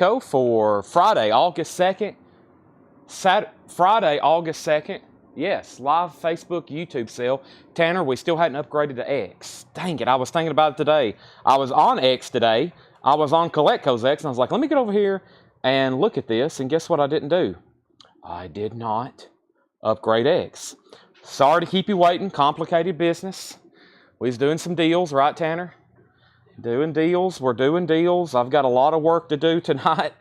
Coletco for Friday, August 2nd. Friday, August 2nd. Yes, live Facebook, YouTube sale. Tanner, we still hadn't upgraded to X. Dang it, I was thinking about it today. I was on X today. I was on Coletco's X, and I was like, let me get over here and look at this, and guess what I didn't do? I did not upgrade X. Sorry to keep you waiting. Complicated business. We was doing some deals, right, Tanner? Doing deals. We're doing deals. I've got a lot of work to do tonight.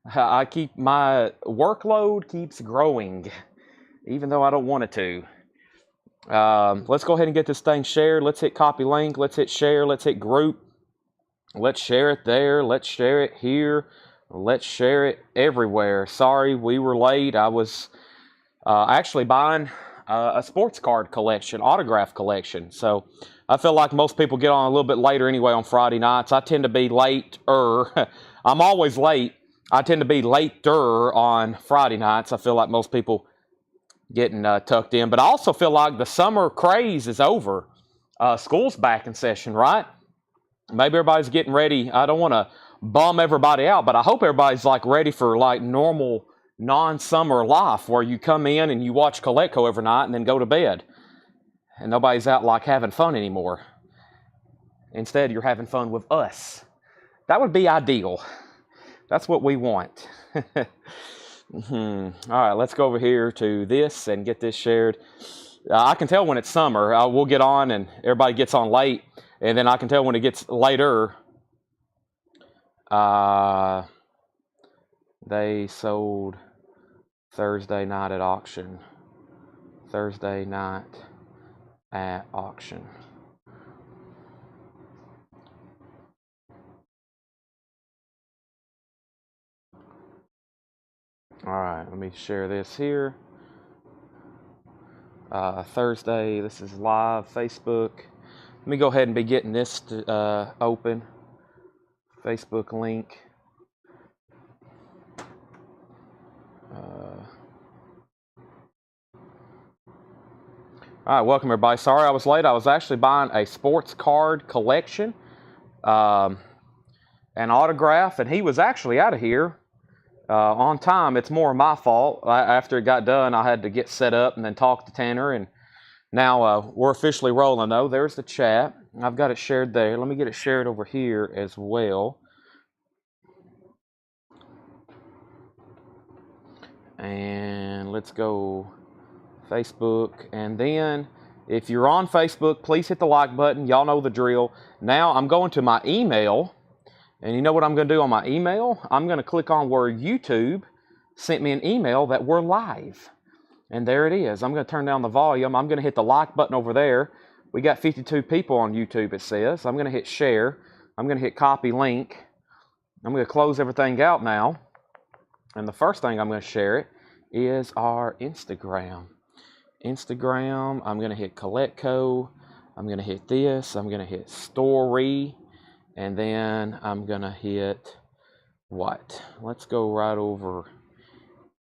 My workload keeps growing, even though I don't want it to. Let's go ahead and get this thing shared. Let's hit copy link. Let's hit share. Let's hit group. Let's share it there. Let's share it here. Let's share it everywhere. Sorry, we were late. I was actually buying a sports card collection, autograph collection. So I feel like most people get on a little bit later anyway on Friday nights. I tend to be later. I'm always late. I tend to be later on Friday nights. I feel like most people getting tucked in. But I also feel like the summer craze is over. School's back in session, right? Maybe everybody's getting ready. I don't want to bum everybody out, but I hope everybody's like ready for like normal non-summer life where you come in and you watch Coletco every night and then go to bed. And nobody's out like having fun anymore. Instead, you're having fun with us. That would be ideal. That's what we want. All right, let's go over here to this and get this shared. I can tell when it's summer. We'll get on and everybody gets on late. And then I can tell when it gets later. They sold Thursday night at auction. Thursday night at auction. All right, let me share this here. Thursday, this is live Facebook. Let me go ahead and be getting this open. Facebook link. All right, welcome everybody. Sorry I was late. I was actually buying a sports card collection, an autograph, and he was actually out of here on time. It's more my fault. After it got done, I had to get set up and then talk to Tanner, and now we're officially rolling though. There's the chat. I've got it shared there. Let me get it shared over here as well. And let's go Facebook. And then if you're on Facebook, please hit the like button. Y'all know the drill. Now I'm going to my email. And you know what I'm going to do on my email? I'm going to click on where YouTube sent me an email that we're live. And there it is. I'm going to turn down the volume. I'm going to hit the like button over there. We got 52 people on YouTube, it says. I'm going to hit share. I'm going to hit copy link. I'm going to close everything out now. And the first thing I'm going to share it is our Instagram. Instagram, I'm going to hit Coletco. I'm going to hit this. I'm going to hit story. And then I'm going to hit what? Let's go right over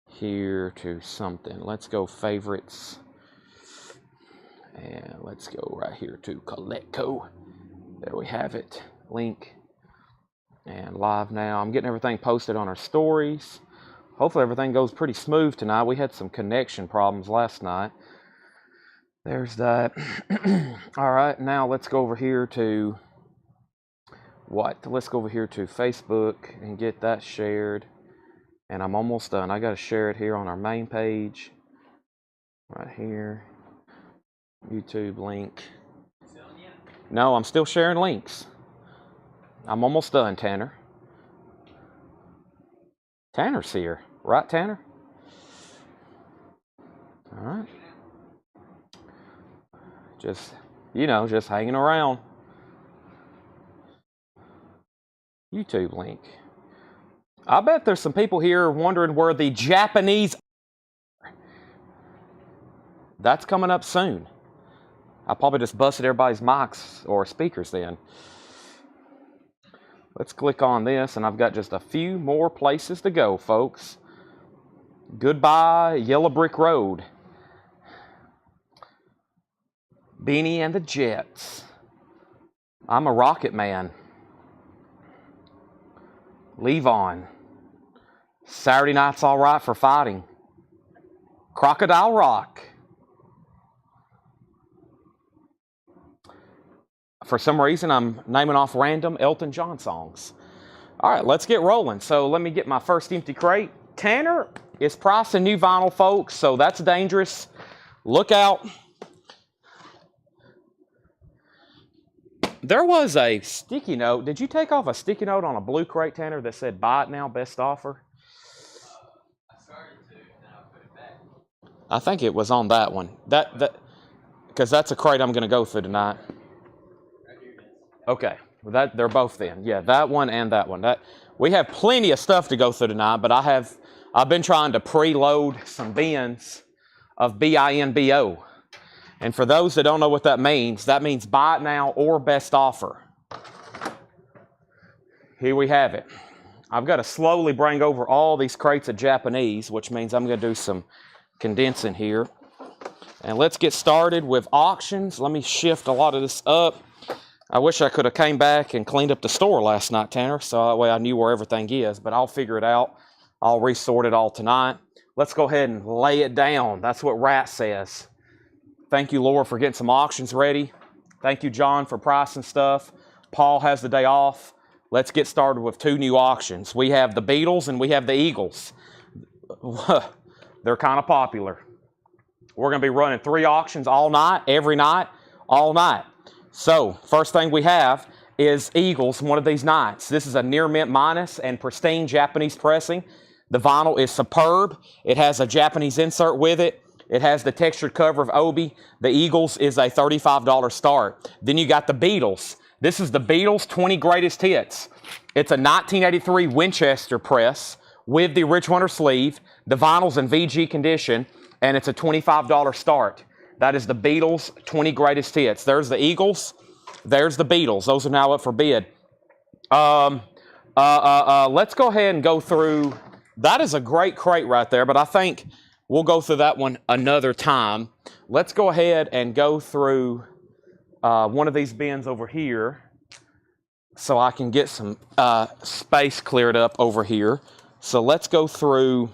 here to something. Let's go favorites. And let's go right here to Coletco. There we have it. Link. And live now. I'm getting everything posted on our stories. Hopefully everything goes pretty smooth tonight. We had some connection problems last night. There's that. All right, now let's go over here to what? Let's go over here to Facebook and get that shared. And I'm almost done. I got to share it here on our main page. Right here. YouTube link. No, I'm still sharing links. I'm almost done, Tanner. Tanner's here. Right, Tanner? All right. Just, just hanging around. YouTube link. I bet there's some people here wondering where the Japanese are. That's coming up soon. I probably just busted everybody's mics or speakers then. Let's click on this, and I've got just a few more places to go, folks. Goodbye, Yellow Brick Road. Beanie and the Jets. I'm a Rocket Man. Leave on. Saturday Night's All Right for Fighting. Crocodile Rock. For some reason, I'm naming off random Elton John songs. All right, let's get rolling. So let me get my first empty crate. Tanner is pricing new vinyl, folks, so that's dangerous. Look out. There was a sticky note. Did you take off a sticky note on a blue crate, Tanner, that said buy it now, best offer? I started to, and I put it back. I think it was on that one. Because that's a crate I'm going to go through tonight. Okay, well, they're both then. Yeah, that one and that one. We have plenty of stuff to go through tonight, but I've been trying to preload some bins of BINBO. And for those that don't know what that means buy it now or best offer. Here we have it. I've got to slowly bring over all these crates of Japanese, which means I'm going to do some condensing here. And let's get started with auctions. Let me shift a lot of this up. I wish I could have came back and cleaned up the store last night, Tanner, so that way I knew where everything is, but I'll figure it out. I'll resort it all tonight. Let's go ahead and lay it down. That's what Rat says. Thank you, Laura, for getting some auctions ready. Thank you, John, for pricing stuff. Paul has the day off. Let's get started with two new auctions. We have the Beatles and we have the Eagles. They're kind of popular. We're going to be running 3 auctions all night, every night, all night. So, first thing we have is Eagles one of these nights. This is a near mint minus and pristine Japanese pressing. The vinyl is superb. It has a Japanese insert with it. It has the textured cover of Obi. The Eagles is a $35 start. Then you got the Beatles. This is the Beatles 20 Greatest Hits. It's a 1983 Winchester press with the Richwander sleeve. The vinyl's in VG condition, and it's a $25 start. That is the Beatles 20 Greatest Hits. There's the Eagles. There's the Beatles. Those are now up for bid. Let's go ahead and go through. That is a great crate right there, but I think we'll go through that one another time. Let's go ahead and go through one of these bins over here so I can get some space cleared up over here. So let's go through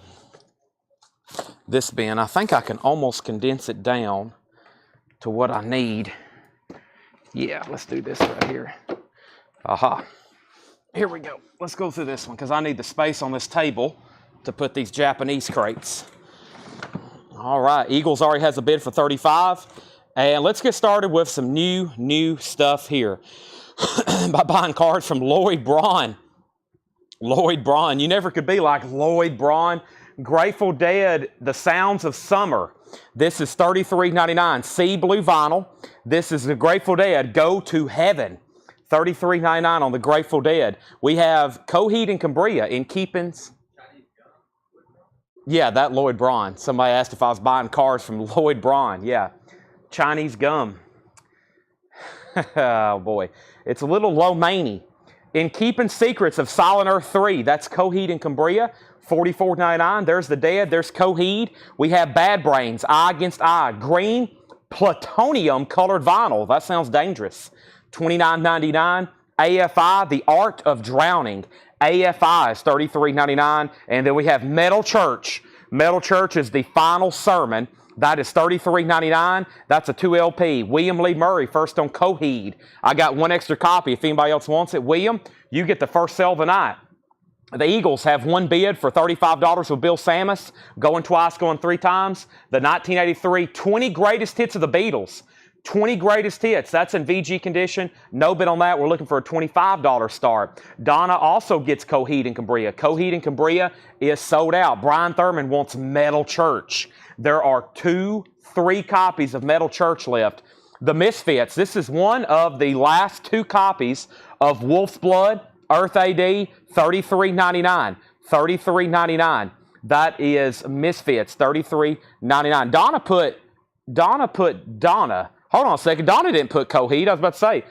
this bin. I think I can almost condense it down to what I need. Yeah, let's do this right here. Aha. Here we go. Let's go through this one because I need the space on this table to put these Japanese crates. All right, Eagles already has a bid for $35. And let's get started with some new stuff here. By buying cards from Lloyd Braun. Lloyd Braun. You never could be like Lloyd Braun. Grateful Dead, The Sounds of Summer. This is $33.99. Sea blue vinyl. This is the Grateful Dead, Go to Heaven. $33.99 on the Grateful Dead. We have Coheed and Cambria in Keepin's. Yeah, that Lloyd Braun. Somebody asked if I was buying cards from Lloyd Braun. Yeah. Chinese gum. Oh, boy. It's a little low maney. In Keeping Secrets of Silent Earth 3, that's Coheed and Cambria. $44.99. There's the Dead. There's Coheed. We have Bad Brains, Eye Against Eye. Green plutonium colored vinyl. That sounds dangerous. $29.99. AFI, The Art of Drowning. AFI is $33.99. And then we have Metal Church. Metal Church is The Final Sermon. That is $33.99. That's a 2 LP. William Lee Murray, first on Coheed. I got one extra copy if anybody else wants it. William, you get the first sale of the night. The Eagles have one bid for $35 with Bill Sammis, going twice, going 3 times. The 1983 20 Greatest Hits of the Beatles. 20 Greatest Hits. That's in VG condition. No bid on that. We're looking for a $25 start. Donna also gets Coheed and Cambria. Coheed and Cambria is sold out. Brian Thurman wants Metal Church. There are 3 copies of Metal Church left. The Misfits. This is one of the last 2 copies of Wolf's Blood, Earth AD, $33.99. $33.99. That is Misfits, $33.99. Donna put Donna. Hold on a second. Donna didn't put Coheed. I was about to say,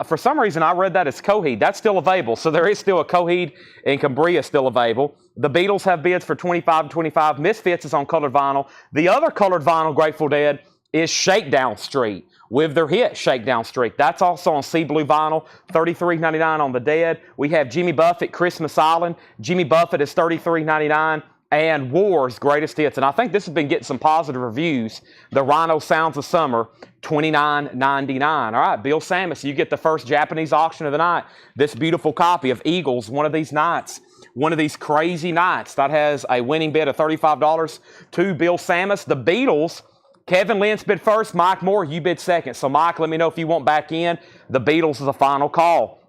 for some reason, I read that as Coheed. That's still available. So there is still a Coheed and Cambria still available. The Beatles have bids for $25 and $25. Misfits is on colored vinyl. The other colored vinyl, Grateful Dead, is Shakedown Street with their hit Shakedown Street. That's also on Sea Blue vinyl, $33.99 on the Dead. We have Jimmy Buffett, Christmas Island. Jimmy Buffett is $33.99. And War's Greatest Hits. And I think this has been getting some positive reviews. The Rhino Sounds of Summer, $29.99. All right, Bill Samus, you get the first Japanese auction of the night. This beautiful copy of Eagles, one of these nights. One of these crazy nights. That has a winning bid of $35 to Bill Samus. The Beatles, Kevin Lynch bid first. Mike Moore, you bid second. So, Mike, let me know if you want back in. The Beatles is a final call.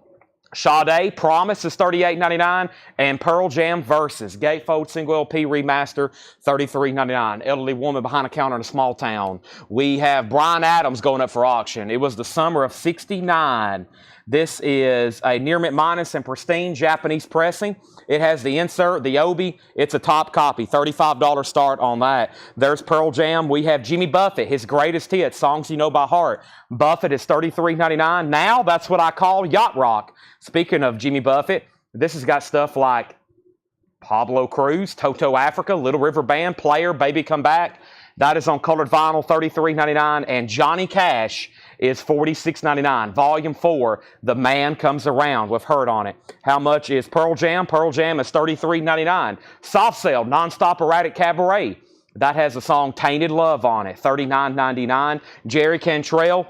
Sade, Promise is $38.99, and Pearl Jam Versus, Gatefold Single LP Remaster, $33.99. Elderly woman behind a counter in a small town. We have Bryan Adams going up for auction. It was the summer of '69. This is a near mint minus and pristine Japanese pressing. It has the insert, the obi. It's a top copy, $35 start on that. There's Pearl Jam. We have Jimmy Buffett, his greatest hits, songs you know by heart. Buffett is $33.99. Now that's what I call yacht rock. Speaking of Jimmy Buffett, this has got stuff like Pablo Cruz, Toto Africa, Little River Band, Player, Baby Come Back. That is on colored vinyl, $33.99. And Johnny Cash is $46.99. Volume 4, The Man Comes Around with Hurt on it. How much is Pearl Jam? Pearl Jam is $33.99. Soft Cell, Nonstop Erratic Cabaret. That has the song Tainted Love on it, $39.99. Jerry Cantrell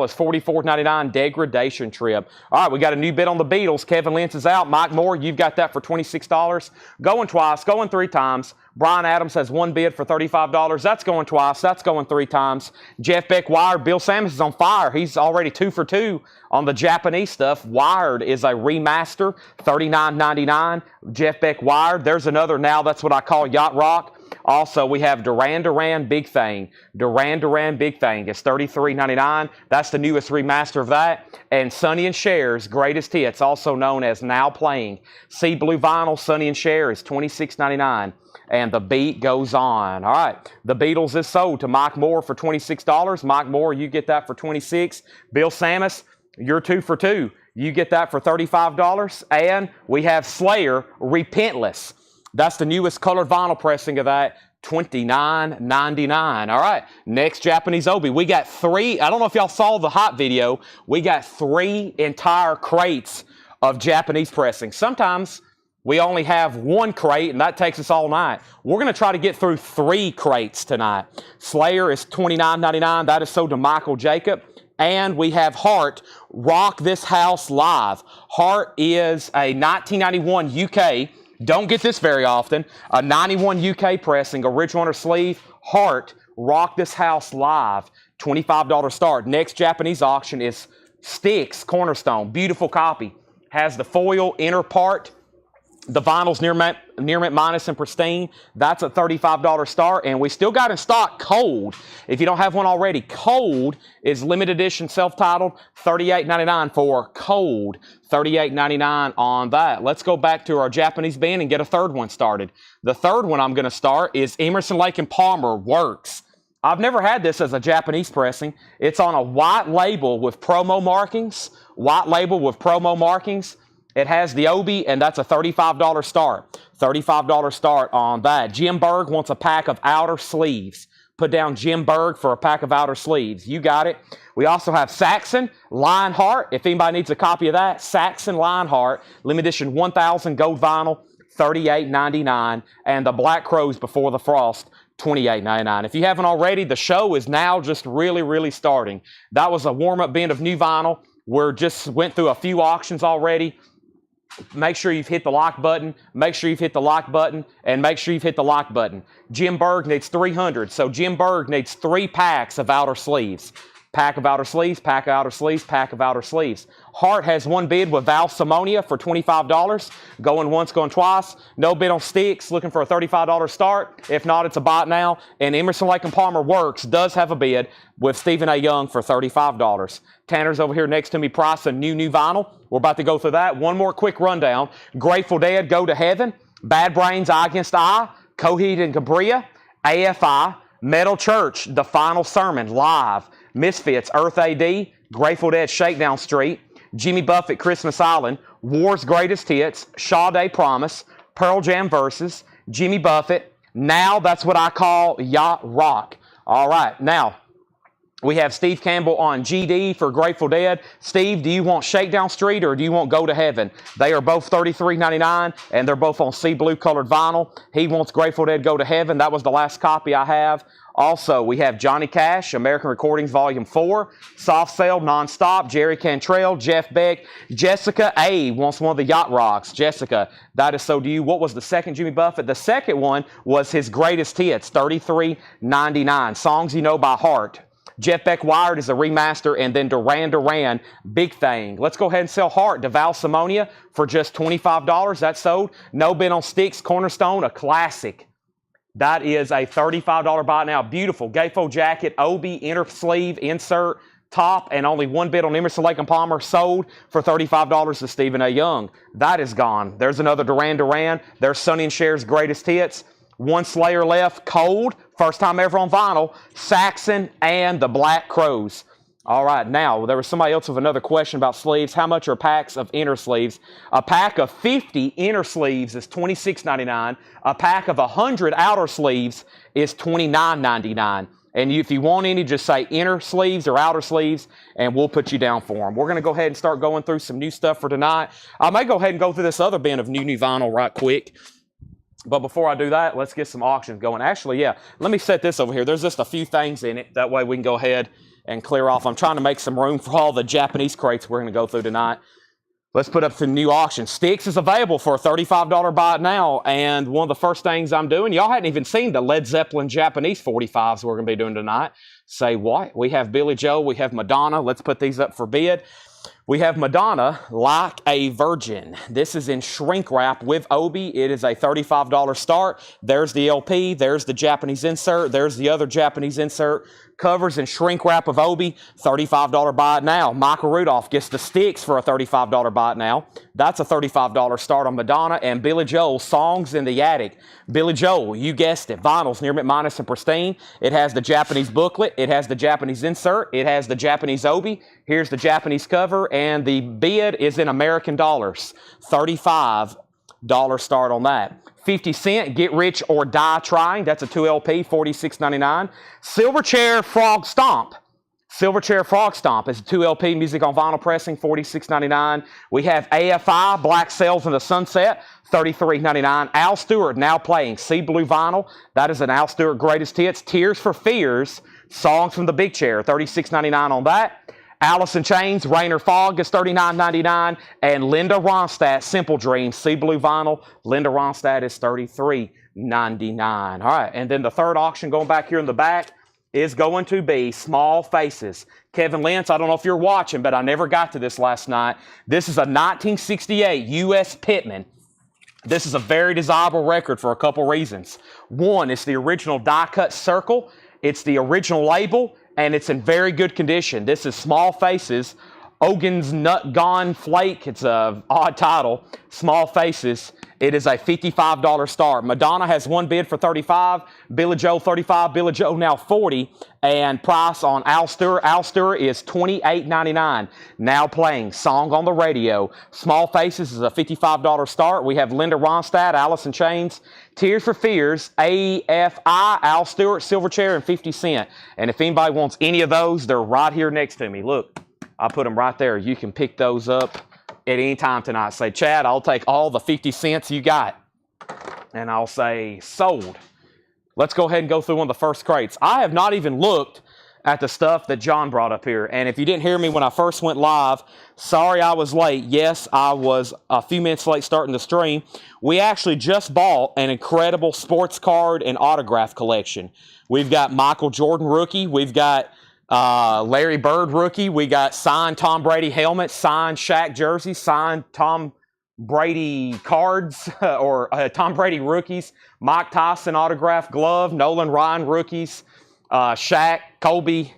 is $44.99. Degradation Trip. All right, we got a new bid on the Beatles. Kevin Lynch is out. Mike Moore, you've got that for $26. Going twice, going 3 times. Bryan Adams has one bid for $35. That's going twice. That's going 3 times. Jeff Beck Wired. Bill Samus is on fire. He's already 2 for 2 on the Japanese stuff. Wired is a remaster, $39.99. Jeff Beck Wired. There's another now. That's what I call yacht rock. Also, we have Duran Duran Big Thing. Duran Duran Big Thing is $33.99. That's the newest remaster of that. And Sonny and Cher's Greatest Hits, also known as Now Playing. Sea Blue Vinyl, Sonny and Cher is $26.99. And the beat goes on. All right, the Beatles is sold to Mike Moore for $26. Mike Moore, you get that for $26. Bill Samus, you're 2 for 2. You get that for $35. And we have Slayer, Repentless. That's the newest colored vinyl pressing of that, $29.99. All right, next Japanese obi. We got 3. I don't know if y'all saw the hot video. We got 3 entire crates of Japanese pressing. Sometimes we only have 1 crate, and that takes us all night. We're going to try to get through 3 crates tonight. Slayer is $29.99. That is sold to Michael Jacob. And we have Heart, Rock This House Live. Heart is a 1991 UK. Don't get this very often. A 91 UK pressing, original on her sleeve. Heart, Rock This House Live, $25 start. Next Japanese auction is Styx, Cornerstone. Beautiful copy. Has the foil inner part. The vinyl's near mint minus and pristine. That's a $35 start. And we still got in stock Cold. If you don't have one already, Cold is limited edition self-titled, $38.99 for Cold. $38.99 on that. Let's go back to our Japanese band and get a third one started. The third one I'm going to start is Emerson, Lake and Palmer Works. I've never had this as a Japanese pressing. It's on a white label with promo markings. White label with promo markings. It has the obi, and that's a $35 start. $35 start on that. Jim Berg wants a pack of outer sleeves. Put down Jim Berg for a pack of outer sleeves. You got it. We also have Saxon, Lionheart. If anybody needs a copy of that, Saxon, Lionheart, limited edition 1000 gold vinyl, $38.99. And the Black Crows Before the Frost, $28.99. If you haven't already, the show is now just really starting. That was a warm-up bin of new vinyl. We just went through a few auctions already. Make sure you've hit the like button. Make sure you've hit the like button. And make sure you've hit the like button. Jim Berg needs 300. So Jim Berg needs 3 packs of outer sleeves. Pack of outer sleeves, pack of outer sleeves, pack of outer sleeves. Hart has one bid with Val Simonia for $25. Going once, going twice. No bid on Styx, looking for a $35 start. If not, it's a bot now. And Emerson, Lake and Palmer Works does have a bid with Stephen A. Young for $35. Tanner's over here next to me pricing new vinyl. We're about to go through that. One more quick rundown. Grateful Dead, Go to Heaven. Bad Brains, Eye Against Eye. Coheed and Cambria. AFI. Metal Church, The Final Sermon, live. Misfits, Earth AD. Grateful Dead, Shakedown Street. Jimmy Buffett, Christmas Island. War's Greatest Hits. Sade, Promise. Pearl Jam Versus. Jimmy Buffett. Now that's what I call yacht rock. All right, now we have Steve Campbell on GD for Grateful Dead. Steve, do you want Shakedown Street or do you want Go to Heaven? They are both $33.99 and they're both on sea blue colored vinyl. He wants Grateful Dead Go to Heaven. That was the last copy I have. Also, we have Johnny Cash, American Recordings Volume 4, Soft Cell, Nonstop, Jerry Cantrell, Jeff Beck. Jessica A. wants one of the Yacht Rocks. Jessica, that is so do you. What was the second Jimmy Buffett? The second one was his greatest hits, $33.99. Songs you know by heart. Jeff Beck Wired is a remaster, and then Duran Duran, Big Thing. Let's go ahead and sell Heart to Val Simonia for just $25. That's sold. No Bent on Sticks, Cornerstone, a classic. That is a $35 buy now. Beautiful gatefold jacket, Obi, inner sleeve, insert, top, and only one bid on Emerson, Lake and Palmer, sold for $35 to Stephen A. Young. That is gone. There's another Duran Duran. There's Sonny and Cher's greatest hits. One Slayer left, Cold, first time ever on vinyl, Saxon, and the Black Crows. All right, now, there was somebody else with another question about sleeves. How much are packs of inner sleeves? A pack of 50 inner sleeves is $26.99. A pack of 100 outer sleeves is $29.99. And if you want any, just say inner sleeves or outer sleeves, and we'll put you down for them. We're going to go ahead and start going through some new stuff for tonight. I may go ahead and go through this other bin of new vinyl right quick. But before I do that, let's get some auctions going. Actually, yeah, let me set this over here. There's just a few things in it. That way we can go ahead and clear off. I'm trying to make some room for all the Japanese crates we're going to go through tonight. Let's put up some new auctions. Sticks is available for a $35 buy now. And one of the first things I'm doing, y'all hadn't even seen the Led Zeppelin Japanese 45s we're going to be doing tonight. Say what? We have Billy Joel. We have Madonna. Let's put these up for bid. We have Madonna, Like a Virgin. This is in shrink wrap with Obi. It is a $35 start. There's the LP. There's the Japanese insert. There's the other Japanese insert. Covers in shrink wrap of Obi, $35 buy it now. Michael Rudolph gets the sticks for a $35 buy it now. That's a $35 start on Madonna. And Billy Joel, Songs in the Attic. Billy Joel, you guessed it, vinyls near mint and pristine. It has the Japanese booklet. It has the Japanese insert. It has the Japanese Obi. Here's the Japanese cover, and the bid is in American dollars. $35 start on that. 50 Cent, Get Rich or Die Trying. That's a 2LP, $46.99. Silverchair Frog Stomp. Silverchair Frog Stomp is a 2LP music on vinyl pressing, $46.99. We have AFI, Black Sails in the Sunset, $33.99. Al Stewart now playing Sea Blue vinyl. That is an Al Stewart greatest hits. Tears for Fears, Songs from the Big Chair, $36.99 on that. Alice in Chains, Rain or Fog is $39.99. And Linda Ronstadt, Simple Dreams, Sea Blue vinyl. Linda Ronstadt is $33.99. All right, and then the third auction going back here in the back is going to be Small Faces. Kevin Lentz, I don't know if you're watching, but I never got to this last night. This is a 1968 U.S. Pitman. This is a very desirable record for a couple reasons. One, it's the original die-cut circle. It's the original label, and it's in very good condition. This is Small Faces, Ogan's Nut Gone Flake. It's an odd title, Small Faces. It is a $55 start. Madonna has one bid for $35, Billy Joel $35, Billy Joel now $40, and price on Al Stewart. Al Stewart is $28.99. Now playing Song on the Radio. Small Faces is a $55 start. We have Linda Ronstadt, Alice in Chains, Tears for Fears, AFI, Al Stewart, Silverchair, and 50 Cent. And if anybody wants any of those, they're right here next to me. Look, I put them right there. You can pick those up at any time tonight. Say, Chad, I'll take all the 50 cents you got. And I'll say, sold. Let's go ahead and go through one of the first crates. I have not even looked at the stuff that John brought up here. And if you didn't hear me when I first went live, sorry I was late. Yes, I was a few minutes late starting the stream. We actually just bought an incredible sports card and autograph collection. We've got Michael Jordan rookie. We've got Larry Bird rookie. We got signed Tom Brady helmet, signed Shaq jersey, signed Tom Brady cards or Tom Brady rookies, Mike Tyson autograph glove, Nolan Ryan rookies, Shaq, Kobe.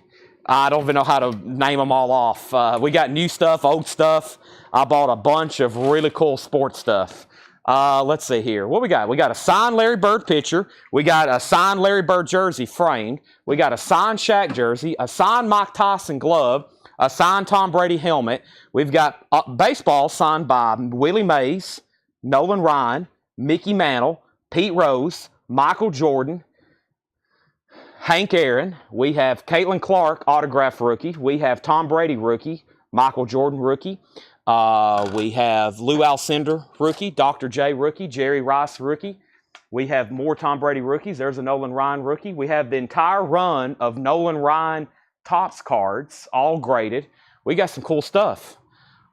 I don't even know how to name them all off. We got new stuff, old stuff. I bought a bunch of really cool sports stuff. Let's see here. What we got? We got a signed Larry Bird picture. We got a signed Larry Bird jersey framed. We got a signed Shaq jersey, a signed Mike Tyson glove, a signed Tom Brady helmet. We've got baseball signed by Willie Mays, Nolan Ryan, Mickey Mantle, Pete Rose, Michael Jordan, Hank Aaron. We have Caitlin Clark, autograph rookie. We have Tom Brady, rookie. Michael Jordan, rookie. We have Lou Alcindor, rookie. Dr. J, rookie. Jerry Rice, rookie. We have more Tom Brady rookies. There's a Nolan Ryan rookie. We have the entire run of Nolan Ryan Topps cards, all graded. We got some cool stuff.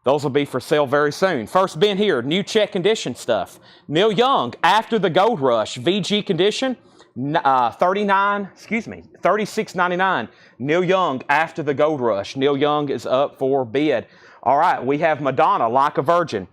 Those will be for sale very soon. First bin here, new check condition stuff. Neil Young, after the gold rush, VG condition, $36.99. Neil Young, after the gold rush. Neil Young is up for bid. All right, we have Madonna, Like a Virgin.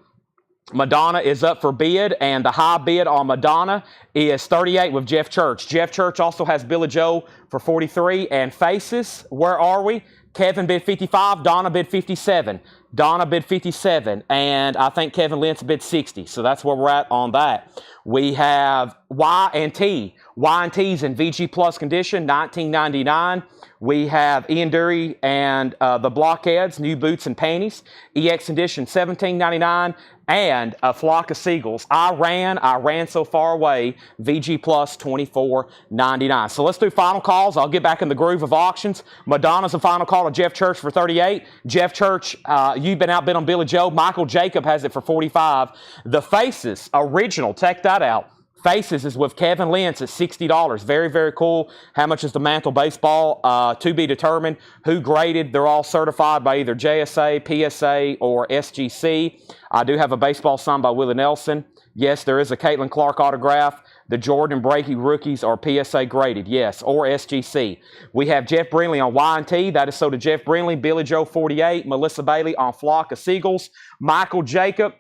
Madonna is up for bid, and the high bid on Madonna is $38 with Jeff Church. Jeff Church also has Billy Joe for $43, and Faces, where are we? Kevin bid $55, Donna bid $57. Donna bid $57, and I think Kevin Lentz bid $60. So that's where we're at on that. We have Y&T. Y&T's in VG Plus condition, $19.99. We have Ian Dury and the Blockheads, new boots and panties. EX condition, $17.99. And a Flock of Seagulls. I ran so far away. VG Plus, $24.99. So let's do final calls. I'll get back in the groove of auctions. Madonna's a final call to Jeff Church for $38. Jeff Church, you've been outbid on Billy Joe. Michael Jacob has it for $45. The Faces original, check that out. Faces is with Kevin Lentz at $60. Very, very cool. How much is the Mantle Baseball? To be determined. Who graded? They're all certified by either JSA, PSA, or SGC. I do have a baseball signed by Willie Nelson. Yes, there is a Caitlin Clark autograph. The Jordan and Brady rookies are PSA graded, yes, or SGC. We have Jeff Brindley on Y&T. That is so to Jeff Brindley. Billy Joe, $48. Melissa Bailey on Flock of Seagulls. Michael Jacob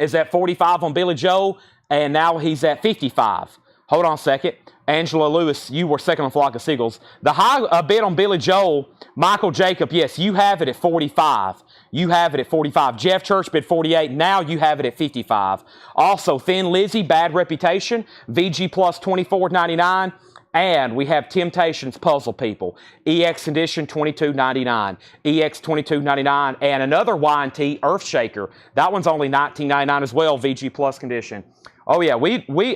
is at $45 on Billy Joe. And now he's at $55. Hold on a second. Angela Lewis, you were second on Flock of Seagulls. The high bid on Billy Joel, Michael Jacob, yes, you have it at $45. You have it at $45. Jeff Church bid $48. Now you have it at $55. Also, Thin Lizzy, Bad Reputation, VG Plus $24.99. And we have Temptations Puzzle People. EX condition, $22.99. EX $22.99. And another Y&T Earthshaker. That one's only $19.99 as well, VG Plus condition. Oh yeah,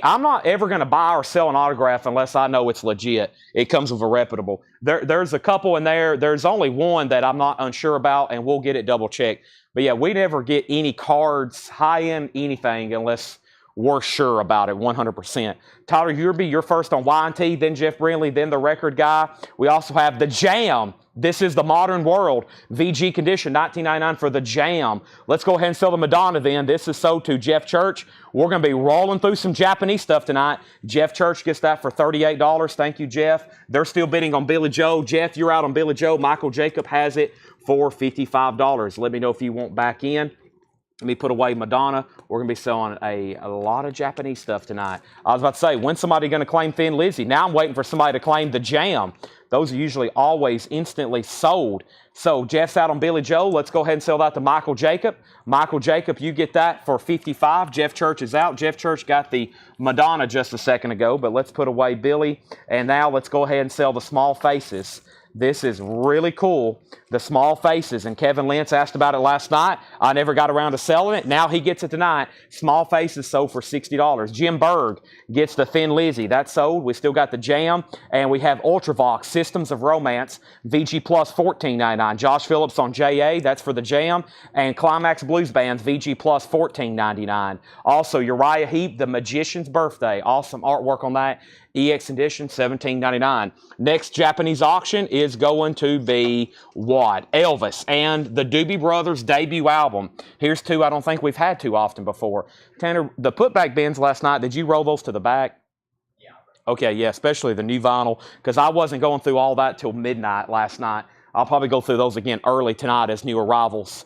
I'm not ever going to buy or sell an autograph unless I know it's legit. It comes with a reputable. There's a couple in there. There's only one that I'm not unsure about, and we'll get it double checked. But yeah, we never get any cards, high-end anything, unless we're sure about it 100%. Tyler Urby, you're first on Y&T, then Jeff Brindley, then the record guy. We also have the Jam. This is the Modern World. VG condition, $19.99 for the Jam. Let's go ahead and sell the Madonna then. This is sold to Jeff Church. We're going to be rolling through some Japanese stuff tonight. Jeff Church gets that for $38. Thank you, Jeff. They're still bidding on Billy Joe. Jeff, you're out on Billy Joe. Michael Jacob has it for $55. Let me know if you want back in. Let me put away Madonna. We're going to be selling a lot of Japanese stuff tonight. I was about to say, when's somebody going to claim Thin Lizzy? Now I'm waiting for somebody to claim the Jam. Those are usually always instantly sold. So Jeff's out on Billy Joe. Let's go ahead and sell that to Michael Jacob. Michael Jacob, you get that for $55. Jeff Church is out. Jeff Church got the Madonna just a second ago, but let's put away Billy. And now let's go ahead and sell the Small Faces. This is really cool, the Small Faces. And Kevin Lentz asked about it last night. I never got around to selling it. Now he gets it tonight. Small Faces sold for $60. Jim Berg gets the Thin Lizzy. That's sold. We still got the Jam. And we have Ultravox, Systems of Romance, VG Plus $14.99. Josh Phillips on JA. That's for the Jam. And Climax Blues Bands, VG Plus $14.99. Also, Uriah Heep, The Magician's Birthday. Awesome artwork on that. EX edition, $17.99. Next Japanese auction is going to be what? Elvis and the Doobie Brothers debut album. Here's two I don't think we've had too often before. Tanner, the putback bins last night, did you roll those to the back? Yeah. Okay, yeah, especially the new vinyl, because I wasn't going through all that till midnight last night. I'll probably go through those again early tonight as new arrivals.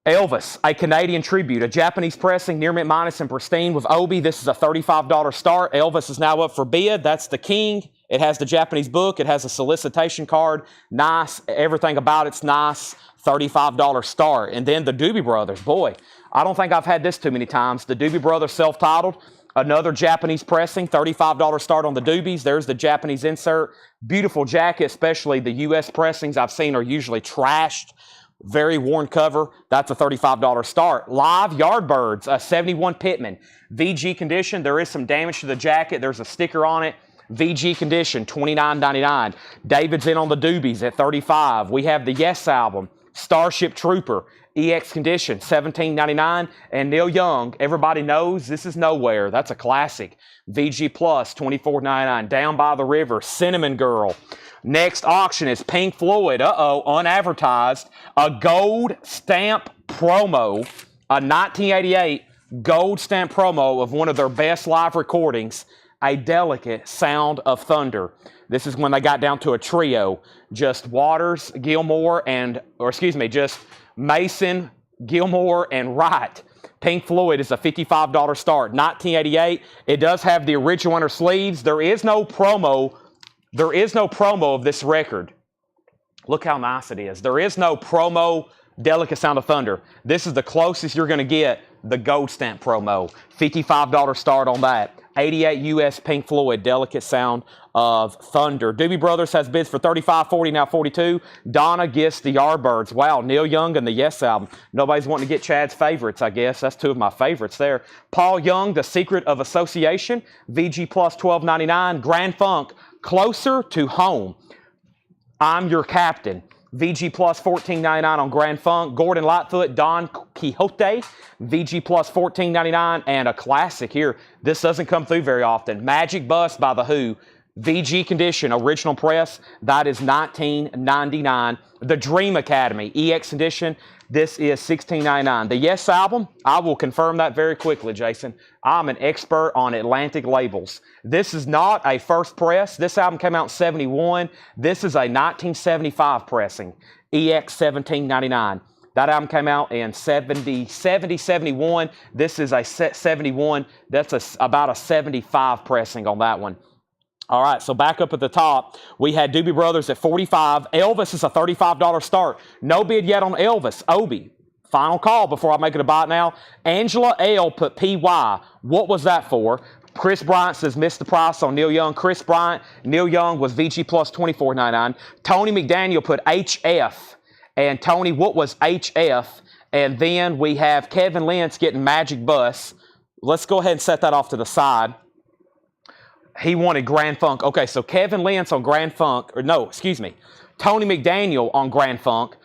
Elvis, a Canadian tribute, a Japanese pressing, near mint minus and pristine with Obi. This is a $35 start. Elvis is now up for bid. That's the King. It has the Japanese book. It has a solicitation card. Nice. Everything about it's nice. $35 start. And then the Doobie Brothers. Boy, I don't think I've had this too many times. The Doobie Brothers self-titled. Another Japanese pressing. $35 start on the Doobies. There's the Japanese insert. Beautiful jacket, especially the U.S. pressings I've seen are usually trashed. Very worn cover. That's a $35 start. Live Yardbirds, a 71 Pittman. VG condition. There is some damage to the jacket. There's a sticker on it. VG Condition, $29.99. David's in on the Doobies at $35. We have the Yes album, Starship Trooper, EX Condition, $17.99. And Neil Young, everybody knows this is Nowhere. That's a classic. VG Plus, $24.99. Down by the River, Cinnamon Girl. Next auction is Pink Floyd, unadvertised, a gold stamp promo, a 1988 gold stamp promo of one of their best live recordings, A Delicate Sound of Thunder. This is when they got down to a trio, just Waters, Gilmore, just Mason, Gilmore, and Wright. Pink Floyd is a $55 start. 1988, it does have the original inner sleeves. There is no promo of this record. Look how nice it is. There is no promo Delicate Sound of Thunder. This is the closest you're going to get the gold stamp promo. $55 start on that. 88 US Pink Floyd, Delicate Sound of Thunder. Doobie Brothers has bids for $35, $40, now $42. Donna gets the Yardbirds. Wow, Neil Young and the Yes album. Nobody's wanting to get Chad's favorites, I guess. That's two of my favorites there. Paul Young, The Secret of Association, VG Plus $12.99. Grand Funk, Closer to Home. I'm Your Captain. VG Plus $14.99 on Grand Funk. Gordon Lightfoot, Don Quixote, VG Plus $14.99. And a classic here. This doesn't come through very often. Magic Bus by The Who. VG Condition, original press. That is $19.99. The Dream Academy, EX Edition. This is $16.99. The Yes album, I will confirm that very quickly, Jason. I'm an expert on Atlantic labels. This is not a first press. This album came out in 71. This is a 1975 pressing, EX $17.99. That album came out in 71. This is a 71. That's about a 75 pressing on that one. All right, so back up at the top, we had Doobie Brothers at $45. Elvis is a $35 start. No bid yet on Elvis. Obi, final call before I make it a bite now. Angela L. put PY. What was that for? Chris Bryant says missed the price on Neil Young. Chris Bryant, Neil Young was VG Plus $24.99. Tony McDaniel put HF. And Tony, what was HF? And then we have Kevin Lentz getting Magic Bus. Let's go ahead and set that off to the side. He wanted Grand Funk. Okay, so Kevin Lentz on Grand Funk, Tony McDaniel on Grand Funk,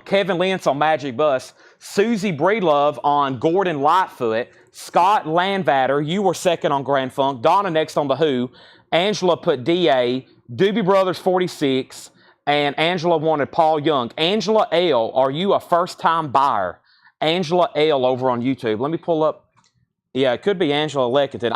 Kevin Lentz on Magic Bus, Susie Breedlove on Gordon Lightfoot, Scott Landvatter, you were second on Grand Funk, Donna next on The Who, Angela put DA, Doobie Brothers 46, and Angela wanted Paul Young. Angela L., are you a first-time buyer? Angela L. over on YouTube. Let me pull up. Yeah, it could be Angela Leckington.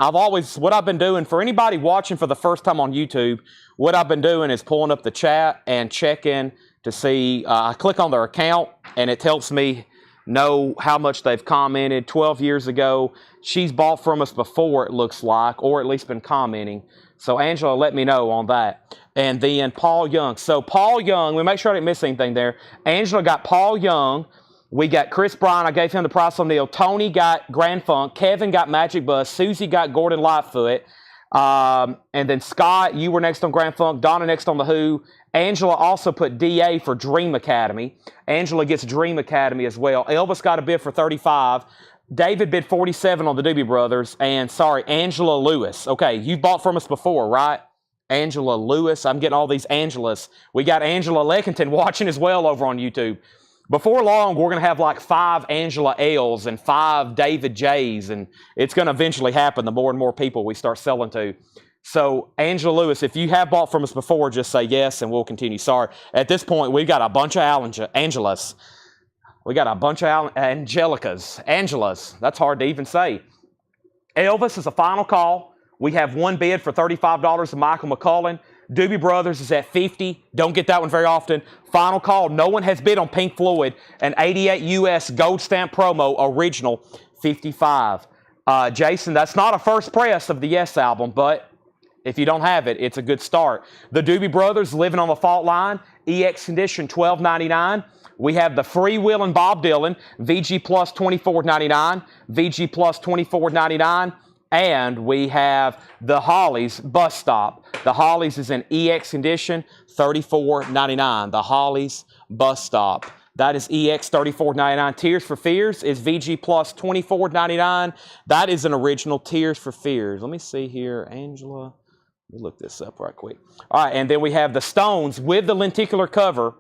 What I've been doing, for anybody watching for the first time on YouTube, what I've been doing is pulling up the chat and checking to see, I click on their account and it helps me know how much they've commented. 12 years ago, she's bought from us before, it looks like, or at least been commenting. So Angela, let me know on that. And then Paul Young. So Paul Young, we make sure I didn't miss anything there. Angela got Paul Young. We got Chris Bryant. I gave him the price on Neil. Tony got Grand Funk. Kevin got Magic Bus. Susie got Gordon Lightfoot. And then Scott, you were next on Grand Funk. Donna next on The Who. Angela also put DA for Dream Academy. Angela gets Dream Academy as well. Elvis got a bid for 35. David bid 47 on the Doobie Brothers. And Angela Lewis. Okay, you've bought from us before, right? Angela Lewis. I'm getting all these Angelas. We got Angela Leckington watching as well over on YouTube. Before long, we're going to have like 5 Angela L's and 5 David J's, and it's going to eventually happen the more and more people we start selling to. So, Angela Lewis, if you have bought from us before, just say yes, and we'll continue. Sorry. At this point, we've got a bunch of Angelas. We got a bunch of Angelas. That's hard to even say. Elvis is a final call. We have one bid for $35 of Michael McCullen. Doobie Brothers is at $50. Don't get that one very often. Final call. No one has bid on Pink Floyd. An 88 US gold stamp promo original, $55. Jason, that's not a first press of the Yes album, but if you don't have it, it's a good start. The Doobie Brothers, Living on the Fault Line, EX Condition, $12.99. We have the Freewheelin' Bob Dylan, VG Plus $24.99, VG Plus $24.99. And we have the Hollies Bus Stop. The Hollies is in EX Condition, $34.99. The Hollies Bus Stop. That is EX $34.99. Tears for Fears is VG Plus $24.99. That is an original Tears for Fears. Let me see here. Angela. Let me look this up right quick. All right, and then we have the Stones with the lenticular cover.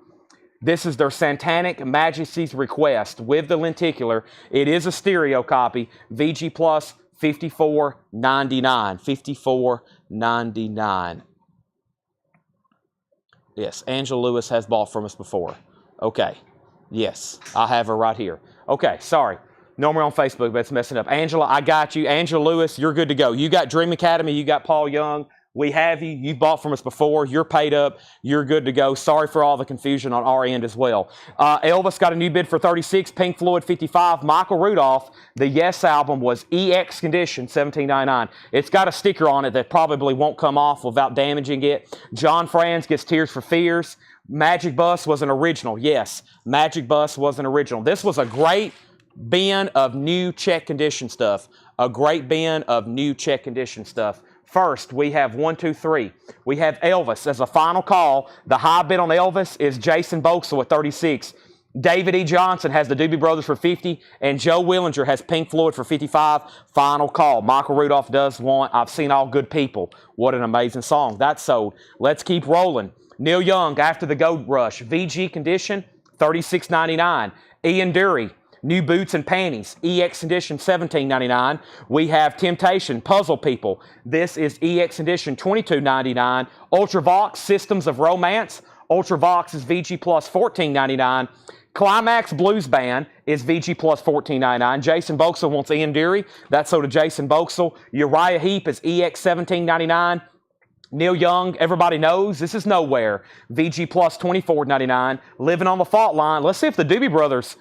This is their Satanic Majesty's Request with the lenticular. It is a stereo copy. VG Plus, $54.99. $54.99. Yes, Angela Lewis has bought from us before. Okay. Yes, I have her right here. Okay, sorry. Normally on Facebook, but it's messing up. Angela, I got you. Angela Lewis, you're good to go. You got Dream Academy. You got Paul Young. We have you. You've bought from us before. You're paid up. You're good to go. Sorry for all the confusion on our end as well. Elvis got a new bid for 36. Pink Floyd 55. Michael Rudolph, the Yes album was EX condition, $17.99. It's got a sticker on it that probably won't come off without damaging it. John Franz gets Tears for Fears. Magic Bus was an original. Yes, Magic Bus was an original. This was a great bin of new check condition stuff. A great bin of new check condition stuff. First, we have 1, 2, 3. We have Elvis as a final call. The high bid on Elvis is Jason Boxell at 36. David E. Johnson has the Doobie Brothers for 50, and Joe Willinger has Pink Floyd for 55. Final call. Michael Rudolph does want I've Seen All Good People. What an amazing song. That's sold. Let's keep rolling. Neil Young, After the Gold Rush. VG condition, $36.99. Ian Dury, New Boots and Panties, EX condition, $17.99. We have Temptation, Puzzle People. This is EX condition, $22.99. Ultravox, Systems of Romance. Ultravox is VG plus, $14.99. Climax Blues Band is VG plus, $14.99. Jason Boxell wants Ian Dury. That's sold to Jason Boxell. Uriah Heep is EX, $17.99. Neil Young, everybody knows, this is Nowhere. VG Plus, $24.99. Living on the Fault Line. Let's see if the Doobie Brothers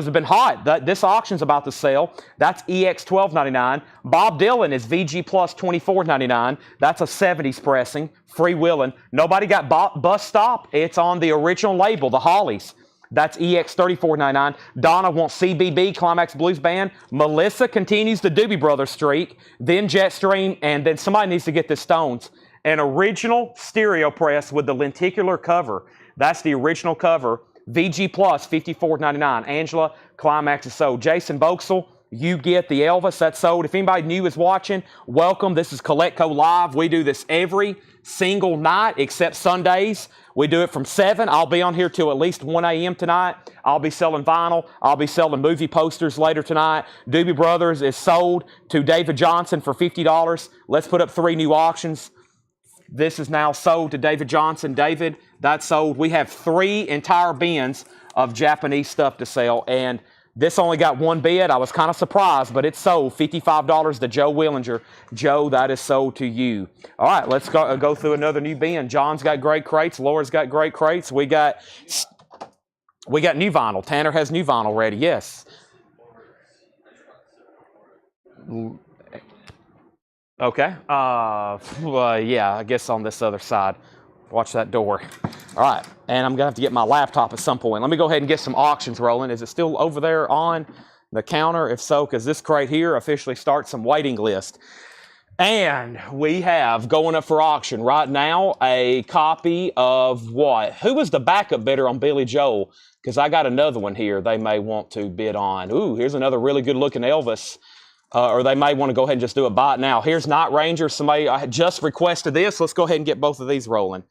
have been hot. This auction's about to sell. That's EX, $12.99. Bob Dylan is VG Plus, $24.99. That's a 70s pressing. Free Willin'. Nobody got Bus Stop. It's on the original label, the Hollies. That's EX, $34.99. Donna wants CBB, Climax Blues Band. Melissa continues the Doobie Brothers streak. Then Jetstream, and then somebody needs to get the Stones. An original stereo press with the lenticular cover. That's the original cover. VG Plus, $54.99. Angela, Climax is sold. Jason Boxell, you get the Elvis. That's sold. If anybody new is watching, welcome. This is Collectco Live. We do this every single night except Sundays. We do it from 7. I'll be on here till at least 1 a.m. tonight. I'll be selling vinyl. I'll be selling movie posters later tonight. Doobie Brothers is sold to David Johnson for $50. Let's put up 3 new auctions. This is now sold to David Johnson. David, that's sold. We have 3 entire bins of Japanese stuff to sell, and this only got 1 bid. I was kind of surprised, but it's sold. $55 to Joe Willinger. Joe, that is sold to you. All right, let's go through another new bin. John's got great crates. Laura's got great crates. We got new vinyl. Tanner has new vinyl ready. Yes. Okay. Yeah, I guess on this other side. Watch that door. All right. And I'm going to have to get my laptop at some point. Let me go ahead and get some auctions rolling. Is it still over there on the counter? If so, because this crate here officially starts some waiting list. And we have going up for auction right now a copy of what? Who was the backup bidder on Billy Joel? Because I got another one here they may want to bid on. Ooh, here's another really good looking Elvis. Or they may want to go ahead and just do a buy it now. Here's Night Ranger. Somebody I had just requested this. Let's go ahead and get both of these rolling.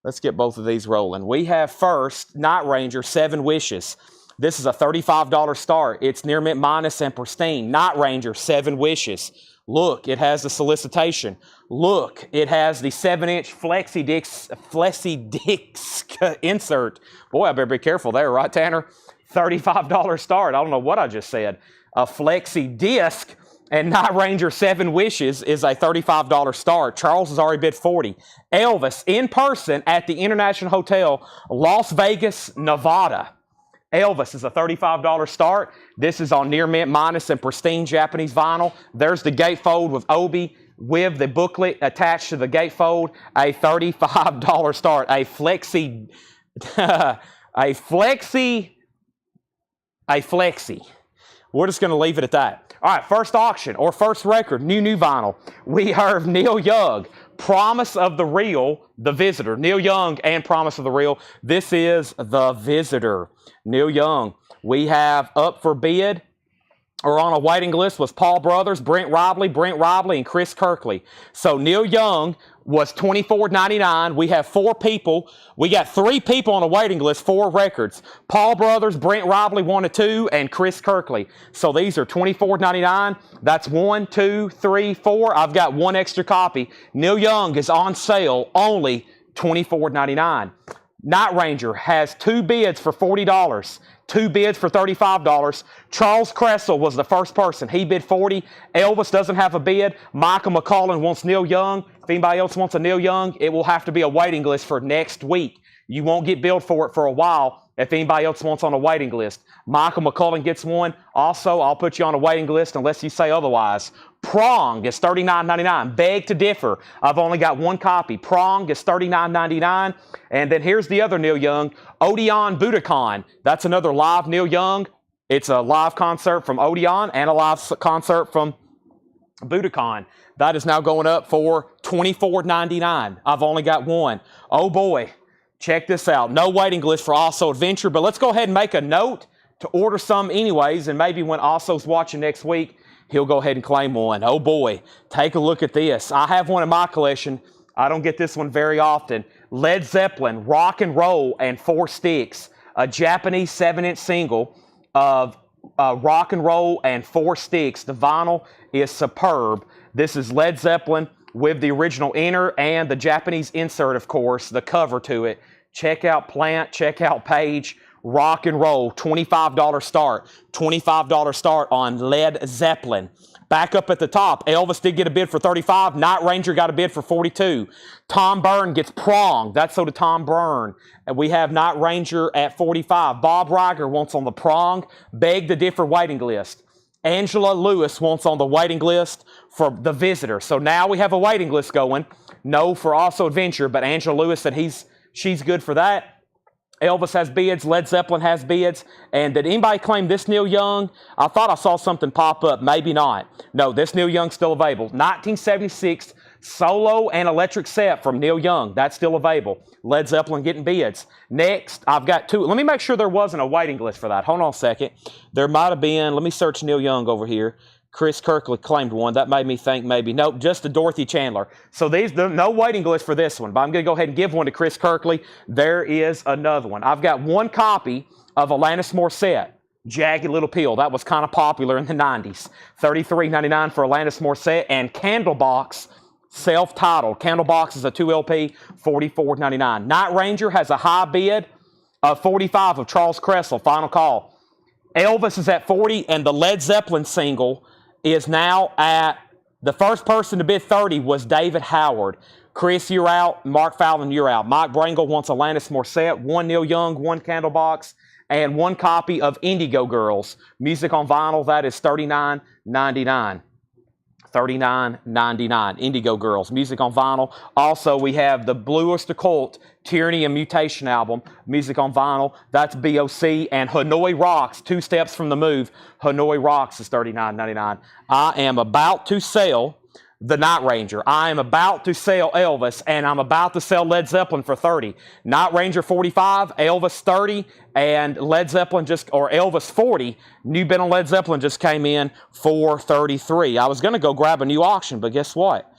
Let's get both of these rolling. We have first Night Ranger, 7 Wishes. This is a $35 start. It's near mint minus and pristine. Night Ranger, 7 Wishes. Look, it has the solicitation. Look, it has the 7-inch Flexi disc insert. Boy, I better be careful there, right, Tanner? $35 start. I don't know what I just said. A Flexi disc. And Night Ranger 7 Wishes is a $35 start. Charles has already bid $40. Elvis in person at the International Hotel, Las Vegas, Nevada. Elvis is a $35 start. This is on near mint minus and pristine Japanese vinyl. There's the gatefold with Obi with the booklet attached to the gatefold. A $35 start. A Flexi. A Flexi. We're just going to leave it at that. All right, first auction or first record, new vinyl. We have Neil Young, Promise of the Real, The Visitor. Neil Young and Promise of the Real. This is The Visitor. Neil Young. We have up for bid or on a waiting list was Paul Brothers, Brent Robley, and Chris Kirkley. So Neil Young was $24.99. We have 4 people. We got 3 people on a waiting list, 4 records. Paul Brothers, Brent Robley, 1 of 2, and Chris Kirkley. So these are $24.99. That's 1, 2, 3, 4. I've got 1 extra copy. Neil Young is on sale, only $24.99. Night Ranger has 2 bids for $40. 2 bids for $35. Charles Kressel was the first person. He bid $40. Elvis doesn't have a bid. Michael McCollin wants Neil Young. If anybody else wants a Neil Young, it will have to be a waiting list for next week. You won't get billed for it for a while if anybody else wants on a waiting list. Michael McCollin gets one. Also, I'll put you on a waiting list unless you say otherwise. Prong is $39.99. Beg to differ. I've only got 1 copy. Prong is $39.99. And then here's the other Neil Young, Odeon Budokan. That's another live Neil Young. It's a live concert from Odeon and a live concert from Budokan. That is now going up for $24.99. I've only got 1. Oh boy, check this out. No waiting list for Also Adventure, but let's go ahead and make a note to order some anyways, and maybe when Also's watching next week, he'll go ahead and claim one. Oh boy, take a look at this. I have one in my collection. I don't get this one very often. Led Zeppelin, Rock and Roll and 4 Sticks. A Japanese 7-inch single of Rock and Roll and 4 Sticks. The vinyl is superb. This is Led Zeppelin with the original inner and the Japanese insert, of course, the cover to it. Check out Plant, check out Page. Rock and Roll, $25 start. $25 start on Led Zeppelin. Back up at the top, Elvis did get a bid for $35. Night Ranger got a bid for $42. Tom Byrne gets Prong. That's so to Tom Byrne. And we have Night Ranger at $45. Bob Riger wants on the Prong. Beg to differ waiting list. Angela Lewis wants on the waiting list for The Visitor. So now we have a waiting list going. No for Also Adventure, but Angela Lewis said she's good for that. Elvis has bids. Led Zeppelin has bids. And did anybody claim this Neil Young? I thought I saw something pop up. Maybe not. No, this Neil Young's still available. 1976 solo and electric set from Neil Young. That's still available. Led Zeppelin getting bids. Next, I've got 2. Let me make sure there wasn't a waiting list for that. Hold on a second. There might have been. Let me search Neil Young over here. Chris Kirkley claimed one. That made me think maybe. Nope, just the Dorothy Chandler. So no waiting list for this one, but I'm going to go ahead and give one to Chris Kirkley. There is another one. I've got 1 copy of Alanis Morissette, Jagged Little Pill. That was kind of popular in the 90s. $33.99 for Alanis Morissette. And Candlebox, self-titled. Candlebox is a 2 LP, $44.99. Night Ranger has a high bid of $45 of Charles Kressel, Final Call. Elvis is at $40, and the Led Zeppelin single is now at, the first person to bid $30 was David Howard. Chris, you're out. Mark Fallon, you're out. Mike Brangle wants Alanis Morissette, 1 Neil Young, 1 Candlebox, and 1 copy of Indigo Girls. Music on vinyl, that is $39.99. $39.99. Indigo Girls. Music on vinyl. Also, we have the Bluest Occult Tyranny and Mutation album. Music on vinyl. That's BOC. And Hanoi Rocks, 2 Steps from the Move. Hanoi Rocks is $39.99. I am about to sell the Night Ranger. I am about to sell Elvis, and I'm about to sell Led Zeppelin for $30. Night Ranger $45, Elvis $30, and Led Zeppelin Elvis $40. New bid on Led Zeppelin just came in for $33. I was going to go grab a new auction, but guess what?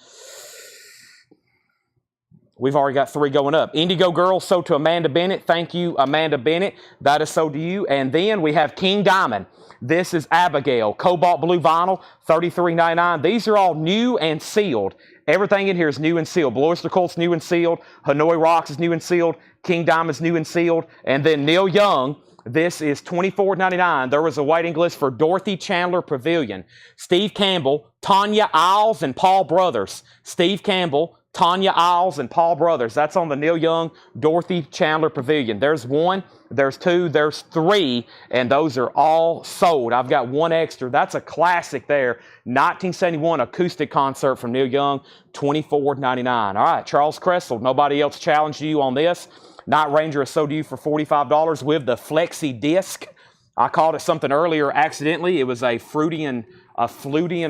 We've already got 3 going up. Indigo Girls sold to Amanda Bennett. Thank you, Amanda Bennett. That is sold to you. And then we have King Diamond. This is Abigail. Cobalt Blue Vinyl, $33.99. These are all new and sealed. Everything in here is new and sealed. Bluest Occult's new and sealed. Hanoi Rocks is new and sealed. King Diamond's new and sealed. And then Neil Young, this is $24.99. There was a waiting list for Dorothy Chandler Pavilion. Steve Campbell, Tanya Isles, and Paul Brothers. Steve Campbell, Tanya Isles, and Paul Brothers. That's on the Neil Young Dorothy Chandler Pavilion. There's 1, there's 2, there's 3, and those are all sold. I've got 1 extra. That's a classic there. 1971 acoustic concert from Neil Young, $24.99. All right, Charles Kressel. Nobody else challenged you on this. Night Ranger is sold to you for $45 with the Flexi Disc. I called it something earlier accidentally. It was a Fruitian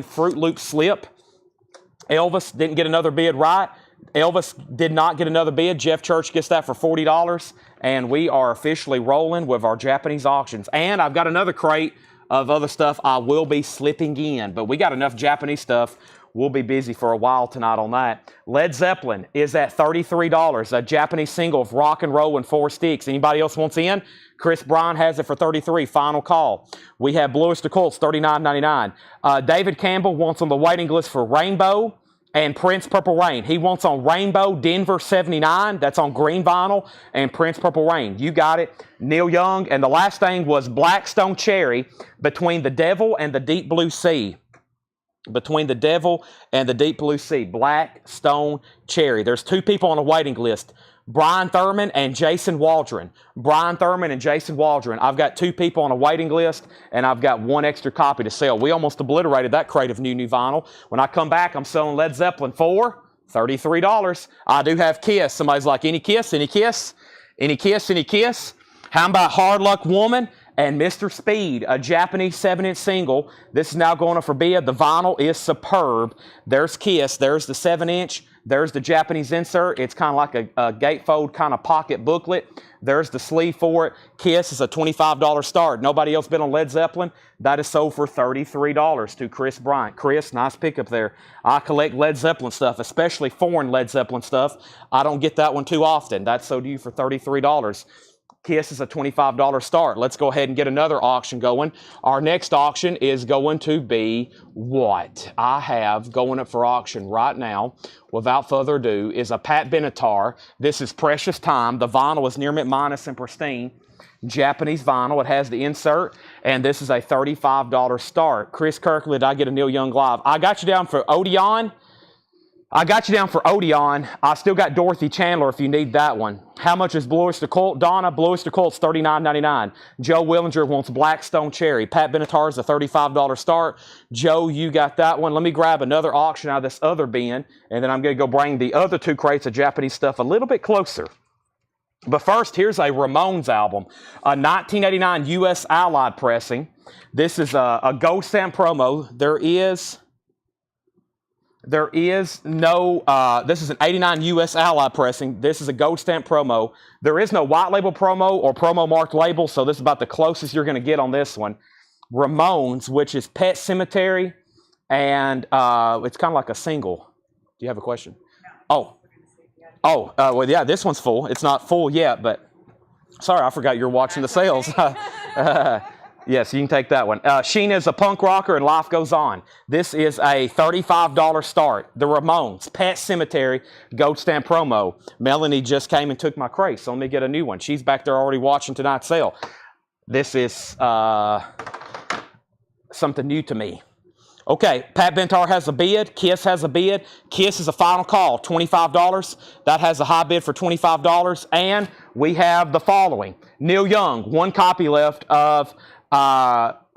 Fruit Loop slip. Elvis didn't get another bid right. Elvis did not get another bid. Jeff Church gets that for $40. And we are officially rolling with our Japanese auctions. And I've got another crate of other stuff I will be slipping in. But we got enough Japanese stuff. We'll be busy for a while tonight on that. Led Zeppelin is at $33. A Japanese single of Rock and Roll and 4 Sticks. Anybody else wants in? Chris Bryan has it for $33. Final call. We have Bluish the Colts, $39.99. David Campbell wants on the waiting list for Rainbow and Prince Purple Rain. He wants on Rainbow, Denver 79. That's on green vinyl. And Prince Purple Rain. You got it. Neil Young. And the last thing was Blackstone Cherry, Between the Devil and the Deep Blue Sea. Between the Devil and the Deep Blue Sea. Blackstone Cherry. There's 2 people on a waiting list. Brian Thurman and Jason Waldron. Brian Thurman and Jason Waldron. I've got 2 people on a waiting list, and I've got 1 extra copy to sell. We almost obliterated that crate of new vinyl. When I come back, I'm selling Led Zeppelin for $33. I do have Kiss. Somebody's like, any Kiss? Any Kiss? Any Kiss? Any Kiss? How about Hard Luck Woman and Mr. Speed, a Japanese 7-inch single? This is now going up for bid. The vinyl is superb. There's Kiss. There's the 7-inch. There's the Japanese insert. It's kind of like a gatefold kind of pocket booklet. There's the sleeve for it. Kiss is a $25 start. Nobody else been on Led Zeppelin? That is sold for $33 to Chris Bryant. Chris, nice pickup there. I collect Led Zeppelin stuff, especially foreign Led Zeppelin stuff. I don't get that one too often. That's sold to you for $33. Kiss is a $25 start. Let's go ahead and get another auction going. Our next auction is going to be what I have going up for auction right now, without further ado, is a Pat Benatar. This is Precious Time. The vinyl is near mint minus and pristine. Japanese vinyl. It has the insert, and this is a $35 start. Chris Kirkland, I get a Neil Young live. I got you down for Odeon. I still got Dorothy Chandler if you need that one. How much is Bluish the Colt? Donna, Bluish the Colt's $39.99. Joe Willinger wants Blackstone Cherry. Pat Benatar is a $35 start. Joe, you got that one. Let me grab another auction out of this other bin, and then I'm going to go bring the other 2 crates of Japanese stuff a little bit closer. But first, here's a Ramones album, a 1989 U.S. Allied pressing. This is a gold stamp promo. There is no, this is an 89 U.S. Allied pressing. This is a gold stamp promo. There is no white label promo or promo marked label, so this is about the closest you're going to get on this one. Ramones, which is Pet Cemetery, and it's kind of like a single. Do you have a question? Well, yeah, this one's full. It's not full yet, but sorry, I forgot you're watching the sales. Yes, you can take that one. Sheena's a punk rocker and life goes on. This is a $35 start. The Ramones, Pet Cemetery, gold stamp promo. Melanie just came and took my crate, so let me get a new one. She's back there already watching tonight's sale. This is something new to me. Okay, Pat Benatar has a bid. Kiss has a bid. Kiss is a final call, $25. That has a high bid for $25. And we have the following. Neil Young, 1 copy left of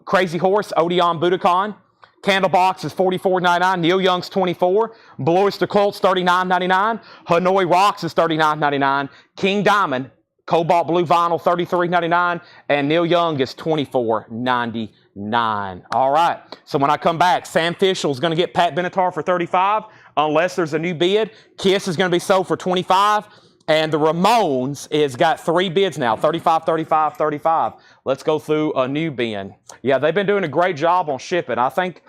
Crazy Horse, Odeon Budokan. Candlebox is $44.99. Neil Young's $24. Bluish the Colts, $39.99. Hanoi Rocks is $39.99. King Diamond, Cobalt Blue Vinyl, $33.99. And Neil Young is $24.99. All right. So when I come back, Sam Fischel is going to get Pat Benatar for $35, unless there's a new bid. Kiss is going to be sold for $25. And the Ramones has got 3 bids now, $35, $35, $35. Let's go through a new bin. Yeah, they've been doing a great job on shipping. I think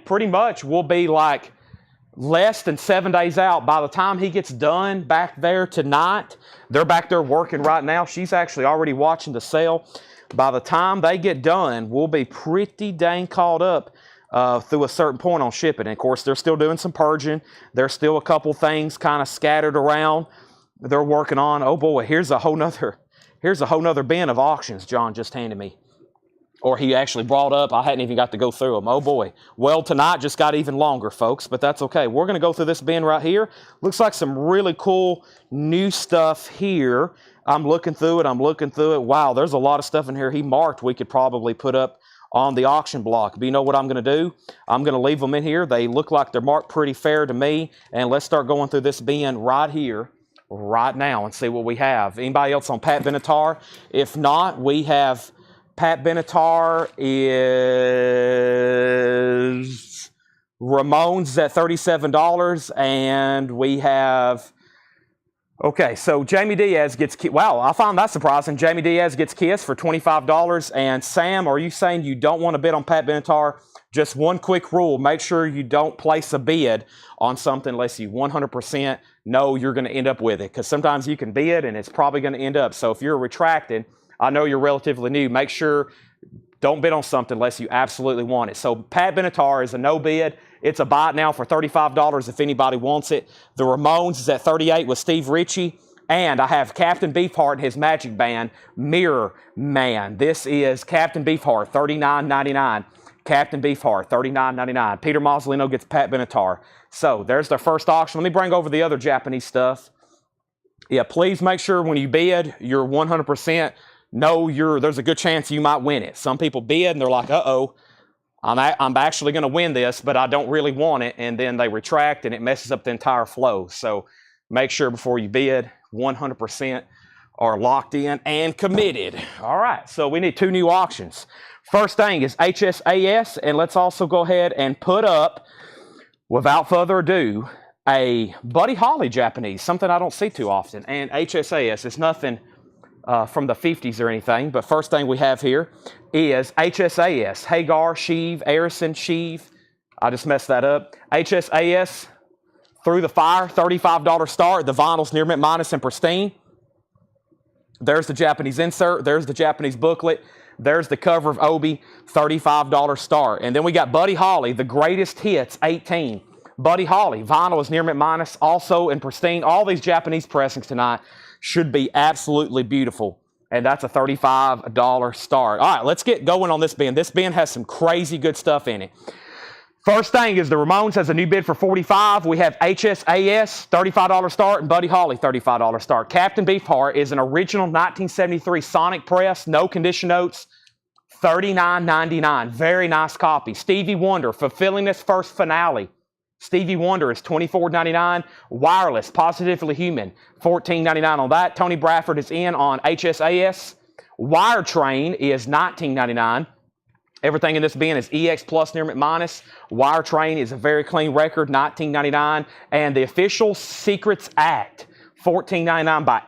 pretty much we'll be like less than 7 days out. By the time he gets done back there tonight, they're back there working right now. She's actually already watching the sale. By the time they get done, we'll be pretty dang caught up through a certain point on shipping. And of course, they're still doing some purging. There's still a couple things kind of scattered around they're working on. Oh boy, here's a whole nother bin of auctions John just handed me. Or he actually brought up. I hadn't even got to go through them. Oh boy. Well, tonight just got even longer, folks, but that's okay. We're going to go through this bin right here. Looks like some really cool new stuff here. I'm looking through it. Wow, there's a lot of stuff in here he marked we could probably put up on the auction block. But you know what I'm going to do? I'm going to leave them in here. They look like they're marked pretty fair to me. And let's start going through this bin right here, right now, and see what we have. Anybody else on Pat Benatar? If not, we have Pat Benatar is Ramones at $37. And we have Okay, so Jamie Diaz gets, wow, I found that surprising. Jamie Diaz gets Kiss for $25. And Sam, are you saying you don't want to bid on Pat Benatar? Just one quick rule, make sure you don't place a bid on something unless you 100% know you're going to end up with it. Because sometimes you can bid and it's probably going to end up. So if you're retracted, I know you're relatively new, make sure don't bid on something unless you absolutely want it. So Pat Benatar is a no bid. It's a buy it now for $35 if anybody wants it. The Ramones is at $38 with Steve Ritchie. And I have Captain Beefheart and his Magic Band, Mirror Man. This is Captain Beefheart, $39.99. Captain Beefheart, $39.99. Peter Mazzolino gets Pat Benatar. So there's their first auction. Let me bring over the other Japanese stuff. Yeah, please make sure when you bid, you're 100% there's a good chance you might win it. Some people bid and they're like, uh-oh, I'm actually going to win this, but I don't really want it. And then they retract and it messes up the entire flow. So make sure before you bid, 100% are locked in and committed. All right, so we need 2 new auctions. First thing is HSAS, and let's also go ahead and put up, without further ado, a Buddy Holly Japanese, something I don't see too often. And HSAS is nothing from the 50s or anything, but first thing we have here is HSAS, Hagar, Sheev, Arison, Sheev. I just messed that up. HSAS, Through the Fire, $35 start. The vinyl's near mint minus and pristine. There's the Japanese insert. There's the Japanese booklet. There's the cover of Obi, $35 start. And then we got Buddy Holly, the greatest hits, 18. Buddy Holly, vinyl is near mint minus, also in pristine. All these Japanese pressings tonight should be absolutely beautiful. And that's a $35 start. All right, let's get going on this bin. This bin has some crazy good stuff in it. First thing is the Ramones has a new bid for $45. We have HSAS, $35 start, and Buddy Holly, $35 start. Captain Beefheart is an original 1973 Sonic press, no condition notes, $39.99. Very nice copy. Stevie Wonder, fulfilling his first finale. Stevie Wonder is $24.99. Wireless, Positively Human, $14.99 on that. Tony Bradford is in on HSAS. Wire Train is $19.99. Everything in this bin is EX plus near mint minus. Wire Train is a very clean record, $19.99. And the official Secrets Act, $14.99 by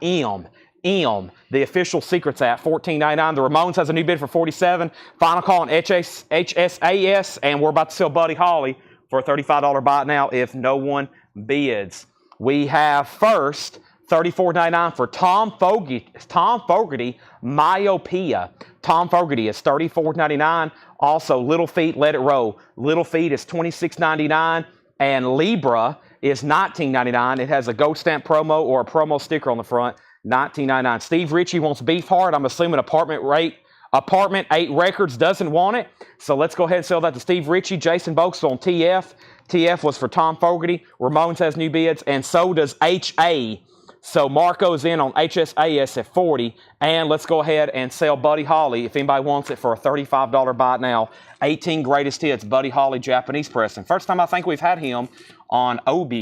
M. The official Secrets Act, $14.99. The Ramones has a new bid for $47. Final call on HSAS, and we're about to sell Buddy Holly for a $35 buy now if no one bids. We have first $34.99 for Tom Fogerty, Myopia. Tom Fogerty is $34.99. Also, Little Feet, Let It Roll. Little Feet is $26.99. And Libra is $19.99. It has a gold stamp promo or a promo sticker on the front, $19.99. Steve Ritchie wants Beefheart. I'm assuming Apartment 8 Records doesn't want it. So let's go ahead and sell that to Steve Ritchie. Jason Boxell on TF. TF was for Tom Fogerty. Ramones has new bids, and so does HA. So Marco's in on HSAS at $40. And let's go ahead and sell Buddy Holly, if anybody wants it, for a $35 buy now. 18 greatest hits, Buddy Holly Japanese pressing. First time I think we've had him on OB.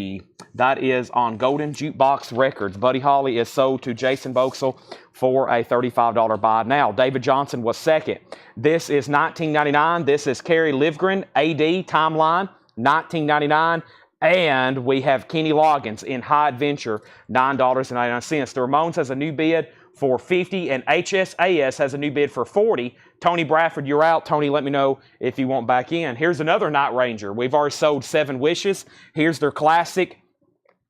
That is on Golden Jukebox Records. Buddy Holly is sold to Jason Boxell for a $35 buy now. David Johnson was second. This is $19.99. This is Kerry Livgren, AD, Timeline, $19.99. And we have Kenny Loggins in High Adventure, $9.99. The Ramones has a new bid for $50, and HSAS has a new bid for $40. Tony Bradford, you're out. Tony, let me know if you want back in. Here's another Night Ranger. We've already sold 7 Wishes. Here's their classic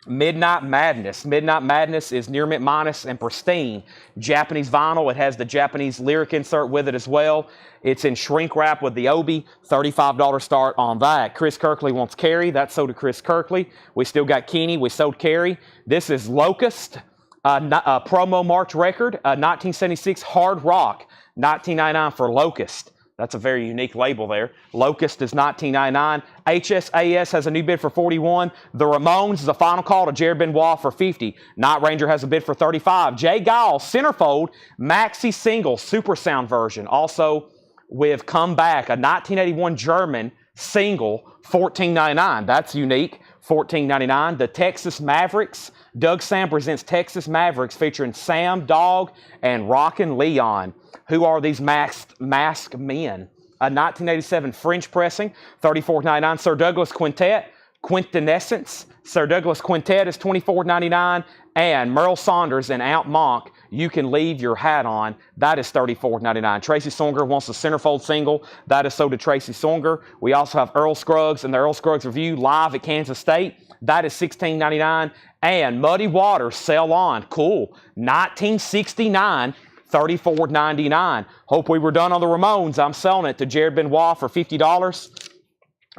Midnight Madness. Midnight Madness is near mint minus and pristine. Japanese vinyl. It has the Japanese lyric insert with it as well. It's in shrink wrap with the Obi. $35 start on that. Chris Kirkley wants Carrie. That's sold to Chris Kirkley. We still got Kenny. We sold Carrie. This is Locust, promo March record, 1976 hard rock, $19.99 for Locust. That's a very unique label there. Locust is $19.99. HSAS has a new bid for $41. The Ramones is a final call to Jared Benoit for $50. Night Ranger has a bid for $35. Jay Giles, Centerfold, maxi single, super sound version. Also, we've come back, a 1981 German single, $14.99. That's unique, $14.99. The Texas Mavericks, Doug Sam presents Texas Mavericks featuring Sam, Dog, and Rockin' Leon. Who are these masked men? A 1987 French pressing, $34.99. Sir Douglas Quintet, Quintessence, Sir Douglas Quintet is $24.99. And Merle Saunders and Aunt Monk, You Can Leave Your Hat On, that is $34.99. Tracy Songer wants a centerfold single. That is sold to Tracy Songer. We also have Earl Scruggs and the Earl Scruggs Review live at Kansas State. That is $16.99. And Muddy Waters, Sail On, cool, 1969. $34.99. Hope we were done on the Ramones. I'm selling it to Jared Benoit for $50.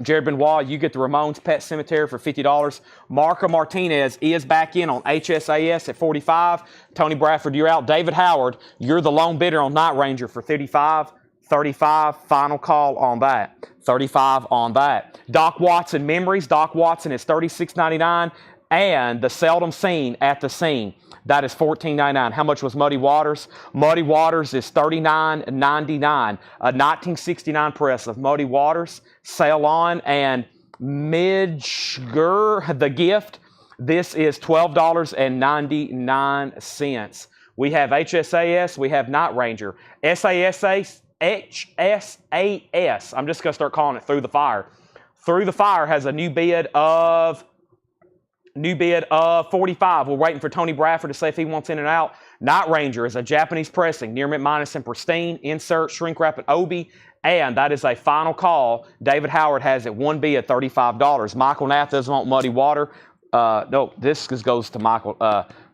Jared Benoit, you get the Ramones Pet Cemetery for $50. Marco Martinez is back in on HSAS at $45. Tony Bradford, you're out. David Howard, you're the lone bidder on Night Ranger for $35. $35, final call on that. $35 on that. Doc Watson Memories. Doc Watson is $36.99. And The Seldom Seen at the Scene. That is $14.99. How much was Muddy Waters? Muddy Waters is $39.99. A 1969 press of Muddy Waters, Sail On, and Midger, The Gift. This is $12.99. We have HSAS. We have Night Ranger. HSAS. I'm just going to start calling it Through the Fire. Through the Fire has a new bid of $45. We're waiting for Tony Bradford to say if he wants in and out. Night Ranger is a Japanese pressing, near mint minus and pristine, insert, shrink wrap, and obi, and that is a final call. David Howard has it one bid, $35. Michael Nath doesn't want Muddy Water. No, this goes to Michael.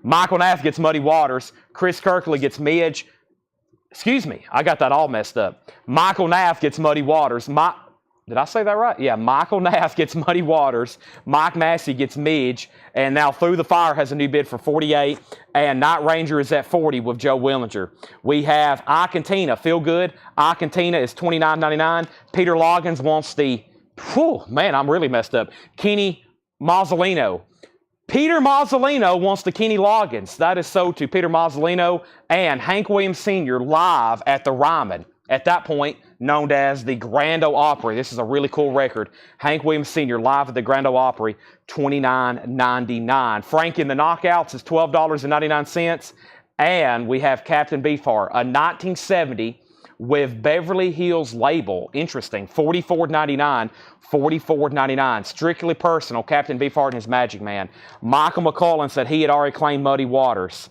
Michael Nath gets Muddy Waters. Chris Kirkley gets Midge. Excuse me, I got that all messed up. Michael Nath gets Muddy Waters. Did I say that right? Yeah, Michael Nath gets Muddy Waters. Mike Massey gets Midge. And now Through the Fire has a new bid for $48. And Night Ranger is at $40 with Joe Willinger. We have I Cantina, Feel Good. I Cantina is $29.99. Peter Loggins wants the, man, I'm really messed up. Kenny Mazzolino. Peter Mazzolino wants the Kenny Loggins. That is sold to Peter Mazzolino and Hank Williams Sr. live at the Ryman. At that point, known as the Grand Ole Opry. This is a really cool record. Hank Williams Sr. live at the Grand Ole Opry, $29.99. Frank in the Knockouts is $12.99. And we have Captain Beefheart, a 1970 with Beverly Hills label. Interesting. $44.99. $44.99. Strictly personal. Captain Beefheart and his Magic Man. Michael McCullen said he had already claimed Muddy Waters.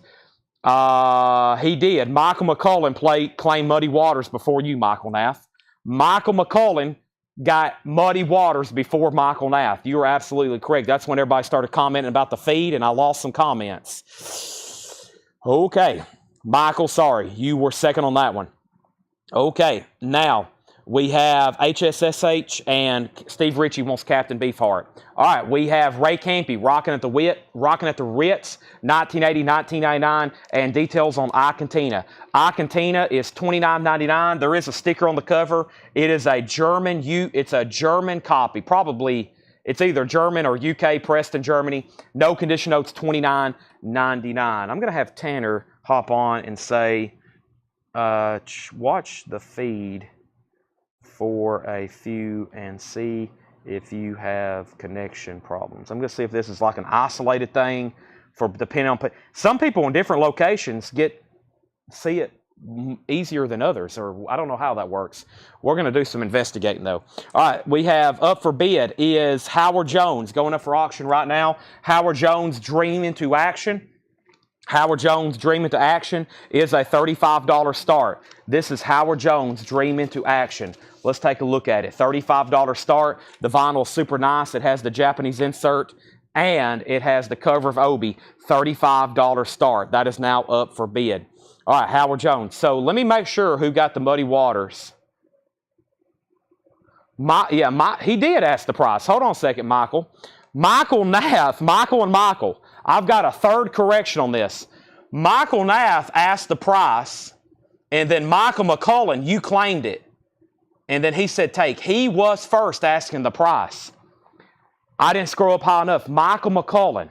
He did. Michael McCullen claimed Muddy Waters before you, Michael Nath. Michael McCullen got Muddy Waters before Michael Nath. You are absolutely correct. That's when everybody started commenting about the feed, and I lost some comments. Okay. Michael, sorry. You were second on that one. Okay. Now, we have HSSH and Steve Ritchie wants Captain Beefheart. All right, we have Ray Campy rocking at the Ritz, 1980, 1999, and details on I Cantina. I Cantina is $29.99. There is a sticker on the cover. It is a German copy. Probably it's either German or UK, pressed in Germany. No condition notes, $29.99. I'm going to have Tanner hop on and say, watch the feed for a few and see if you have connection problems. I'm going to see if this is like an isolated thing for depending on some people in different locations see it easier than others, or I don't know how that works. We're going to do some investigating though. All right, we have up for bid is Howard Jones going up for auction right now. Howard Jones Dream into Action. Howard Jones Dream into Action is a $35 start. This is Howard Jones Dream into Action. Let's take a look at it. $35 start. The vinyl is super nice. It has the Japanese insert and it has the cover of Obi. $35 start. That is now up for bid. All right, Howard Jones. So let me make sure who got the Muddy Waters. He did ask the price. Hold on a second, Michael. Michael Nath, Michael and Michael. I've got a third correction on this. Michael Nath asked the price, and then Michael McCullen, you claimed it. And then he said take. He was first asking the price. I didn't scroll up high enough. Michael McCullen,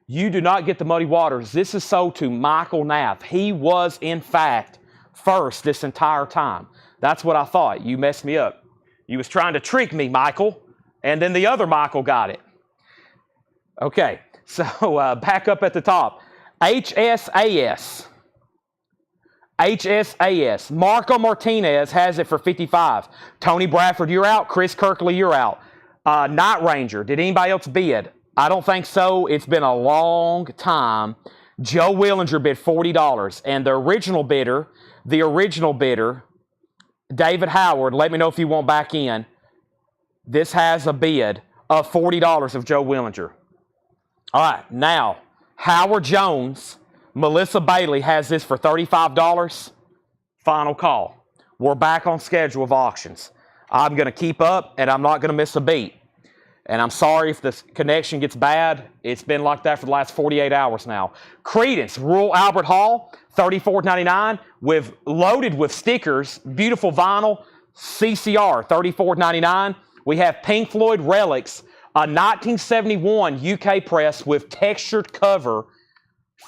you do not get the Muddy Waters. This is sold to Michael Nath. He was, in fact, first this entire time. That's what I thought. You messed me up. You was trying to trick me, Michael. And then the other Michael got it. Okay, so back up at the top. HSAS. HSAS. Marco Martinez has it for $55. Tony Bradford, you're out. Chris Kirkley, you're out. Night Ranger. Did anybody else bid? I don't think so. It's been a long time. Joe Willinger bid $40. And the original bidder, David Howard, let me know if you want back in. This has a bid of $40 of Joe Willinger. All right, now, Howard Jones, Melissa Bailey has this for $35. Final call. We're back on schedule of auctions. I'm going to keep up, and I'm not going to miss a beat. And I'm sorry if the connection gets bad. It's been like that for the last 48 hours now. Credence, Rural Albert Hall, $34.99, loaded with stickers, beautiful vinyl, CCR, $34.99. We have Pink Floyd Relics, a 1971 UK press with textured cover,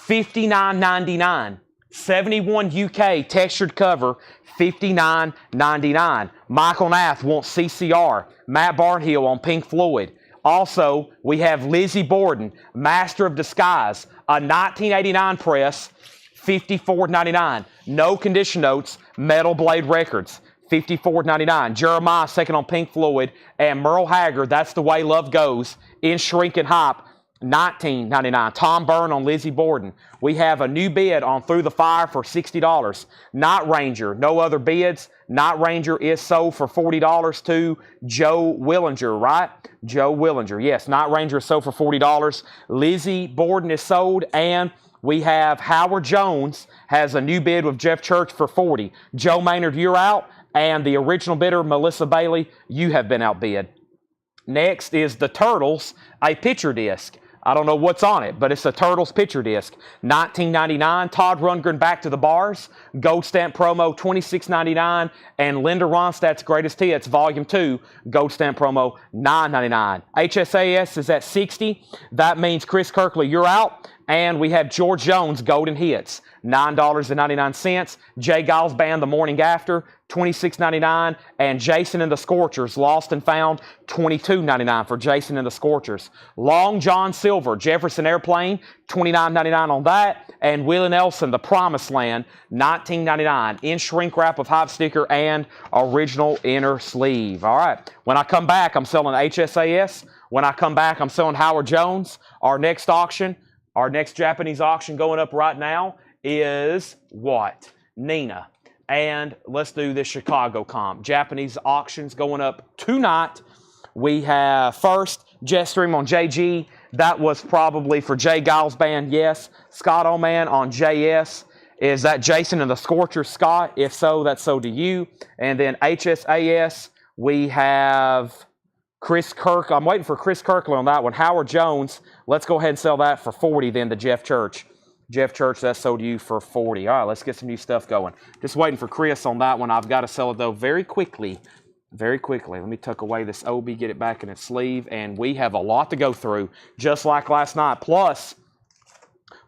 $59.99. 71 UK textured cover, $59.99. Michael Nath wants CCR. Matt Barnhill on Pink Floyd. Also, we have Lizzie Borden, Master of Disguise, a 1989 press, $54.99. No condition notes, Metal Blade Records, $54.99. Jeremiah, second on Pink Floyd. And Merle Haggard, That's the Way Love Goes, in Shrink and Hop, $19.99. Tom Byrne on Lizzie Borden. We have a new bid on Through the Fire for $60. Night Ranger, no other bids. Night Ranger is sold for $40 to Joe Willinger, right? Joe Willinger, yes. Night Ranger is sold for $40. Lizzie Borden is sold, and we have Howard Jones has a new bid with Jeff Church for $40. Joe Maynard, you're out, and the original bidder, Melissa Bailey, you have been outbid. Next is the Turtles, a picture disc. I don't know what's on it, but it's a Turtles picture disc. $19.99. Todd Rundgren, Back to the Bars. Gold stamp promo, $26.99. And Linda Ronstadt's Greatest Hits, Volume 2. Gold stamp promo, $9.99. HSAS is at $60. That means Chris Kirkley, you're out. And we have George Jones, Golden Hits, $9.99. Jay Giles Band, The Morning After, $26.99. And Jason and the Scorchers, Lost and Found, $22.99 for Jason and the Scorchers. Long John Silver, Jefferson Airplane, $29.99 on that. And Willie Nelson, The Promised Land, $19.99. In shrink wrap of hot sticker and original inner sleeve. All right. When I come back, I'm selling HSAS. When I come back, I'm selling Howard Jones. Our next Japanese auction going up right now is what? Nina. And let's do this Chicago comp. Japanese auctions going up tonight. We have first Jetstream on JG. That was probably for Jay Giles Band, yes. Scott Oman on JS. Is that Jason and the Scorchers, Scott? If so, that's so do you. And then HSAS, we have Chris Kirk. I'm waiting for Chris Kirkland on that one. Howard Jones. Let's go ahead and sell that for $40 then to Jeff Church. Jeff Church, that's sold to you for $40. All right, let's get some new stuff going. Just waiting for Chris on that one. I've got to sell it, though, very quickly. Very quickly. Let me tuck away this OB, get it back in its sleeve, and we have a lot to go through, just like last night.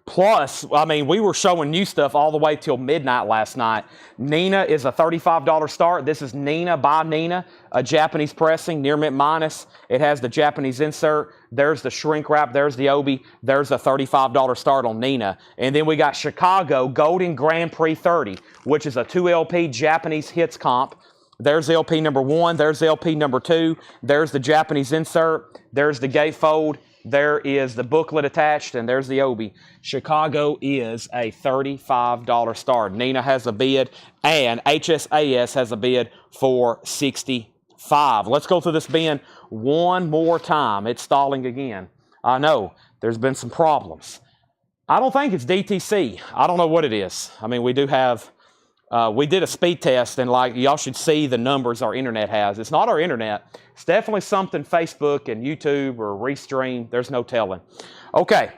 Plus, I mean, we were showing new stuff all the way till midnight last night. Nina is a $35 start. This is Nina by Nina, a Japanese pressing, near mint minus. It has the Japanese insert. There's the shrink wrap. There's the Obi. There's a $35 start on Nina. And then we got Chicago Golden Grand Prix 30, which is a 2LP Japanese hits comp. There's LP number 1. There's LP number 2. There's the Japanese insert. There's the gatefold. There is the booklet attached, and there's the Obi. Chicago is a $35 start. Nina has a bid, and HSAS has a bid for $65. Let's go through this bin one more time. It's stalling again. I know there's been some problems. I don't think it's DTC. I don't know what it is. I mean, we do have... we did a speed test, and like y'all should see the numbers our internet has. It's not our internet. It's definitely something Facebook and YouTube or Restream. There's no telling. Okay.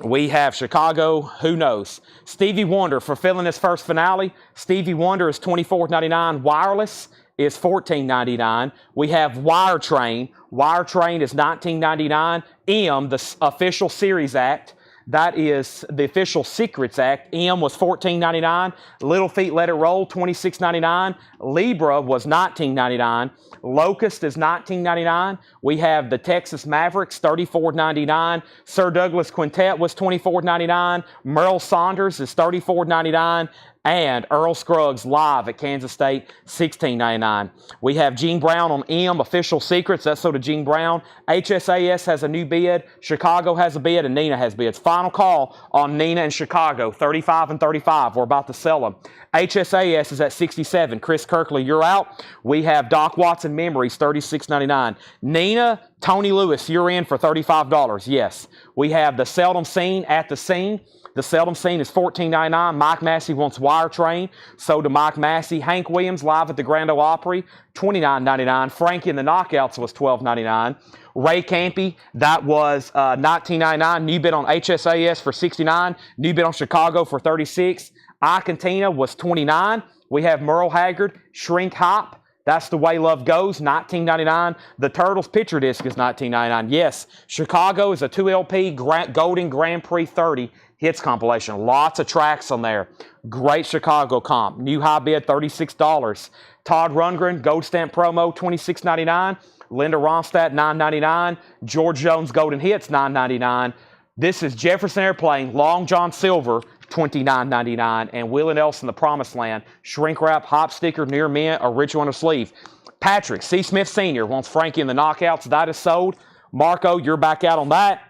We have Chicago. Who knows? Stevie Wonder fulfilling his first finale. Stevie Wonder is $24.99. Wireless is $14.99. We have Wire Train. Wire Train is $19.99. M, the official Series Act. That is the official Secrets Act. M was $14.99. Little Feet Let It Roll, $26.99. Libra was $19.99. Locust is $19.99. We have the Texas Mavericks, $34.99. Sir Douglas Quintet was $24.99. Merle Saunders is $34.99. And Earl Scruggs live at Kansas State, $16.99. We have Gene Brown on M, Official Secrets. That's sold to Gene Brown. HSAS has a new bid. Chicago has a bid, and Nina has bids. Final call on Nina and Chicago, 35 and 35. We're about to sell them. HSAS is at 67. Chris Kirkley, you're out. We have Doc Watson Memories, $36.99. Nina, Tony Lewis, you're in for $35. Yes. We have The Seldom Seen at the Scene. The Seldom Seen is $14.99. Mike Massey wants Wire Train. So to Mike Massey. Hank Williams live at the Grand Ole Opry, $29.99. Frankie and the Knockouts was $12.99. Ray Campy, that was $19.99. New bid on HSAS for $69. New bid on Chicago for $36. I Cantina was $29. We have Merle Haggard, Shrink Hop. That's the way love goes, $19.99. The Turtles picture disc is $19.99. Yes, Chicago is a 2LP Golden Grand Prix 30 hits compilation. Lots of tracks on there. Great Chicago comp. New high bid, $36. Todd Rundgren, Gold Stamp promo, $26.99. Linda Ronstadt, $9.99. George Jones Golden Hits, $9.99. This is Jefferson Airplane, Long John Silver, $29.99. And Willie Nelson, The Promised Land, Shrink Wrap, Hop Sticker, Near Mint, Original on a Sleeve. Patrick C. Smith Sr. wants Frankie and the Knockouts. That is sold. Marco, you're back out on that.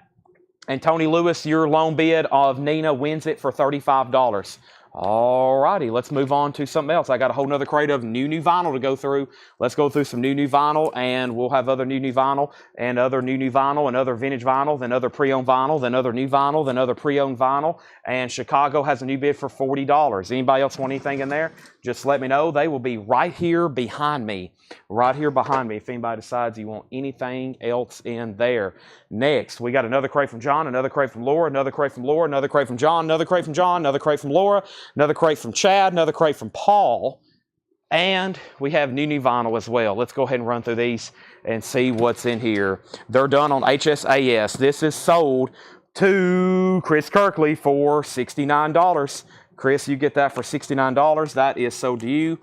And Tony Lewis, your loan bid of Nina wins it for $35. All righty, let's move on to something else. I got a whole nother crate of new vinyl to go through. Let's go through some new vinyl, and we'll have other new vinyl, and other new vinyl, and other vintage vinyl, then other pre-owned vinyl, then other new vinyl, then other pre-owned vinyl. And Chicago has a new bid for $40. Anybody else want anything in there? Just let me know. They will be right here behind me. Right here behind me if anybody decides you want anything else in there. Next, we got another crate from John, another crate from Laura, another crate from Laura, another crate from John, another crate from John, another crate from Laura, another crate from Chad, another crate from Paul, and we have new vinyl as well. Let's go ahead and run through these and see what's in here. They're done on HSAS. This is sold to Chris Kirkley for $69. Chris, you get that for $69. That is sold to you.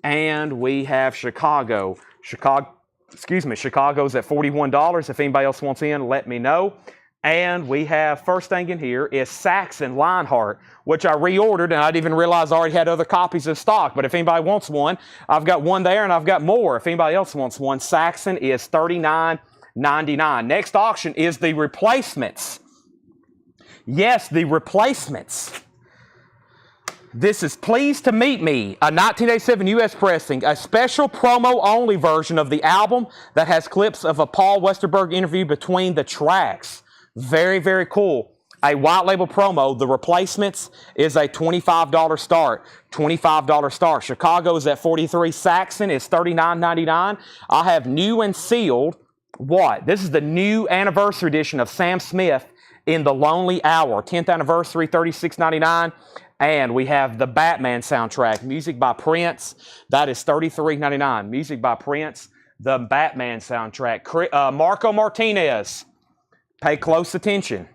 And we have Chicago. Chicago's at $41. If anybody else wants in, let me know. And we have, first thing in here is Saxon Lionheart, which I reordered, and I didn't even realize I already had other copies in stock. But if anybody wants one, I've got one there, and I've got more. If anybody else wants one, Saxon is $39.99. Next auction is the replacements. Yes, the replacements. This is Pleased to Meet Me, a 1987 U.S. pressing, a special promo-only version of the album that has clips of a Paul Westerberg interview between the tracks. Very, very cool. A white label promo. The replacements is a $25 start. $25 start. Chicago is at $43. Saxon is $39.99. I have new and sealed. What? This is the new anniversary edition of Sam Smith in the Lonely Hour. 10th anniversary, $36.99. And we have the Batman soundtrack, music by Prince. That is $33.99. Music by Prince, the Batman soundtrack. Marco Martinez, pay close attention.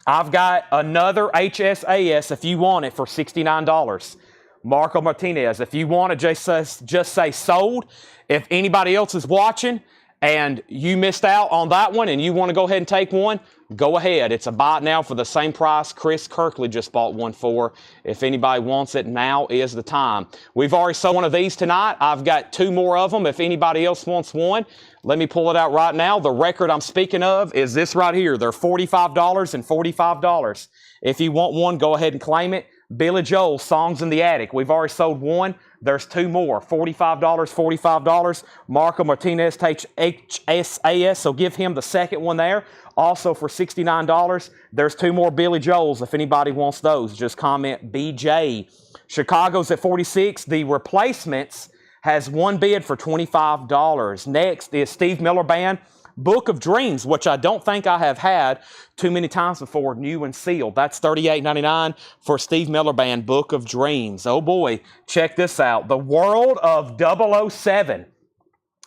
I've got another HSAS if you want it for $69. Marco Martinez, if you want it, just say sold. If anybody else is watching and you missed out on that one and you want to go ahead and take one, go ahead. It's a buy it now for the same price Chris Kirkley just bought one for. If anybody wants it, now is the time. We've already sold one of these tonight. I've got two more of them. If anybody else wants one, let me pull it out right now. The record I'm speaking of is this right here. They're $45 and $45. If you want one, go ahead and claim it. Billy Joel, Songs in the Attic. We've already sold one. There's two more. $45, $45. Marco Martinez takes HSAS, so give him the second one there. Also for $69, there's two more Billy Joels. If anybody wants those, just comment BJ. Chicago's at $46. The replacements has one bid for $25. Next is Steve Miller Band, Book of Dreams, which I don't think I have had too many times before, new and sealed. That's $38.99 for Steve Miller Band, Book of Dreams. Oh boy, check this out. The World of 007.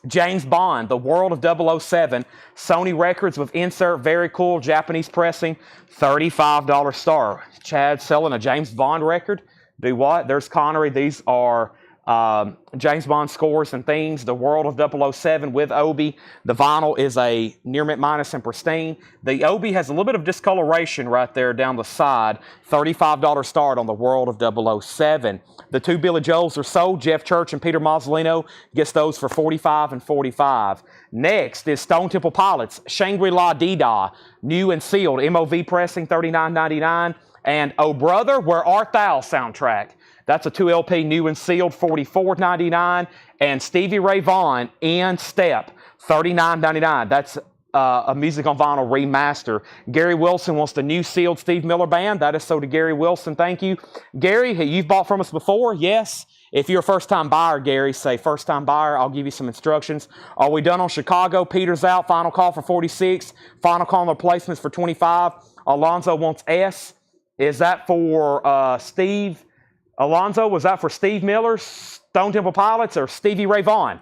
James Bond, The World of 007. Sony Records with insert, very cool, Japanese pressing, $35 star. Chad selling a James Bond record. Do what? There's Connery. These are James Bond Scores and Things, The World of 007 with Obi. The vinyl is a near mint minus and pristine. The Obi has a little bit of discoloration right there down the side. $35 start on The World of 007. The two Billy Joels are sold. Jeff Church and Peter Mazzolino gets those for $45 and $45. Next is Stone Temple Pilots, Shangri-La Dee-Da, new and sealed, MOV pressing, $39.99. And Oh Brother, Where Art Thou soundtrack. That's a 2 LP, new and sealed, $44.99. And Stevie Ray Vaughan, In Step, $39.99. That's a music on vinyl remaster. Gary Wilson wants the new sealed Steve Miller Band. That is so to Gary Wilson. Thank you. Gary, you've bought from us before? Yes. If you're a first-time buyer, Gary, say first-time buyer. I'll give you some instructions. Are we done on Chicago? Peter's out. Final call for 46. Final call on the replacements for 25. Alonzo wants S. Is that for Steve? Alonzo, was that for Steve Miller, Stone Temple Pilots, or Stevie Ray Vaughan?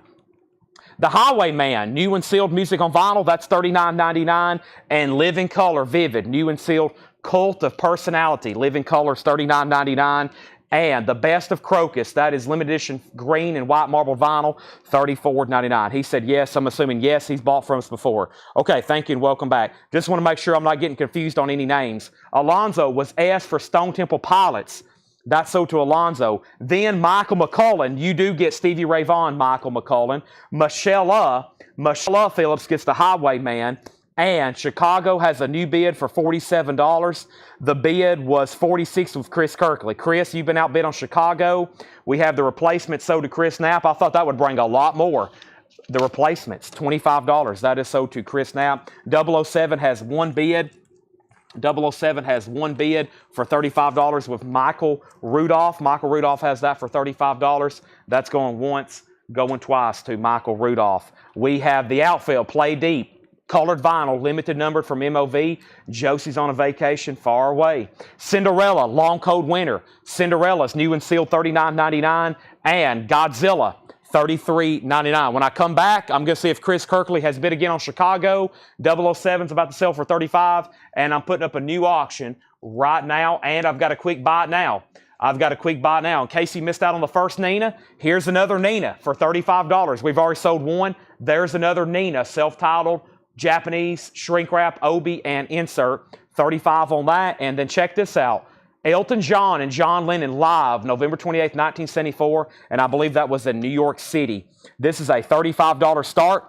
The Highwayman, new and sealed music on vinyl, that's $39.99. And Live in Color, Vivid, new and sealed Cult of Personality, Live in Color, $39.99. And The Best of Crocus, that is limited edition green and white marble vinyl, $34.99. He said yes. I'm assuming yes, he's bought from us before. Okay, thank you and welcome back. Just want to make sure I'm not getting confused on any names. Alonzo was asked for Stone Temple Pilots. That's so to Alonzo. Then Michael McCullen, you do get Stevie Ray Vaughan, Michael McCullen. Michelle Phillips gets the Highwayman. And Chicago has a new bid for $47. The bid was $46 with Chris Kirkley. Chris, you've been outbid on Chicago. We have the replacement sold to Chris Knapp. I thought that would bring a lot more. The replacements, $25. That is sold to Chris Knapp. 007 has one bid. 007 has one bid for $35 with Michael Rudolph. Michael Rudolph has that for $35. That's going once, going twice to Michael Rudolph. We have the outfield, Play Deep, colored vinyl, limited numbered from MOV. Josie's on a vacation far away. Cinderella, Long Cold Winter. Cinderella's new and sealed, $39.99. And Godzilla, $33.99. When I come back, I'm going to see if Chris Kirkley has bid again on Chicago. 007's about to sell for $35, and I'm putting up a new auction right now, and I've got a quick buy it now. In case you missed out on the first Nina, here's another Nina for $35. We've already sold one. There's another Nina, self-titled, Japanese, shrink wrap, Obi, and insert. $35 on that, and then check this out. Elton John and John Lennon live, November 28th, 1974, and I believe that was in New York City. This is a $35 start.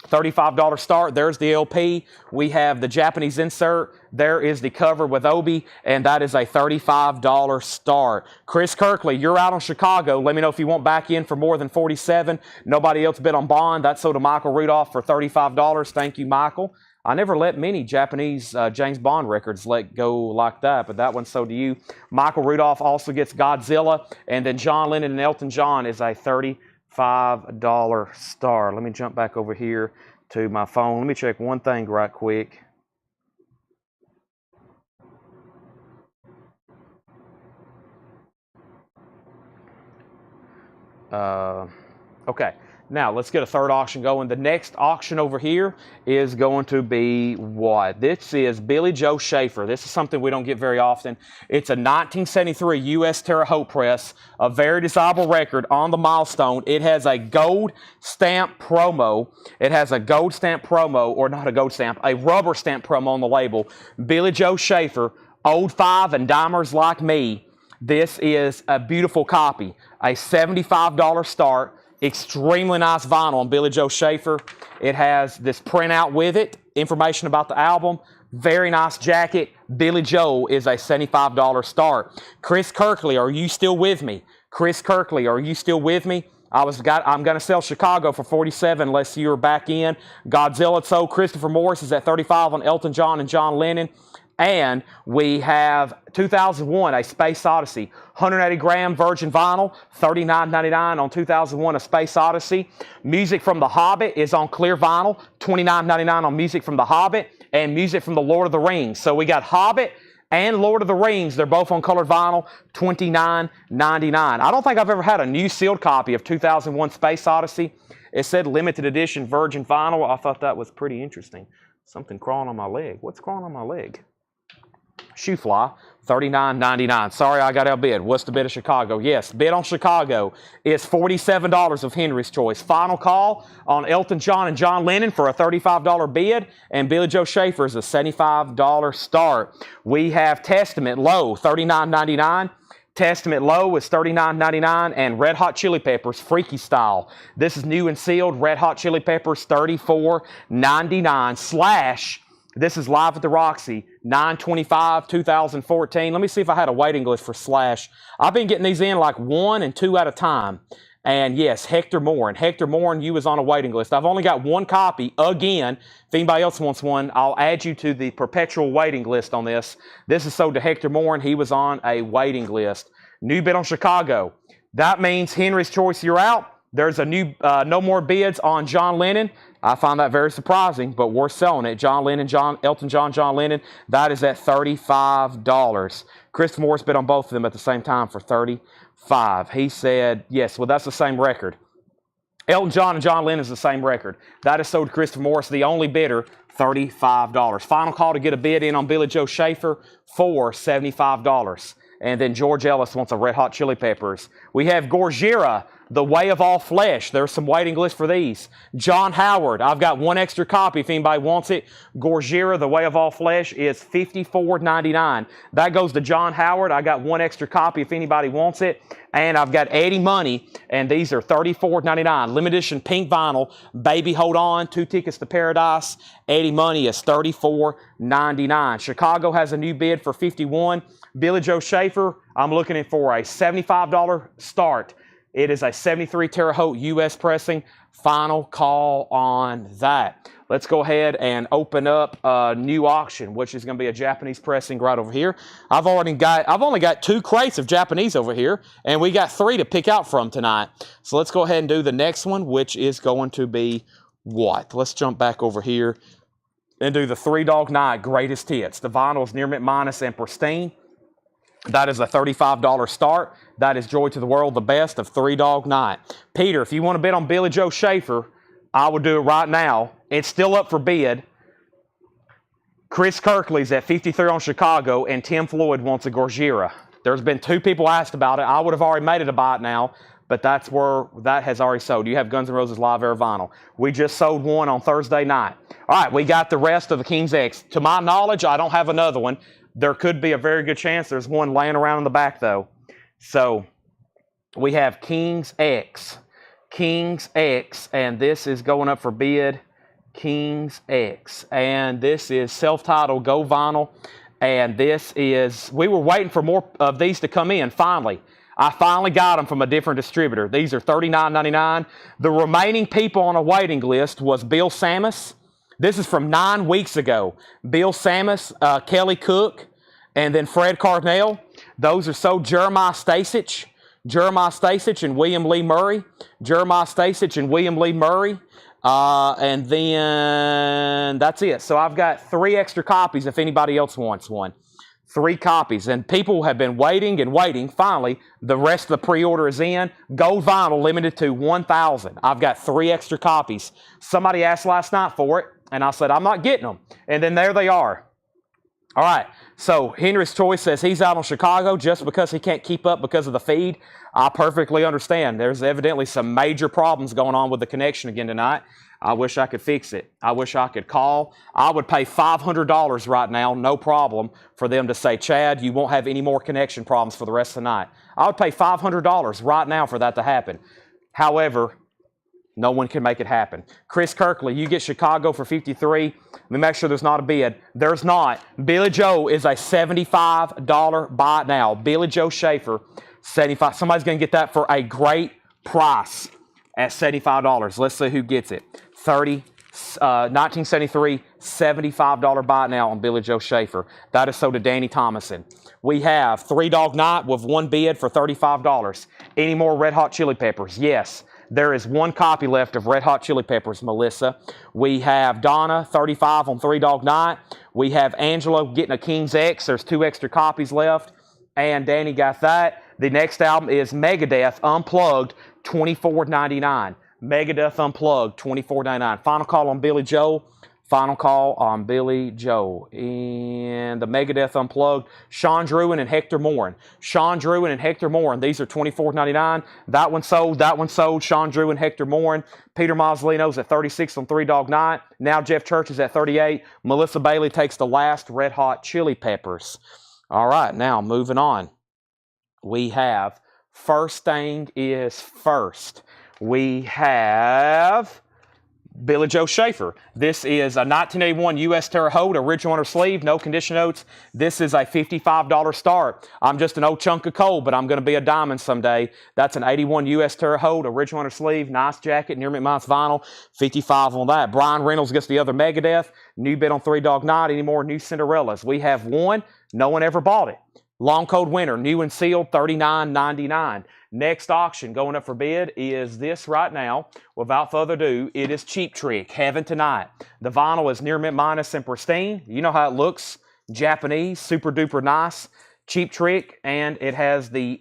$35 start. There's the LP. We have the Japanese insert. There is the cover with Obi, and that is a $35 start. Chris Kirkley, you're out on Chicago. Let me know if you want back in for more than $47. Nobody else bid on Bond. That's sold to Michael Rudolph for $35. Thank you, Michael. I never let many Japanese James Bond records let go like that, but that one's sold to you. Michael Rudolph also gets Godzilla, and then John Lennon and Elton John is a $35 star. Let me jump back over here to my phone. Let me check one thing right quick. Okay. Now, let's get a third auction going. The next auction over here is going to be what? This is Billy Joe Schaefer. This is something we don't get very often. It's a 1973 U.S. Terre Haute press, a very desirable record on the milestone. It has a gold stamp promo. It has a gold stamp promo, or not a gold stamp, a rubber stamp promo on the label. Billy Joe Schaefer, Old Five and Dimers Like Me. This is a beautiful copy. A $75 start. Extremely nice vinyl on Billy Joe Schaefer. It has this printout with it, information about the album. Very nice jacket. Billy Joe is a $75 start. Chris Kirkley, are you still with me? Chris Kirkley, are you still with me? I'm going to sell Chicago for $47 unless you're back in. Godzilla sold. Christopher Morris is at $35 on Elton John and John Lennon. And we have 2001, A Space Odyssey, 180-gram virgin vinyl, $39.99 on 2001, A Space Odyssey. Music from The Hobbit is on clear vinyl, $29.99 on Music from The Hobbit, and Music from The Lord of the Rings. So we got Hobbit and Lord of the Rings. They're both on colored vinyl, $29.99. I don't think I've ever had a new sealed copy of 2001 Space Odyssey. It said limited edition virgin vinyl. I thought that was pretty interesting. Something crawling on my leg. What's crawling on my leg? Shoe Fly, $39.99. Sorry, I got outbid. What's the bid of Chicago? Yes, bid on Chicago is $47 of Henry's Choice. Final call on Elton John and John Lennon for a $35 bid, and Billy Joe Schaefer is a $75 start. We have Testament low, $39.99. Testament low is $39.99, and Red Hot Chili Peppers Freaky Style. This is new and sealed. Red Hot Chili Peppers $34.99 slash. This is live at the Roxy, 9/25/2014. Let me see if I had a waiting list for Slash. I've been getting these in like 1 and 2 at a time. And yes, Hector Moore. And Hector Moore and you is on a waiting list. I've only got one copy. Again, if anybody else wants one, I'll add you to the perpetual waiting list on this. This is sold to Hector Moore, and he was on a waiting list. New bid on Chicago. That means Henry's Choice, you're out. There's a new, no more bids on John Lennon. I find that very surprising, but we're selling it. John Lennon, Elton John, John Lennon. That is at $35. Christopher Morris bid on both of them at the same time for $35. He said, yes, well, that's the same record. Elton John and John Lennon is the same record. That is sold to Christopher Morris, the only bidder, $35. Final call to get a bid in on Billy Joe Schaefer for $75. And then George Ellis wants a Red Hot Chili Peppers. We have Gojira, The Way of All Flesh. There's some waiting lists for these. John Howard, I've got one extra copy if anybody wants it. Gojira, The Way of All Flesh is $54.99. That goes to John Howard. I got one extra copy if anybody wants it. And I've got Eddie Money, and these are $34.99. Limited edition pink vinyl. Baby Hold On, 2 Tickets to Paradise. Eddie Money is $34.99. Chicago has a new bid for $51. Billy Joe Schaefer, I'm looking for a $75 start. It is a 73 Terre Haute U.S. pressing. Final call on that. Let's go ahead and open up a new auction, which is going to be a Japanese pressing right over here. I've only got 2 crates of Japanese over here, and we got 3 to pick out from tonight. So let's go ahead and do the next one, which is going to be what? Let's jump back over here and do the 3 Dog Night Greatest Hits. The vinyl is Near Mint Minus and Pristine. That is a $35 start. That is Joy to the World, the best of 3 Dog Night. Peter, if you want to bid on Billy Joe Schaefer, I will do it right now. It's still up for bid. Chris Kirkley's at 53 on Chicago, and Tim Floyd wants a Gojira. There's been 2 people asked about it. I would have already made it a buy it now, but that's where that has already sold. You have Guns N' Roses Live Air vinyl. We just sold one on Thursday night. All right, we got the rest of the King's X. To my knowledge, I don't have another one. There could be a very good chance there's one laying around in the back, though. So we have King's X. King's X, and this is going up for bid. King's X. And this is self-titled Go Vinyl. And this is, we were waiting for more of these to come in, finally. I finally got them from a different distributor. These are $39.99. The remaining people on a waiting list was Bill Samus. This is from 9 weeks ago. Bill Samus, Kelly Cook, and then Fred Carnell. Those are sold. Jeremiah Stasich and William Lee Murray. Jeremiah Stasich and William Lee Murray. And then that's it. So I've got 3 extra copies if anybody else wants one. 3 copies. And people have been waiting and waiting. Finally, the rest of the pre-order is in. Gold vinyl limited to 1,000. I've got 3 extra copies. Somebody asked last night for it, and I said, I'm not getting them. And then there they are. All right. So Henry's Choice says he's out on Chicago just because he can't keep up because of the feed. I perfectly understand. There's evidently some major problems going on with the connection again tonight. I wish I could fix it. I wish I could call. I would pay $500 right now, no problem, for them to say, Chad, you won't have any more connection problems for the rest of the night. I would pay $500 right now for that to happen. However, no one can make it happen. Chris Kirkley, you get Chicago for 53. Let me make sure there's not a bid. There's not. Billy Joe is a $75 buy it now. Billy Joe Schaefer, $75. Somebody's going to get that for a great price at $75. Let's see who gets it. 1973, $75 buy it now on Billy Joe Schaefer. That is sold to Danny Thomason. We have 3 Dog Night with 1 bid for $35. Any more Red Hot Chili Peppers? Yes. There is 1 copy left of Red Hot Chili Peppers, Melissa. We have Donna, 35 on 3 Dog Night. We have Angelo getting a King's X. There's 2 extra copies left. And Danny got that. The next album is Megadeth Unplugged, $24.99. Megadeth Unplugged, $24.99. Final call on Billy Joel Final call on Billy Joel. And the Megadeth Unplugged, Sean Druin and Hector Morin. Sean Druin and Hector Morin. These are $24.99. That one sold. That one sold. Sean Druin, Hector Morin. Peter Mazzolino's at 36 on Three Dog Night. Now Jeff Church is at 38. Melissa Bailey takes the last Red Hot Chili Peppers. All right, now moving on. We have first thing is first. We have Billy Joe Schaefer. This is a 1981 U.S. Terre Haute, original on her sleeve, no condition notes. This is a $55 start. I'm just an old chunk of coal, but I'm going to be a diamond someday. That's an 81 U.S. Terre Haute, original on her sleeve, nice jacket, near McMahon's vinyl, 55 on that. Brian Reynolds gets the other Megadeth. New bid on Three Dog Night, any more new Cinderellas. We have one, no one ever bought it. Long Cold Winter, new and sealed, $39.99. Next auction going up for bid is this right now. Without further ado, it is Cheap Trick, Heaven Tonight. The vinyl is near mint minus and pristine. You know how it looks, Japanese, super duper nice. Cheap Trick, and it has the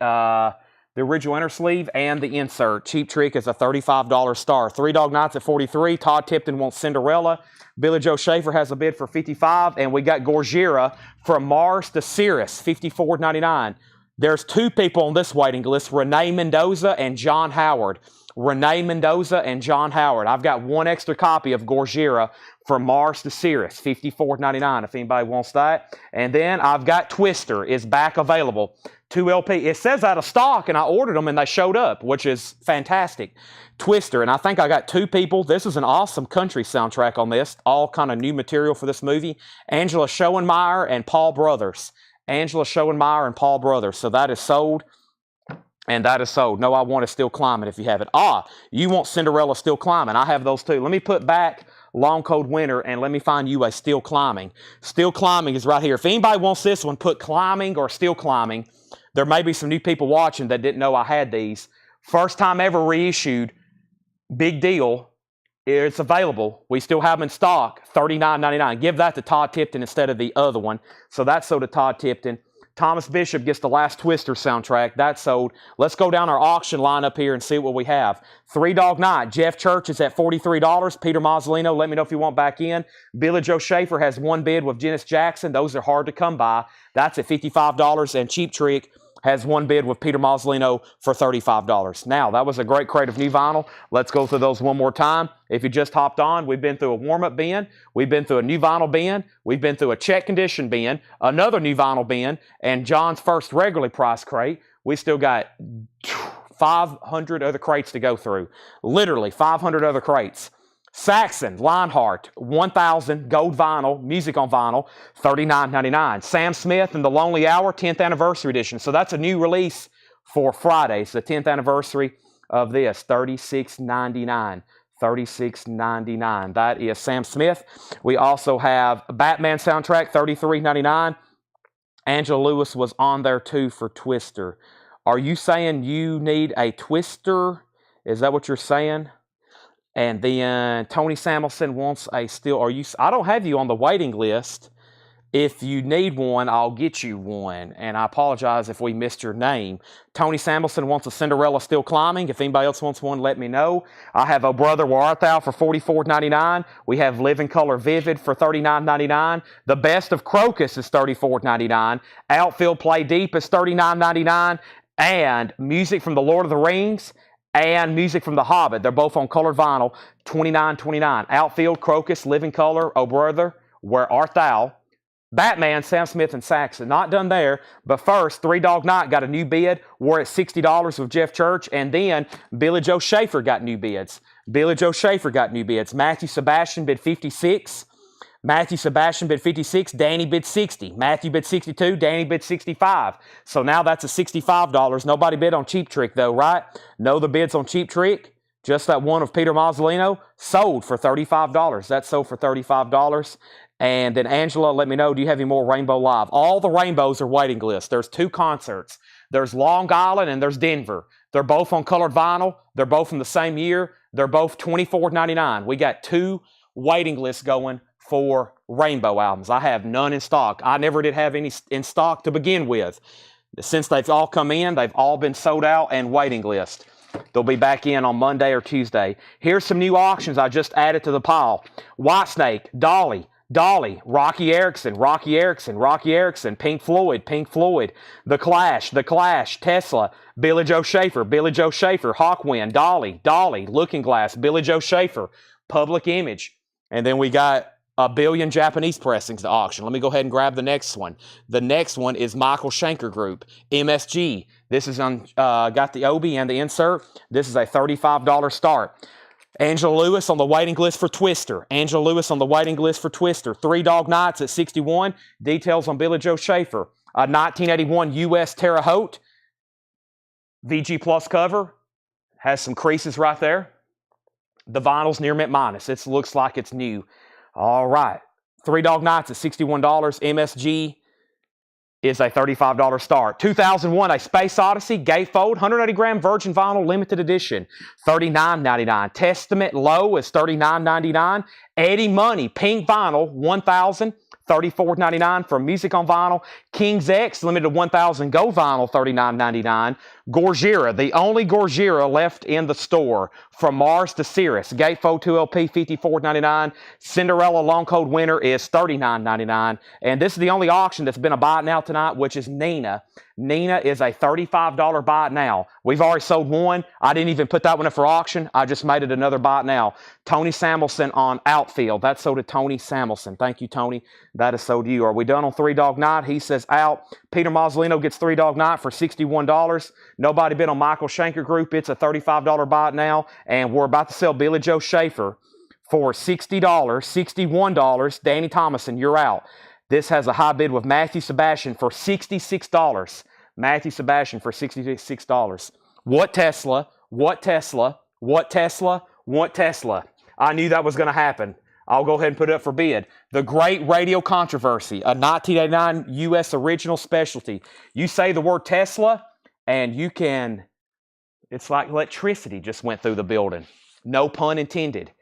original inner sleeve and the insert. Cheap Trick is a $35 star. Three Dog Nights at $43. Todd Tipton wants Cinderella. Billy Joe Schaefer has a bid for $55, and we got Gorgira from Mars to Cirrus, $54.99. There's two people on this waiting list, Renee Mendoza and John Howard. Renee Mendoza and John Howard. I've got one extra copy of Gorgira from Mars to Cirrus, $54.99 if anybody wants that. And then I've got Twister is back available. 2 LP. It says out of stock, and I ordered them, and they showed up, which is fantastic. Twister, and I think I got two people. This is an awesome country soundtrack on this. All kind of new material for this movie. Angela Schoenmeyer and Paul Brothers. Angela Schoenmeyer and Paul Brothers. So that is sold, and that is sold. No, I Want Is Still Climbing if you have it. You want Cinderella Still Climbing. I have those too. Let me put back Long Cold Winter, and let me find you a Still Climbing. Still Climbing is right here. If anybody wants this one, put Climbing or Still Climbing. There may be some new people watching that didn't know I had these. First time ever reissued. Big deal. It's available. We still have them in stock. $39.99. Give that to Todd Tipton instead of the other one. So that's sold to Todd Tipton. Thomas Bishop gets the last Twister soundtrack. That's sold. Let's go down our auction lineup here and see what we have. Three Dog Night. Jeff Church is at $43. Peter Mazzolino, let me know if you want back in. Billy Joe Schaefer has one bid with Janice Jackson. Those are hard to come by. That's at $55. And Cheap Trick has one bid with Peter Mazzolino for $35. Now, that was a great crate of new vinyl. Let's go through those one more time. If you just hopped on, we've been through a warm-up bin. We've been through a new vinyl bin. We've been through a check condition bin, another new vinyl bin, and John's first regularly priced crate. We still got 500 other crates to go through. Literally 500 other crates. Saxon, Lionheart, 1000, gold vinyl, music on vinyl, $39.99. Sam Smith and The Lonely Hour, 10th anniversary edition. So that's a new release for Friday. It's the 10th anniversary of this, $36.99. $36.99. That is Sam Smith. We also have a Batman soundtrack, $33.99. Angela Lewis was on there too for Twister. Are you saying you need a Twister? Is that what you're saying? And then Tony Samuelson wants a still. I don't have you on the waiting list. If you need one, I'll get you one. And I apologize if we missed your name. Tony Samuelson wants a Cinderella Still Climbing. If anybody else wants one, let me know. I have Oh Brother, Where Art Thou for $44.99. We have Living Color Vivid for $39.99. The Best of Crocus is $34.99. Outfield Play Deep is $39.99. And music from The Lord of the Rings and music from The Hobbit. They're both on colored vinyl, $29.29. Outfield, Crocus, Living Color, Oh Brother, Where Art Thou? Batman, Sam Smith, and Saxon. Not done there, but first, Three Dog Night got a new bid. We're at $60 with Jeff Church, and then Billy Joe Schaefer got new bids. Billy Joe Schaefer got new bids. Matthew Sebastian bid $56. Matthew Sebastian bid $56. Danny bid $60. Matthew bid $62. Danny bid $65. So now that's a $65. Nobody bid on Cheap Trick, though, right? No other bids on Cheap Trick. Just that one of Peter Mazzolino sold for $35. That's sold for $35. And then Angela, let me know, do you have any more Rainbow Live? All the Rainbows are waiting list. There's two concerts. There's Long Island and there's Denver. They're both on colored vinyl. They're both from the same year. They're both $24.99. We got two waiting lists going for Rainbow albums. I have none in stock. I never did have any in stock to begin with. Since they've all come in, they've all been sold out and waiting list. They'll be back in on Monday or Tuesday. Here's some new auctions I just added to the pile. Whitesnake, Dolly, Rocky Erickson, Pink Floyd, The Clash, Tesla, Billy Joe Schaefer, Hawkwind, Dolly, Looking Glass, Billy Joe Schaefer, Public Image. And then we got a billion Japanese pressings to auction. Let me go ahead and grab the next one. The next one is Michael Schenker Group, MSG. This is on, got the OB and the insert. This is a $35 start. Angela Lewis on the waiting list for Twister. Three Dog Nights at 61. Details on Billy Joe Schaefer. 1981 U.S. Terre Haute. VG Plus cover. Has some creases right there. The vinyl's near mint minus. It looks like it's new. All right. Three Dog Nights at $61. MSG is a $35 start. 2001, a Space Odyssey, gatefold, 180 gram virgin vinyl limited edition, $39.99. Testament Low is $39.99. Eddie Money, pink vinyl, $1,000, $34.99 for Music on Vinyl. King's X, limited 1,000 gold vinyl, $39.99. Gorgira, the only Gorgira left in the store, From Mars to Sirius. Gatefold 2LP, $54.99. Cinderella Long Cold Winter is $39.99. And this is the only auction that's been a buy it now tonight, which is Nina. Nina is a $35 buy it now. We've already sold one. I didn't even put that one up for auction. I just made it another buy it now. Tony Samuelson on Outfield. That's sold to Tony Samuelson. Thank you, Tony. That is sold to you. Are we done on Three Dog Night? He says out. Peter Mazzolino gets Three Dog Night for $61. Nobody bid on Michael Schenker Group. It's a $35 buy it now. And we're about to sell Billy Joe Schaefer for $60, $61. Danny Thomason, you're out. This has a high bid with Matthew Sebastian for $66. Matthew Sebastian for $66. What Tesla? I knew that was going to happen. I'll go ahead and put it up for bid. The Great Radio Controversy, a 1989 U.S. original specialty. You say the word Tesla, and you can, it's like electricity just went through the building. No pun intended.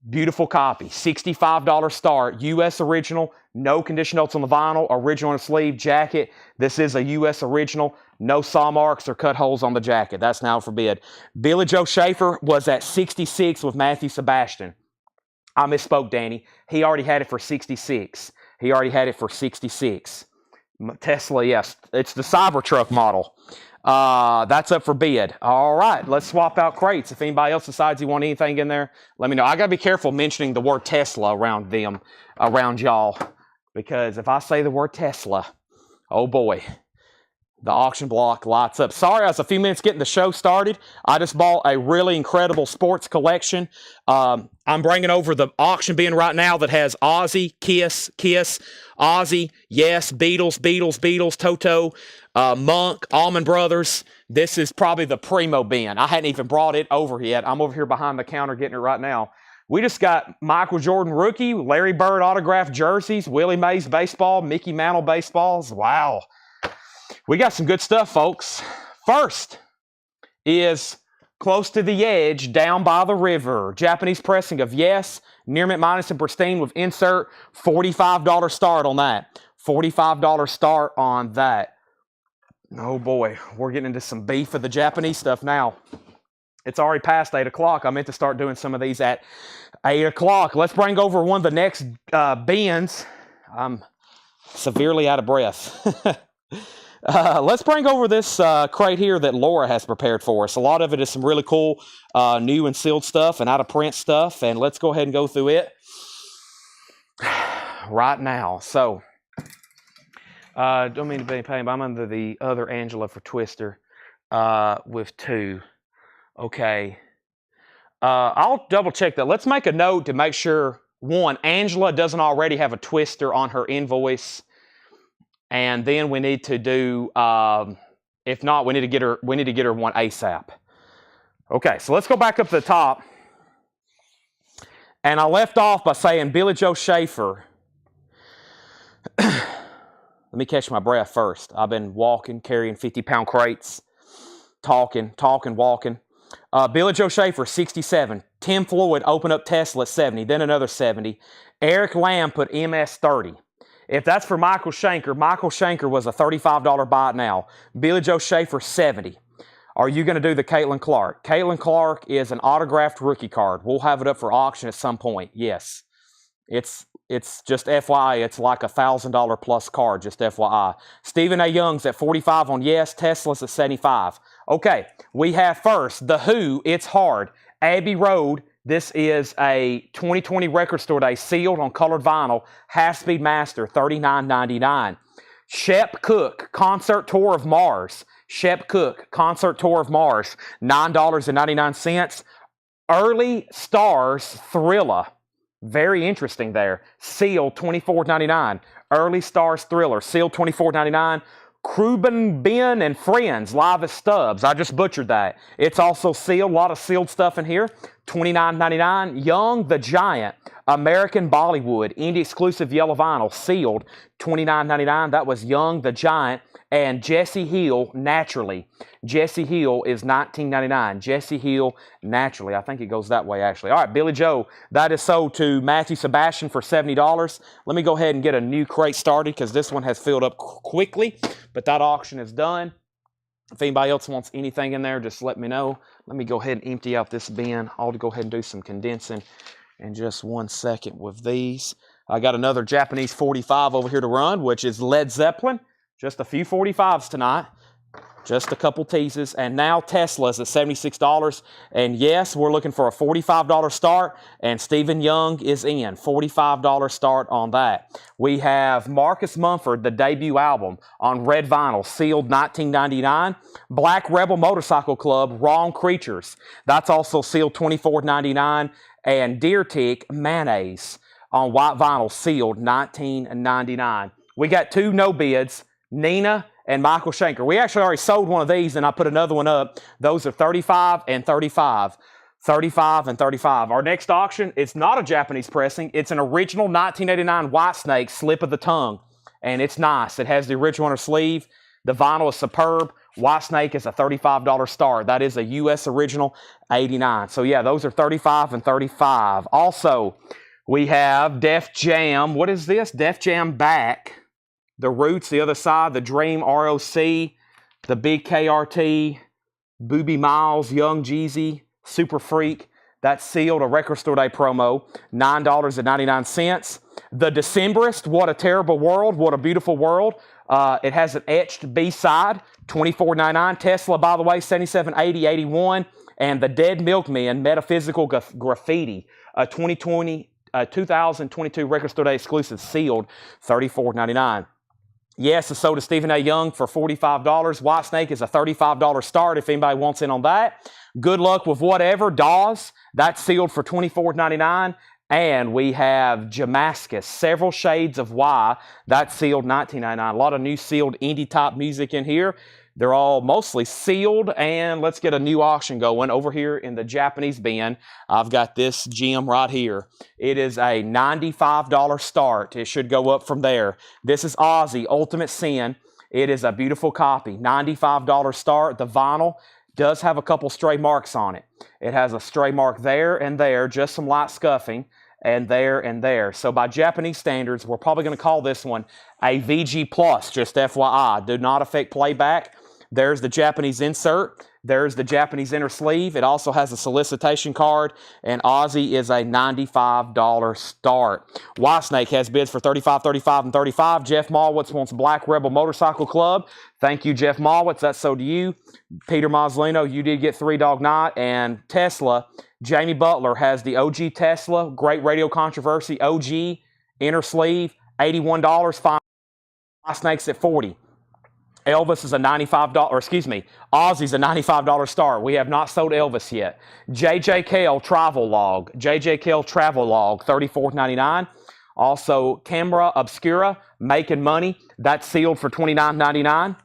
Beautiful copy. $65 start. U.S. original. No condition notes on the vinyl. Original on the sleeve. Jacket. This is a U.S. original. No saw marks or cut holes on the jacket. That's now for bid. Billy Joe Schaefer was at 66 with Matthew Sebastian. I misspoke, Danny. He already had it for 66. Tesla, yes. It's the Cybertruck model. That's up for bid. All right, let's swap out crates. If anybody else decides you want anything in there, let me know. I got to be careful mentioning the word Tesla around y'all, because if I say the word Tesla, oh boy, the auction block lights up. Sorry, I was a few minutes getting the show started. I just bought a really incredible sports collection. I'm bringing over the auction bin right now that has Ozzy, Kiss, Ozzy, Yes, Beatles, Toto, Monk, Allman Brothers. This is probably the primo bin. I hadn't even brought it over yet. I'm over here behind the counter getting it right now. We just got Michael Jordan rookie, Larry Bird autographed jerseys, Willie Mays baseball, Mickey Mantle baseballs. Wow. We got some good stuff, folks. First is Close to the Edge, Down by the River. Japanese pressing of Yes, near mint minus and pristine with insert. $45 start on that. $45 start on that. Oh boy, we're getting into some beef of the Japanese stuff now. It's already past 8 o'clock. I meant to start doing some of these at 8 o'clock. Let's bring over one of the next bins. I'm severely out of breath. Let's bring over this crate here that Laura has prepared for us. A lot of it is some really cool new and sealed stuff and out of print stuff. And let's go ahead and go through it right now. So, don't mean to be a pain, but I'm under the other Angela for Twister with 2. Okay. I'll double check that. Let's make a note to make sure, one, Angela doesn't already have a Twister on her invoice. And then we need to do, if not, we need to get her one ASAP. Okay, so let's go back up to the top. And I left off by saying Billy Joe Schaefer. Let me catch my breath first. I've been walking, carrying 50-pound crates, talking, walking. Billy Joe Schaefer, 67. Tim Floyd opened up Tesla at 70, then another 70. Eric Lamb put MS 30. If that's for Michael Schenker was a $35 buy it now. Billy Joe Schaefer, 70. Are you going to do the Caitlin Clark? Caitlin Clark is an autographed rookie card. We'll have it up for auction at some point. Yes. It's just FYI, it's like $1,000 plus card, just FYI. Stephen A. Young's at 45 on yes. Tesla's at 75. Okay, we have first, The Who, It's Hard. Abbey Road, this is a 2020 Record Store Day, sealed on colored vinyl. Half-Speed Master, $39.99. Shep Cook, Concert Tour of Mars. Shep Cook, Concert Tour of Mars, $9.99. Early Stars Thriller. Very interesting there. Sealed, $24.99. Early Stars Thriller, sealed, $24.99. Cruben Ben and Friends, live at Stubbs. I just butchered that. It's also sealed. A lot of sealed stuff in here. $29.99. Young the Giant, American Bollywood, indie exclusive yellow vinyl, sealed, $29.99. That was Young the Giant. And Jesse Hill, Naturally. Jesse Hill is $19.99. Jesse Hill, Naturally. I think it goes that way, actually. All right, Billy Joe, that is sold to Matthew Sebastian for $70. Let me go ahead and get a new crate started because this one has filled up quickly, but that auction is done. If anybody else wants anything in there, just let me know. Let me go ahead and empty out this bin. I'll go ahead and do some condensing in just 1 second with these. I got another Japanese 45 over here to run, which is Led Zeppelin. Just a few 45s tonight. Just a couple teases. And now Tesla's at $76. And yes, we're looking for a $45 start. And Stephen Young is in. $45 start on that. We have Marcus Mumford, the debut album, on red vinyl, sealed, $19.99. Black Rebel Motorcycle Club, Wrong Creatures. That's also sealed, $24.99. And Deer Tick, Mayonnaise, on white vinyl, sealed, $19.99. We got two no bids. Nina and Michael Schenker. We actually already sold one of these, and I put another one up. Those are 35 and 35. 35 and 35. Our next auction, it's not a Japanese pressing. It's an original 1989 Whitesnake, Slip of the Tongue. And it's nice. It has the original on her sleeve. The vinyl is superb. Whitesnake is a $35 start. That is a U.S. original, 89. So yeah, those are 35 and 35. Also, we have Def Jam. What is this? Def Jam Back. The Roots, the other side, the Dream, ROC, the Big KRT, Booby Miles, Young Jeezy, Super Freak. That's sealed, a Record Store Day promo, $9.99. The Decemberist, What a Terrible World, What a Beautiful World. It has an etched B-side, $24.99. Tesla, by the way, $77.80, $81. And the Dead Milkmen, Metaphysical Graffiti, 2022 Record Store Day exclusive, sealed, $34.99. Yes, it's sold to Stephen A. Young for $45. Whitesnake is a $35 start if anybody wants in on that. Good luck with whatever. Dawes, that's sealed for $24.99. And we have Jamascus, Several Shades of Why. That's sealed $19.99. A lot of new sealed indie type music in here. They're all mostly sealed, and let's get a new auction going over here in the Japanese bin. I've got this gem right here. It is a $95 start. It should go up from there. This is Ozzy, Ultimate Sin. It is a beautiful copy. $95 start. The vinyl does have a couple stray marks on it. It has a stray mark there and there, just some light scuffing, and there and there. So by Japanese standards, we're probably going to call this one a VG+, just FYI. Do not affect playback. There's the Japanese insert. There's the Japanese inner sleeve. It also has a solicitation card, and Ozzy is a $95 start. Whitesnake has bids for $35, $35, and $35. Jeff Malwitz wants Black Rebel Motorcycle Club. Thank you, Jeff Malwitz. That's so to you. Peter Mazzolino, you did get Three Dog Night. And Tesla, Jamie Butler has the OG Tesla, Great Radio Controversy, OG, inner sleeve, $81. Whitesnake's at $40. Elvis is a $95, or excuse me, Ozzy's a $95 star. We have not sold Elvis yet. JJ Cale Travel Log. JJ Cale Travel Log, $34.99. Also, Camera Obscura, Making Money. That's sealed for $29.99.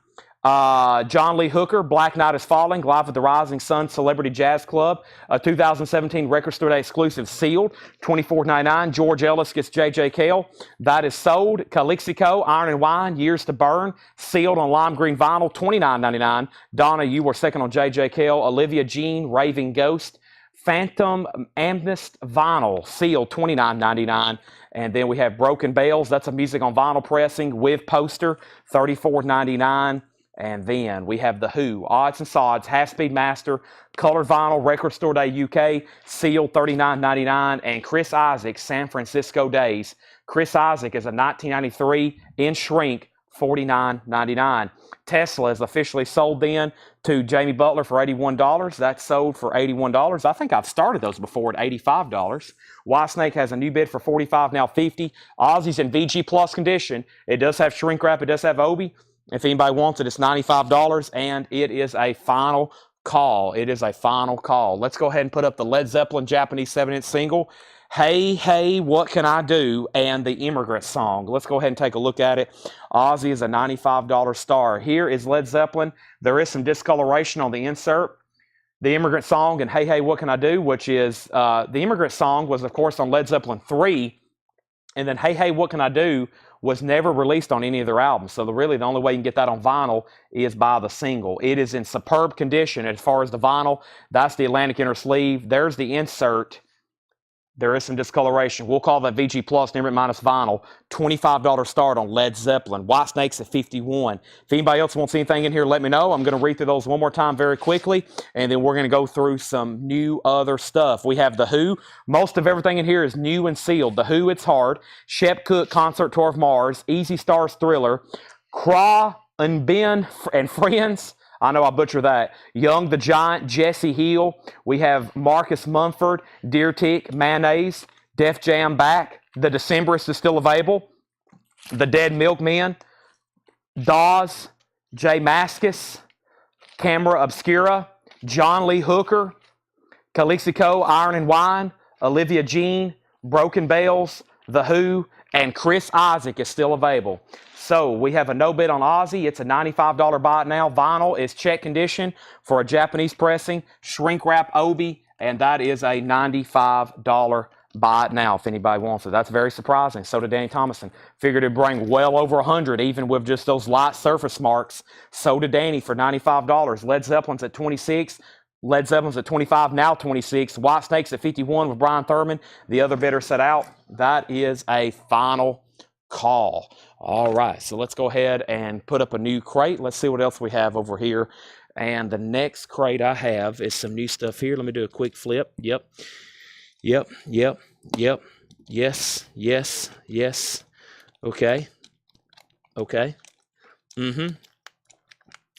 John Lee Hooker, Black Knight is Falling, live at the Rising Sun Celebrity Jazz Club, a 2017 Record Store Day exclusive, sealed, $24.99. George Ellis gets J.J. Cale. That is sold. Calixico, Iron and Wine, Years to Burn, sealed on lime green vinyl, $29.99. Donna, you were second on J.J. Cale. Olivia Jean, Raving Ghost, Phantom Amnest vinyl, sealed, $29.99. And then we have Broken Bells. That's a music on vinyl pressing with poster, $34.99. And then we have The Who, Odds and Sods, Half Speed Master, Colored Vinyl, Record Store Day UK, sealed $39.99, and Chris Isaak, San Francisco Days. Chris Isaak is a 1993 in shrink, $49.99. Tesla is officially sold then to Jamie Butler for $81. That's sold for $81. I think I've started those before at $85. Whitesnake has a new bid for $45, now $50. Aussie's in VG Plus condition. It does have shrink wrap. It does have Obi. If anybody wants it, it's $95, and it is a final call. It is a final call. Let's go ahead and put up the Led Zeppelin Japanese 7-inch single, Hey, Hey, What Can I Do, and the Immigrant Song. Let's go ahead and take a look at it. Ozzy is a $95 star. Here is Led Zeppelin. There is some discoloration on the insert. The Immigrant Song and Hey, Hey, What Can I Do, which is, the Immigrant Song was, of course, on Led Zeppelin 3, and then Hey, Hey, What Can I Do was never released on any of their albums. So really the only way you can get that on vinyl is by the single. It is in superb condition as far as the vinyl. That's the Atlantic inner sleeve. There's the insert. There is some discoloration. We'll call that VG Plus, Nimrit minus vinyl. $25 start on Led Zeppelin. Whitesnake's at $51. If anybody else wants anything in here, let me know. I'm going to read through those one more time very quickly, and then we're going to go through some new other stuff. We have The Who. Most of everything in here is new and sealed. The Who, It's Hard. Shep Cook, Concert Tour of Mars. Easy Stars Thriller. Craw and Ben and Friends. I know I butcher that. Young the Giant, Jesse Hill. We have Marcus Mumford, Deer Tick, Mayonnaise, Def Jam Back. The Decemberists is still available. The Dead Milkmen, Dawes, Jay Mascis, Camera Obscura, John Lee Hooker, Calixico, Iron and Wine, Olivia Jean, Broken Bells, The Who, and Chris Isaak is still available. So we have a no bid on Ozzy. It's a $95 buy it now. Vinyl is check condition for a Japanese pressing, shrink wrap Obi, and that is a $95 buy it now if anybody wants it. That's very surprising. So did Danny Thomason. Figured it'd bring well over 100 even with just those light surface marks. So did Danny for $95. Led Zeppelin's at 26. Led Zeppelin's at 25, now 26. Whitesnake's at 51 with Brian Thurman. The other bidder set out. That is a final call. All right, so let's go ahead and put up a new crate. Let's see what else we have over here. And the next crate I have is some new stuff here. Let me do a quick flip. Yep. Yes. Okay.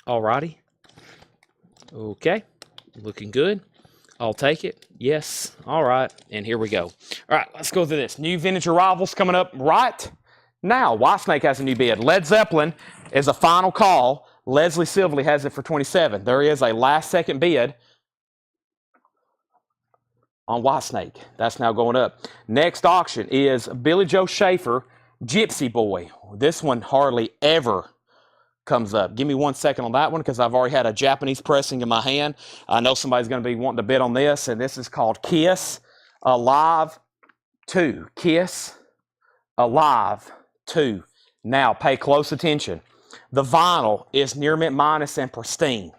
All righty. Okay. Looking good. I'll take it. Yes. All right. And here we go. All right, let's go through this. New vintage arrivals coming up right now. Whitesnake has a new bid. Led Zeppelin is a final call. Leslie Silverly has it for 27. There is a last second bid on Whitesnake. That's now going up. Next auction is Billy Joe Schaefer, Gypsy Boy. This one hardly ever comes up. Give me 1 second on that one because I've already had a Japanese pressing in my hand. I know somebody's going to be wanting to bid on this, and this is called Kiss Alive 2. Kiss Alive 2. Now, pay close attention. The vinyl is near mint minus and pristine.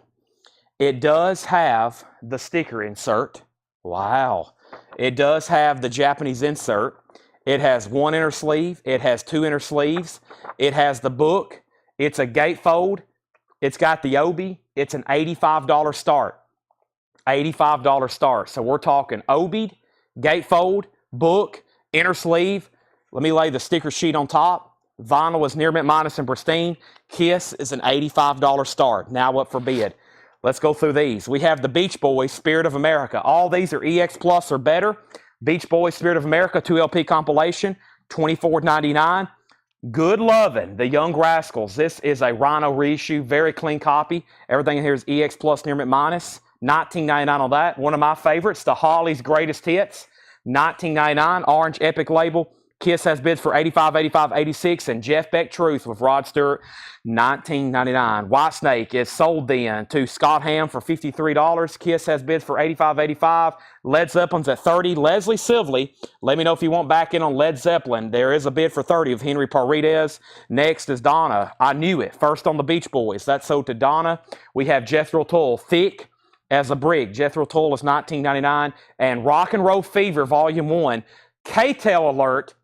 It does have the sticker insert. Wow. It does have the Japanese insert. It has one inner sleeve. It has two inner sleeves. It has the book. It's a gatefold. It's got the Obi. It's an $85 start. $85 start. So we're talking Obi, gatefold, book, inner sleeve. Let me lay the sticker sheet on top. Vinyl is near mint minus and pristine. Kiss is an $85 start. Now up for bid. Let's go through these. We have the Beach Boys, Spirit of America. All these are EX Plus or better. Beach Boys, Spirit of America, 2LP compilation, $24.99. Good Lovin', the Young Rascals. This is a Rhino reissue, very clean copy. Everything in here is EX Plus near mint minus. $19.99 on that. One of my favorites, the Hollies Greatest Hits, $19.99. Orange Epic label. Kiss has bids for $85, $85, $86, and Jeff Beck Truth with Rod Stewart, $19.99. Whitesnake is sold then to Scott Ham for $53. Kiss has bids for $85, $85. Led Zeppelin's at $30. Leslie Silverly, let me know if you want back in on Led Zeppelin. There is a bid for $30 of Henry Paredes. Next is Donna. I Knew It. First on the Beach Boys. That's sold to Donna. We have Jethro Tull, Thick as a Brig. Jethro Tull is $19.99. And Rock and Roll Fever Volume 1. K-Tail alert.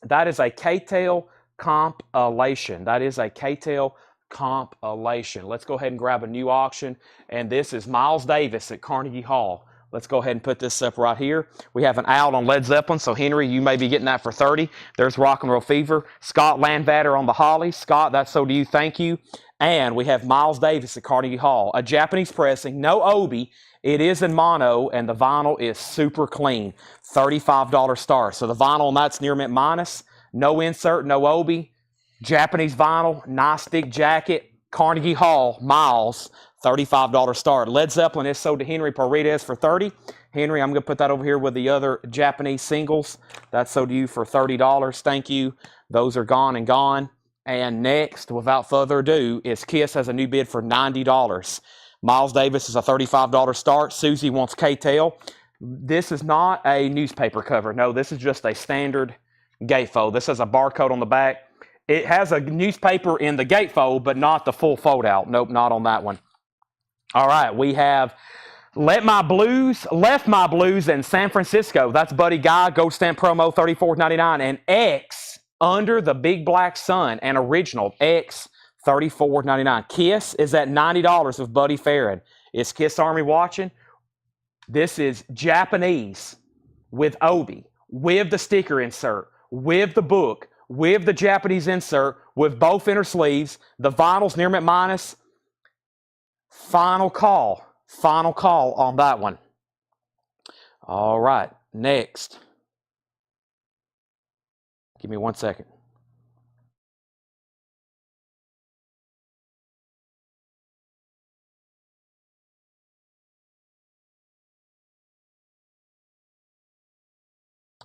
That is a K-Tail compilation. That is a K-Tail compilation. Let's go ahead and grab a new auction. And this is Miles Davis at Carnegie Hall. Let's go ahead and put this up right here. We have an out on Led Zeppelin, so Henry, you may be getting that for 30. There's Rock and Roll Fever. Scott Landvatter on the Holly. Scott, that's so to you. Thank you. And we have Miles Davis at Carnegie Hall. A Japanese pressing, no obi. It is in mono, and the vinyl is super clean. $35 star. So the vinyl on that's near mint minus. No insert, no obi. Japanese vinyl, nice thick jacket. Carnegie Hall, Miles. $35 start. Led Zeppelin is sold to Henry Paredes for $30. Henry, I'm going to put that over here with the other Japanese singles. That's sold to you for $30. Thank you. Those are gone and gone. And next, without further ado, is Kiss has a new bid for $90. Miles Davis is a $35 start. Susie wants K-Tail. This is not a newspaper cover. No, this is just a standard gatefold. This has a barcode on the back. It has a newspaper in the gatefold, but not the full fold out. Nope, not on that one. All right, we have Left My Blues in San Francisco. That's Buddy Guy, Gold Stamp promo, $34.99. And X, Under the Big Black Sun, an original, X, $34.99. Kiss is at $90 with Buddy Farron. Is Kiss Army watching? This is Japanese with obi, with the sticker insert, with the book, with the Japanese insert, with both inner sleeves. The vinyl's near mint minus. Final call on that one. All right, next. Give me 1 second.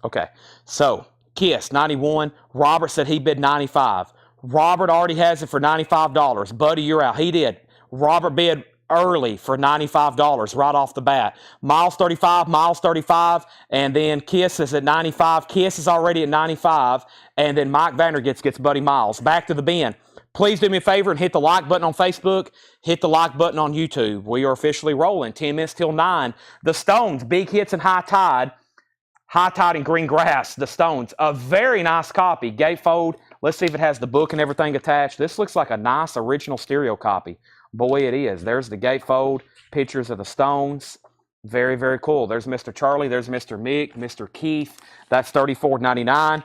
Okay, so Kiss, 91. Robert said he bid 95. Robert already has it for $95. Buddy, you're out. He did. Robert bid early for $95 right off the bat. Miles 35, and then Kiss is at 95. Kiss is already at 95, and then Mike Vandergits gets Buddy Miles. Back to the bin. Please do me a favor and hit the like button on Facebook. Hit the like button on YouTube. We are officially rolling. 10 minutes till 9. The Stones, Big Hits and High Tide. High Tide and Green Grass, the Stones. A very nice copy. Gatefold. Let's see if it has the book and everything attached. This looks like a nice original stereo copy. Boy, it is. There's the gatefold. Pictures of the Stones. Very, very cool. There's Mr. Charlie. There's Mr. Mick. Mr. Keith. That's $34.99.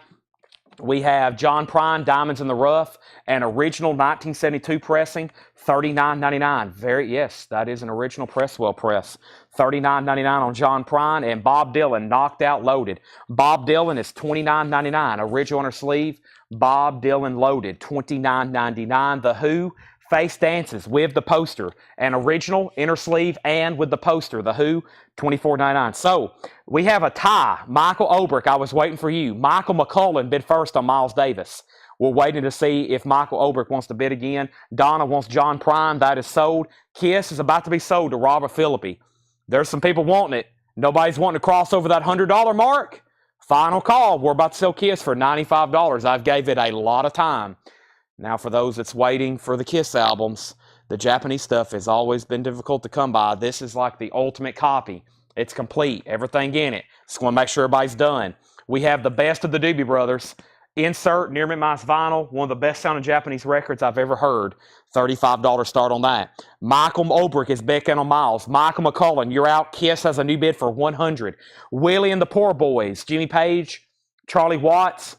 We have John Prine, Diamonds in the Rough, an original 1972 pressing, $39.99. Yes, that is an original Presswell press. $39.99 on John Prine, and Bob Dylan, Knocked Out Loaded. Bob Dylan is $29.99. Original inner sleeve, Bob Dylan loaded, $29.99. The Who, Face Dances with the poster, an original inner sleeve and with the poster. The Who, $24.99. So we have a tie. Michael Obrick, I was waiting for you. Michael McCullen bid first on Miles Davis. We're waiting to see if Michael Obrick wants to bid again. Donna wants John Prine. That is sold. Kiss is about to be sold to Robert Philippi. There's some people wanting it. Nobody's wanting to cross over that $100 mark. Final call. We're about to sell Kiss for $95. I've gave it a lot of time. Now, for those that's waiting for the Kiss albums, the Japanese stuff has always been difficult to come by. This is like the ultimate copy. It's complete. Everything in it. Just want to make sure everybody's done. We have the best of the Doobie Brothers. Insert, near mint minus vinyl. One of the best sounding Japanese records I've ever heard. $35 start on that. Michael Obrick is back in on Miles. Michael McCullen, you're out. Kiss has a new bid for $100. Willie and the Poor Boys. Jimmy Page, Charlie Watts,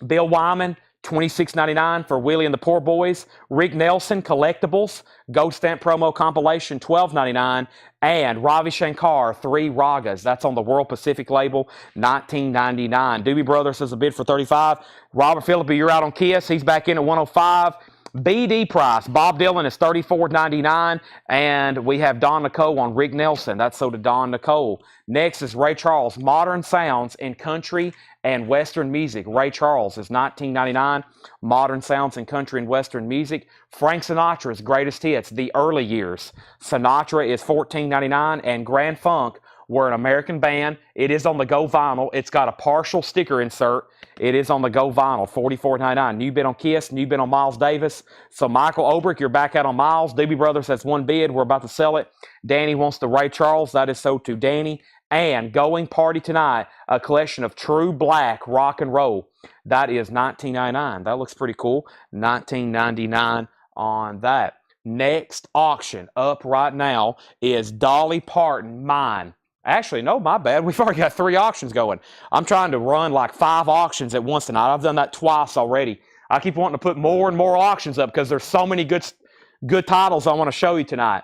Bill Wyman, $26.99 for Willie and the Poor Boys. Rick Nelson, Collectibles, Gold Stamp Promo Compilation, $12.99. And Ravi Shankar, 3 Ragas. That's on the World Pacific label, $19.99. Doobie Brothers has a bid for $35. Robert Philippi, you're out on Kiss. He's back in at $105. BD price, Bob Dylan is $34.99. And we have Don Nicole on Rick Nelson. That's sold to Don Nicole. Next is Ray Charles, Modern Sounds in Country and Western Music. Ray Charles is $19.99. Modern Sounds in Country and Western Music. Frank Sinatra's Greatest Hits, the early years. Sinatra is $14.99. And Grand Funk, we're an American band. It is on the Go vinyl. It's got a partial sticker insert. It is on the Go vinyl, $44.99. New bid on Kiss, new bid on Miles Davis. So Michael Obrick, you're back out on Miles. Doobie Brothers has 1 bid. We're about to sell it. Danny wants the Ray Charles. That is sold to Danny. And Going Party Tonight, a collection of true black rock and roll. That is $19.99. That looks pretty cool. $19.99 on that. Next auction up right now is Dolly Parton, Mine. Actually, no, my bad. We've already got 3 auctions going. I'm trying to run like 5 auctions at once tonight. I've done that twice already. I keep wanting to put more and more auctions up because there's so many good titles I want to show you tonight.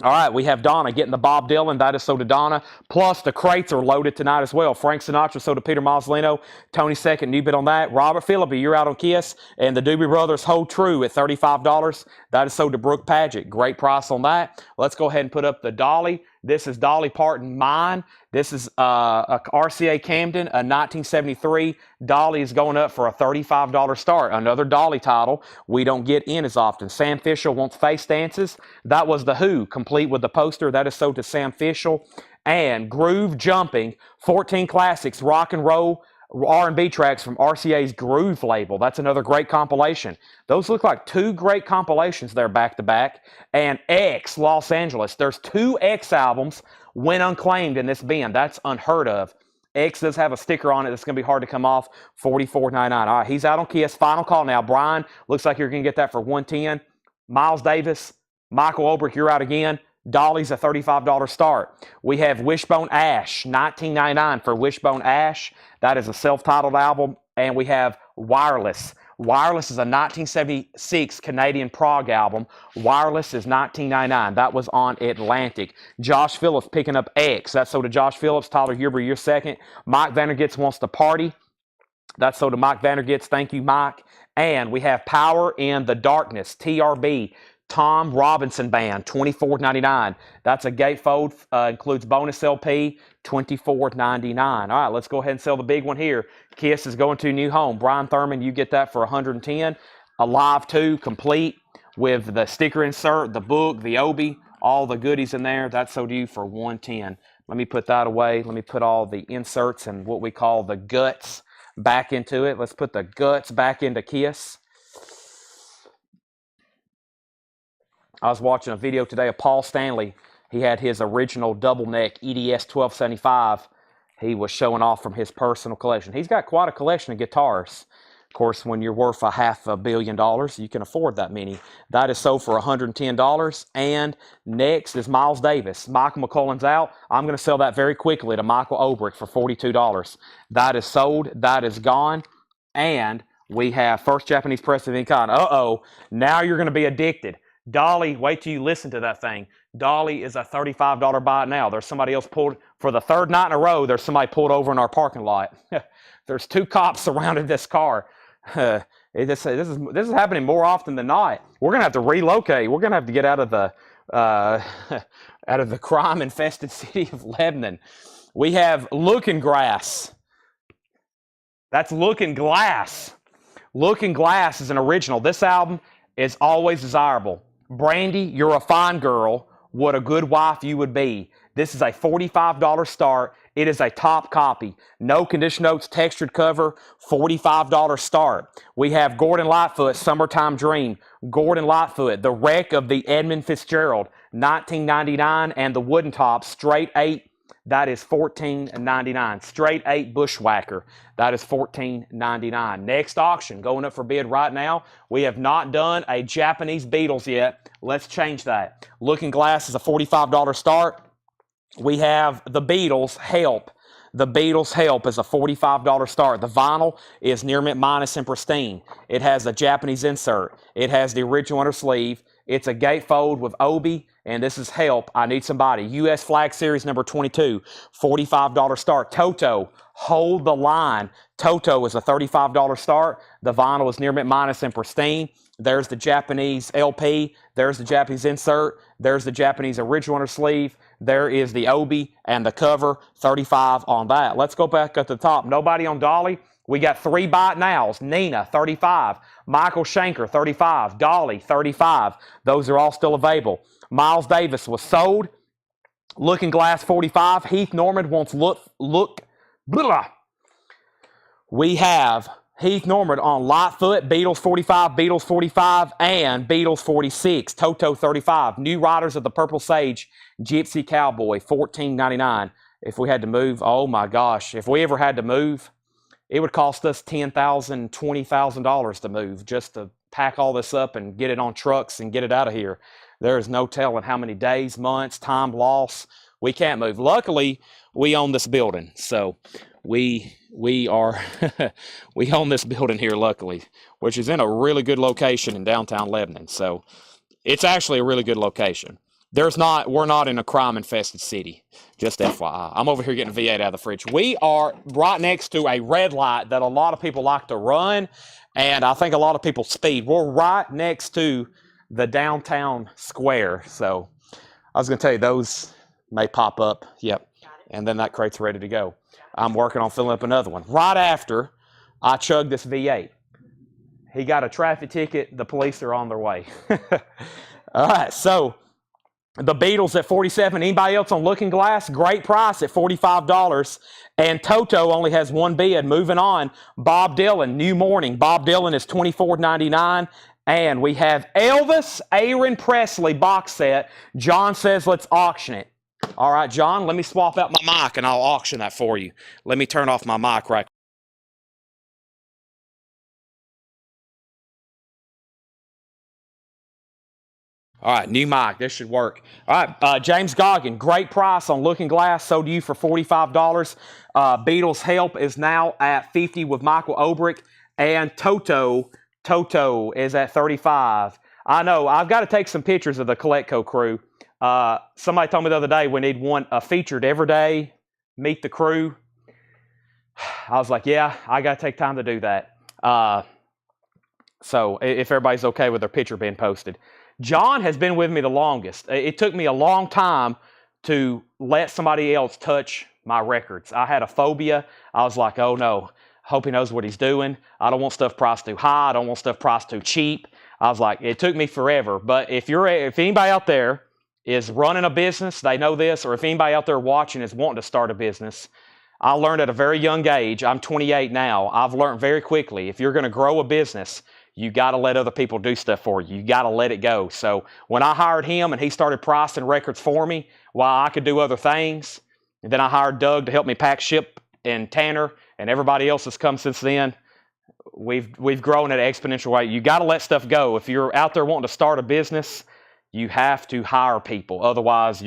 All right, we have Donna getting the Bob Dylan. That is so to Donna. Plus, the crates are loaded tonight as well. Frank Sinatra, so to Peter Mazzolino. Tony Second, new bid on that. Robert Phillippe, you're out on Kiss. And the Doobie Brothers Hold True at $35. That is so to Brooke Paget. Great price on that. Let's go ahead and put up the Dolly. This is Dolly Parton, Mine. This is a RCA Camden, a 1973. Dolly is going up for a $35 start. Another Dolly title we don't get in as often. Sam Fischel wants Face Dances. That was The Who, complete with the poster. That is sold to Sam Fischel. And Groove Jumping, 14 classics, rock and roll, R&B tracks from RCA's Groove label. That's another great compilation. Those look like 2 great compilations there back to back. And X, Los Angeles. There's 2 X albums went unclaimed in this bin. That's unheard of. X does have a sticker on it that's going to be hard to come off. $44.99. All right, he's out on Kiss. Final call now. Brian, looks like you're going to get that for $110. Miles Davis, Michael Obrick, you're out again. Dolly's a $35 start. We have Wishbone Ash, $19.99 for Wishbone Ash. That is a self-titled album. And we have Wireless. Wireless is a 1976 Canadian prog album. Wireless is $19.99. That was on Atlantic. Josh Phillips picking up X. That's so to Josh Phillips. Tyler Huber, you're second. Mike Vandergits wants to party. That's so to Mike Vandergits. Thank you, Mike. And we have Power in the Darkness, TRB. Tom Robinson Band, $24.99. That's a gatefold, includes bonus LP, $24.99. All right, let's go ahead and sell the big one here. Kiss is going to a new home. Brian Thurman, you get that for $110. Alive 2, complete with the sticker insert, the book, the Obi, all the goodies in there. That's so due for $110. Let me put that away. Let me put all the inserts and what we call the guts back into it. Let's put the guts back into Kiss. I was watching a video today of Paul Stanley. He had his original double neck EDS 1275. He was showing off from his personal collection. He's got quite a collection of guitars. Of course, when you're worth $500 million, you can afford that many. That is sold for $110. And next is Miles Davis. Michael McCullen's out. I'm going to sell that very quickly to Michael Obrick for $42. That is sold. That is gone. And we have First Japanese Press of any kind. Uh-oh. Now you're going to be addicted. Dolly, wait till you listen to that thing. Dolly is a $35 buy it now. There's somebody else pulled, for the 3rd night in a row, there's somebody pulled over in our parking lot. There's 2 cops surrounded this car. This is happening more often than not. We're going to have to relocate. We're going to have to get out of the crime-infested city of Lebanon. We have Looking Grass. That's Looking Glass. Looking Glass is an original. This album is always desirable. Brandy, you're a fine girl. What a good wife you would be. This is a $45 start. It is a top copy. No condition notes, textured cover, $45 start. We have Gordon Lightfoot, Summertime Dream. Gordon Lightfoot, The Wreck of the Edmund Fitzgerald, $19.99. And the Wooden Top, Straight 8. That is $14.99. Straight 8 Bushwhacker. That is $14.99. Next auction, going up for bid right now. We have not done a Japanese Beatles yet. Let's change that. Looking Glass is a $45 start. We have the Beatles, Help. The Beatles, Help is a $45 start. The vinyl is near mint minus and pristine. It has a Japanese insert. It has the original under sleeve. It's a gatefold with Obi, and this is Help, I Need Somebody. U.S. Flag Series number 22, $45 start. Toto, Hold the Line. Toto is a $35 start. The vinyl is near mint minus and pristine. There's the Japanese LP. There's the Japanese insert. There's the Japanese original under sleeve. There is the Obi and the cover, $35 on that. Let's go back at the top. Nobody on Dolly. We got 3 buy it nows. Nina, $35. Michael Schenker, $35. Dolly, $35. Those are all still available. Miles Davis was sold. Looking Glass, $45. Heath Norman wants blah. We have Heath Norman on Lightfoot, Beatles 45, Beatles 45, and Beatles 46. Toto 35. New Riders of the Purple Sage, Gypsy Cowboy, $14.99. If we had to move, oh my gosh, if we ever had to move, it would cost us $10,000, $20,000 to move just to pack all this up and get it on trucks and get it out of here. There is no telling how many days, months, time loss. We can't move. Luckily, we own this building, so we are we own this building here, luckily, which is in a really good location in downtown Lebanon. So it's actually a really good location. We're not in a crime-infested city, just FYI. I'm over here getting V8 out of the fridge. We are right next to a red light that a lot of people like to run, and I think a lot of people speed. We're right next to the downtown square. So I was going to tell you, those may pop up. Yep. And then that crate's ready to go. I'm working on filling up another one. Right after I chug this V8. He got a traffic ticket. The police are on their way. All right, so the Beatles at $47. Anybody else on Looking Glass? Great price at $45. And Toto only has one bid. Moving on, Bob Dylan, New Morning. Bob Dylan is $24.99. And we have Elvis Aaron Presley box set. John says let's auction it. All right, John, let me swap out my mic and I'll auction that for you. Let me turn off my mic right quick. All right, new mic. This should work. All right, James Goggin, great price on Looking Glass. Sold to you for $45. Beatles Help is now at $50 with Michael Obrick. And Toto is at $35. I know, I've got to take some pictures of the Coletco crew. Somebody told me the other day we need a featured every day, meet the crew. I was like, yeah, I got to take time to do that. So if everybody's okay with their picture being posted. John has been with me the longest. It took me a long time to let somebody else touch my records. I had a phobia. I was like, oh no, hope he knows what he's doing. I don't want stuff priced too high. I don't want stuff priced too cheap. I was like, it took me forever. But if anybody out there is running a business, they know this, or if anybody out there watching is wanting to start a business, I learned at a very young age. I'm 28 now. I've learned very quickly, if you're going to grow a business, you got to let other people do stuff for you. You got to let it go. So when I hired him and he started pricing records for me while I could do other things, and then I hired Doug to help me pack, ship, and Tanner, and everybody else has come since then, we've grown at an exponential rate. You got to let stuff go. If you're out there wanting to start a business, you have to hire people. Otherwise,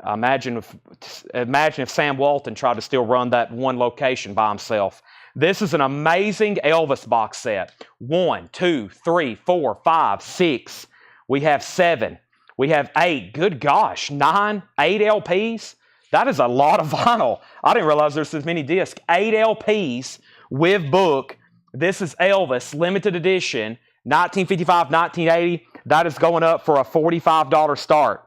imagine if Sam Walton tried to still run that one location by himself. This is an amazing Elvis box set. 1, 2, 3, 4, 5, 6. We have 7. We have 8. Good gosh, 9, 8 LPs. That is a lot of vinyl. I didn't realize there's this many discs. 8 LPs with book. This is Elvis, limited edition, 1955, 1980. That is going up for a $45 start.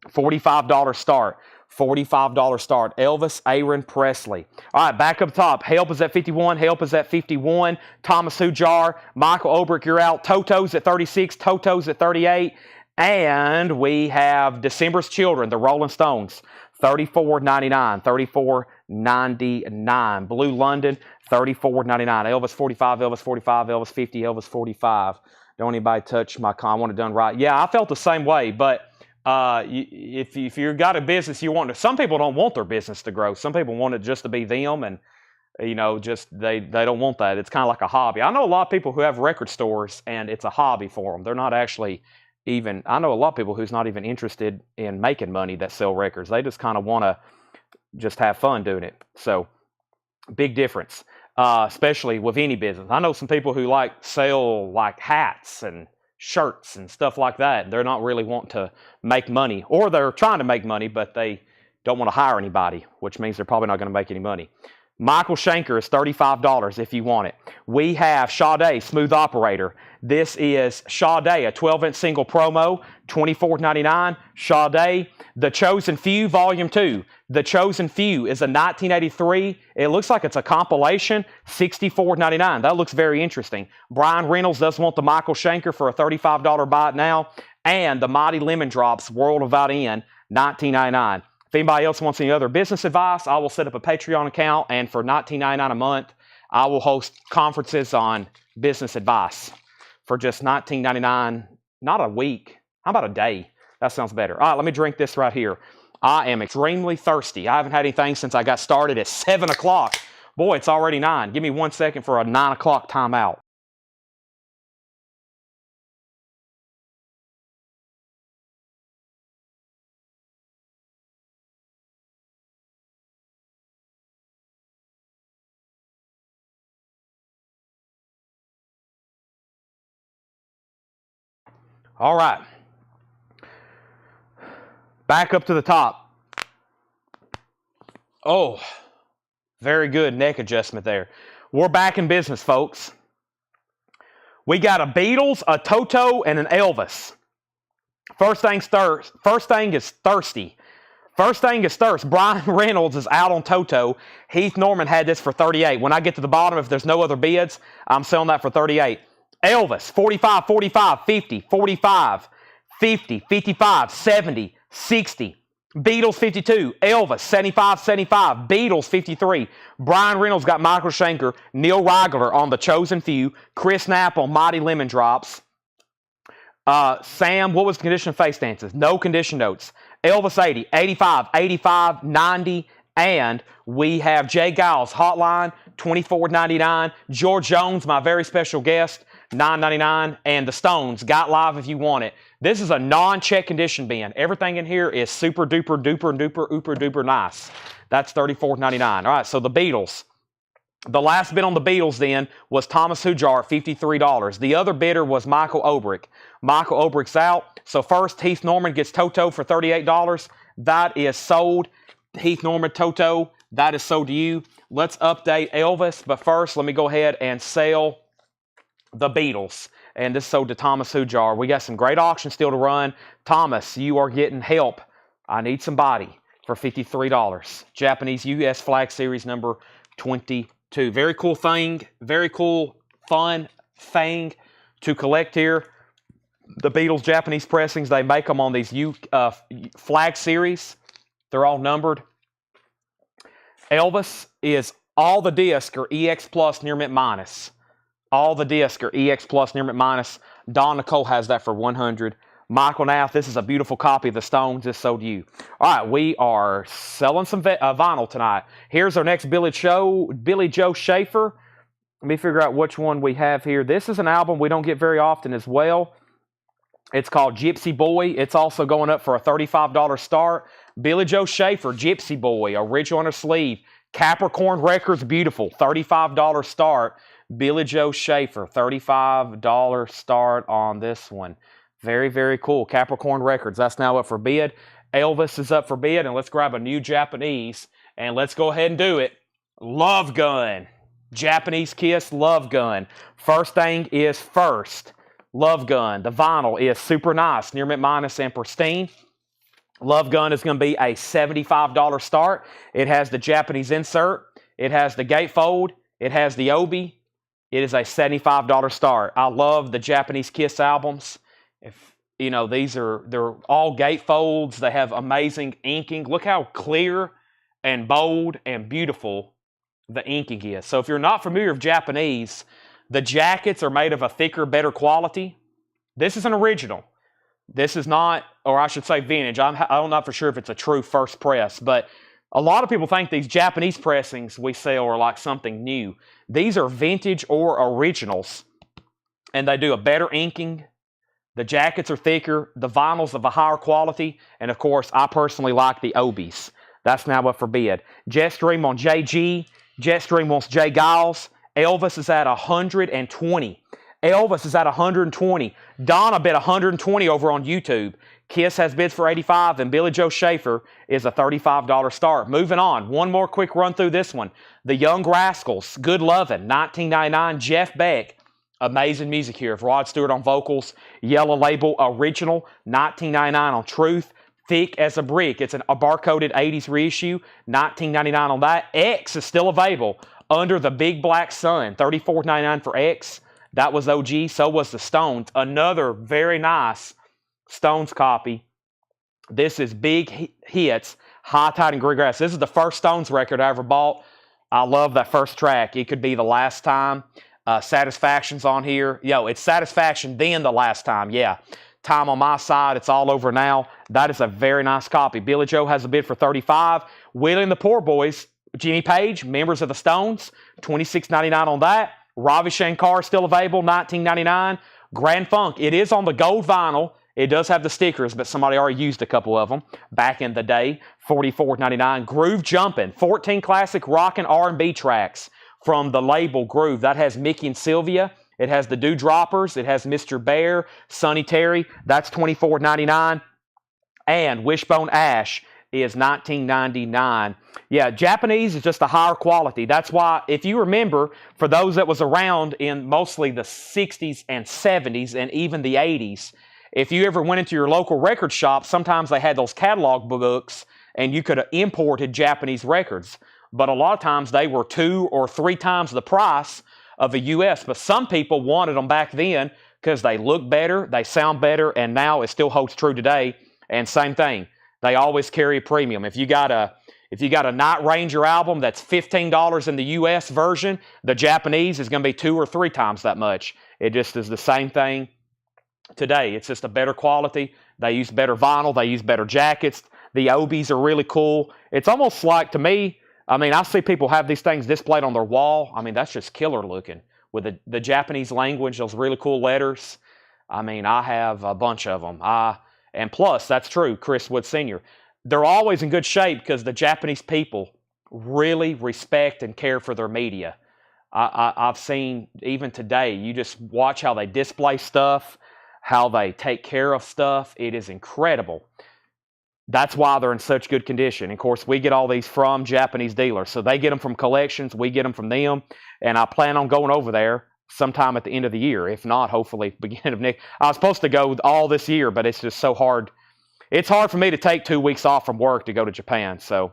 $45 start. $45 start. Elvis Aaron Presley. All right, back up top. Help is at 51. Help is at 51. Thomas Hujar. Michael Obrick, you're out. Toto's at 36. Toto's at 38. And we have December's Children, the Rolling Stones. $34.99. $34.99. Blue London, $34.99. Elvis 45, Elvis 45, Elvis 50, Elvis 45. Don't anybody touch my I want it done right. Yeah, I felt the same way, but if you've got a business, some people don't want their business to grow. Some people want it just to be them, and just they don't want that. It's kind of like a hobby. I know a lot of people who have record stores, and it's a hobby for them. They're not actually I know a lot of people who's not even interested in making money that sell records. They just kind of want to just have fun doing it. So big difference, especially with any business. I know some people who sell hats and shirts and stuff like that. They're not really wanting to make money, or they're trying to make money, but they don't want to hire anybody, which means they're probably not going to make any money. Michael Schenker is $35 if you want it. We have Sade, Smooth Operator. This is Sade, a 12-inch single promo, $24.99. Sade, The Chosen Few, Volume 2. The Chosen Few is a 1983. It looks like it's a compilation, $64.99. That looks very interesting. Brian Reynolds does want the Michael Schenker for a $35 buy it now. And the Mighty Lemon Drops, World Without End, $19.99. If anybody else wants any other business advice, I will set up a Patreon account, and for $19.99 a month, I will host conferences on business advice for just $19.99, not a week. How about a day? That sounds better. All right, let me drink this right here. I am extremely thirsty. I haven't had anything since I got started at 7 o'clock. Boy, it's already 9. Give me 1 second for a 9 o'clock timeout. All right. Back up to the top. Oh, very good neck adjustment there. We're back in business, folks. We got a Beatles, a Toto, and an Elvis. First thing is thirsty. First thing is thirst. Brian Reynolds is out on Toto. Heath Norman had this for 38. When I get to the bottom, if there's no other bids, I'm selling that for 38. Elvis, 45, 45, 50, 45, 50, 55, 70, 60. Beatles, 52. Elvis, 75, 75. Beatles, 53. Brian Reynolds got Michael Schenker. Neil Reigler on The Chosen Few. Chris Knapp on Mighty Lemon Drops. Sam, what was the condition of face dances? No condition notes. Elvis 80, 85, 85, 90, and we have Jay Giles, Hotline, $24.99. George Jones, my very special guest, $9.99. And the Stones, Got Live If You Want It. This is a non-check condition bin. Everything in here is super duper duper duper ooper duper nice. That's $34.99. All right, so the Beatles. The last bid on the Beatles then was Thomas Hujar at $53. The other bidder was Michael Obrick. Michael Obrick's out. So first, Heath Norman gets Toto for $38. That is sold. Heath Norman, Toto, that is sold to you. Let's update Elvis. But first, let me go ahead and sell the Beatles. And this sold to Thomas Hujar. We got some great auctions still to run. Thomas, you are getting help. I need somebody for $53. Japanese U.S. Flag Series number 22. Very cool thing. Very cool, fun thing to collect here. The Beatles Japanese pressings, they make them on these Flag Series. They're all numbered. Elvis is all the discs are EX Plus near mint minus. All the discs are EX Plus near mint minus. Don Nicole has that for $100. Michael Knapp, this is a beautiful copy of the Stones. This sold to you. All right, we are selling some vinyl tonight. Here's our next Billy Joe Schaefer. Let me figure out which one we have here. This is an album we don't get very often as well. It's called Gypsy Boy. It's also going up for a $35 start. Billy Joe Schaefer, Gypsy Boy, original on a sleeve. Capricorn Records, beautiful, $35 start. Billy Joe Schaefer, $35 start on this one. Very, very cool. Capricorn Records, that's now up for bid. Elvis is up for bid, and let's grab a new Japanese, and let's go ahead and do it. Love Gun. Japanese Kiss, Love Gun. First thing is first. Love Gun. The vinyl is super nice, near mint minus and pristine. Love Gun is going to be a $75 start. It has the Japanese insert. It has the gatefold. It has the obi. It is a $75 start. I love the Japanese Kiss albums. If you know, they're all gatefolds. They have amazing inking. Look how clear and bold and beautiful the inking is. So if you're not familiar with Japanese, the jackets are made of a thicker, better quality. This is an original. This is not, or I should say vintage. I'm not for sure if it's a true first press, but a lot of people think these Japanese pressings we sell are like something new. These are vintage or originals, and they do a better inking. The jackets are thicker, the vinyl's of a higher quality, and of course, I personally like the obies. That's now up for bid. Jetstream on JG. Jetstream wants Jay Giles. Elvis is at 120. Elvis is at 120. Donna bid 120 over on YouTube. Kiss has bids for 85, and Billy Joe Schaefer is a $35 start. Moving on. One more quick run through this one. The Young Rascals, Good Lovin', $19.99. Jeff Beck, amazing music here. Rod Stewart on vocals. Yellow Label original, $19.99 on Truth. Thick as a Brick. It's a barcoded 80s reissue, $19.99 on that. X is still available. Under the Big Black Sun, $34.99 for X. That was OG. So was the Stones. Another very nice Stones copy. This is Big Hits, High Tide and Greengrass. This is the first Stones record I ever bought. I love that first track. It could be The Last Time. Satisfaction's on here. Yo, it's Satisfaction, then The Last Time. Yeah. Time on My Side. It's all over now. That is a very nice copy. Billy Joe has a bid for $35. Willie and the Poor Boys, Jimmy Page, members of the Stones, $26.99 on that. Ravi Shankar still available, $19.99. Grand Funk, it is on the gold vinyl. It does have the stickers, but somebody already used a couple of them back in the day, $44.99. Groove Jumpin', 14 classic rock and R&B tracks from the label Groove. That has Mickey and Sylvia It has the Dewdroppers. It has Mr. Bear, Sonny Terry. That's $24.99. And Wishbone Ash is $19.99. Yeah, Japanese is just a higher quality. That's why, if you remember, for those that was around in mostly the 60s and 70s and even the 80s, if you ever went into your local record shop, sometimes they had those catalog books and you could have imported Japanese records. But a lot of times they were 2 or 3 times the price of a U.S. But some people wanted them back then because they look better, they sound better, and now it still holds true today. And same thing, they always carry a premium. If you got a Night Ranger album that's $15 in the U.S. version, the Japanese is going to be 2 or 3 times that much. It just is the same thing today. It's just a better quality. They use better vinyl. They use better jackets. The obies are really cool. It's almost like, to me, I mean, I see people have these things displayed on their wall. I mean, that's just killer looking. With the Japanese language, those really cool letters. I mean, I have a bunch of them. And plus, that's true, Chris Wood Sr. They're always in good shape because the Japanese people really respect and care for their media. I've seen, even today, you just watch how they display stuff, how they take care of stuff. It is incredible. That's why they're in such good condition. Of course, we get all these from Japanese dealers. So they get them from collections, we get them from them, and I plan on going over there sometime at the end of the year. If not, hopefully beginning of next. I was supposed to go all this year, but it's just so hard. It's hard for me to take 2 weeks off from work to go to Japan. So,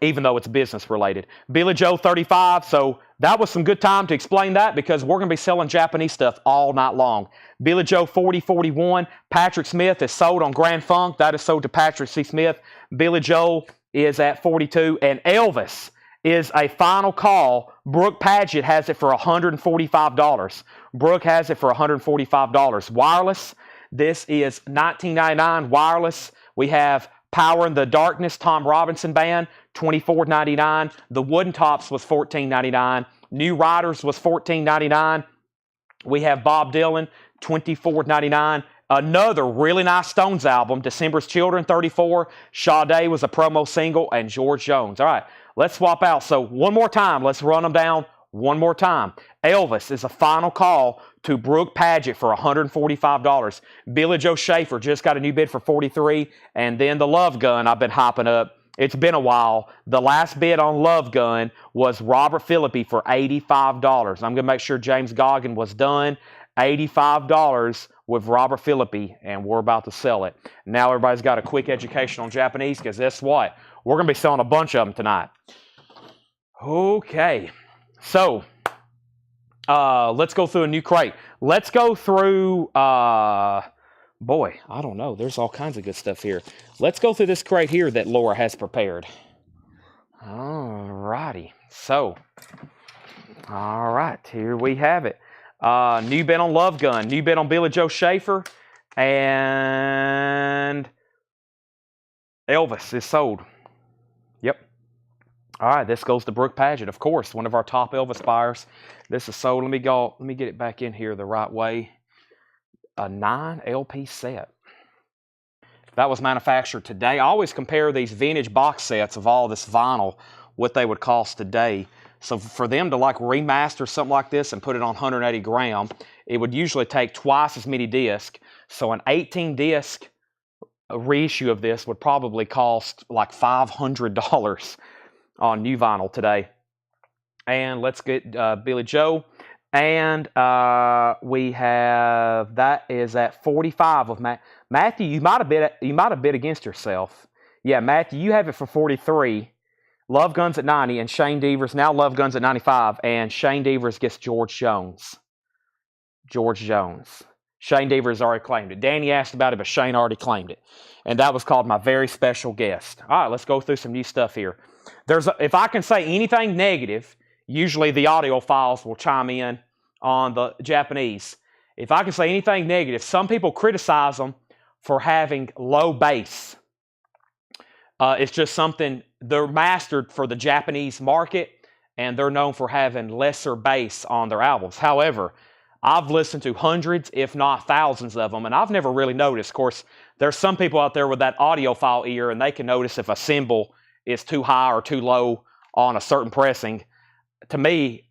even though it's business related. Billy Joe 35. So that was some good time to explain that because we're going to be selling Japanese stuff all night long. Billy Joe 4041. Patrick Smith is sold on Grand Funk. That is sold to Patrick C. Smith. Billy Joe is at 42. And Elvis is a final call. Brooke Padgett has it for $145. Brooke has it for $145. Wireless. This is $19.99 wireless. We have Power in the Darkness, Tom Robinson Band, $24.99. The Wooden Tops was $14.99. New Riders was $14.99. We have Bob Dylan, $24.99. Another really nice Stones album, December's Children, $34. Sade was a promo single, and George Jones. All right, let's swap out. So one more time, let's run them down one more time. Elvis is a final call to Brooke Padgett for $145. Billy Joe Schaefer just got a new bid for $43. And then the Love Gun I've been hopping up. It's been a while. The last bid on Love Gun was Robert Phillippe for $85. I'm going to make sure James Goggin was done. $85 with Robert Phillippe, and we're about to sell it. Now everybody's got a quick education on Japanese because guess what? We're going to be selling a bunch of them tonight. Okay. So, let's go through a new crate. Let's go through, boy, I don't know. There's all kinds of good stuff here. Let's go through this crate here that Laura has prepared. All righty. So, all right, here we have it. New bid on Love Gun, new bid on Billy Joe Schaefer, and Elvis is sold. Yep. All right, this goes to Brooke Padgett, of course, one of our top Elvis buyers. This is sold. Let me get it back in here the right way. A 9 LP set. That was manufactured today. I always compare these vintage box sets of all this vinyl, what they would cost today. So for them to like remaster something like this and put it on 180 gram, it would usually take twice as many discs. So an 18 disc reissue of this would probably cost like $500 on new vinyl today. And let's get Billy Joe. And we have, that is at 45 of Matthew. You might have bid against yourself. Yeah, Matthew, you have it for 43. Love Guns at 90, and Shane Devers, now Love Guns at 95, and Shane Devers gets George Jones. George Jones. Shane Devers already claimed it. Danny asked about it, but Shane already claimed it. And that was called My Very Special Guest. All right, let's go through some new stuff here. If I can say anything negative, usually the audiophiles will chime in on the Japanese. If I can say anything negative, some people criticize them for having low bass. It's just something, they're mastered for the Japanese market, and they're known for having lesser bass on their albums. However, I've listened to hundreds, if not thousands of them, and I've never really noticed. Of course, there's some people out there with that audiophile ear, and they can notice if a cymbal is too high or too low on a certain pressing. To me,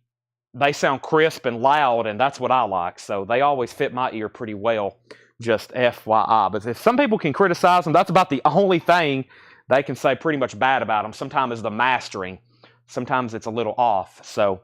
they sound crisp and loud, and that's what I like. So they always fit my ear pretty well, just FYI. But if some people can criticize them, that's about the only thing they can say pretty much bad about them. Sometimes it's the mastering. Sometimes it's a little off. So,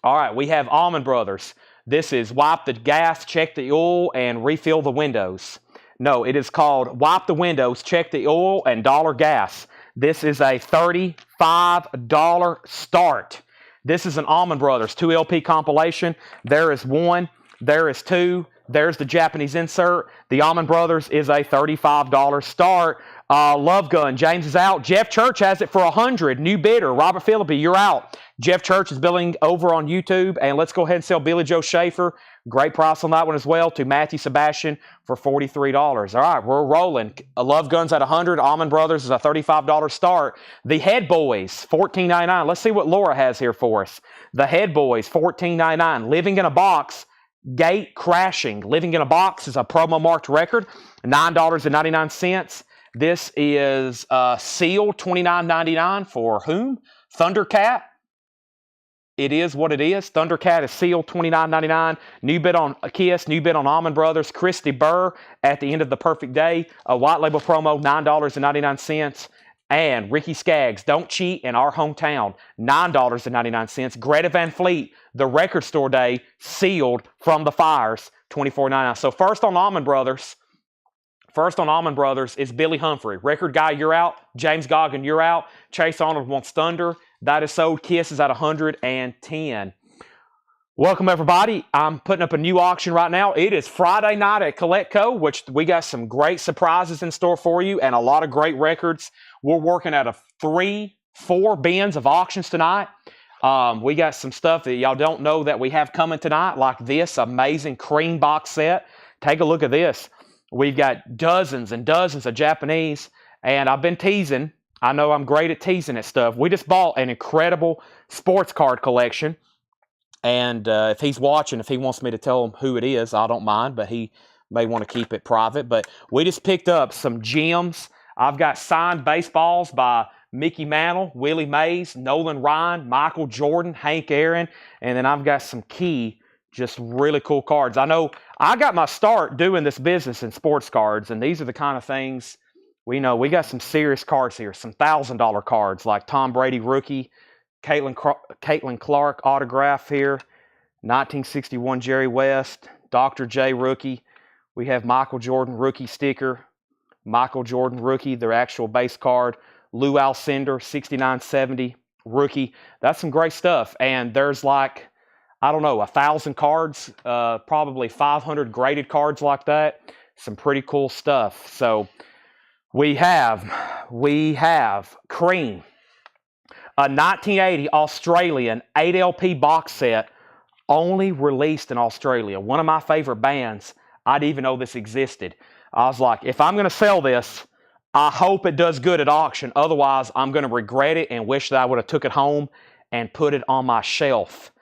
all right, we have Allman Brothers. This is wipe the gas, check the oil, and refill the windows. No, it is called wipe the windows, check the oil, and dollar gas. This is a $35 start. This is an Allman Brothers 2 LP compilation. There is one, there is two, there's the Japanese insert. The Allman Brothers is a $35 start. Love Gun, James is out. Jeff Church has it for $100. New bidder, Robert Philippi, you're out. Jeff Church is billing over on YouTube, and let's go ahead and sell Billy Joe Schaefer. Great price on that one as well, to Matthew Sebastian for $43. All right, we're rolling. Love Guns at $100. Allman Brothers is a $35 start. The Head Boys, $14.99. Let's see what Laura has here for us. The Head Boys, $14.99. Living in a Box, Gate Crashing. Living in a Box is a promo marked record, $9.99. This is sealed, $29.99 for whom? Thundercat. It is what it is. Thundercat is sealed, $29.99. New bid on Kiss, new bid on Allman Brothers. Christy Burr at the end of the perfect day. A white label promo, $9.99. And Ricky Skaggs, Don't Cheat in Our Hometown, $9.99. Greta Van Fleet, The Record Store Day, sealed from the fires, $24.99. So first on Allman Brothers is Billy Humphrey. Record guy, you're out. James Goggin, you're out. Chase Arnold wants Thunder. That is sold. Kiss is at $110. Welcome, everybody. I'm putting up a new auction right now. It is Friday night at CollectCo, which we got some great surprises in store for you and a lot of great records. We're working out of 4 bins of auctions tonight. We got some stuff that y'all don't know that we have coming tonight, like this amazing Cream box set. Take a look at this. We've got dozens and dozens of Japanese, and I've been teasing. I know I'm great at teasing at stuff. We just bought an incredible sports card collection, and if he's watching, if he wants me to tell him who it is, I don't mind, but he may want to keep it private. But we just picked up some gems. I've got signed baseballs by Mickey Mantle, Willie Mays, Nolan Ryan, Michael Jordan, Hank Aaron, and then I've got some key, just really cool cards. I know I got my start doing this business in sports cards, and these are the kind of things we know. We got some serious cards here, some $1,000 cards like Tom Brady rookie, Caitlin Clark autograph here, 1961 Jerry West, Dr. J rookie. We have Michael Jordan rookie sticker, Michael Jordan rookie, their actual base card, Lou Alcindor 6970 rookie. That's some great stuff, and there's like, I don't know, 1,000 cards, probably 500 graded cards like that. Some pretty cool stuff. So we have Cream, a 1980 Australian 8 LP box set, only released in Australia. One of my favorite bands. I didn't even know this existed. I was like, if I'm going to sell this, I hope it does good at auction. Otherwise, I'm going to regret it and wish that I would have took it home and put it on my shelf.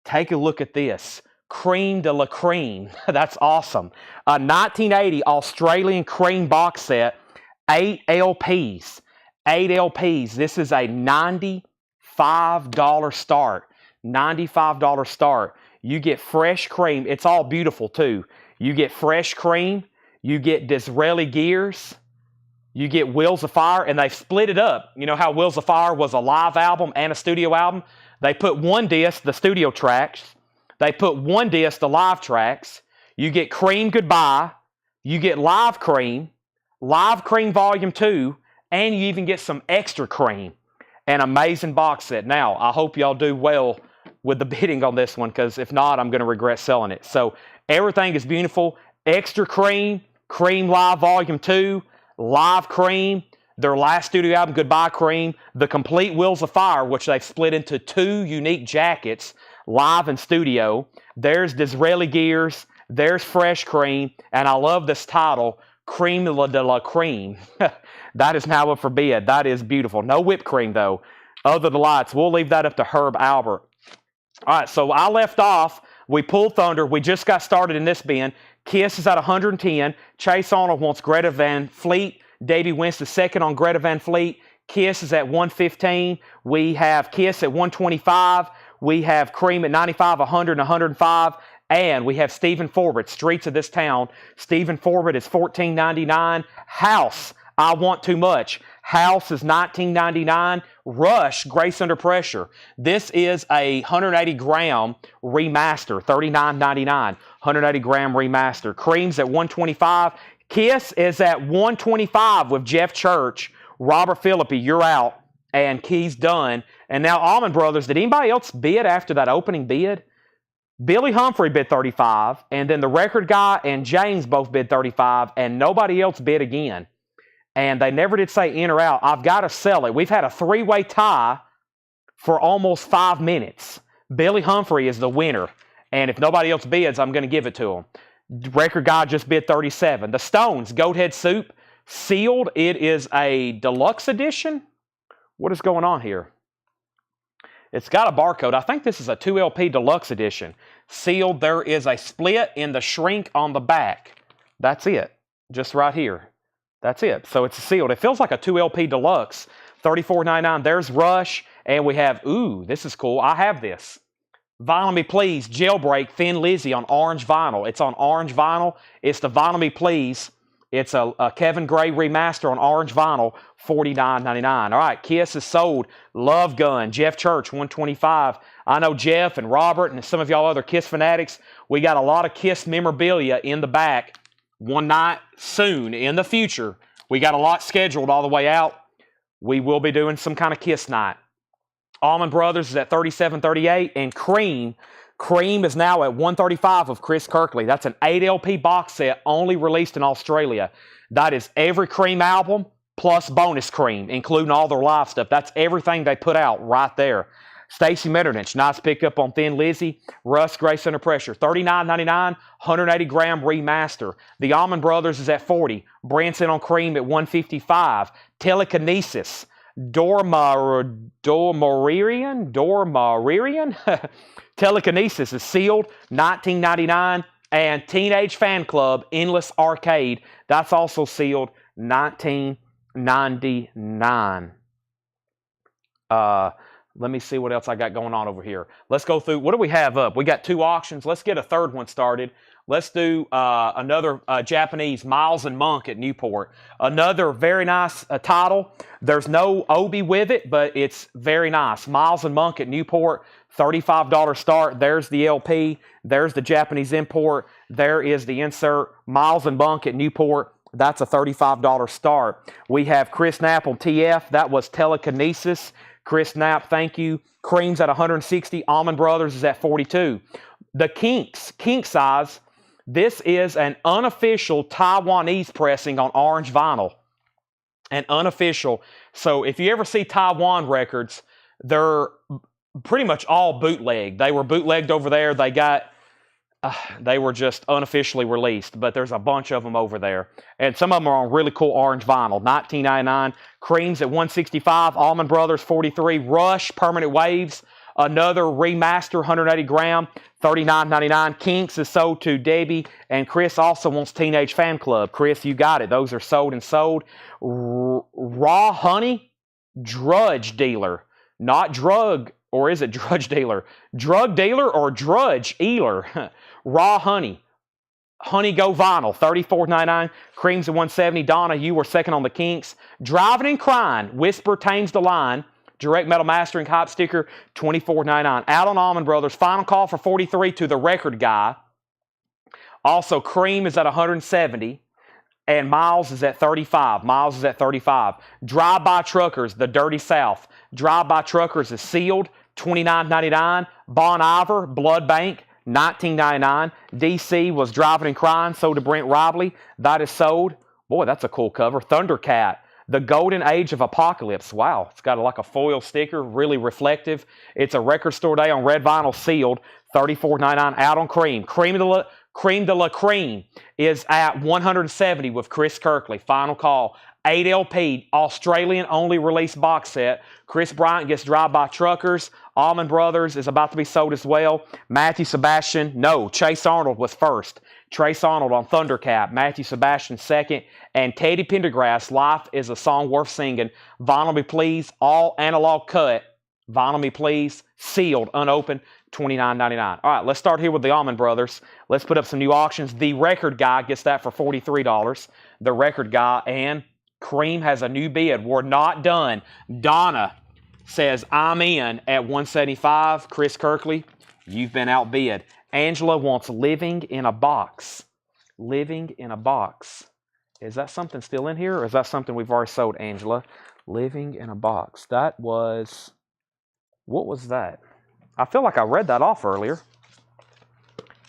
Take a look at this. Cream de la Cream. That's awesome. A 1980 Australian Cream box set, 8 LPs. 8 LPs. This is a $95 start. $95 start. You get fresh cream. It's all beautiful too. You get fresh cream. You get Disraeli Gears. You get Wheels of Fire, and they've split it up. You know how Wheels of Fire was a live album and a studio album? They put one disc, the studio tracks. They put one disc, the live tracks. You get Cream Goodbye. You get Live Cream Volume 2, and you even get some Extra Cream. An amazing box set. Now, I hope y'all do well with the bidding on this one, because if not, I'm going to regret selling it. So everything is beautiful. Extra Cream, Cream Live Volume 2, Live Cream, their last studio album, Goodbye Cream, the complete Wheels of Fire, which they've split into 2 unique jackets, live and studio. There's Disraeli Gears, there's Fresh Cream, and I love this title, Cream de la Cream. That is now up for bid. That is beautiful. No whipped cream, though. Other delights. We'll leave that up to Herb Albert. All right, so I left off. We pulled Thunder. We just got started in this bin. Kiss is at 110. Chase Arnold wants Greta Van Fleet. Davey Winston second on Greta Van Fleet. Kiss is at 115. We have Kiss at 125. We have Cream at 95, 100, and 105. And we have Stephen Forbett, Streets of This Town. Stephen Forbett is $14.99. House, I Want Too Much. House is $19.99. Rush, Grace Under Pressure. This is a 180 gram remaster, $39.99. 180 gram remaster. Cream's at $125. Kiss is at $125 with Jeff Church. Robert Philippi, you're out. And Key's done. And now Allman Brothers, did anybody else bid after that opening bid? Billy Humphrey bid $35, and then the record guy and James both bid $35, and nobody else bid again. And they never did say in or out. I've got to sell it. We've had a three-way tie for almost 5 minutes. Billy Humphrey is the winner, and if nobody else bids, I'm going to give it to him. Record guy just bid $37. The Stones, Goat Head Soup, sealed. It is a deluxe edition. What is going on here? It's got a barcode. I think this is a 2LP deluxe edition. Sealed. There is a split in the shrink on the back. That's it. Just right here. That's it. So it's sealed. It feels like a 2LP deluxe. $34.99. There's Rush. And we have, ooh, this is cool. I have this. Vinyl Me Please, Jailbreak, Thin Lizzy on orange vinyl. It's on orange vinyl. It's the Vinyl Me Please. It's a Kevin Gray remaster on orange vinyl, $49.99. All right, Kiss is sold. Love Gun, Jeff Church, $125. I know Jeff and Robert and some of y'all other Kiss fanatics, we got a lot of Kiss memorabilia in the back. One night soon in the future, we got a lot scheduled all the way out. We will be doing some kind of Kiss night. Allman Brothers is at $37.38, and Cream is now at $135 of Chris Kirkley. That's an 8LP box set only released in Australia. That is every Cream album plus bonus Cream, including all their live stuff. That's everything they put out right there. Stacey Metternich, nice pickup on Thin Lizzy. Russ, Grace Under Pressure, $39.99, 180 gram remaster. The Allman Brothers is at $40. Branson on Cream at $155. Telekinesis, Dormaririan? Telekinesis is sealed, $19.99. And Teenage Fan Club, Endless Arcade, that's also sealed, $19.99. Let me see what else I got going on over here. Let's go through. What do we have up? We got 2 auctions. Let's get a third one started. Let's do another Japanese, Miles and Monk at Newport. Another very nice title. There's no Obi with it, but it's very nice. Miles and Monk at Newport, $35 start. There's the LP. There's the Japanese import. There is the insert. Miles and Monk at Newport. That's a $35 start. We have Chris Knapp on TF. That was Telekinesis. Chris Knapp, thank you. Cream's at $160. Allman Brothers is at $42. The Kinks, Kink Size. This is an unofficial Taiwanese pressing on orange vinyl. An unofficial. So if you ever see Taiwan records, they're pretty much all bootleg. They were bootlegged over there. They were just unofficially released, but there's a bunch of them over there. And some of them are on really cool orange vinyl, $19.99. Cream's at $165. Allman Brothers, $43. Rush, Permanent Waves, another remaster, 180 gram, $39.99. Kinks is sold to Debbie, and Chris also wants Teenage Fan Club. Chris, you got it. Those are sold and sold. Raw Honey, Drudge Dealer, not drug, or is it Drudge Dealer? Drug Dealer or Drudge Ealer? Raw Honey. Honey Go Vinyl, $34.99. Cream's at $170. Donna, you were second on the Kinks. Driving and Crying, Whisper Tames the Line. Direct Metal Mastering Hype Sticker, $24.99. Out on Allman Brothers. Final Call for $43 to the record guy. Also, Cream is at $170. And Miles is at $35. Miles is at $35. Drive-By Truckers, The Dirty South. Drive-By Truckers is sealed, $29.99. Bon Iver, Blood Bank, $19.99. DC was Driving and Crying, sold to Brent Robley. That is sold. Boy, that's a cool cover. Thundercat, The Golden Age of Apocalypse. Wow, it's got like a foil sticker, really reflective. It's a record store day on red vinyl, sealed, $34.99. Out on Cream. Cream de la Cream is at $170 with Chris Kirkley. Final Call. 8LP, Australian only release box set. Chris Bryant gets Drive-By Truckers. Allman Brothers is about to be sold as well. Matthew Sebastian, no, Chase Arnold was first. Trace Arnold on Thundercat. Matthew Sebastian second. And Teddy Pendergrass, Life is a Song Worth Singing. Vinyl Me Please, all analog cut. Vinyl Me Please, sealed, unopened, $29.99. All right, let's start here with the Allman Brothers. Let's put up some new auctions. The Record Guy gets that for $43. The Record Guy, and Cream has a new bid. We're not done. Donna says, I'm in at $175. Chris Kirkley, you've been outbid. Angela wants Living in a Box. Living in a Box. Is that something still in here, or is that something we've already sold, Angela? Living in a Box. That was... What was that? I feel like I read that off earlier.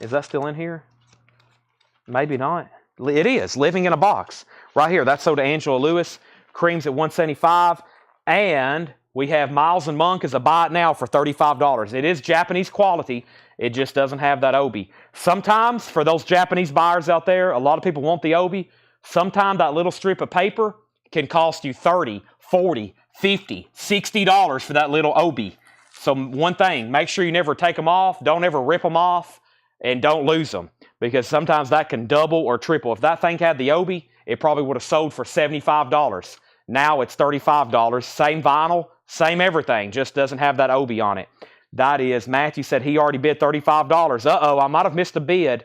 Is that still in here? Maybe not. It is. Living in a Box. Right here. That's sold to Angela Lewis. Cream's at $175. And we have Miles and Monk as a buy it now for $35. It is Japanese quality. It just doesn't have that obi. Sometimes, for those Japanese buyers out there, a lot of people want the obi. Sometimes that little strip of paper can cost you $30, $40, $50, $60 for that little obi. So one thing, make sure you never take them off. Don't ever rip them off, and don't lose them, because sometimes that can double or triple. If that thing had the obi, it probably would have sold for $75. Now it's $35. Same vinyl, same everything, just doesn't have that obi on it. That is, Matthew said he already bid $35. Uh-oh, I might have missed a bid.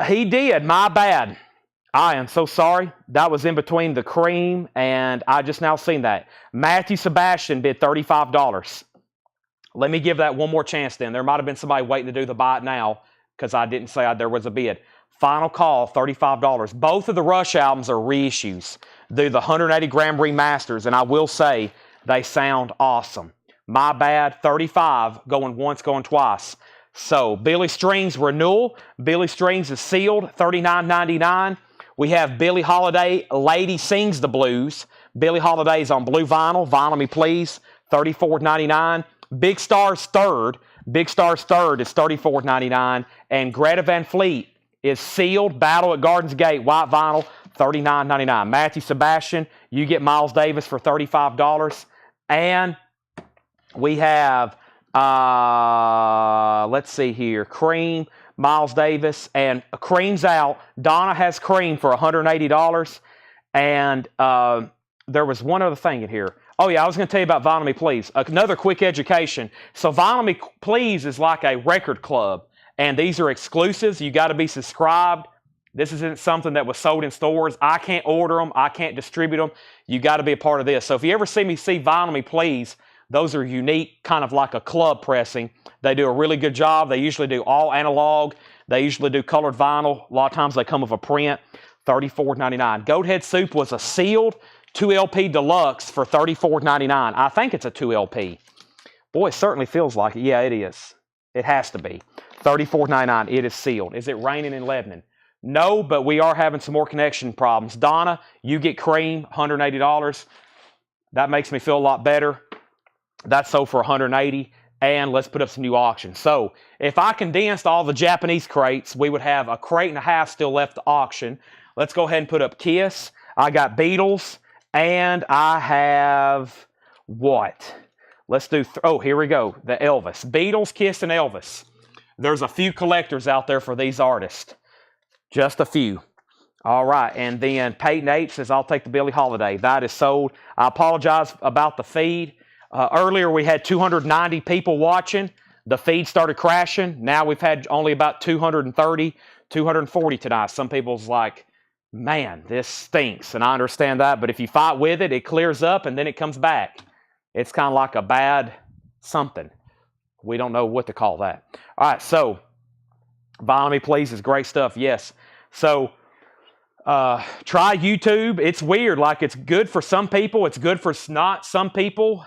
He did, my bad. I am so sorry. That was in between the Cream, and I just now seen that. Matthew Sebastian bid $35. Let me give that one more chance then. There might have been somebody waiting to do the buy it now because I didn't say there was a bid. Final call, $35. Both of the Rush albums are reissues. They're the 180-gram remasters, and I will say they sound awesome. My bad, $35, going once, going twice. So, Billy Strings renewal. Billy Strings is sealed, $39.99. We have Billie Holiday, Lady Sings the Blues. Billie Holiday's on blue vinyl. Vinyl Me Please, $34.99. Big Star's Third. Big Star's Third is $34.99. And Greta Van Fleet is sealed. Battle at Gardens Gate, white vinyl, $39.99. Matthew Sebastian, you get Miles Davis for $35. And we have, let's see here, Cream, Miles Davis, and Cream's out. Donna has Cream for $180. And there was one other thing in here. Oh, yeah, I was going to tell you about Vinyl Me Please. Another quick education. So Vinyl Me Please is like a record club, and these are exclusives. You got to be subscribed. This isn't something that was sold in stores. I can't order them. I can't distribute them. You got to be a part of this. So if you ever see me see Vinyl Me Please, those are unique, kind of like a club pressing. They do a really good job. They usually do all analog. They usually do colored vinyl. A lot of times they come with a print. $34.99. Goathead Soup was a sealed 2LP deluxe for $34.99. I think it's a 2LP. Boy, it certainly feels like it. Yeah, it is. It has to be. $34.99. It is sealed. Is it raining in Lebanon? No, but we are having some more connection problems. Donna, you get Cream, $180. That makes me feel a lot better. That's sold for $180. And let's put up some new auctions. So if I condensed all the Japanese crates, we would have a crate and a half still left to auction. Let's go ahead and put up Kiss. I got Beatles. And I have what? Let's do, oh, here we go. The Elvis. Beatles, Kiss, and Elvis. There's a few collectors out there for these artists. Just a few. All right. And then Peyton H says, I'll take the Billie Holiday. That is sold. I apologize about the feed. Earlier we had 290 people watching. The feed started crashing. Now we've had only about 230, 240 tonight. Some people's like, man, this stinks. And I understand that. But if you fight with it, it clears up and then it comes back. It's kind of like a bad something. We don't know what to call that. All right, so Vinyl Me Please is great stuff. Yes. So try YouTube. It's weird. Like, it's good for some people. It's good for not some people.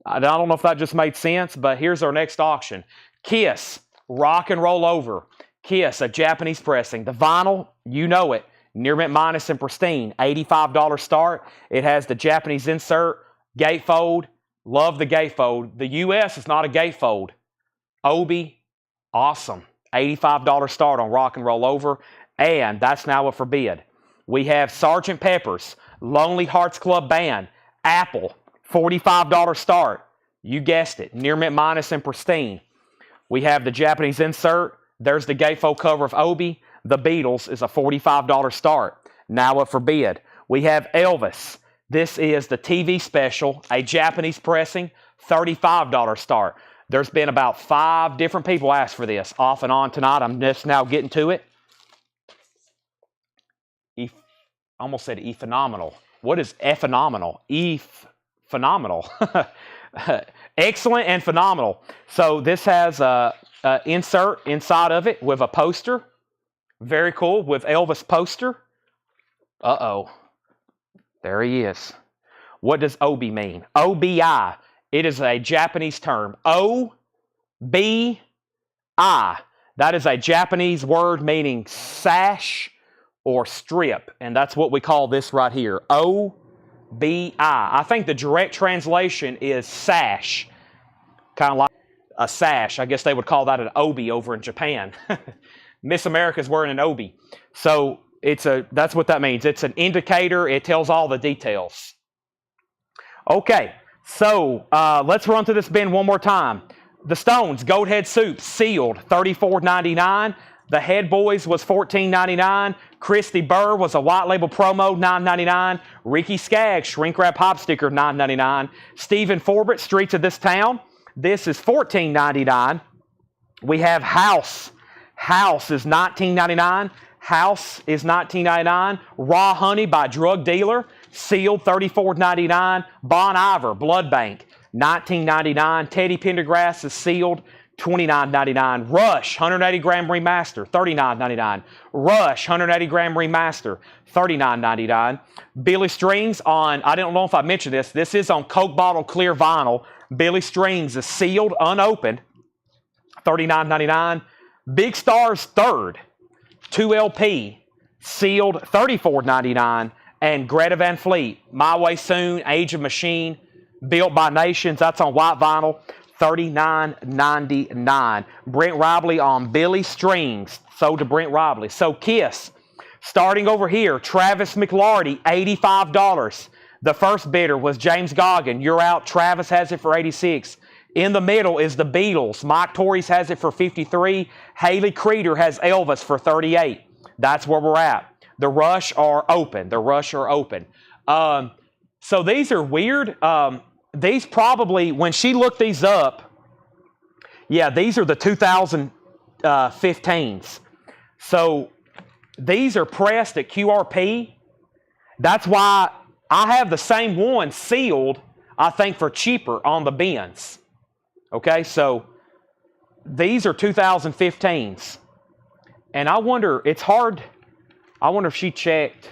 I don't know if that just made sense, but here's our next auction. Kiss, Rock and Roll Over. Kiss, a Japanese pressing. The vinyl, you know it. Near mint minus and pristine. $85 start. It has the Japanese insert, gatefold. Love the gatefold. The U.S. is not a gatefold. Obi, awesome. $85 start on Rock and Roll Over. And that's now up for bid. We have Sgt. Pepper's, Lonely Hearts Club Band, Apple, $45 start. You guessed it. Near mint minus and pristine. We have the Japanese insert. There's the gatefold cover of Obi. The Beatles is a $45 start. Now up for bid. We have Elvis. This is the TV special, a Japanese pressing, $35 start. There's been about 5 different people ask for this off and on tonight. I'm just now getting to it. I almost said E-phenomenal. What is E-phenomenal? E-phenomenal. Excellent and phenomenal. So this has a insert inside of it with a poster. Very cool, with Elvis poster. Uh-oh. There he is. What does OBI mean? OBI. It is a Japanese term. O-B-I. That is a Japanese word meaning sash or strip. And that's what we call this right here. O-B-I. I think the direct translation is sash. Kind of like a sash. I guess they would call that an obi over in Japan. Miss America's wearing an obi. So that's what that means. It's an indicator. It tells all the details. Okay, so let's run through this bin one more time. The Stones, Goat Head Soup, sealed, $34.99. The Head Boys was $14.99. Christy Burr was a white label promo, $9.99. Ricky Skaggs, shrink wrap hop sticker, $9.99. Stephen Forbett, Streets of This Town. This is $14.99. We have House. House is $19.99. House is $19.99. Raw Honey by Drug Dealer, sealed, $34.99. Bon Iver, Blood Bank, $19.99. Teddy Pendergrass is sealed, $29.99. Rush, 180 gram remaster, $39.99. Rush, 180 gram remaster, $39.99. Billy Strings on, I don't know if I mentioned this, this is on Coke bottle clear vinyl. Billy Strings is sealed, unopened, $39.99. Big Star's Third, 2LP, sealed, $34.99. And Greta Van Fleet, My Way Soon, Age of Machine, Built by Nations, that's on white vinyl, $39.99. Brent Robley on Billy Strings, sold to Brent Robley. So Kiss, starting over here, Travis McLarty, $85. The first bidder was James Goggin. You're out. Travis has it for $86. In the middle is the Beatles. Mike Torres has it for $53. Haley Creeder has Elvis for $38. That's where we're at. The Rush are open. The Rush are open. So these are weird. These probably, when she looked these up, yeah, these are the 2015s. So these are pressed at QRP. That's why I have the same one sealed, I think, for cheaper on the bins. Okay, so these are 2015s. And I wonder, it's hard, I wonder if she checked.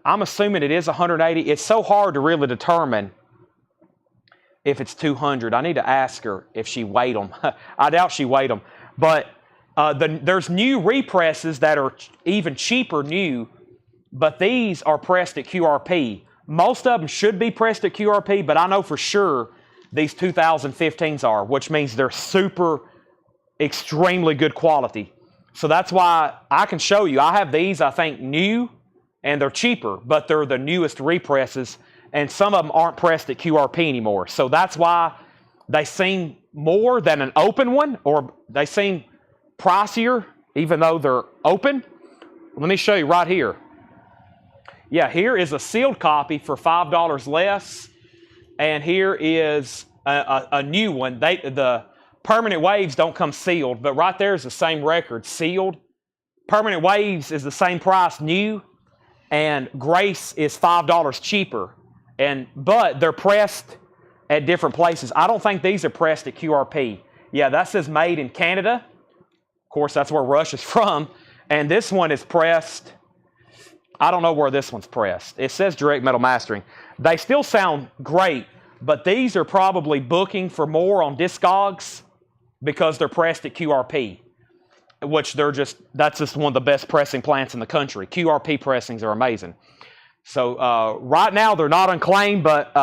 I'm assuming it is 180. It's so hard to really determine if it's 200. I need to ask her if she weighed them. I doubt she weighed them. But there's new represses that are even cheaper new, but these are pressed at QRP. Most of them should be pressed at QRP, but I know for sure these 2015s are, which means they're super, extremely good quality. So that's why I can show you. I have these, I think, new, and they're cheaper, but they're the newest represses, and some of them aren't pressed at QRP anymore. So that's why they seem more than an open one, or they seem pricier, even though they're open. Let me show you right here. Yeah, here is a sealed copy for $5 less, and here is a new one. The Permanent Waves don't come sealed, but right there is the same record, sealed. Permanent Waves is the same price new, and Grace is $5 cheaper. But they're pressed at different places. I don't think these are pressed at QRP. Yeah, that says made in Canada. Of course, that's where Rush is from. And this one is pressed, I don't know where this one's pressed. It says Direct Metal Mastering. They still sound great, but these are probably booking for more on Discogs because they're pressed at QRP, which that's just one of the best pressing plants in the country. QRP pressings are amazing. So right now they're not unclaimed, but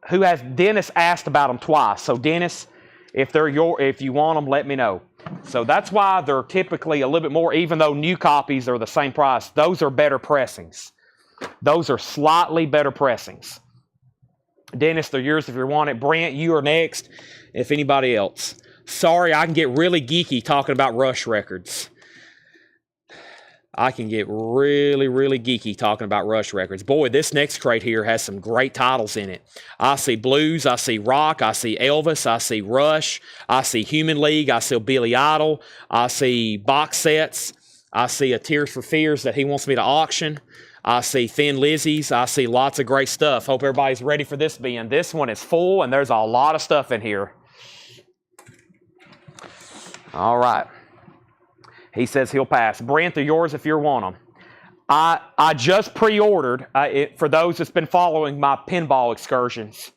Dennis asked about them twice. So Dennis, if you want them, let me know. So that's why they're typically a little bit more, even though new copies are the same price. Those are better pressings. Those are slightly better pressings. Dennis, they're yours if you want it. Brent, you are next, if anybody else. Sorry, I can get really geeky talking about Rush records. I can get really, really geeky talking about Rush records. Boy, this next crate here has some great titles in it. I see blues, I see rock, I see Elvis, I see Rush, I see Human League, I see Billy Idol, I see box sets, I see a Tears for Fears that he wants me to auction, I see Thin Lizzy's, I see lots of great stuff. Hope everybody's ready for this bin. This one is full and there's a lot of stuff in here. All right. He says he'll pass. Brent, they're yours if you want them. I just pre-ordered, for those that's been following my pinball excursions,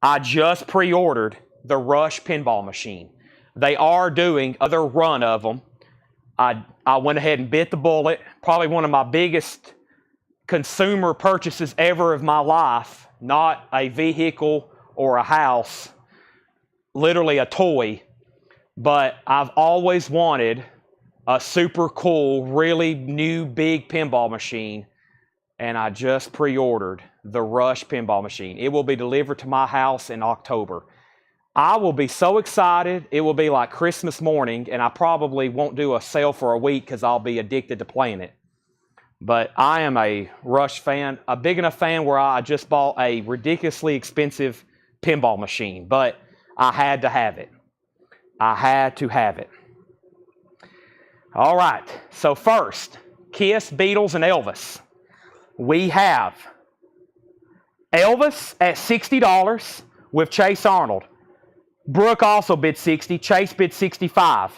I just pre-ordered the Rush pinball machine. They are doing another run of them. I went ahead and bit the bullet. Probably one of my biggest consumer purchases ever of my life. Not a vehicle or a house. Literally a toy. But I've always wanted a super cool, really new, big pinball machine, and I just pre-ordered the Rush pinball machine. It will be delivered to my house in October. I will be so excited. It will be like Christmas morning, and I probably won't do a sale for a week because I'll be addicted to playing it. But I am a Rush fan, a big enough fan where I just bought a ridiculously expensive pinball machine, but I had to have it. I had to have it. All right, so first, Kiss, Beatles, and Elvis. We have Elvis at $60 with Chase Arnold. Brooke also bid $60. Chase bid $65.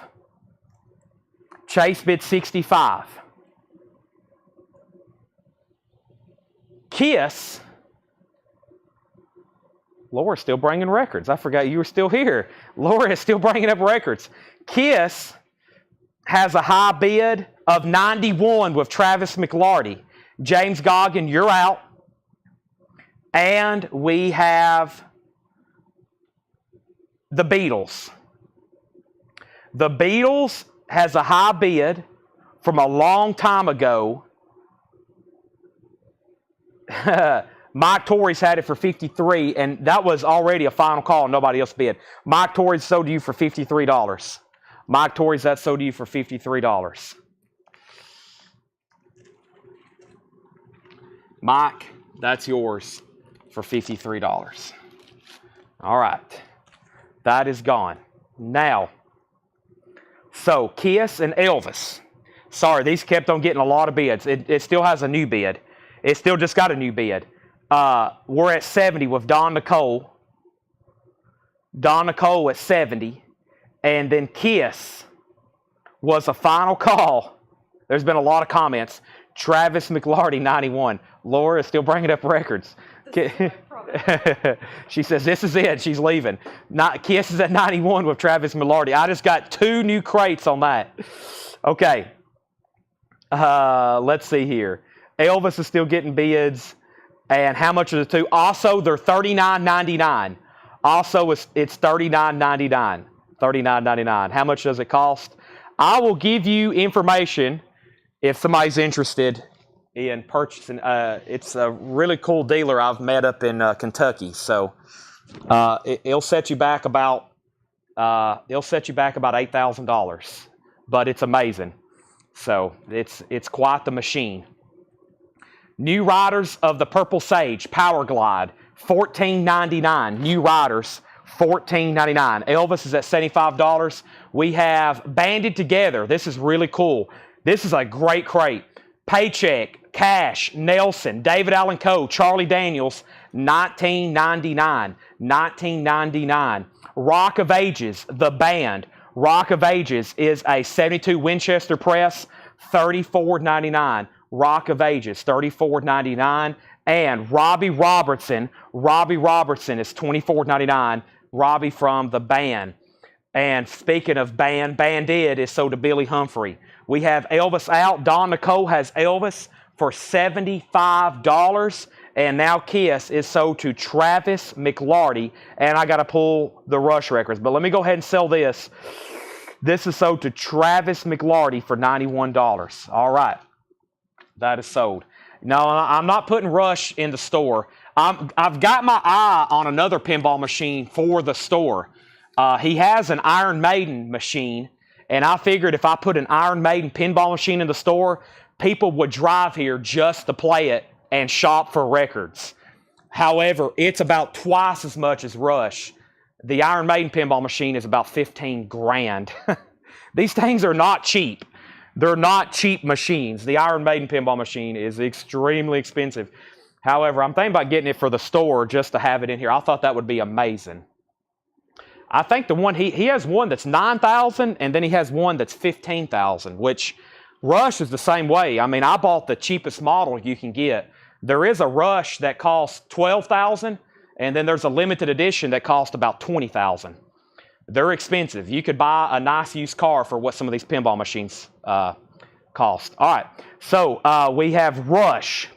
Chase bid $65. Kiss. Laura's still bringing records. I forgot you were still here. Laura is still bringing up records. Kiss has a high bid of $91 with Travis McLarty. James Goggin, you're out. And we have the Beatles. The Beatles has a high bid from a long time ago. Mike Torrey's had it for $53, and that was already a final call. Nobody else bid. Mike Torrey's sold to you for $53. Mike Torrey's that sold to you for $53. Mike, that's yours for $53. All right. That is gone. Now, so Kiss and Elvis. Sorry, these kept on getting a lot of bids. It still has a new bid. It still just got a new bid. We're at 70 with Don Nicole. Don Nicole at 70. And then Kiss was a final call. There's been a lot of comments. Travis McLarty, 91. Laura is still bringing up records. She says, this is it. She's leaving. Kiss is at 91 with Travis McLarty. I just got 2 new crates on that. Okay. Let's see here. Elvis is still getting bids. And how much are the 2? Also, they're $39.99. Also, it's $39.99. $39.99. How much does it cost? I will give you information if somebody's interested in purchasing. It's a really cool dealer I've met up in Kentucky. So it'll set you back about $8,000. But it's amazing. So it's quite the machine. New Riders of the Purple Sage Power Glide, $14.99. New Riders, $14.99. Elvis is at $75. We have Banded Together. This is really cool. This is a great crate. Paycheck, Cash, Nelson, David Allen Coe, Charlie Daniels, $19.99. $19.99. Rock of Ages, the band. Rock of Ages is a 72 Winchester press, $34.99. Rock of Ages, $34.99. And Robbie Robertson is $24.99. Robbie from the band. And speaking of band, Banded is sold to Billy Humphrey. We have Elvis out. Don Nicole has Elvis for $75. And now Kiss is sold to Travis McLarty. And I got to pull the Rush records. But let me go ahead and sell this. This is sold to Travis McLarty for $91. All right. That is sold. No, I'm not putting Rush in the store. I've got my eye on another pinball machine for the store. He has an Iron Maiden machine, and I figured if I put an Iron Maiden pinball machine in the store, people would drive here just to play it and shop for records. However, it's about twice as much as Rush. The Iron Maiden pinball machine is about 15 grand. These things are not cheap. They're not cheap machines. The Iron Maiden pinball machine is extremely expensive. However, I'm thinking about getting it for the store just to have it in here. I thought that would be amazing. I think the one, he has one that's 9,000 and then he has one that's 15,000, which Rush is the same way. I mean, I bought the cheapest model you can get. There is a Rush that costs 12,000 and then there's a limited edition that costs about 20,000. They're expensive. You could buy a nice used car for what some of these pinball machines cost. All right, so we have Rush.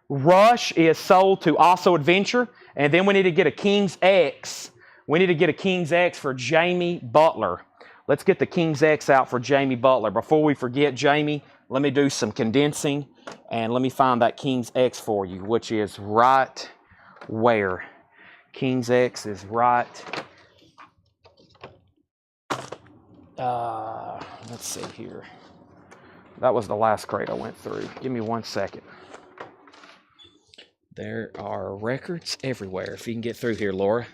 Rush is sold to Also Adventure, and then we need to get a King's X. We need to get a King's X for Jamie Butler. Let's get the King's X out for Jamie Butler. Before we forget Jamie, let me do some condensing, and let me find that King's X for you, which is right where? King's X is right... let's see here. That was the last crate I went through. Give me 1 second. There are records everywhere. If you can get through here, Laura.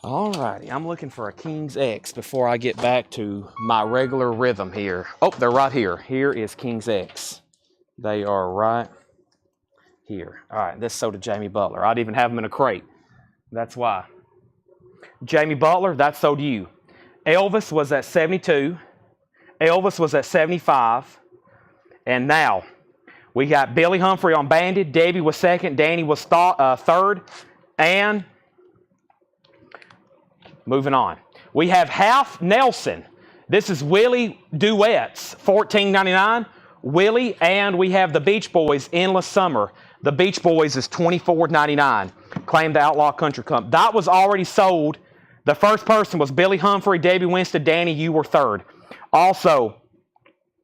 All righty. I'm looking for a King's X before I get back to my regular rhythm here. Oh, they're right here. Here is King's X. They are right here. All right. This sold to Jamie Butler. I'd even have them in a crate. That's why. Jamie Butler, that's sold to you. Elvis was at 72. Elvis was at 75. And now, we got Billy Humphrey on Bandit. Debbie was second. Danny was third. And moving on. We have Half Nelson. This is Willie Duets, $14.99. Willie, and we have the Beach Boys, Endless Summer. The Beach Boys is $24.99. Claim the Outlaw Country Club. That was already sold. The first person was Billy Humphrey, Debbie Winston, Danny, you were third. Also,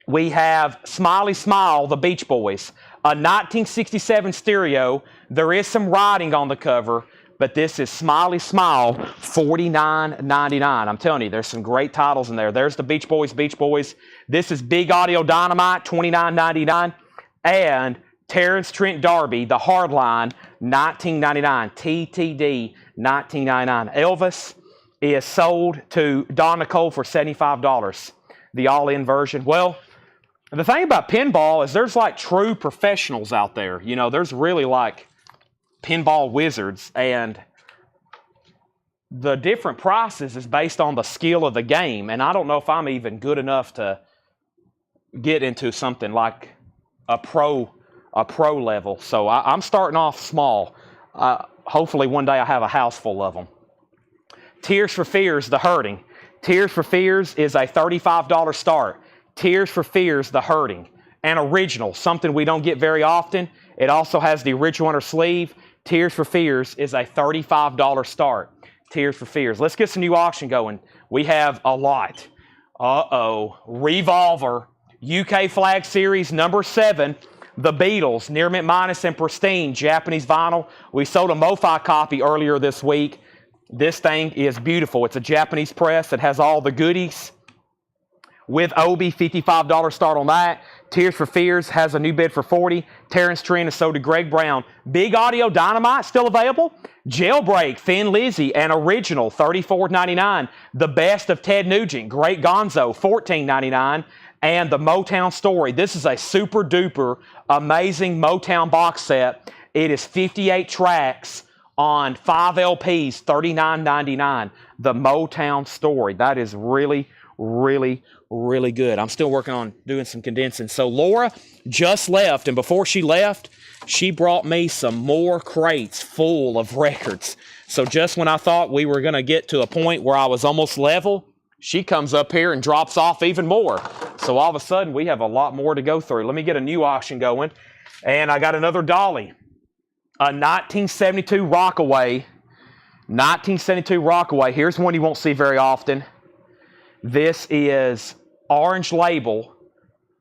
we have Smiley Smile, the Beach Boys, a 1967 stereo. There is some writing on the cover, but this is Smiley Smile, $49.99. I'm telling you, there's some great titles in there. There's the Beach Boys, Beach Boys. This is Big Audio Dynamite, $29.99. And Terrence Trent D'Arby, the Hardline, $19.99. TTD, $19.99. Elvis is sold to Don Nicole for $75. The all-in version. Well, the thing about pinball is there's like true professionals out there. You know, there's really like pinball wizards, and the different prices is based on the skill of the game. And I don't know if I'm even good enough to get into something like a pro level. So I'm starting off small. Hopefully one day I have a house full of them. Tears for Fears, The Hurting. Tears for Fears is a $35 start. Tears for Fears, The Hurting. An original, something we don't get very often. It also has the original on her sleeve. Tears for Fears is a $35 start. Tears for Fears. Let's get some new auction going. We have a lot. Revolver, UK Flag Series number 7. The Beatles, Near Mint Minus and Pristine, Japanese vinyl. We sold a MoFi copy earlier this week. This thing is beautiful. It's a Japanese press. It has all the goodies. With Obi, $55 start on that. Tears for Fears has a new bid for $40. Terrence Trent is sold to Greg Brown. Big Audio Dynamite still available. Jailbreak, Thin Lizzy, an original, $34.99. The Best of Ted Nugent, Great Gonzo, $14.99. And the Motown Story. This is a super duper amazing Motown box set. It is 58 tracks on 5 LPs, $39.99. The Motown Story. That is really, really, really good. I'm still working on doing some condensing. So Laura just left, and before she left, she brought me some more crates full of records. So just when I thought we were going to get to a point where I was almost level, she comes up here and drops off even more. So all of a sudden, we have a lot more to go through. Let me get a new auction going. And I got another dolly. A 1972 Rockaway. 1972 Rockaway. Here's one you won't see very often. This is orange label.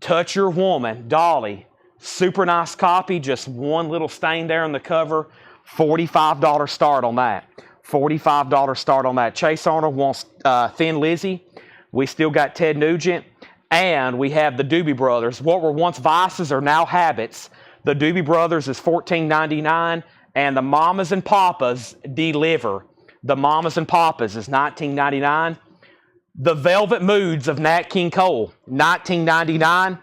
Touch Your Woman, dolly. Super nice copy. Just one little stain there on the cover. $45 start on that. $45 start on that. Chase Arnold wants Thin Lizzy. We still got Ted Nugent. And we have the Doobie Brothers. What were once vices are now habits. The Doobie Brothers is $14.99, and the Mamas and Papas Deliver. The Mamas and Papas is $19.99. The Velvet Moods of Nat King Cole, $19.99.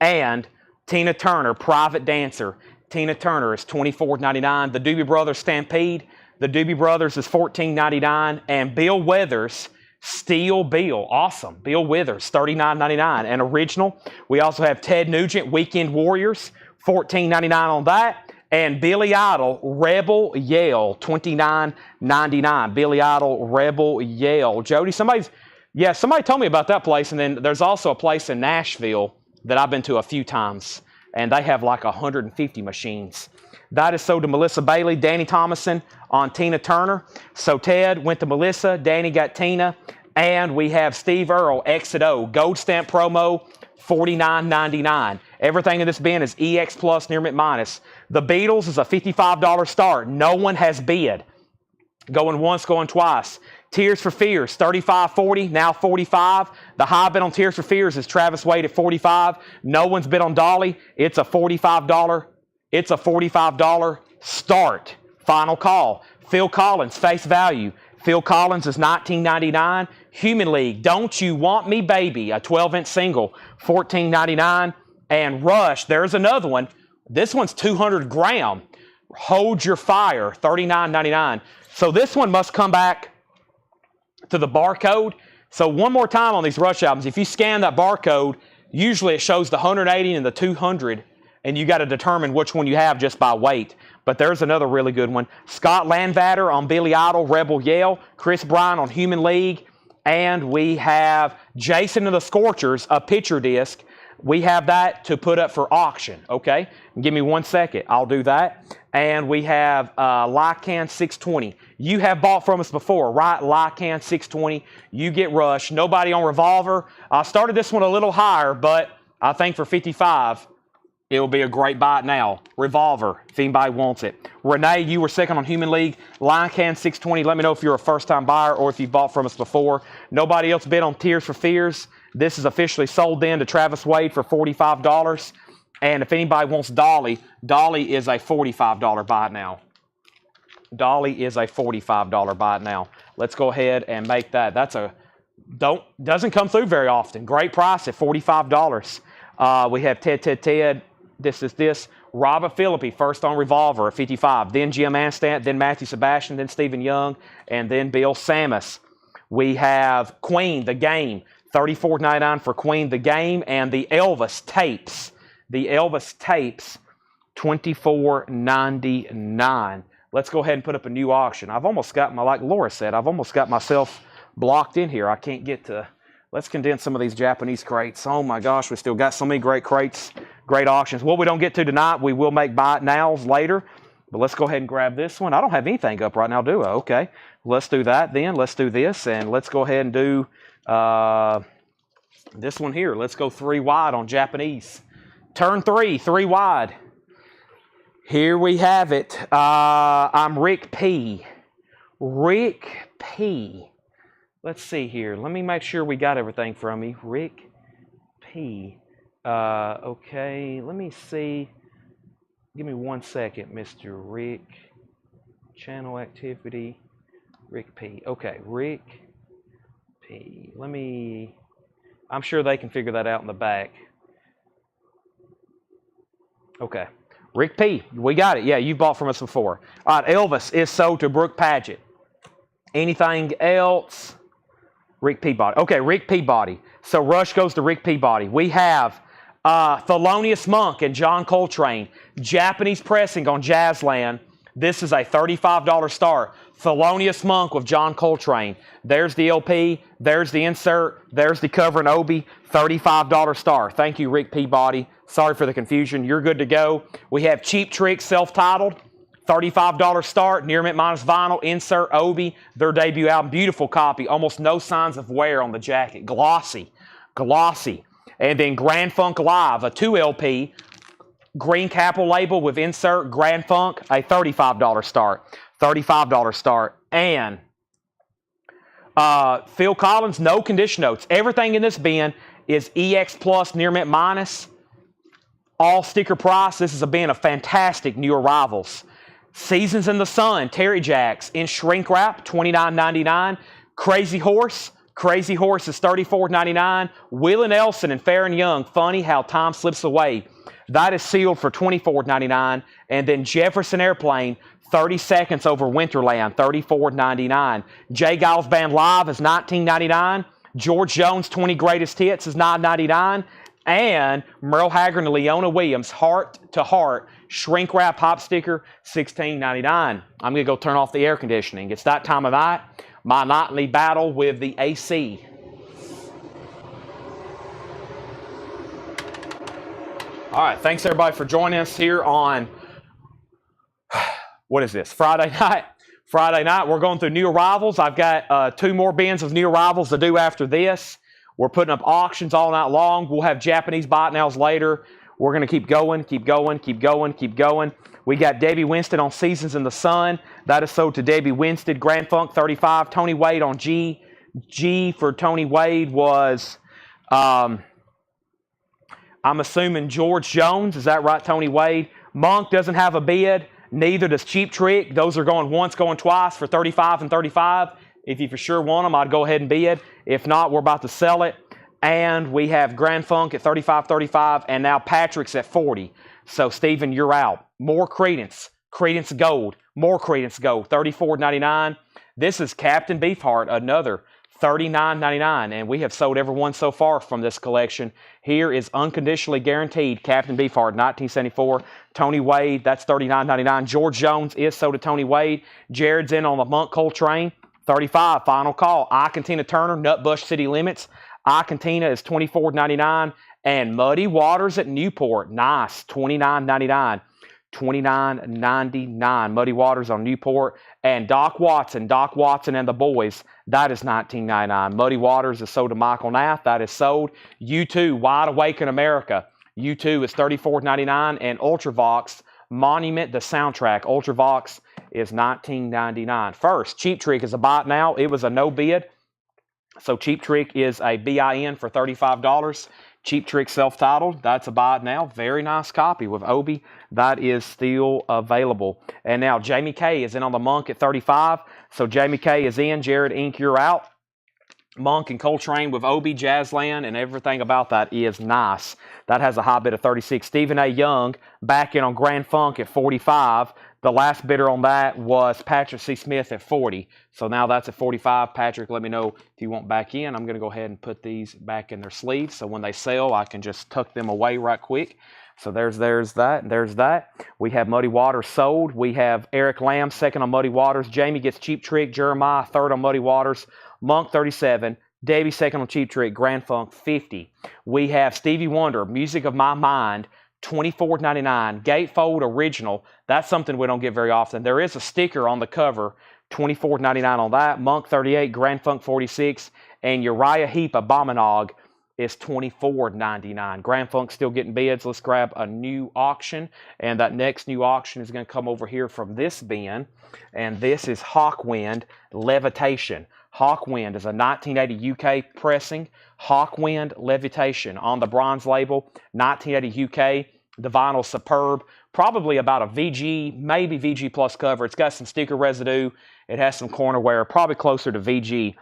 And Tina Turner, Private Dancer. Tina Turner is $24.99. The Doobie Brothers Stampede. The Doobie Brothers is $14.99. And Bill Withers, Steel Bill. Awesome. Bill Withers, $39.99. And original. We also have Ted Nugent, Weekend Warriors, $14.99 on that. And Billy Idol, Rebel Yell, $29.99. Billy Idol, Rebel Yell. Jody, somebody told me about that place. And then there's also a place in Nashville that I've been to a few times. And they have like 150 machines. That is sold to Melissa Bailey, Danny Thomason on Tina Turner. So Ted went to Melissa, Danny got Tina, and we have Steve Earle, Exit O, Gold Stamp promo, $49.99. Everything in this bin is EX Plus, near mint minus. The Beatles is a $55 start. No one has bid. Going once, going twice. Tears for Fears, $35.40, now $45. The high bid on Tears for Fears is Travis Wade at $45. No one's bid on Dolly. It's a $45. It's a $45 start. Final call. Phil Collins, Face Value. Phil Collins is $19.99. Human League, Don't You Want Me Baby, a 12-inch single, $14.99. And Rush, there's another one. This one's 200 gram. Hold Your Fire, $39.99. So this one must come back to the barcode. So one more time on these Rush albums, if you scan that barcode, usually it shows the 180 and the 200, and you got to determine which one you have just by weight. But there's another really good one. Scott Landvatter on Billy Idol, Rebel Yell. Chris Bryan on Human League. And we have Jason and the Scorchers, a picture disc. We have that to put up for auction, okay? Give me 1 second. I'll do that. And we have Lycan 620. You have bought from us before, right? Lycan 620. You get Rush. Nobody on Revolver. I started this one a little higher, but I think for 55, it will be a great buy now. Revolver, if anybody wants it. Renee, you were second on Human League. Lycan 620. Let me know if you're a first-time buyer or if you've bought from us before. Nobody else bid on Tears for Fears. This is officially sold then to Travis Wade for $45. And if anybody wants Dolly, Dolly is a $45 buy now. Dolly is a $45 buy now. Let's go ahead and make that. Doesn't come through very often. Great price at $45. We have Ted. This is this. Robert Philippi, first on Revolver at $55. Then Jim Anstant, then Matthew Sebastian, then Stephen Young, and then Bill Samus. We have Queen, The Game, $34.99 for Queen, The Game, and the Elvis tapes. The Elvis tapes, $24.99. Let's go ahead and put up a new auction. I've almost got like Laura said, I've almost got myself blocked in here. I can't get to. Let's condense some of these Japanese crates. Oh my gosh, we still got so many great crates, great auctions. What we don't get to tonight, we will make buy it nows later. But let's go ahead and grab this one. I don't have anything up right now, do I? Okay. Let's do that then. Let's do this, and let's go ahead and do this one here. Let's go 3 wide on Japanese. Turn 3 wide. Here we have it. I'm Rick P. Rick P. Let's see here. Let me make sure we got everything from me. Rick P. Okay, let me see. Give me 1 second, Mr. Rick. Channel activity. Rick P. Okay, Rick P. I'm sure they can figure that out in the back. Okay. Rick P. We got it. Yeah, you bought from us before. All right, Elvis is sold to Brooke Paget. Anything else? Rick Peabody. Okay, Rick Peabody. So Rush goes to Rick Peabody. We have Thelonious Monk and John Coltrane. Japanese pressing on Jazzland. This is a $35 start. Thelonious Monk with John Coltrane. There's the LP. There's the insert. There's the cover and Obi. $35 star. Thank you, Rick Peabody. Sorry for the confusion. You're good to go. We have Cheap Trick self-titled. $35 start, near mint minus vinyl, insert Obi, their debut album. Beautiful copy. Almost no signs of wear on the jacket. Glossy. And then Grand Funk Live, a 2 LP, green capital label with insert Grand Funk, a $35 start. $35 start. And Phil Collins, no condition notes. Everything in this bin is EX Plus Near Mint Minus. All sticker price. This is being a fantastic new arrivals. Seasons in the Sun, Terry Jacks in shrink wrap, $29.99. Crazy Horse is $34.99. Will and Elson and Fair and Young, funny how time slips away. That is sealed for $24.99. And then Jefferson Airplane, 30 seconds over Winterland, $34.99. J. Giles Band Live is $19.99. George Jones 20 Greatest Hits is $9.99. And Merle Haggard and Leona Williams, Heart to Heart, shrink wrap pop sticker, $16.99. I'm going to go turn off the air conditioning. It's that time of night. My nightly battle with the AC. All right, thanks everybody for joining us here on, what is this, Friday night? Friday night, we're going through new arrivals. I've got 2 more bins of new arrivals to do after this. We're putting up auctions all night long. We'll have Japanese bot nows later. We're going to keep going. We got Debbie Winston on Seasons in the Sun. That is sold to Debbie Winston. Grand Funk 35. Tony Wade on G. G for Tony Wade was, I'm assuming George Jones. Is that right, Tony Wade? Monk doesn't have a bid. Neither does Cheap Trick. Those are going once, going twice for 35 and 35. If you for sure want them, I'd go ahead and bid. If not, we're about to sell it. And we have Grand Funk at 35.35, and now Patrick's at 40. So, Stephen, you're out. More Credence. Credence Gold. More Credence Gold. $34.99. This is Captain Beefheart, another $39.99. And we have sold every one so far from this collection. Here is Unconditionally Guaranteed Captain Beefheart, 1974. Tony Wade, that's $39.99. George Jones is sold to Tony Wade. Jared's in on the Monk Coltrane. 35, final call. I-Cantina Turner, Nutbush City Limits. I-Cantina is $24.99. And Muddy Waters at Newport, nice, $29.99. $29.99. Muddy Waters on Newport. And Doc Watson and the Boys, that is $19.99. Muddy Waters is sold to Michael Nath, that is sold. U2, Wide Awake in America. U2 is $34.99. And Ultravox, Monument, the soundtrack. Ultravox is $19.99. First, Cheap Trick is a bot now. It was a no bid. So Cheap Trick is a BIN for $35. Cheap Trick self-titled. That's a bot now. Very nice copy with Obi. That is still available. And now Jamie K is in on the Monk at 35. So Jamie K is in. Jared Inc., you're out. Monk and Coltrane with Obi, Jazzland, and everything about that is nice. That has a high bid of 36. Stephen A. Young back in on Grand Funk at 45. The last bidder on that was Patrick C. Smith at 40. So now that's at 45. Patrick, let me know if you want back in. I'm going to go ahead and put these back in their sleeves. So when they sell, I can just tuck them away right quick. So there's that. We have Muddy Waters sold. We have Eric Lamb second on Muddy Waters. Jamie gets Cheap Trick. Jeremiah third on Muddy Waters. Monk 37. Debbie second on Cheap Trick. Grand Funk 50. We have Stevie Wonder, Music of My Mind, $24.99. Gatefold Original. That's something we don't get very often. There is a sticker on the cover. $24.99 on that. Monk 38. Grand Funk 46. And Uriah Heep Abominog is $24.99. Grand Funk still getting bids. Let's grab a new auction. And that next new auction is going to come over here from this bin. And this is Hawkwind Levitation. Hawkwind is a 1980 UK pressing. Hawkwind Levitation on the bronze label. 1980 UK. The vinyl's superb. Probably about a VG, maybe VG plus cover. It's got some sticker residue. It has some corner wear. Probably closer to VG.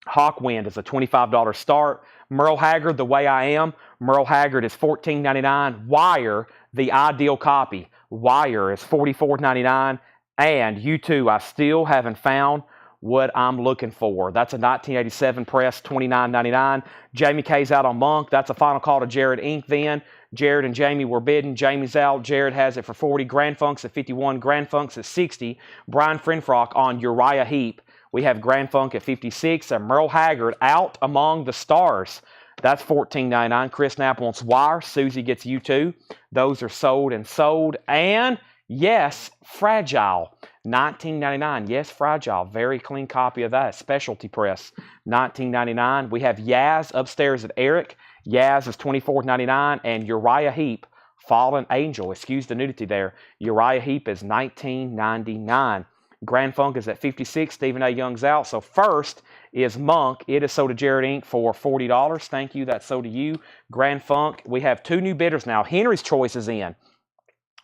Hawkwind is a $25 start. Merle Haggard, The Way I Am. Merle Haggard is $14.99. Wire, the ideal copy. Wire is $44.99. And U2, I still haven't found what I'm looking for. That's a 1987 press, $29.99. Jamie K's out on Monk. That's a final call to Jared Inc. then. Jared and Jamie were bidding. Jamie's out. Jared has it for 40. Grand Funk's at 51. Grand Funk's at 60. Brian Frenfrock on Uriah Heep. We have Grand Funk at 56. And Merle Haggard out among the stars. That's $14.99. Chris Knapp wants Wire. Susie gets U2. Those are sold and sold. And yes, Fragile. $19.99. Yes, Fragile. Very clean copy of that. Specialty press. $19.99. We have Yaz upstairs at Eric. Yaz is $24.99. And Uriah Heep, Fallen Angel. Excuse the nudity there. Uriah Heep is $19.99. Grand Funk is at 56. Stephen A. Young's out. So first is Monk. It is sold to Jared Inc. for $40. Thank you. That's sold to you. Grand Funk. We have 2 new bidders now. Henry's Choice is in.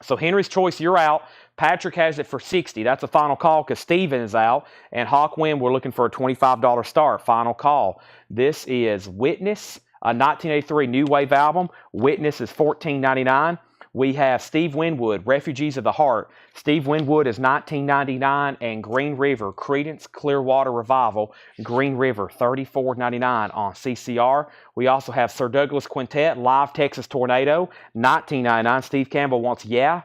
So Henry's Choice, you're out. Patrick has it for $60. That's a final call because Steven is out. And Hawkwind, we're looking for a $25 start. Final call. This is Witness, a 1983 New Wave album. Witness is $14.99. We have Steve Winwood, Refugees of the Heart. Steve Winwood is $19.99. And Green River, Creedence Clearwater Revival. Green River, $34.99 on CCR. We also have Sir Douglas Quintet, Live Texas Tornado, $19.99. Steve Campbell wants Yeah.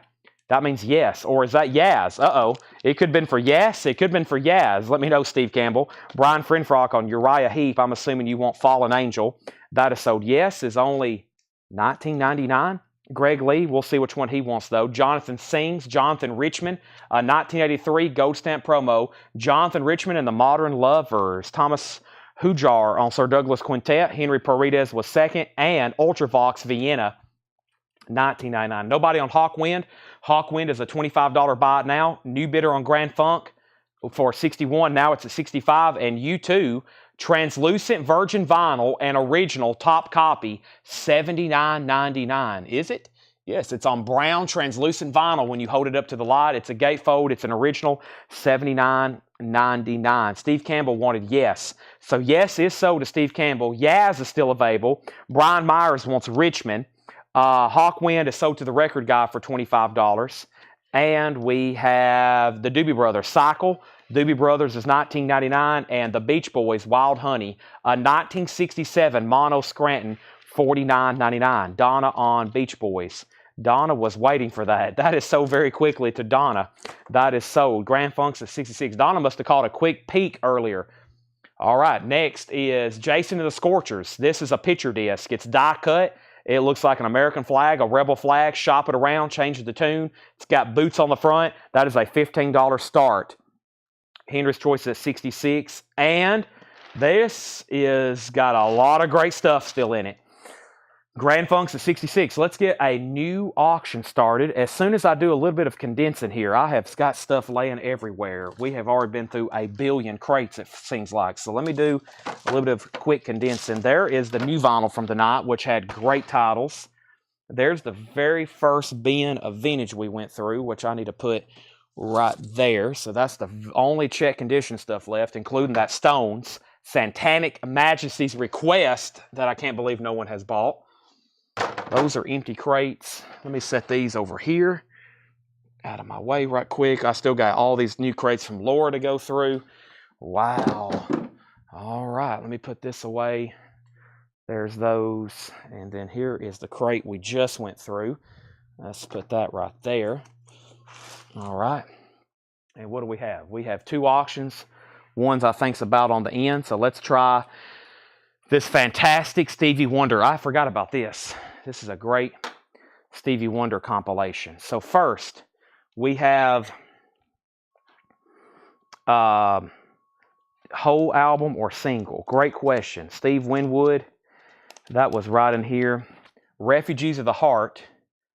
That means yes. Or is that Yaz? Uh-oh. It could have been for yes. It could have been for Yaz. Let me know, Steve Campbell. Brian Frinfrock on Uriah Heep. I'm assuming you want Fallen Angel. That is sold. Yes is only $19.99. Greg Lee, we'll see which one he wants, though. Jonathan Sings, Jonathan Richmond, 1983 Gold Stamp promo. Jonathan Richmond and the Modern Lovers. Thomas Hujar on Sir Douglas Quintet. Henry Paredes was second. And Ultravox Vienna, $19.99. Nobody on Hawkwind. Hawkwind is a $25 buy now. New bidder on Grand Funk for $61. Now it's at $65. And U2, translucent virgin vinyl and original top copy, $79.99. Is it? Yes, it's on brown translucent vinyl when you hold it up to the light. It's a gatefold. It's an original, $79.99. Steve Campbell wanted Yes. So Yes is sold to Steve Campbell. Yaz is still available. Brian Myers wants Richmond. Hawkwind is sold to the record guy for $25. And we have the Doobie Brothers, Cycle. Doobie Brothers is $19.99. And the Beach Boys, Wild Honey, 1967 Mono Scranton, $49.99. Donna on Beach Boys. Donna was waiting for that. That is sold very quickly to Donna. That is sold. Grand Funk's at 66. Donna must have caught a quick peek earlier. All right, next is Jason and the Scorchers. This is a picture disc. It's die cut. It looks like an American flag, a rebel flag. Shop it around, change the tune. It's got boots on the front. That is a $15 start. Henry's Choice is at 66. And this is got a lot of great stuff still in it. Grand Funk's at 66. Let's get a new auction started. As soon as I do a little bit of condensing here, I have got stuff laying everywhere. We have already been through a billion crates, it seems like. So let me do a little bit of quick condensing. There is the new vinyl from tonight, which had great titles. There's the very first bin of vintage we went through, which I need to put right there. So that's the only check condition stuff left, including that Stones Satanic Majesty's Request that I can't believe no one has bought. Those are empty crates. Let me set these over here out of my way right quick. I still got all these new crates from Laura to go through. Wow. All right, let me put this away. There's those. And then here is the crate we just went through. Let's put that right there. All right. And what do we have? We have 2 auctions. One's I think's about on the end. So let's try this fantastic Stevie Wonder. I forgot about this. This is a great Stevie Wonder compilation. So first, we have whole album or single. Great question. Steve Winwood, that was right in here. Refugees of the Heart,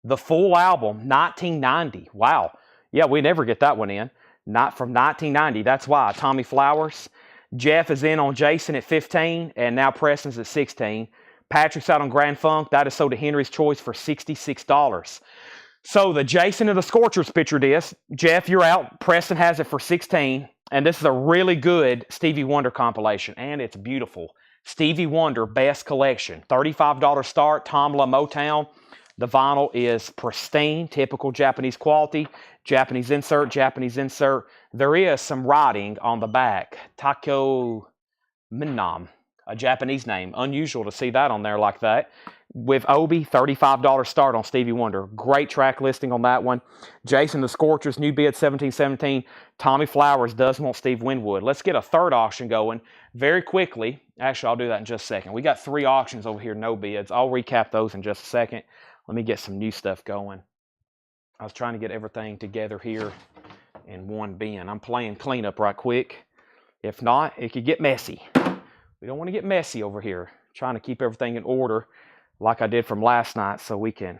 the full album, 1990. Wow. Yeah, we never get that one in. Not from 1990. That's why. Tommy Flowers. Jeff is in on Jason at 15, and now Preston's at 16. Patrick's out on Grand Funk. That is sold to Henry's Choice for $66. So the Jason and the Scorchers picture disc. Jeff, you're out. Preston has it for 16. And this is a really good Stevie Wonder compilation, and it's beautiful. Stevie Wonder Best Collection. $35 start. Tamla Motown. The vinyl is pristine, typical Japanese quality. Japanese insert, Japanese insert. There is some writing on the back. Takyo Minam, a Japanese name. Unusual to see that on there like that. With Obi, $35 start on Stevie Wonder. Great track listing on that one. Jason the Scorchers, new bid 1717. Tommy Flowers does want Steve Winwood. Let's get a third auction going very quickly. Actually, I'll do that in just a second. We got 3 auctions over here, no bids. I'll recap those in just a second. Let me get some new stuff going. I was trying to get everything together here in one bin. I'm playing cleanup right quick. If not, it could get messy. We don't want to get messy over here. Trying to keep everything in order like I did from last night so we can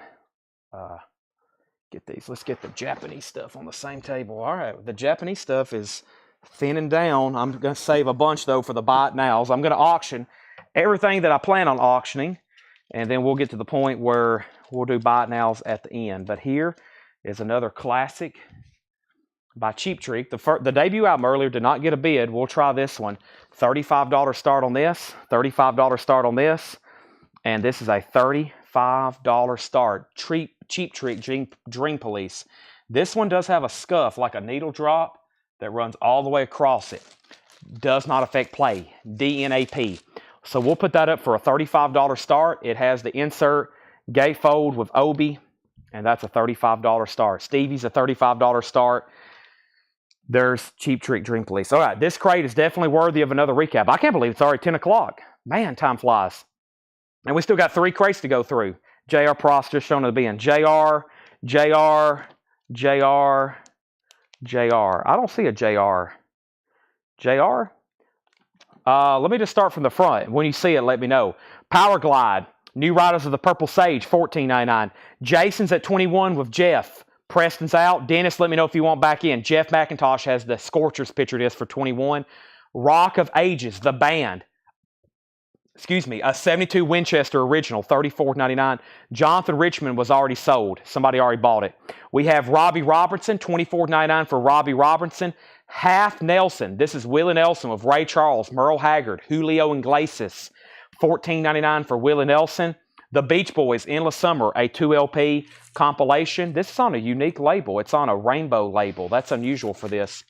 get these. Let's get the Japanese stuff on the same table. All right, the Japanese stuff is thinning down. I'm going to save a bunch, though, for the buy it nows. I'm going to auction everything that I plan on auctioning, and then we'll get to the point where we'll do buy it nows at the end. But here is another classic by Cheap Trick. The debut album earlier did not get a bid. We'll try this one. $35 start on this, $35 start on this, and this is a $35 start. Cheap Trick Dream Police. This one does have a scuff, like a needle drop, that runs all the way across it. Does not affect play. DNAP. So we'll put that up for a $35 start. It has the insert gatefold with Obi, and that's a $35 start. Stevie's a $35 start. There's Cheap Trick Dream Police. All right, this crate is definitely worthy of another recap. I can't believe it's already 10 o'clock. Man, time flies. And we still got 3 crates to go through. JR Pross just showing at the beginning. JR. I don't see a JR. JR? Let me just start from the front. When you see it, let me know. Power Glide. New Riders of the Purple Sage, $14.99. Jason's at 21 with Jeff. Preston's out. Dennis, let me know if you want back in. Jeff McIntosh has the Scorchers picture disc for 21. Rock of Ages, the band. A 72 Winchester original, $34.99. Jonathan Richmond was already sold. Somebody already bought it. We have Robbie Robertson, $24.99 for Robbie Robertson. Half Nelson. This is Willie Nelson with Ray Charles, Merle Haggard, Julio Iglesias. $14.99 for Willie Nelson. The Beach Boys, Endless Summer, a 2LP compilation. This is on a unique label. It's on a rainbow label. That's unusual for this.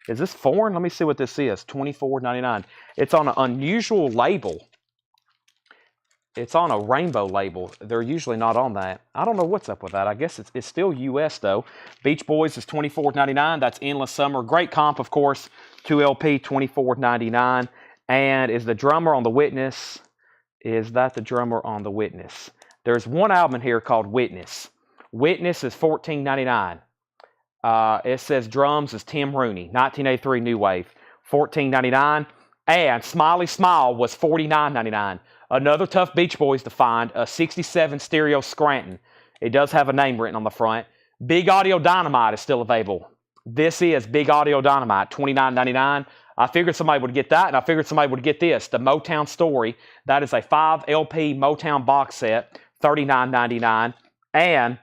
Is this foreign? Let me see what this is. $24.99. It's on an unusual label. It's on a rainbow label. They're usually not on that. I don't know what's up with that. I guess it's still U.S. though. Beach Boys is $24.99. That's Endless Summer. Great comp, of course. 2LP, $24.99. And is the drummer on the Witness? Is that the drummer on the Witness? There's one album here called Witness. Witness is $14.99. It says drums is Tim Rooney, 1983 New Wave, $14.99. And Smiley Smile was $49.99. Another tough Beach Boys to find, a 67 stereo Scranton. It does have a name written on the front. Big Audio Dynamite is still available. This is Big Audio Dynamite, $29.99. I figured somebody would get that, and I figured somebody would get this, the Motown Story. That is a 5LP Motown box set, $39.99. And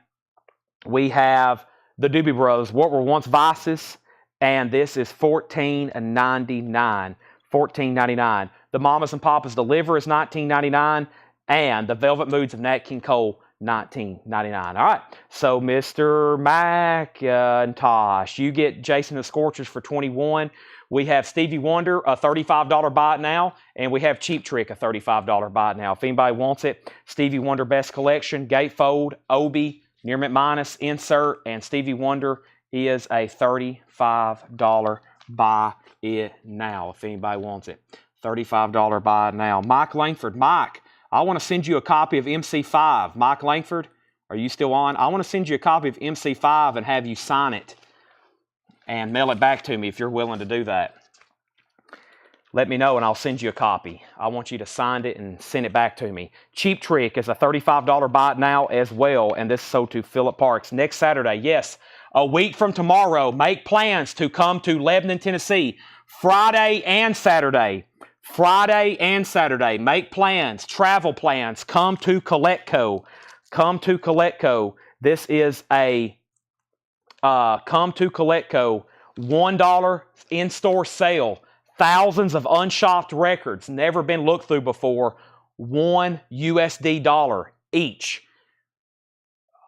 we have the Doobie Brothers, What Were Once Vices, and this is $14.99. $14.99. The Mamas and Papas Deliver is $19.99, and the Velvet Moods of Nat King Cole, $19.99. All right, so Mr. McIntosh, you get Jason the Scorchers for $21. We have Stevie Wonder, a $35 buy it now, and we have Cheap Trick, a $35 buy it now. If anybody wants it, Stevie Wonder Best Collection, Gatefold, Obi, Near Mint Minus, Insert, and Stevie Wonder is a $35 buy it now if anybody wants it. $35 buy it now. Mike Langford. Mike, I want to send you a copy of MC5. Mike Langford, are you still on? I want to send you a copy of MC5 and have you sign it and mail it back to me if you're willing to do that. Let me know and I'll send you a copy. I want you to sign it and send it back to me. Cheap Trick is a $35 buy it now as well, and this is sold to Philip Parks. Next Saturday, yes, a week from tomorrow, make plans to come to Lebanon, Tennessee. Friday and Saturday. Friday and Saturday. Make plans, travel plans. Come to Coletco. Come to Coletco. This is a come to Coletco. $1 in-store sale. Thousands of unshopped records, never been looked through before. $1 USD each.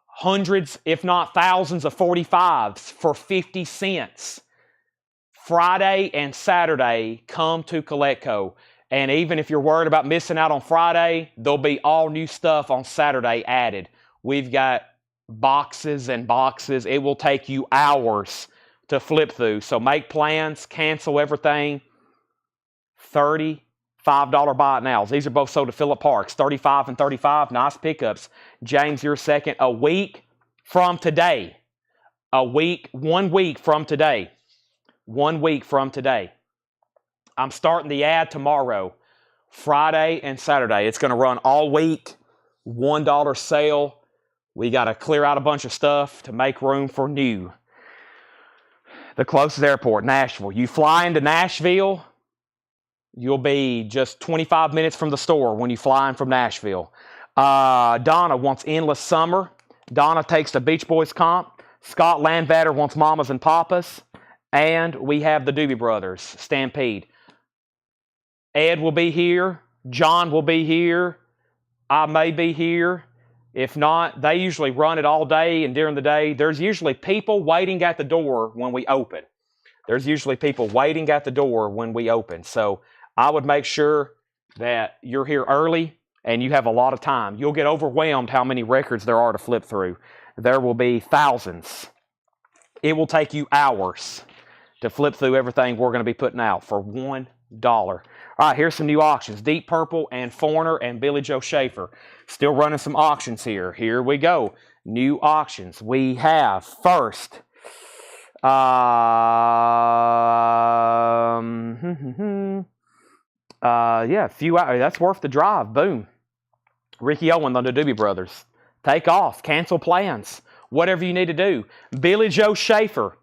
Hundreds, if not thousands of 45s for 50 cents. Friday and Saturday, come to Coletco. And even if you're worried about missing out on Friday, there'll be all new stuff on Saturday added. We've got boxes and boxes. It will take you hours to flip through. So make plans, cancel everything. $35 buy it nows. These are both sold to Philip Parks. 35 and 35. Nice pickups. James, you're second. A week from today. 1 week from today. 1 week from today. I'm starting the ad tomorrow. Friday and Saturday. It's going to run all week. $1 sale. We got to clear out a bunch of stuff to make room for new. The closest airport, Nashville. You fly into Nashville, you'll be just 25 minutes from the store when you fly in from Nashville. Donna wants Endless Summer. Donna takes the Beach Boys comp. Scott Landvatter wants Mamas and Papas. And we have the Doobie Brothers, Stampede. Ed will be here. John will be here. I may be here. If not, they usually run it all day and during the day. There's usually people waiting at the door when we open. So I would make sure that you're here early and you have a lot of time. You'll get overwhelmed how many records there are to flip through. There will be thousands. It will take you hours to flip through everything we're going to be putting out for $1. All right, here's some new auctions. Deep Purple and Foreigner and Billy Joe Schaefer. Still running some auctions here. Here we go. New auctions. We have first. Yeah, a few hours. That's worth the drive. Boom. Ricky Owen on the Doobie Brothers. Take off. Cancel plans. Whatever you need to do. Billy Joe Schaefer.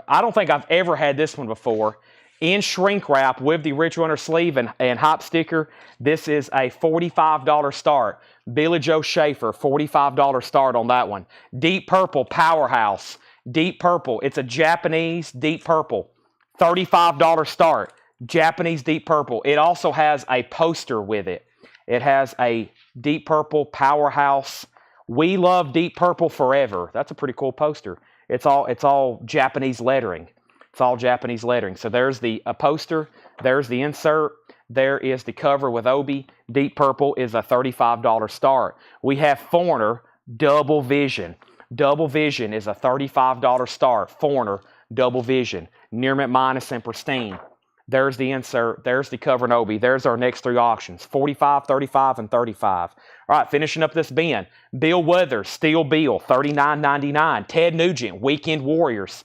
I don't think I've ever had this one before. In shrink wrap with the original inner sleeve and hop sticker. This is a $45 start. Billy Joe Schaefer, $45 start on that one. Deep Purple Powerhouse. Deep Purple. It's a Japanese Deep Purple. $35 start. Japanese Deep Purple. It also has a poster with it. It has a Deep Purple Powerhouse. We love Deep Purple forever. That's a pretty cool poster. It's all Japanese lettering. So there's the poster. There's the insert. There is the cover with Obi. Deep Purple is a $35 start. We have Foreigner Double Vision. Double Vision is a $35 start. Foreigner Double Vision. Near McMinus and Pristine. There's the insert. There's the cover and Obi. There's our next three auctions. 45, 35, and 35. All right, finishing up this bin. Bill Withers, Steel Bill, $39.99. Ted Nugent, Weekend Warriors,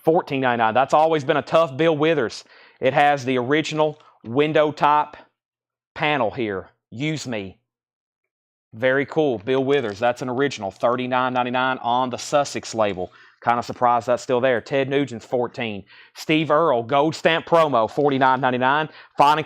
$14.99. That's always been a tough Bill Withers. It has the original window top panel here. Use Me. Very cool. Bill Withers. That's an original. $39.99 on the Sussex label. Kind of surprised that's still there. Ted Nugent's $14. Steve Earle, Gold Stamp Promo, $49.99. Final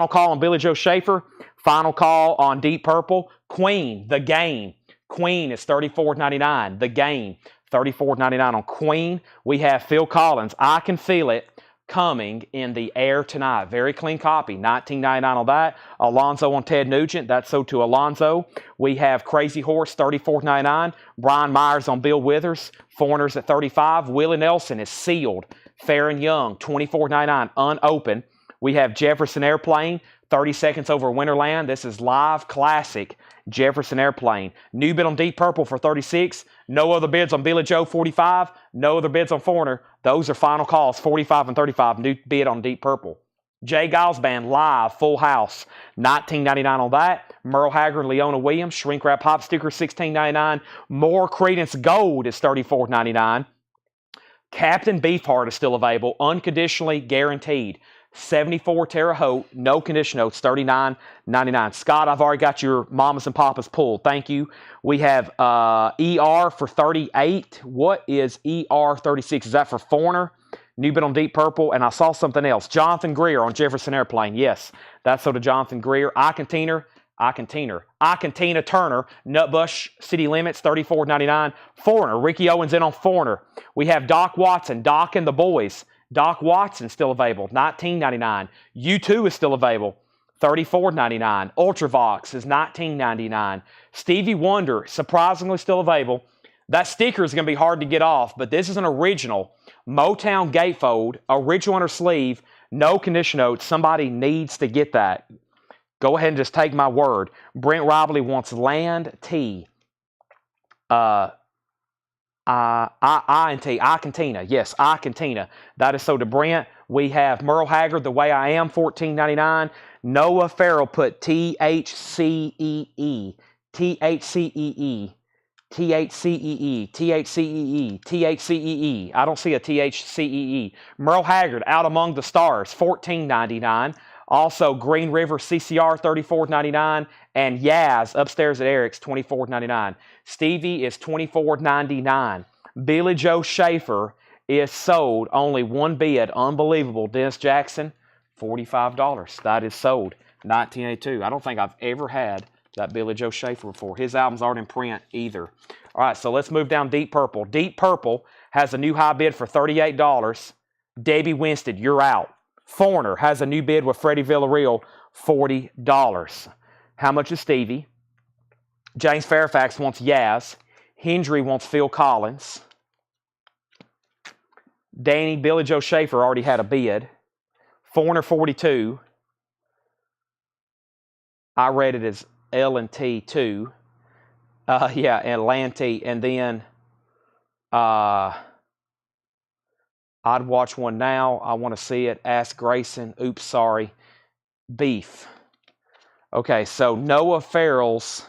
call on Billy Joe Schaefer. Final call on Deep Purple. Queen, The Game. Queen is $34.99. The Game, $34.99 on Queen. We have Phil Collins, I Can Feel It, coming in the air tonight. Very clean copy, $19.99 on that. Alonzo on Ted Nugent, that's so to Alonzo. We have Crazy Horse, $34.99. Brian Myers on Bill Withers, Foreigners at $35. Willie Nelson is sealed. Fair and Young, $24.99 unopened. We have Jefferson Airplane, 30 Seconds Over Winterland. This is live classic Jefferson Airplane. New bid on Deep Purple for $36. No other bids on Billy Joe, $45. No other bids on Foreigner. Those are final calls, $45 and $35. New bid on Deep Purple. Jay Giles Band, live, full house, $19.99 on that. Merle Haggard, Leona Williams, shrink wrap hop sticker, $16.99. More Credence Gold is $34.99. Captain Beefheart is still available, unconditionally guaranteed. 74 Terre Haute, no condition notes, $39.99. Scott, I've already got your Mamas and Papas pulled. Thank you. We have ER for $38. What is ER 36? Is that for Foreigner? New bid on Deep Purple, and I saw something else. Jonathan Greer on Jefferson Airplane. Yes, that's so to Jonathan Greer. Icantina Turner, Nutbush City Limits, $34.99. Foreigner, Ricky Owens in on Foreigner. We have Doc Watson, Doc and the Boys. Doc Watson still available, $19.99. U2 is still available, $34.99. Ultravox is $19.99. Stevie Wonder, surprisingly still available. That sticker is going to be hard to get off, but this is an original Motown gatefold, original inner sleeve, no condition notes. Somebody needs to get that. Go ahead and just take my word. Brent Robley wants Land T. Icantina. Yes, Icantina. That is so to Brent. We have Merle Haggard, The Way I Am, $14.99. Noah Farrell put THCEE. THCEE. THCEE. THCEE. THCEE. I don't see a THCEE. Merle Haggard, Out Among the Stars, $14.99 Also, Green River CCR $34.99 and Yaz upstairs at Eric's $24.99. Stevie is $24.99. Billy Joe Schaefer is sold. Only one bid. Unbelievable. Dennis Jackson, $45. That is sold. 1982. I don't think I've ever had that Billy Joe Schaefer before. His albums aren't in print either. All right, so let's move down Deep Purple. Deep Purple has a new high bid for $38. Debbie Winstead, you're out. Foreigner has a new bid with Freddie Villarreal, $40. How much is Stevie? James Fairfax wants Yaz. Hendry wants Phil Collins. Danny, Billy Joe Schaefer already had a bid. Foreigner, $42. I read it as L&T 2. Yeah, Atlante. And then I'd watch one now. I want to see it. Ask Grayson. Oops, sorry. Beef. Okay, so Noah Farrell's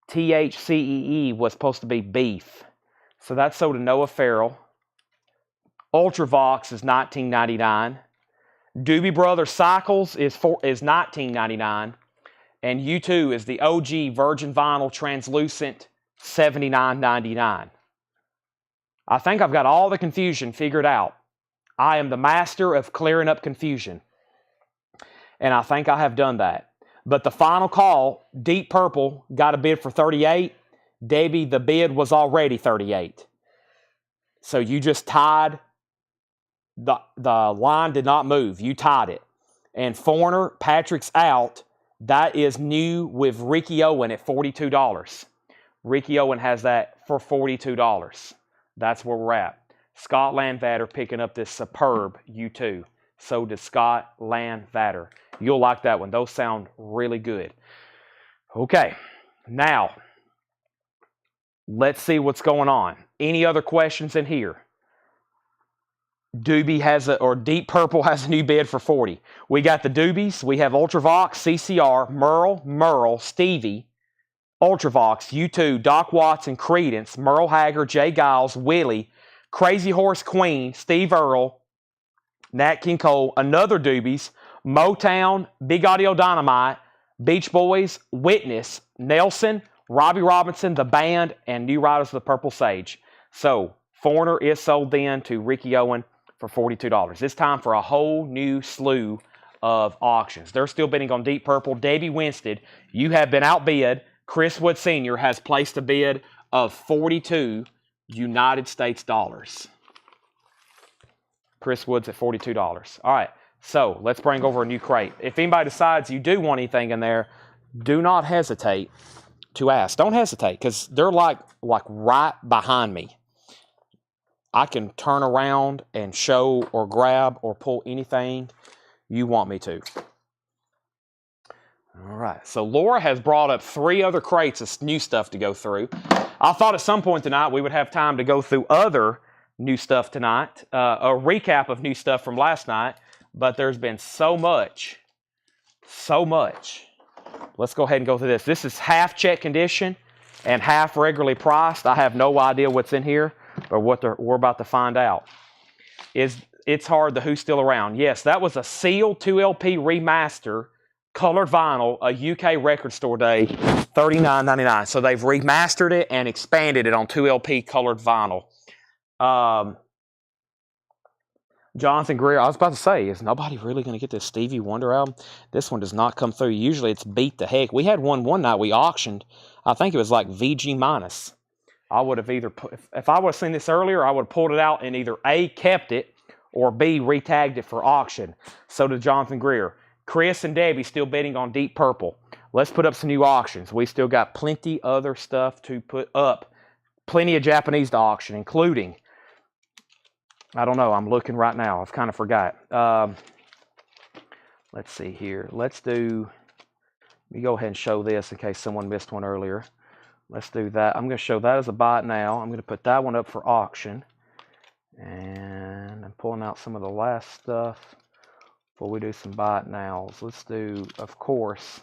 THCEE was supposed to be beef. So that's sold to Noah Farrell. Ultravox is $19.99. Doobie Brothers Cycles is $19.99. And U2 is the OG Virgin Vinyl Translucent, $79.99. I think I've got all the confusion figured out. I am the master of clearing up confusion. And I think I have done that. But the final call, Deep Purple, got a bid for $38. Debbie, the bid was already $38. So you just tied. The line did not move. You tied it. And Foreigner, Patrick's out. That is new with Ricky Owen at $42. Ricky Owen has that for $42. That's where we're at. Scott Landvatter picking up this superb U2. So does Scott Landvatter. You'll like that one. Those sound really good. Okay, now let's see what's going on. Any other questions in here? Deep Purple has a new bid for $40. We got the Doobies. We have Ultravox, CCR, Merle, Stevie, Ultravox, U2, Doc Watson, Creedence, Merle Haggard, Jay Giles, Willie, Crazy Horse Queen, Steve Earle, Nat King Cole, another Doobies, Motown, Big Audio Dynamite, Beach Boys, Witness, Nelson, Robbie Robinson, The Band, and New Riders of the Purple Sage. So, Foreigner is sold then to Ricky Owen for $42. It's time for a whole new slew of auctions. They're still bidding on Deep Purple. Debbie Winstead, you have been outbid. Chris Wood Sr. has placed a bid of 42 United States dollars. Chris Wood's at $42. All right, so let's bring over a new crate. If anybody decides you do want anything in there, do not hesitate to ask. Don't hesitate, because they're like right behind me. I can turn around and show or grab or pull anything you want me to. All right, so Laura has brought up 3 other crates of new stuff to go through. I thought at some point tonight we would have time to go through other new stuff tonight, a recap of new stuff from last night, but there's been so much. Let's go ahead and go through this. This is half check condition and half regularly priced. I have no idea what's in here, but we're about to find out. It's Hard, the Who's Still Around. Yes, that was a sealed 2LP remaster, colored vinyl, a UK record store day, $39.99. So they've remastered it and expanded it on 2LP colored vinyl. Jonathan Greer, I was about to say, is nobody really going to get this Stevie Wonder album? This one does not come through. Usually it's beat the heck. We had one night we auctioned. I think it was like VG minus. I would have either, if I would have seen this earlier, I would have pulled it out and either A, kept it, or B, retagged it for auction. So did Jonathan Greer. Chris and Debbie still bidding on Deep Purple. Let's put up some new auctions. We still got plenty other stuff to put up. Plenty of Japanese to auction, including, I don't know, I'm looking right now. I've kind of forgot. Let's see here. Let me go ahead and show this in case someone missed one earlier. Let's do that. I'm going to show that as a buy it now. I'm going to put that one up for auction. And I'm pulling out some of the last stuff before we do some buy it nows. Let's do, of course,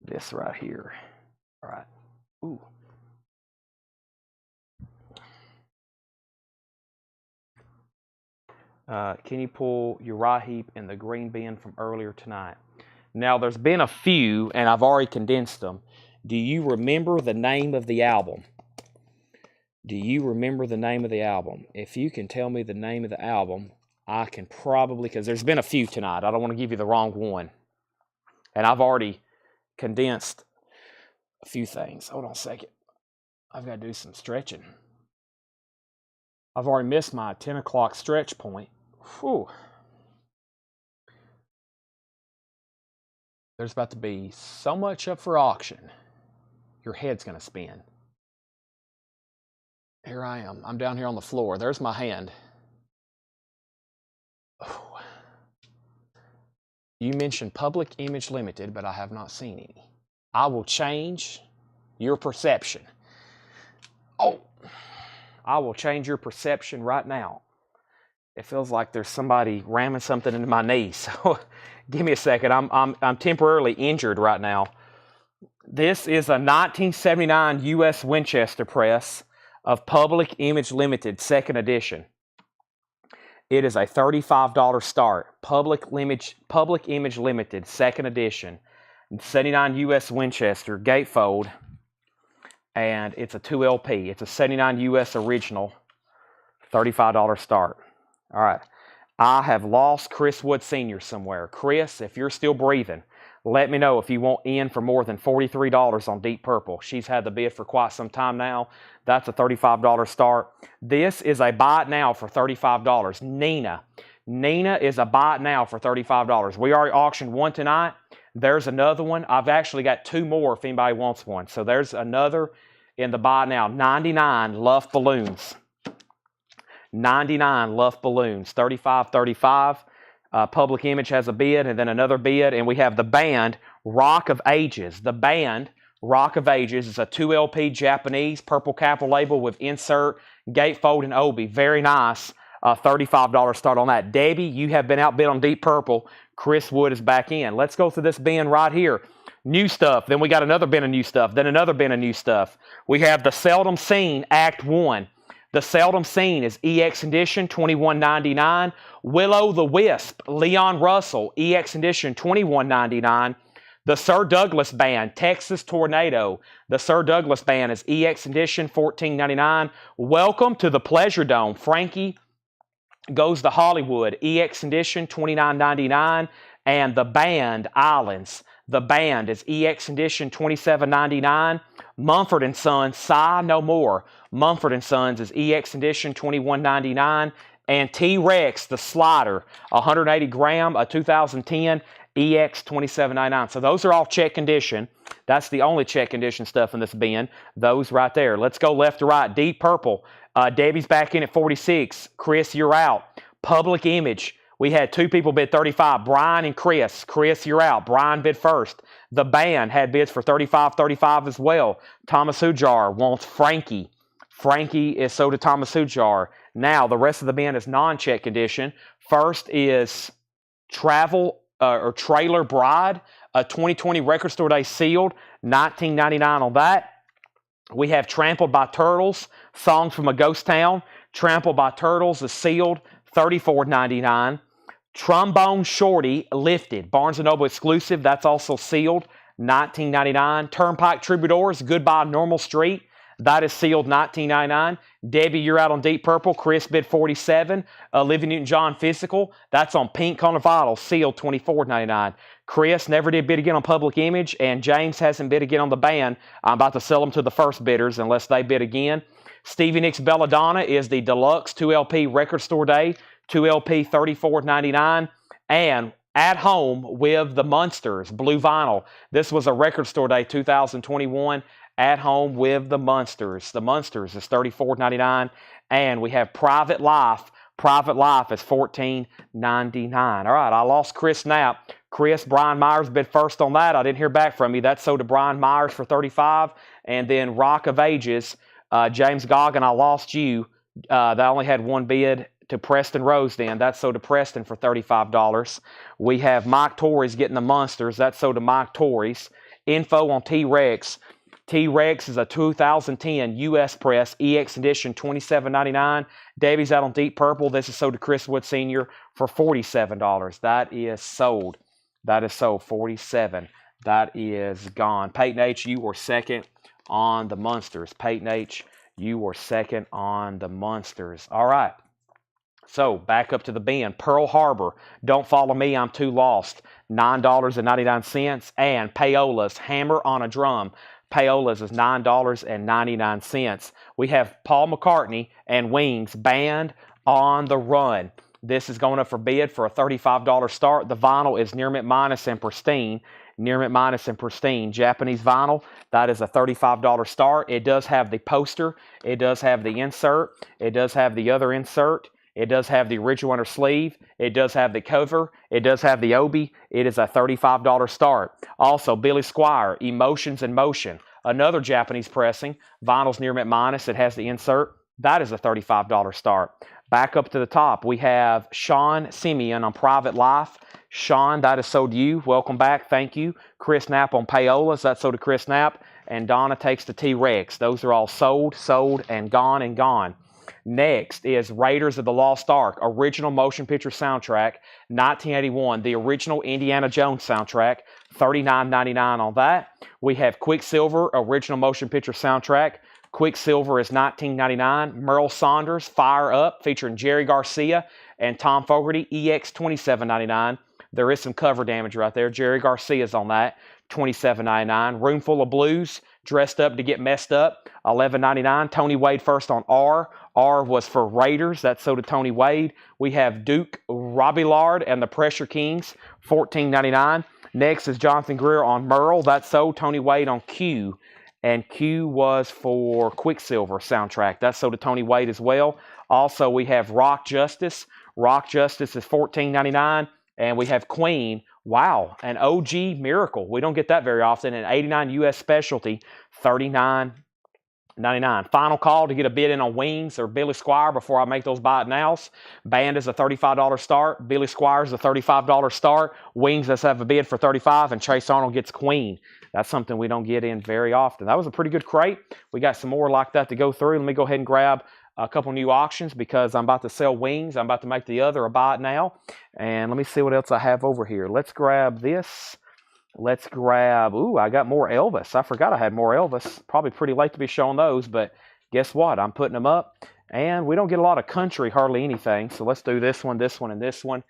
this right here. All right. Ooh. Can you pull Uriah Heep and the green bin from earlier tonight? Now, there's been a few, and I've already condensed them. Do you remember the name of the album? Do you remember the name of the album? If you can tell me the name of the album, I can probably, because there's been a few tonight. I don't want to give you the wrong one. And I've already condensed a few things. Hold on a second. I've got to do some stretching. I've already missed my 10 o'clock stretch point. Whew. There's about to be so much up for auction. Your head's going to spin. Here I am. I'm down here on the floor. There's my hand. Oh. You mentioned Public Image Limited, but I have not seen any. I will change your perception. Oh, I will change your perception right now. It feels like there's somebody ramming something into my knee. So give me a second. I'm temporarily injured right now. This is a 1979 U.S. Winchester press of Public Image Limited, second edition. It is a $35 start. Public Image Limited, second edition. 79 U.S. Winchester, gatefold. And it's a 2 LP. It's a 79 U.S. original, $35 start. All right. I have lost Chris Wood Sr. somewhere. Chris, if you're still breathing, let me know if you want in for more than $43 on Deep Purple. She's had the bid for quite some time now. That's a $35 start. This is a buy it now for $35. Nina is a buy it now for $35. We already auctioned one tonight. There's another one. I've actually got two more if anybody wants one. So there's another in the buy now. 99 Luff Balloons. 99 Luff Balloons. 35. Public Image has a bid and then another bid. And we have the band Rock of Ages. The band Rock of Ages is a 2 LP Japanese purple capital label with insert, gatefold, and obi. Very nice. $35 start on that. Debbie, you have been outbid on Deep Purple. Chris Wood is back in. Let's go through this bin right here. New stuff. Then we got another bin of new stuff. Then another bin of new stuff. We have The Seldom Seen Act 1. The Seldom Seen is EX Edition, $21.99. Willow the Wisp, Leon Russell, EX Edition, $21.99. The Sir Douglas Band, Texas Tornado. The Sir Douglas Band is EX Edition, $14.99. Welcome to the Pleasure Dome. Frankie Goes to Hollywood, EX Edition, $29.99. And the band, Islands. The band is EX Edition, $27.99. Mumford & Sons, Sigh No More. Mumford & Sons is EX Edition, $21.99. And T-Rex, the slider, 180 gram, a 2010, EX, $27.99. So those are all check condition. That's the only check condition stuff in this bin. Those right there. Let's go left to right. Deep Purple. Debbie's back in at 46. Chris, you're out. Public Image. We had two people bid 35. Brian and Chris. Chris, you're out. Brian bid first. The band had bids for 35 as well. Thomas Hujar wants Frankie. Frankie is sold to Thomas Hujar. Now, the rest of the bin is non-check condition. First is Trailer Bride, a 2020 Record Store Day sealed, $19.99 on that. We have Trampled by Turtles, Songs from a Ghost Town. Trampled by Turtles is sealed, $34.99. Trombone Shorty, Lifted, Barnes & Noble exclusive. That's also sealed, $19.99. Turnpike Troubadours, Goodbye Normal Street. That is sealed, $19.99. Debbie, you're out on Deep Purple. Chris bid 47. Olivia Newton-John Physical. That's on Pink Carnival, sealed, $24.99. Chris never did bid again on Public Image, and James hasn't bid again on the band. I'm about to sell them to the first bidders unless they bid again. Stevie Nicks Belladonna is the deluxe 2LP Record Store Day, 2LP $34.99. And At Home with the Munsters, blue vinyl. This was a Record Store Day 2021. At Home with the Munsters. The Munsters is $34.99. And we have Private Life. Private Life is $14.99. All right, I lost Chris Knapp. Chris, Brian Myers bid first on that. I didn't hear back from you. That's sold to Brian Myers for $35. And then Rock of Ages, James Goggin, I lost you. That only had one bid to Preston Rosedin. That's sold to Preston for $35. We have Mike Torres getting the Munsters. That's sold to Mike Torres. Info on T-Rex. T-Rex is a 2010 U.S. Press EX Edition, $27.99. Debbie's out on deep purple. This is sold to Chris Wood Sr. for $47. That is sold. That is sold. 47. That is gone. Peyton H., you were second on the Munsters. Peyton H., you were second on the Munsters. All right. So back up to the bin. Pearl Harbor, Don't Follow Me, I'm Too Lost, $9.99. And Paola's Hammer on a Drum. Paola's is $9.99. We have Paul McCartney and Wings, Band on the Run. This is going up for bid for a $35 start. The vinyl is near mint minus and pristine. Near mint minus and pristine. Japanese vinyl, that is a $35 start. It does have the poster. It does have the insert. It does have the other insert. It does have the original inner sleeve. It does have the cover. It does have the obi. It is a $35 start. Also, Billy Squier, Emotions in Motion. Another Japanese pressing. Vinyl's near mint minus. It has the insert. That is a $35 start. Back up to the top, we have Sean Simeon on Private Life. Sean, that is sold to you. Welcome back. Thank you. Chris Knapp on Paolas. That's sold to Chris Knapp. And Donna takes the T-Rex. Those are all sold, and gone, and gone. Next is Raiders of the Lost Ark, original motion picture soundtrack, 1981, the original Indiana Jones soundtrack, $39.99 on that. We have Quicksilver, original motion picture soundtrack. Quicksilver is $19.99. Merle Saunders, Fire Up, featuring Jerry Garcia and Tom Fogerty, EX $27.99. There is some cover damage right there. Jerry Garcia's on that, $27.99. Roomful of Blues, Dressed Up to Get Messed Up, $11.99. Tony Wade first on R. R was for Raiders. That's so to Tony Wade. We have Duke Robillard and the Pressure Kings, $14.99. Next is Jonathan Greer on Merle. That's so Tony Wade on Q. And Q was for Quicksilver soundtrack. That's so to Tony Wade as well. Also, we have Rock Justice. Rock Justice is $14.99. And we have Queen. Wow, an OG Miracle. We don't get that very often. An 89 U.S. Specialty, $39.99. Final call to get a bid in on Wings or Billy Squier before I make those buy it nows. Band is a $35 start. Billy Squier is a $35 start. Wings, let's have a bid for $35, and Chase Arnold gets Queen. That's something we don't get in very often. That was a pretty good crate. We got some more like that to go through. Let me go ahead and grab a couple new auctions because I'm about to sell Wings. I'm about to make the other a buy it now. And let me see what else I have over here. Let's grab this. Let's grab, ooh, I got more Elvis. I forgot I had more Elvis. Probably pretty late to be showing those, but guess what? I'm putting them up. And we don't get a lot of country, hardly anything. So let's do this one, and this one.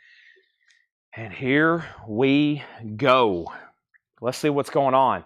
And here we go. Let's see what's going on.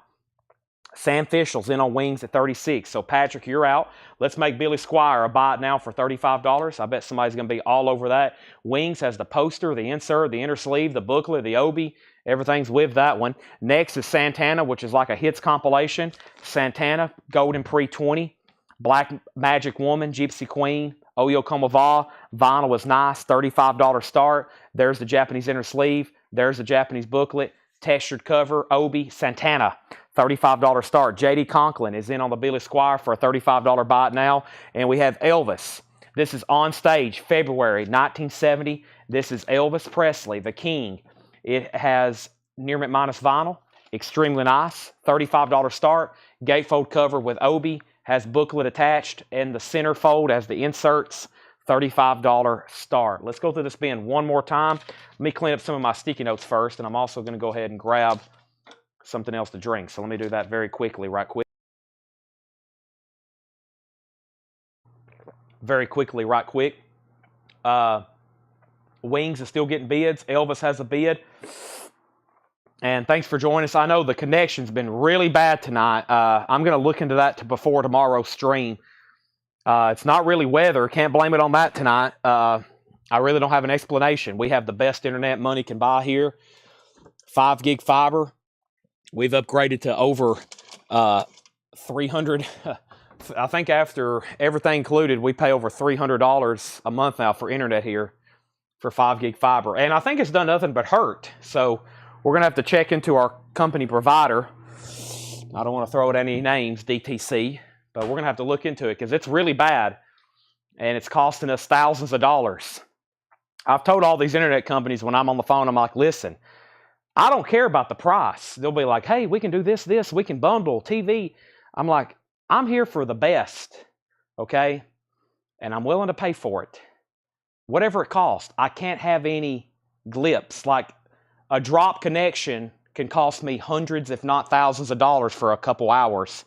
Sam Fishel's in on Wings at 36. So, Patrick, you're out. Let's make Billy Squier a buy it now for $35. I bet somebody's going to be all over that. Wings has the poster, the insert, the inner sleeve, the booklet, the obi. Everything's with that one. Next is Santana, which is like a hits compilation. Santana, Golden Pre-20. Black Magic Woman, Gypsy Queen, Oyo Como Va. Vinyl was nice, $35 start. There's the Japanese inner sleeve. There's the Japanese booklet. Textured cover, obi, Santana, $35 start. J.D. Conklin is in on the Billy Squier for a $35 buy it now. And we have Elvis. This is on stage, February 1970. This is Elvis Presley, the King. It has near mint minus vinyl, extremely nice, $35 start. Gatefold cover with obi, has booklet attached, and the center fold has the inserts. $35 start. Let's go through this bin one more time. Let me clean up some of my sticky notes first, and I'm also going to go ahead and grab something else to drink. So let me do that very quickly, right quick. Wings is still getting bids. Elvis has a bid. And thanks for joining us. I know the connection's been really bad tonight. I'm going to look into that before tomorrow's stream. It's not really weather. Can't blame it on that tonight. I really don't have an explanation. We have the best internet money can buy here. 5 gig fiber. We've upgraded to over 300. I think after everything included, we pay over $300 a month now for internet here for 5 gig fiber. And I think it's done nothing but hurt. So we're going to have to check into our company provider. I don't want to throw out any names, DTC. But we're going to have to look into it because it's really bad, and it's costing us thousands of dollars. I've told all these internet companies when I'm on the phone, I'm like, listen, I don't care about the price. They'll be like, hey, we can do this, we can bundle TV. I'm like, I'm here for the best, okay? And I'm willing to pay for it. Whatever it costs. I can't have any glips. Like a drop connection can cost me hundreds, if not thousands of dollars for a couple hours.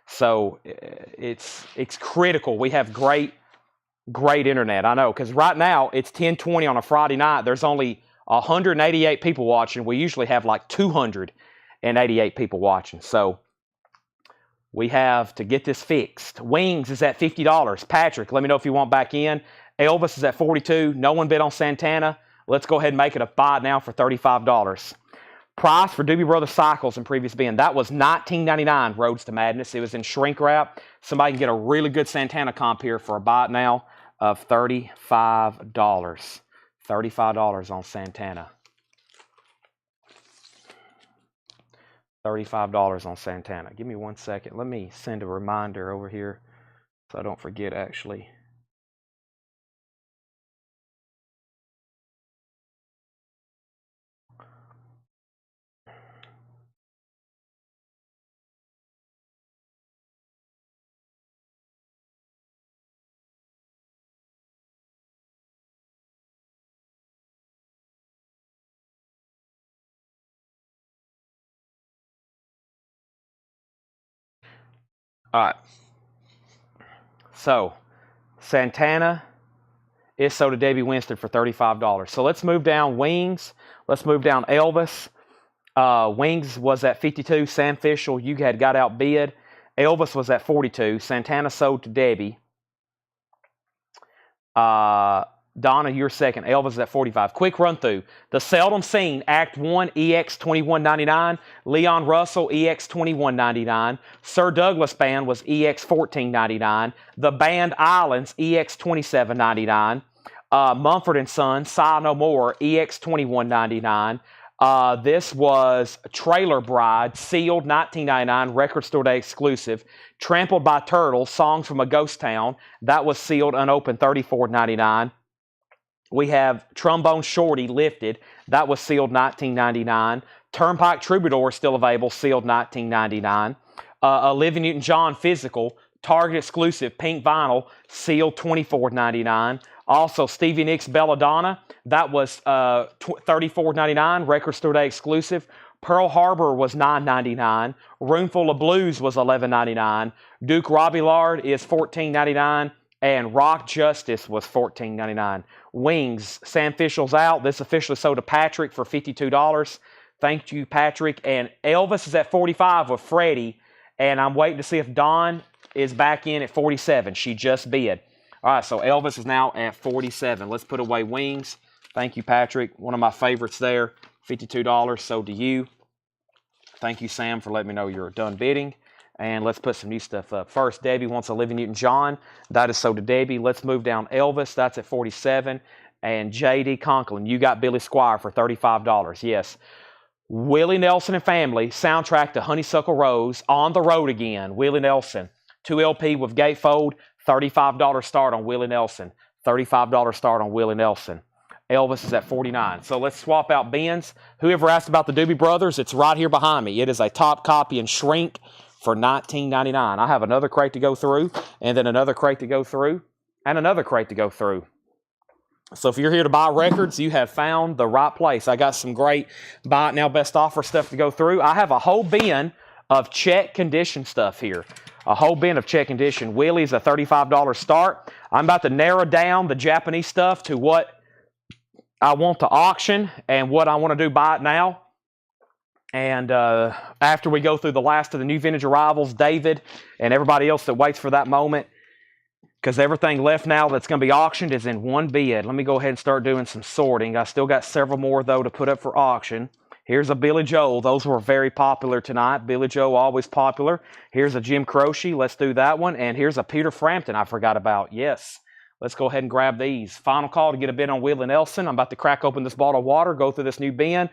So it's critical. We have great internet. I know, because right now it's 10:20 on a Friday night. There's only 188 people watching. We usually have like 288 people watching. So we have to get this fixed. Wings is at $50. Patrick, let me know if you want back in. Elvis is at $42. No one bid on Santana. Let's go ahead and make it a buy now for $35. Price for Doobie Brothers Cycles in previous bin. That was $19.99 Roads to Madness. It was in shrink wrap. Somebody can get a really good Santana comp here for a buy now of $35. $35 on Santana. $35 on Santana. Give me 1 second. Let me send a reminder over here so I don't forget actually. All right. So Santana is sold to Debbie Winston for $35. So let's move down Wings. Let's move down Elvis. Wings was at $52. Sam Fischel, you had got outbid. Elvis was at $42. Santana sold to Debbie. Donna, you're second. Elvis is at $45. Quick run through. The Seldom Seen, Act 1, EX $21.99. Leon Russell, EX $21.99. Sir Douglas Band was EX $14.99. The Band Islands, EX $27.99. Mumford & Son, Sigh No More, EX $21.99. This was Trailer Bride, sealed $19.99, Record Store Day exclusive. Trampled by Turtles, Songs from a Ghost Town. That was sealed, unopened, $34.99. We have Trombone Shorty, Lifted. That was sealed, $19.99. Turnpike Troubadour, still available, sealed, $19.99. Olivia Newton-John, Physical, Target exclusive, pink vinyl, sealed, $24.99. Also, Stevie Nicks, Belladonna. That was $34.99, Record Store Day exclusive. Pearl Harbor was $9.99. Roomful of Blues was $11.99. Duke Robillard is $14.99. And Rock Justice was $14.99. Wings, Sam Fischel's out. This officially sold to Patrick for $52. Thank you, Patrick. And Elvis is at $45 with Freddie. And I'm waiting to see if Dawn is back in at $47. She just bid. All right, so Elvis is now at $47. Let's put away Wings. Thank you, Patrick. One of my favorites there. $52 sold to you. Thank you, Sam, for letting me know you're done bidding. And let's put some new stuff up. First, Debbie wants Olivia Newton-John. That is sold to Debbie. Let's move down Elvis. That's at $47. And J.D. Conklin, you got Billy Squire for $35. Yes. Willie Nelson and Family, soundtrack to Honeysuckle Rose, On the Road Again. Willie Nelson. 2 LP with gatefold. $35 start on Willie Nelson. $35 start on Willie Nelson. Elvis is at $49. So let's swap out bins. Whoever asked about the Doobie Brothers, it's right here behind me. It is a top copy in shrink for $19.99. I have another crate to go through, and then another crate to go through, and another crate to go through. So if you're here to buy records, you have found the right place. I got some great buy it now best offer stuff to go through. I have a whole bin of check condition stuff here. A whole bin of check condition. Willie's a $35 start. I'm about to narrow down the Japanese stuff to what I want to auction and what I want to do buy it now. And after we go through the last of the new vintage arrivals, David and everybody else that waits for that moment, because everything left now that's going to be auctioned is in one bid. Let me go ahead and start doing some sorting. I still got several more, though, to put up for auction. Here's a Billy Joel. Those were very popular tonight. Billy Joel, always popular. Here's a Jim Croce. Let's do that one. And here's a Peter Frampton I forgot about. Yes. Let's go ahead and grab these. Final call to get a bid on Willie Nelson. I'm about to crack open this bottle of water, go through this new bin.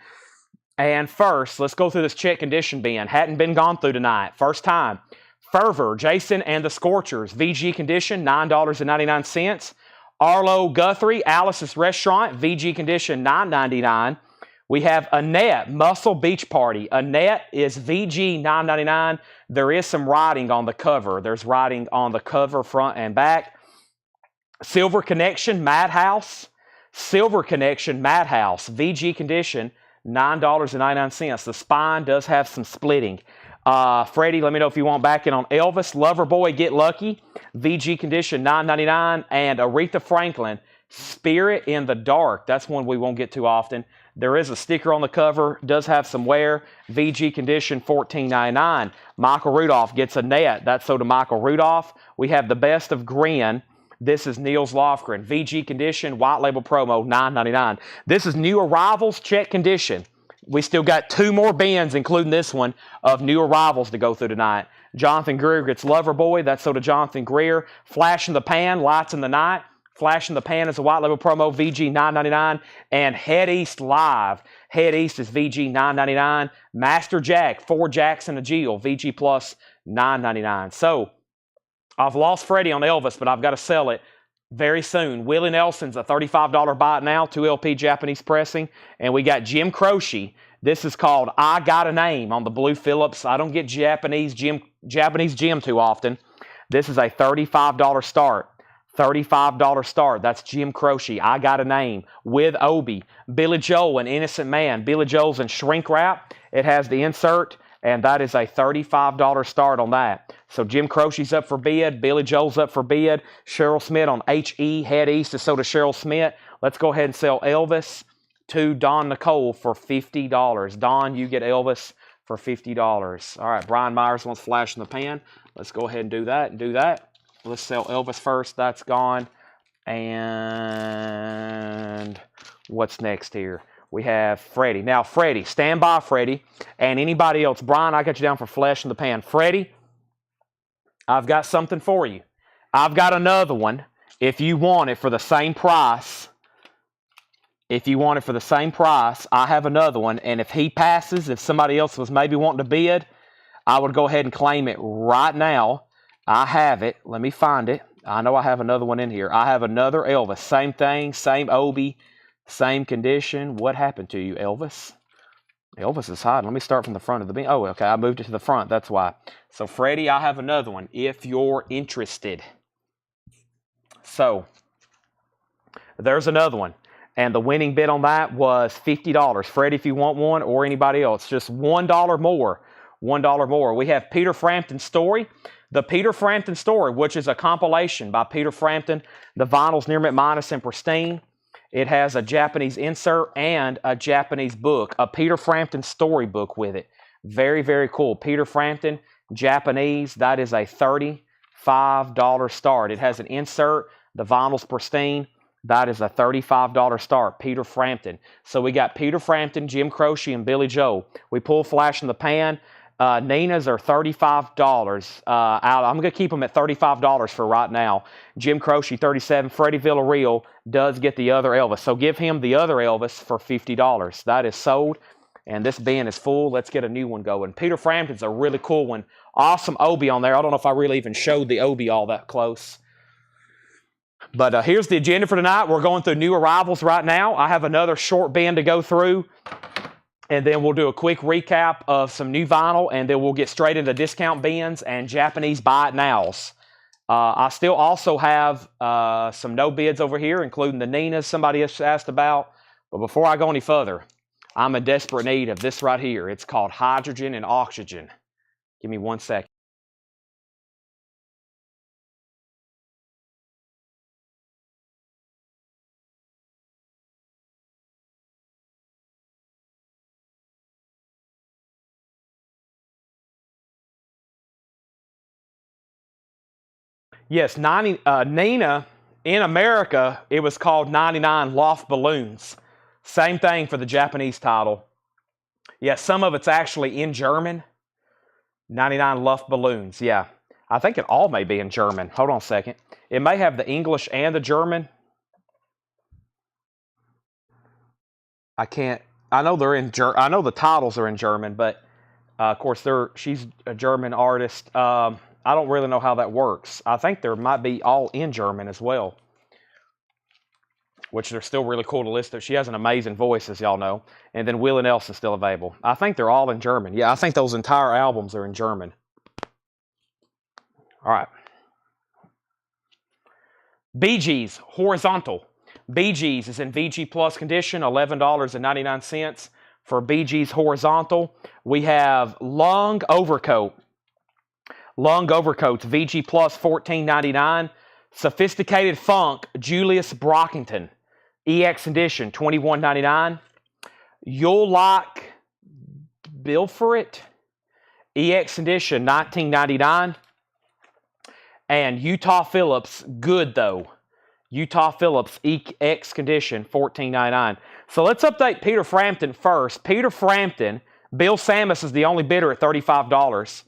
And first, let's go through this check condition bin. Hadn't been gone through tonight. First time. Fervor, Jason and the Scorchers. VG condition, $9.99. Arlo Guthrie, Alice's Restaurant. VG condition, $9.99. We have Annette, Muscle Beach Party. Annette is VG $9.99. There is some writing on the cover. There's writing on the cover, front and back. Silver Connection, Madhouse. Silver Connection, Madhouse. VG condition, $9.99. The spine does have some splitting. Freddie, let me know if you want back in on Elvis. Loverboy, Get Lucky. VG condition, $9.99. And Aretha Franklin, Spirit in the Dark. That's one we won't get too often. There is a sticker on the cover. Does have some wear. VG condition, $14.99. Michael Rudolph gets a net. That's so to Michael Rudolph. We have the Best of Grin. This is Niels Lofgren. VG condition, white label promo, $9.99. This is new arrivals, check condition. We still got 2 more bins, including this one, of new arrivals to go through tonight. Jonathan Greer gets Loverboy. That's so to Jonathan Greer. Flash in the Pan, Lights in the Night. Flash in the Pan is a white label promo, VG $9.99. And Head East Live. Head East is VG $9.99. Master Jack, 4 Jacks and a Jill, VG Plus $9.99. So, I've lost Freddie on Elvis, but I've got to sell it very soon. Willie Nelson's a $35 buy it now, 2 LP Japanese pressing. And we got Jim Croce. This is called I Got a Name on the Blue Phillips. I don't get Japanese Jim too often. This is a $35 start. $35 start. That's Jim Croce. I Got a Name with Obi. Billy Joel, An Innocent Man. Billy Joel's in shrink wrap. It has the insert, and that is a $35 start on that. So Jim Croce's up for bid. Billy Joel's up for bid. Cheryl Smith on HE. Head East is so to Cheryl Smith. Let's go ahead and sell Elvis to Don Nicole for $50. Don, you get Elvis for $50. All right, Brian Myers wants Flash in the Pan. Let's go ahead and do that. Let's sell Elvis first. That's gone. And what's next here? We have Freddie. Now, Freddie, stand by, Freddie. And anybody else. Brian, I got you down for Flash in the Pan. Freddie, I've got something for you. I've got another one. If you want it for the same price, I have another one. And if he passes, if somebody else was maybe wanting to bid, I would go ahead and claim it right now. I have it. Let me find it. I know I have another one in here. I have another Elvis. Same thing, same Obi, same condition. What happened to you, Elvis? Elvis is hiding. Let me start from the front of the bin. Oh, okay. I moved it to the front. That's why. So, Freddie, I have another one if you're interested. So, there's another one. And the winning bid on that was $50. Freddie, if you want one, or anybody else, just $1 more. $1 more. We have Peter Frampton's Story. The Peter Frampton Story, which is a compilation by Peter Frampton. The vinyl's near mint minus and pristine. It has a Japanese insert and a Japanese book, a Peter Frampton storybook with it. Very, very cool. Peter Frampton, Japanese, that is a $35 start. It has an insert. The vinyl's pristine. That is a $35 start. Peter Frampton. So we got Peter Frampton, Jim Croce, and Billy Joel. We pull Flash in the Pan. Nina's are $35 out. I'm going to keep them at $35 for right now. Jim Croce, $37. Freddie Villarreal does get the other Elvis. So give him the other Elvis for $50. That is sold. And this bin is full. Let's get a new one going. Peter Frampton's a really cool one. Awesome Obi on there. I don't know if I really even showed the Obi all that close. But here's the agenda for tonight. We're going through new arrivals right now. I have another short bin to go through. And then we'll do a quick recap of some new vinyl, and then we'll get straight into discount bins and Japanese buy it nows. I still also have some no bids over here, including the Ninas somebody else asked about. But before I go any further, I'm in desperate need of this right here. It's called Hydrogen and Oxygen. Give me 1 second. Yes, Nina, in America, it was called 99 Loft Balloons. Same thing for the Japanese title. Yes, some of it's actually in German. 99 Loft Balloons, yeah. I think it all may be in German. Hold on a second. It may have the English and the German. I know they're in I know the titles are in German, but of course she's a German artist. I don't really know how that works. I think there might be all in German as well. which they're still really cool to listen to. She has an amazing voice, as y'all know. And then Willie Nelson's still available. I think they're all in German. Yeah, I think those entire albums are in German. All right. Bee Gees, Horizontal. Bee Gees is in VG Plus condition, $11.99 for Bee Gees Horizontal. We have Lung Overcoat. Lung Overcoats, VG Plus, $14.99. Sophisticated Funk, Julius Brockington, EX edition, $21.99. You'll Like Bill for It, EX edition, $19.99. And Utah Phillips, Good Though. Utah Phillips, EX condition, $14.99. So let's update Peter Frampton first. Peter Frampton, Bill Samus is the only bidder at $35.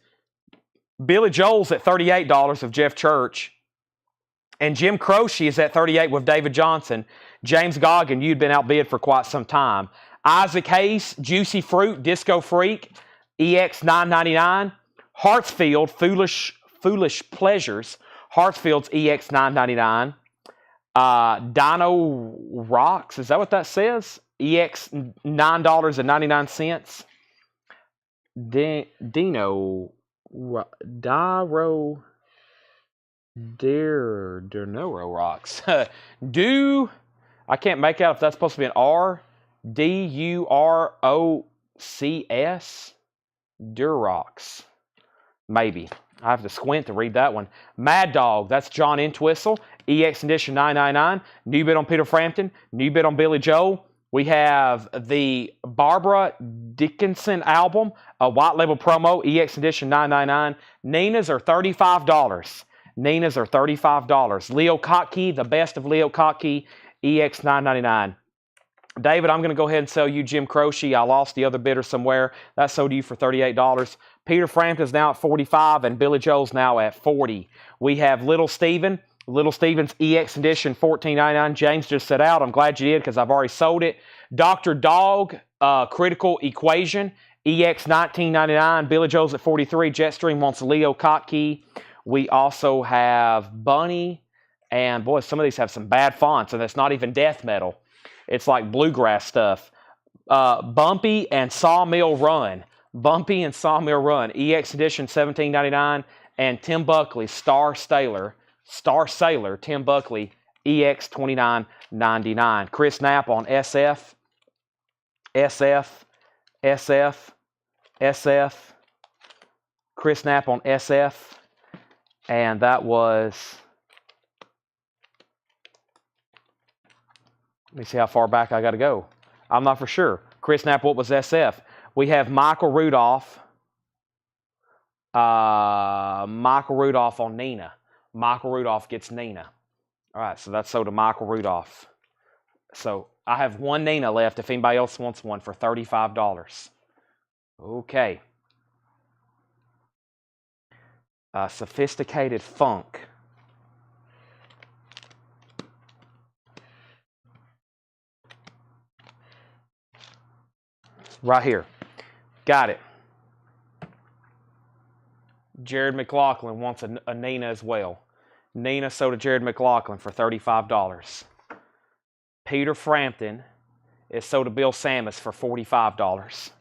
Billy Joel's at $38 of Jeff Church. And Jim Croce is at $38 with David Johnson. James Goggin, you'd been outbid for quite some time. Isaac Hayes, Juicy Fruit, Disco Freak, EX $9.99. Hartsfield, Foolish Pleasures, Hartsfield's EX $9.99. Dino Rocks, is that what that says? EX $9.99. Dino Rocks. I can't make out if that's supposed to be an R. Durocs. Durocs. Maybe. I have to squint to read that one. Mad Dog, that's John Entwistle. EX edition $9.99. New bid on Peter Frampton. New bid on Billy Joel. We have the Barbara Dickinson album, a white label promo, EX edition $9.99. Nina's are $35. Nina's are $35. Leo Kottke, the best of Leo Kottke, EX $9.99. David, I'm going to go ahead and sell you Jim Croce. I lost the other bidder somewhere. That sold you for $38. Peter Frampton's now at $45, and Billy Joel's now at $40. We have Little Steven. Little Steven's EX edition, $14.99. James just said out. I'm glad you did because I've already sold it. Dr. Dog, Critical Equation, EX $19.99. Billy Joel's at $43. Jetstream wants Leo Kottke. We also have Bunny. And, boy, some of these have some bad fonts, and it's not even death metal. It's like bluegrass stuff. Bumpy and Sawmill Run. Bumpy and Sawmill Run. EX edition, $17.99. And Tim Buckley, Star Sailor, Tim Buckley, EX $29.99. Chris Knapp on SF. Chris Knapp on SF. And that was... Let me see how far back I got to go. I'm not for sure. Chris Knapp, what was SF? We have Michael Rudolph. Michael Rudolph on Nina. Michael Rudolph gets Nina. All right, so that's sold to Michael Rudolph. So I have one Nina left if anybody else wants one for $35. Okay. Sophisticated Funk. Right here. Got it. Jared McLaughlin wants a Nina as well. Nina sold to Jared McLaughlin for $35. Peter Frampton is sold to Bill Samus for $45.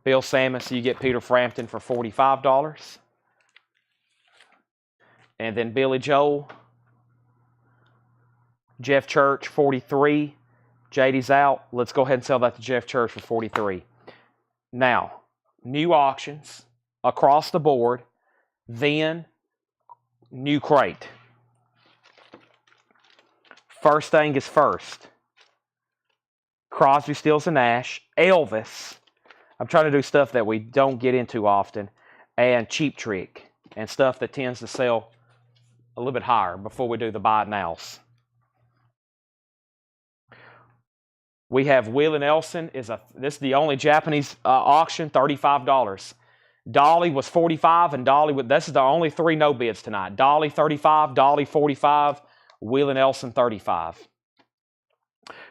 Bill Samus, you get Peter Frampton for $45. And then Billy Joel, Jeff Church, $43. JD's out. Let's go ahead and sell that to Jeff Church for $43. Now, new auctions across the board, then new crate. First thing is first. Crosby, Stills, and Nash, Elvis. I'm trying to do stuff that we don't get into often, and Cheap Trick, and stuff that tends to sell a little bit higher before we do the buy it nows. We have Willie Nelson. This is the only Japanese auction, $35. Dolly was $45, and Dolly, this is the only three no bids tonight. Dolly $35, Dolly $45, Willie Nelson $35.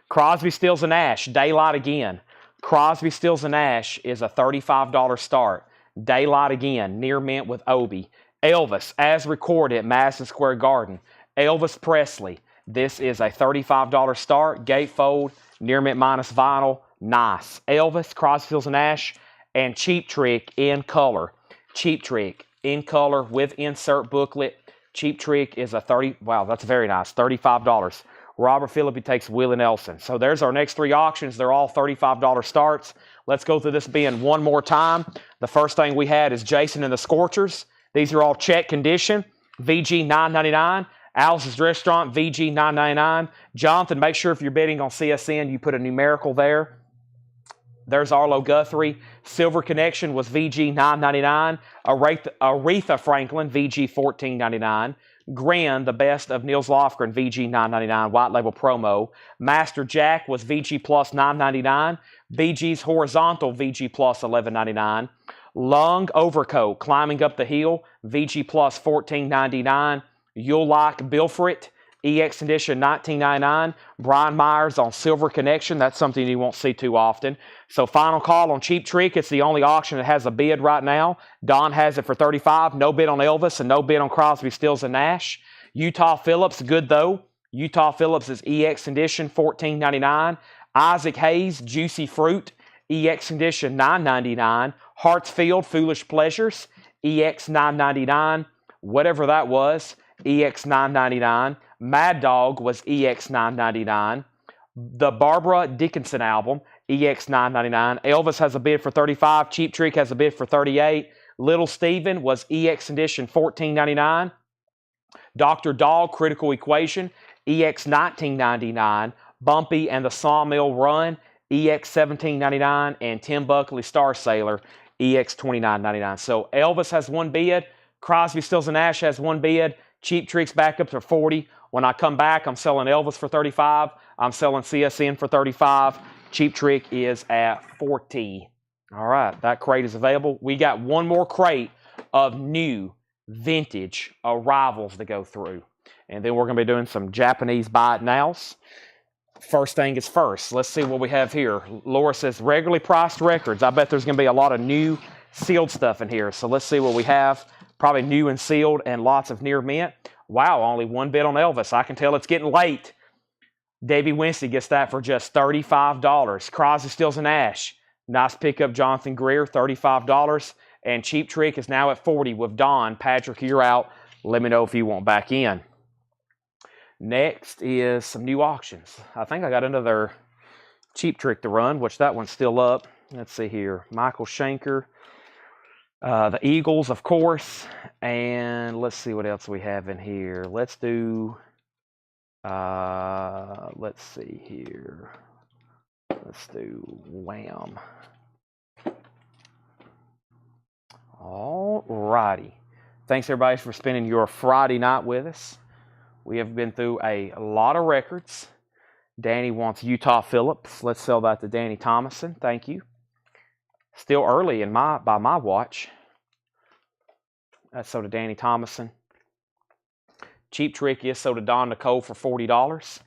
Crosby, Stills, and Nash, Daylight Again. Crosby, Stills, and Nash is a $35 start. Daylight Again, near mint with Obi. Elvis, as recorded at Madison Square Garden. Elvis Presley, This is a $35 start, gatefold, near mint minus vinyl, nice. Elvis, Crosby, Stills and Nash, and Cheap Trick in color. Cheap Trick in color with insert booklet. Cheap Trick is a wow, that's very nice, $35. Robert Phillippe takes Willie Nelson. So there's our next 3 auctions. They're all $35 starts. Let's go through this being one more time. The first thing we had is Jason and the Scorchers. These are all check condition. VG $9.99. Alice's Restaurant, VG $9.99. Jonathan, make sure if you're bidding on CSN, you put a numerical there. There's Arlo Guthrie. Silver Connection was VG $9.99. Aretha Franklin, VG $14.99. Grin, the best of Niels Lofgren, VG $9.99, white label promo. Master Jack was VG plus $9.99. BG's Horizontal, VG plus $11.99. Lung Overcoat, Climbing Up the Hill, VG plus $14.99. You'll Like Bilfrit, EX Edition $19.99. Brian Myers on Silver Connection. That's something you won't see too often. So final call on Cheap Trick. It's the only auction that has a bid right now. Don has it for $35. No bid on Elvis and no bid on Crosby, Stills and Nash. Utah Phillips, good though. Utah Phillips is EX Edition $14.99. Isaac Hayes, Juicy Fruit, EX Edition $9.99. Hartsfield, Foolish Pleasures, EX $9.99. Whatever that was, EX $9.99. Mad Dog was EX $9.99. The Barbara Dickinson album, EX $9.99. Elvis has a bid for $35. Cheap Trick has a bid for $38. Little Steven was EX Edition $14.99. Dr. Dog, Critical Equation, EX $19.99. Bumpy and the Sawmill Run, EX $17.99. And Tim Buckley, Star Sailor, EX $29.99. So Elvis has one bid. Crosby, Stills and Nash has one bid. Cheap Trick's back up to $40. When I come back, I'm selling Elvis for $35. I'm selling CSN for $35. Cheap Trick is at $40. All right, that crate is available. We got one more crate of new vintage arrivals to go through. And then we're going to be doing some Japanese buy it nows. First thing is first. Let's see what we have here. Laura says regularly priced records. I bet there's going to be a lot of new sealed stuff in here. So let's see what we have. Probably new and sealed and lots of near mint. Wow, only one bid on Elvis. I can tell it's getting late. Davey Winston gets that for just $35. Crosby, Stills and Nash. Nice pickup, Jonathan Greer, $35. And Cheap Trick is now at $40 with Don. Patrick, you're out. Let me know if you want back in. Next is some new auctions. I think I got another Cheap Trick to run, which that one's still up. Let's see here. Michael Schenker. The Eagles, of course. And let's see what else we have in here. Let's do, let's see here. Let's do Wham. All righty. Thanks, everybody, for spending your Friday night with us. We have been through a lot of records. Danny wants Utah Phillips. Let's sell that to Danny Thomason. Thank you. Still early in by my watch. That's sold to Danny Thomason. Cheap Trick is sold to Don Nicole for $40.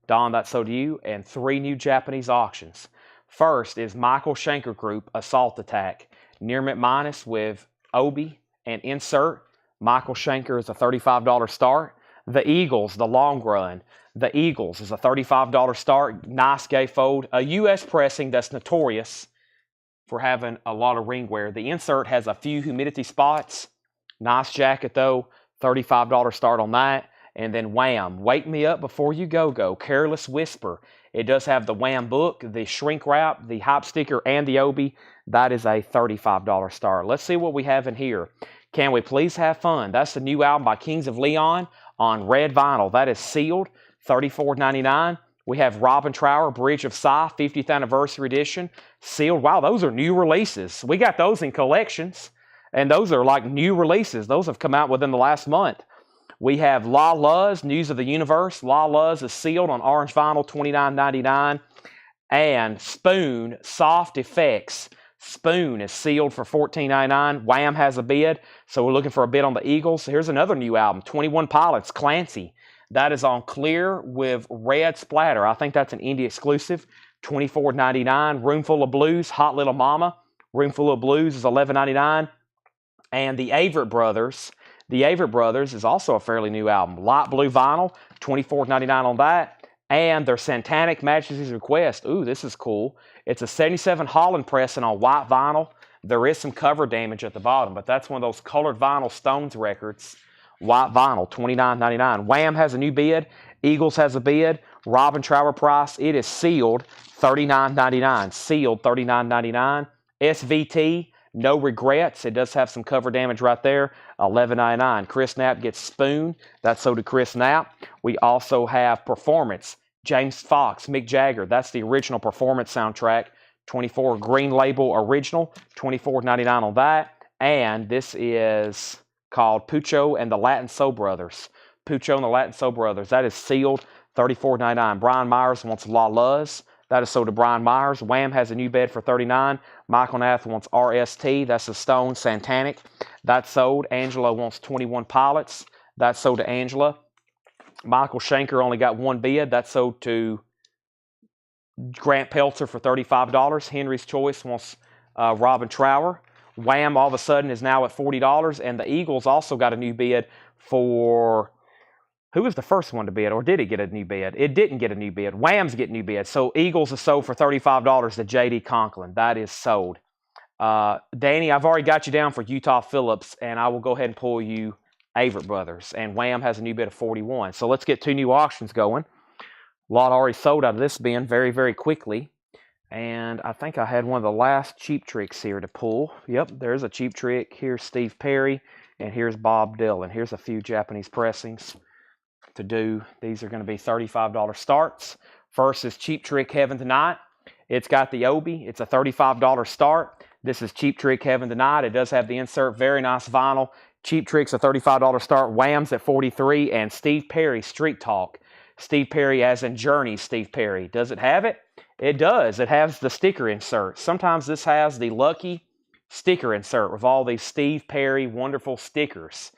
Don, that's sold to you. And 3 new Japanese auctions. First is Michael Schenker Group Assault Attack. Near mint minus with Obi and insert. Michael Schenker is a $35 start. The Eagles, the long run. The Eagles is a $35 start. Nice gatefold. A U.S. pressing that's notorious for having a lot of ring wear. The insert has a few humidity spots. Nice jacket though. $35 start on that. And then Wham. Wake Me Up Before You Go. Careless Whisper. It does have the Wham book, the shrink wrap, the hype sticker, and the Obi. That is a $35 start. Let's see what we have in here. Can We Please Have Fun? That's the new album by Kings of Leon on red vinyl. That is sealed, $34.99. We have Robin Trower, Bridge of Sigh, 50th Anniversary Edition, sealed. Wow, those are new releases. We got those in collections, and those are like new releases. Those have come out within the last month. We have La Luz, News of the Universe. La Luz is sealed on orange vinyl, $29.99. And Spoon, Soft Effects. Spoon is sealed for $14.99. Wham has a bid, so we're looking for a bid on the Eagles. Here's another new album, 21 Pilots, Clancy. That is on clear with red splatter. I think that's an indie exclusive, $24.99. Roomful of Blues, Hot Little Mama. Roomful of Blues is $11.99. And the Averitt Brothers The Avett Brothers is also a fairly new album. Light blue vinyl, $24.99 on that. And their Satanic Majesty's Request. Ooh, this is cool. It's a 77 Holland pressing on white vinyl. There is some cover damage at the bottom, but that's one of those colored vinyl Stones records. White vinyl, $29.99. Wham has a new bid. Eagles has a bid. Robin Trower price. It is sealed, $39.99. Sealed, $39.99. SVT, no regrets. It does have some cover damage right there, $11.99. Chris Knapp gets Spoon. That's sold to Chris Knapp. We also have Performance. James Fox, Mick Jagger. That's the original Performance soundtrack. 24 Green Label Original, $24.99 on that. And this is called Pucho and the Latin Soul Brothers. Pucho and the Latin Soul Brothers. That is sealed, $34.99. Brian Myers wants La Luz. That is sold to Brian Myers. Wham has a new bed for $39. Michael Nath wants RST. That's the Stone Satanic. That's sold. Angela wants 21 Pilots. That's sold to Angela. Michael Schenker only got one bid. That's sold to Grant Peltzer for $35. Henry's Choice wants Robin Trower. Wham all of a sudden is now at $40. And the Eagles also got a new bid for... Who was the first one to bid, or did it get a new bid? It didn't get a new bid. Wham's getting new bid. So Eagles is sold for $35 to J.D. Conklin. That is sold. Danny, I've already got you down for Utah Phillips, and I will go ahead and pull you Avett Brothers. And Wham has a new bid of 41. So let's get two new auctions going. A lot already sold out of this bin very, very quickly. And I think I had one of the last Cheap Tricks here to pull. Yep, there's a Cheap Trick. Here's Steve Perry, and here's Bob Dylan. Here's a few Japanese pressings to do. These are going to be $35 starts. First is Cheap Trick Heaven Tonight. It's got the Obi. It's a $35 start. This is Cheap Trick Heaven Tonight. It does have the insert. Very nice vinyl. Cheap Trick's a $35 start. Wham's at $43. And Steve Perry Street Talk. Steve Perry as in Journey Steve Perry. Does it have it? It does. It has the sticker insert. Sometimes this has the lucky sticker insert with all these Steve Perry wonderful stickers.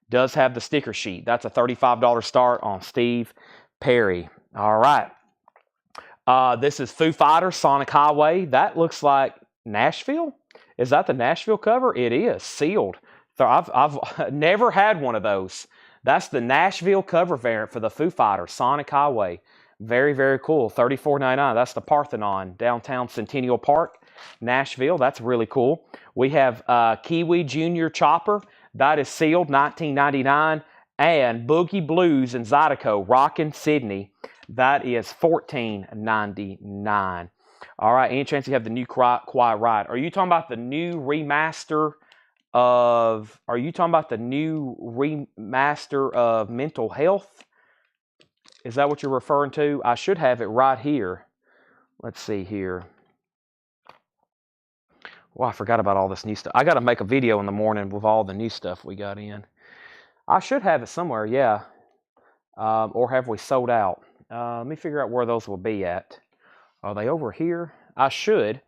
Does have the sticker sheet. That's a $35 start on Steve Perry. All right. This is Foo Fighters, Sonic Highway. That looks like Nashville. Is that the Nashville cover? It is. Sealed. So I've never had one of those. That's the Nashville cover variant for the Foo Fighters, Sonic Highway. Very, very cool. $34.99. That's the Parthenon, downtown Centennial Park, Nashville. That's really cool. We have Kiwi Junior Chopper. That is sealed, $19.99. And Boogie Blues and Zydeco, Rockin' Sydney. That is $14.99. All right, any chance you have the new Quiet Ride? Are you talking about the new remaster of... Are you talking about the new remaster of Mental Health? Is that what you're referring to? I should have it right here. Let's see here. Well, I forgot about all this new stuff. I got to make a video in the morning with all the new stuff we got in. I should have it somewhere, yeah. Or have we sold out? Let me figure out where those will be at. Are they over here? I should.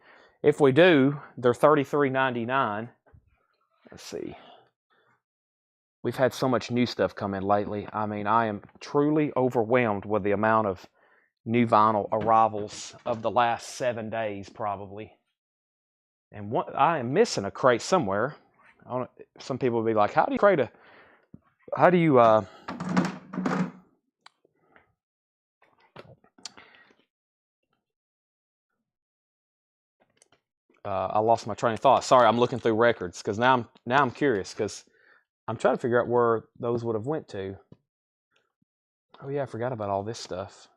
If we do, they're $33.99. Let's see. We've had so much new stuff come in lately. I mean, I am truly overwhelmed with the amount of new vinyl arrivals of the last 7 days, probably. And I am missing a crate somewhere. Some people will be like, how do you crate a... How do you... I lost my train of thought. Sorry, I'm looking through records because now I'm curious because I'm trying to figure out where those would have went to. Oh yeah, I forgot about all this stuff.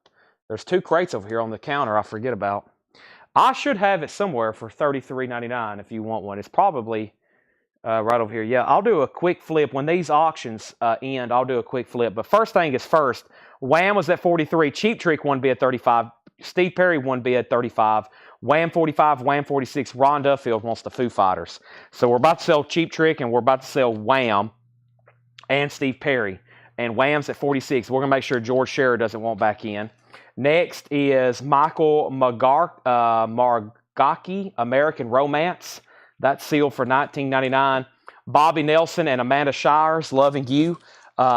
There's 2 crates over here on the counter I forget about. I should have it somewhere for $33.99 if you want one. It's probably right over here. Yeah, I'll do a quick flip. When these auctions end, I'll do a quick flip. But first thing is first, Wham was at 43. Cheap Trick one bid 35. Steve Perry one bid 35. Wham 45, Wham 46. Ron Duffield wants the Foo Fighters. So we're about to sell Cheap Trick and we're about to sell Wham and Steve Perry. And Wham's at 46. We're going to make sure George Scherer doesn't want back in. Next is Michael Margaki, American Romance. That's sealed for $19.99. Bobby Nelson and Amanda Shires, Loving You,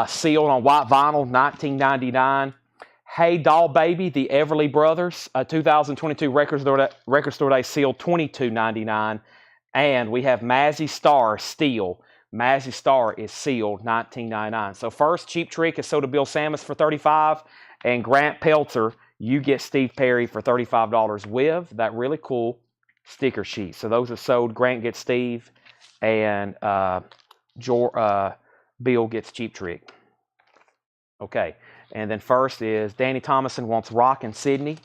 sealed on white vinyl, $19.99. Hey Doll Baby, the Everly Brothers, 2022 Record Store Day, sealed $22.99. And we have Mazzy Star, Steel, Mazzy Star is sealed, $19.99. So first, Cheap Trick is sold to Bill Samus for $35, and Grant Peltzer, you get Steve Perry for $35 with that really cool sticker sheet. So those are sold. Grant gets Steve, and Bill gets Cheap Trick. Okay, and then first is Danny Thomason wants Rockin' Sydney.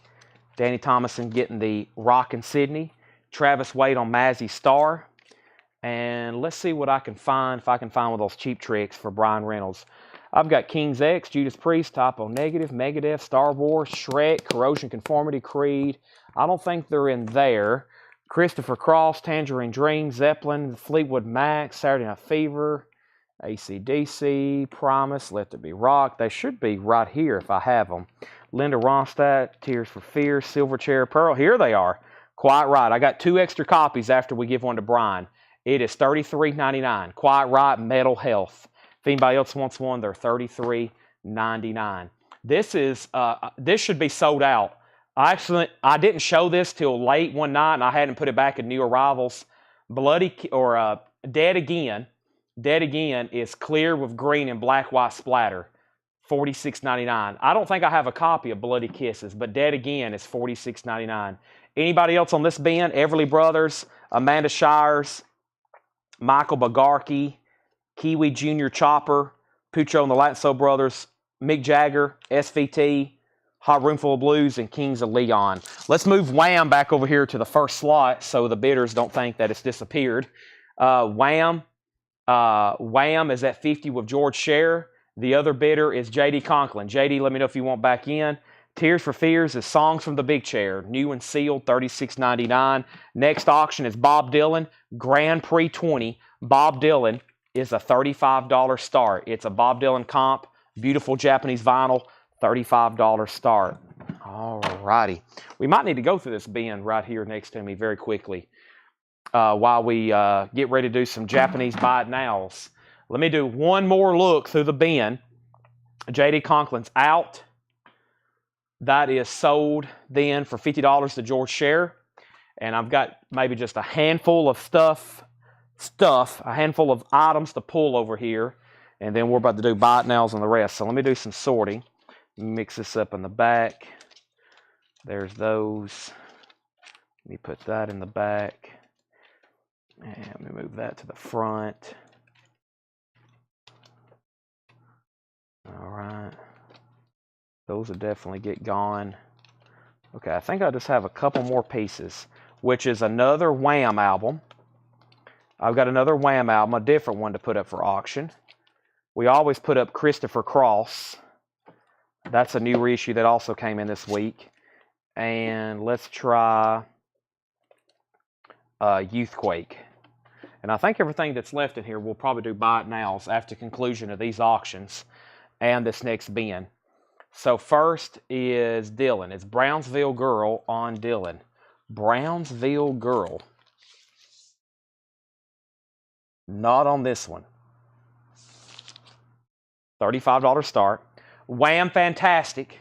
Danny Thomason getting the Rockin' Sydney. Travis Wade on Mazzy Star. And let's see what I can find, if I can find one of those Cheap Tricks for Brian Reynolds. I've got King's X, Judas Priest, Typo Negative, Megadeth, Star Wars, Shrek, Corrosion Conformity, Creed. I don't think they're in there. Christopher Cross, Tangerine Dream, Zeppelin, Fleetwood Mac, Saturday Night Fever, AC/DC, Promise, Let There Be Rock. They should be right here if I have them. Linda Ronstadt, Tears for Fears, Silverchair, Pearl. Here they are. Quite right. I got 2 extra copies after we give one to Brian. It is $33.99. Quite right, Metal Health. If anybody else wants one, they're $33.99. This should be sold out. I didn't show this till late one night, and I hadn't put it back in New Arrivals. Dead Again. Dead Again is clear with green and black white splatter. $46.99. I don't think I have a copy of Bloody Kisses, but Dead Again is $46.99. Anybody else on this bin? Everly Brothers, Amanda Shires, Michael Bagarki, Kiwi Jr. Chopper, Pucho and the Latin Soul Brothers, Mick Jagger, SVT, Hot Roomful of Blues, and Kings of Leon. Let's move Wham back over here to the first slot so the bidders don't think that it's disappeared. Wham is at 50 with George Scher. The other bidder is J.D. Conklin. J.D., let me know if you want back in. Tears for Fears is Songs from the Big Chair. New and sealed, $36.99. Next auction is Bob Dylan. Grand Prix 20. Bob Dylan is a $35 start. It's a Bob Dylan comp. Beautiful Japanese vinyl. $35 start. All righty. We might need to go through this bin right here next to me very quickly while we get ready to do some Japanese buy it nows. Let me do one more look through the bin. J.D. Conklin's out. That is sold then for $50 to George Scher. And I've got maybe just a handful of a handful of items to pull over here. And then we're about to do buy it nows on the rest. So let me do some sorting. Mix this up in the back. There's those. Let me put that in the back. And let me move that to the front. All right. Those will definitely get gone. Okay, I think I just have a couple more pieces, which is another Wham album. I've got another Wham album, a different one to put up for auction. We always put up Christopher Cross. That's a new reissue that also came in this week. And let's try Youthquake. And I think everything that's left in here we'll probably do buy it nows after conclusion of these auctions and this next bin. So first is Dylan. It's Brownsville Girl on Dylan. Brownsville Girl. Not on this one. $35 start. Wham Fantastic.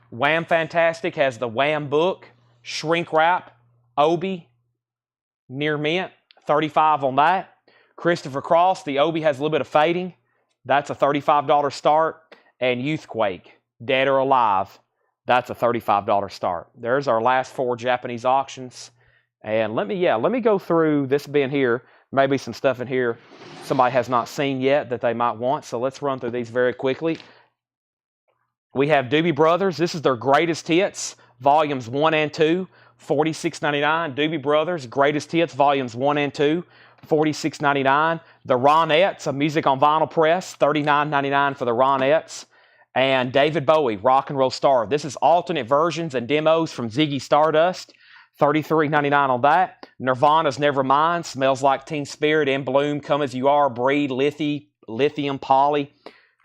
Wham Fantastic has the Wham book, shrink wrap, Obi, near mint, $35 on that. Christopher Cross, the Obi has a little bit of fading. That's a $35 start. And Youthquake, Dead or Alive, that's a $35 start. There's our last 4 Japanese auctions. And let me go through this bin here. Maybe some stuff in here somebody has not seen yet that they might want. So let's run through these very quickly. We have Doobie Brothers. This is their greatest hits, volumes 1 and 2, $46.99. Doobie Brothers, greatest hits, volumes 1 and 2, $46.99. The Ronettes, a music on vinyl press, $39.99 for the Ronettes. And David Bowie, Rock and Roll Star. This is alternate versions and demos from Ziggy Stardust, $33.99 on that. Nirvana's Nevermind, Smells Like Teen Spirit, In Bloom, Come As You Are, Breed, Lithium, Polly,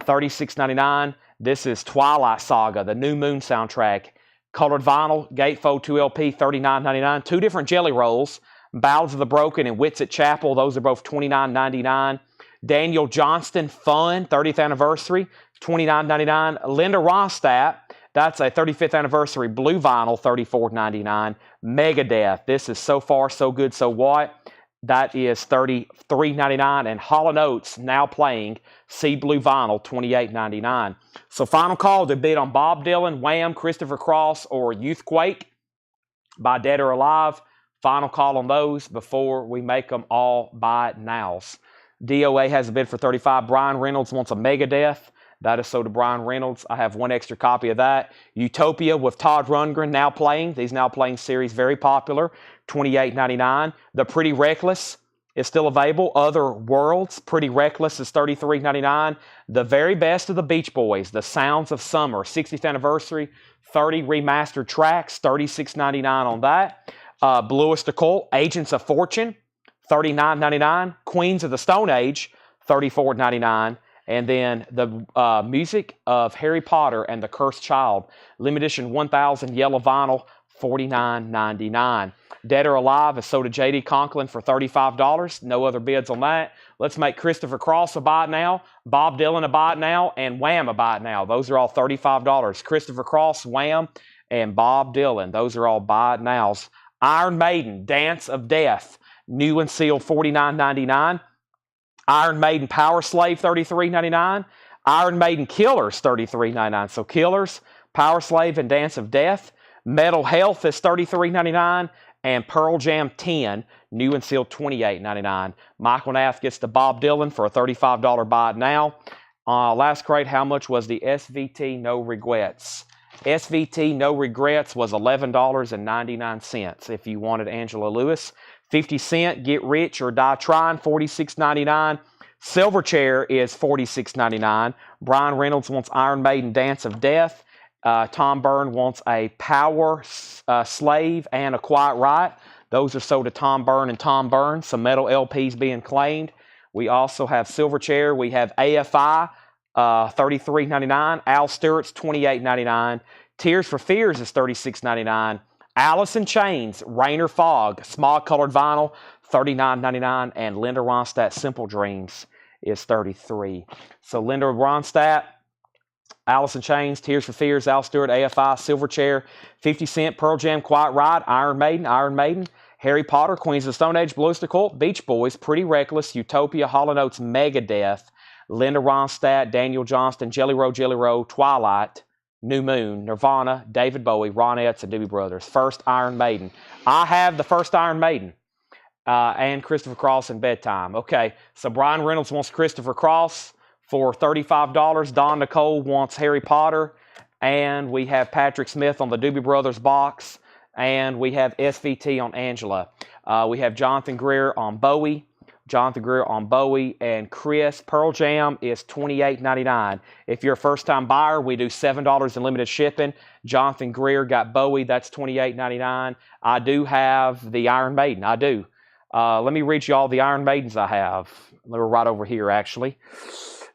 $36.99. This is Twilight Saga, the New Moon soundtrack. Colored vinyl, Gatefold 2 LP, $39.99. 2 different Jelly Rolls, Ballads of the Broken and Wits at Chapel. Those are both $29.99. Daniel Johnston, Fun, 30th anniversary, $29.99. Linda Ronstadt, that's a 35th anniversary blue vinyl, $34.99. Megadeth, this is So Far, So Good, So What. That is $33.99. And Hall & Oates now playing Sea Blue Vinyl, $28.99. So final call to bid on Bob Dylan, Wham, Christopher Cross, or Youthquake by Dead or Alive. Final call on those before we make them all buy nows. DOA has a bid for $35. Brian Reynolds wants a Megadeth. That is so to Brian Reynolds. I have one extra copy of that. Utopia with Todd Rundgren now playing. These now playing series, very popular. $28.99. The Pretty Reckless is still available. Other Worlds, Pretty Reckless is $33.99. The Very Best of the Beach Boys, The Sounds of Summer, 60th anniversary, 30 remastered tracks, $36.99 on that. Bluest Occult, Agents of Fortune, $39.99. Queens of the Stone Age, $34.99. And then the music of Harry Potter and the Cursed Child, limited edition 1000 yellow vinyl, $49.99. Dead or Alive is sold to J.D. Conklin for $35. No other bids on that. Let's make Christopher Cross a buy it now, Bob Dylan a buy it now, and Wham a buy it now. Those are all $35. Christopher Cross, Wham, and Bob Dylan. Those are all buy it nows. Iron Maiden, Dance of Death, new and sealed, $49.99. Iron Maiden Power Slave, $33.99. Iron Maiden Killers, $33.99. So Killers, Power Slave, and Dance of Death. Metal Health is $33.99. And Pearl Jam 10, new and sealed, $28.99. Michael Nath gets the Bob Dylan for a $35 buy it now. Last crate, how much was the SVT No Regrets? SVT No Regrets was $11.99 if you wanted Angela Lewis. 50 Cent, Get Rich or Die Trying, $46.99. Silverchair is $46.99. Brian Reynolds wants Iron Maiden Dance of Death. Tom Byrne wants a Power Slave and a Quiet Riot. Those are sold to Tom Byrne and Tom Byrne. Some metal LPs being claimed. We also have Silverchair. We have AFI, $33.99. Al Stewart's $28.99. Tears for Fears is $36.99. Alice in Chains, Rain or Fog, small colored vinyl, $39.99. And Linda Ronstadt, Simple Dreams is $33. So Linda Ronstadt, Alice in Chains, Tears for Fears, Al Stewart, AFI, Silverchair, 50 Cent, Pearl Jam, Quiet Riot, Iron Maiden, Harry Potter, Queens of the Stone Age, Bluest Occult, Beach Boys, Pretty Reckless, Utopia, Hall & Oates, Megadeth, Linda Ronstadt, Daniel Johnston, Jelly Roll, Twilight, New Moon, Nirvana, David Bowie, Ronettes, and Doobie Brothers. First Iron Maiden. I have the first Iron Maiden. And Christopher Cross in Bedtime. Okay, so Brian Reynolds wants Christopher Cross for $35. Don Nicole wants Harry Potter. And we have Patrick Smith on the Doobie Brothers box. And we have SVT on Angela. We have Jonathan Greer on Bowie. And Chris. Pearl Jam is $28.99. If you're a first-time buyer, we do $7 in limited shipping. Jonathan Greer got Bowie. That's $28.99. I do have the Iron Maiden. I do. Let me read you all the Iron Maidens I have. They were right over here, actually.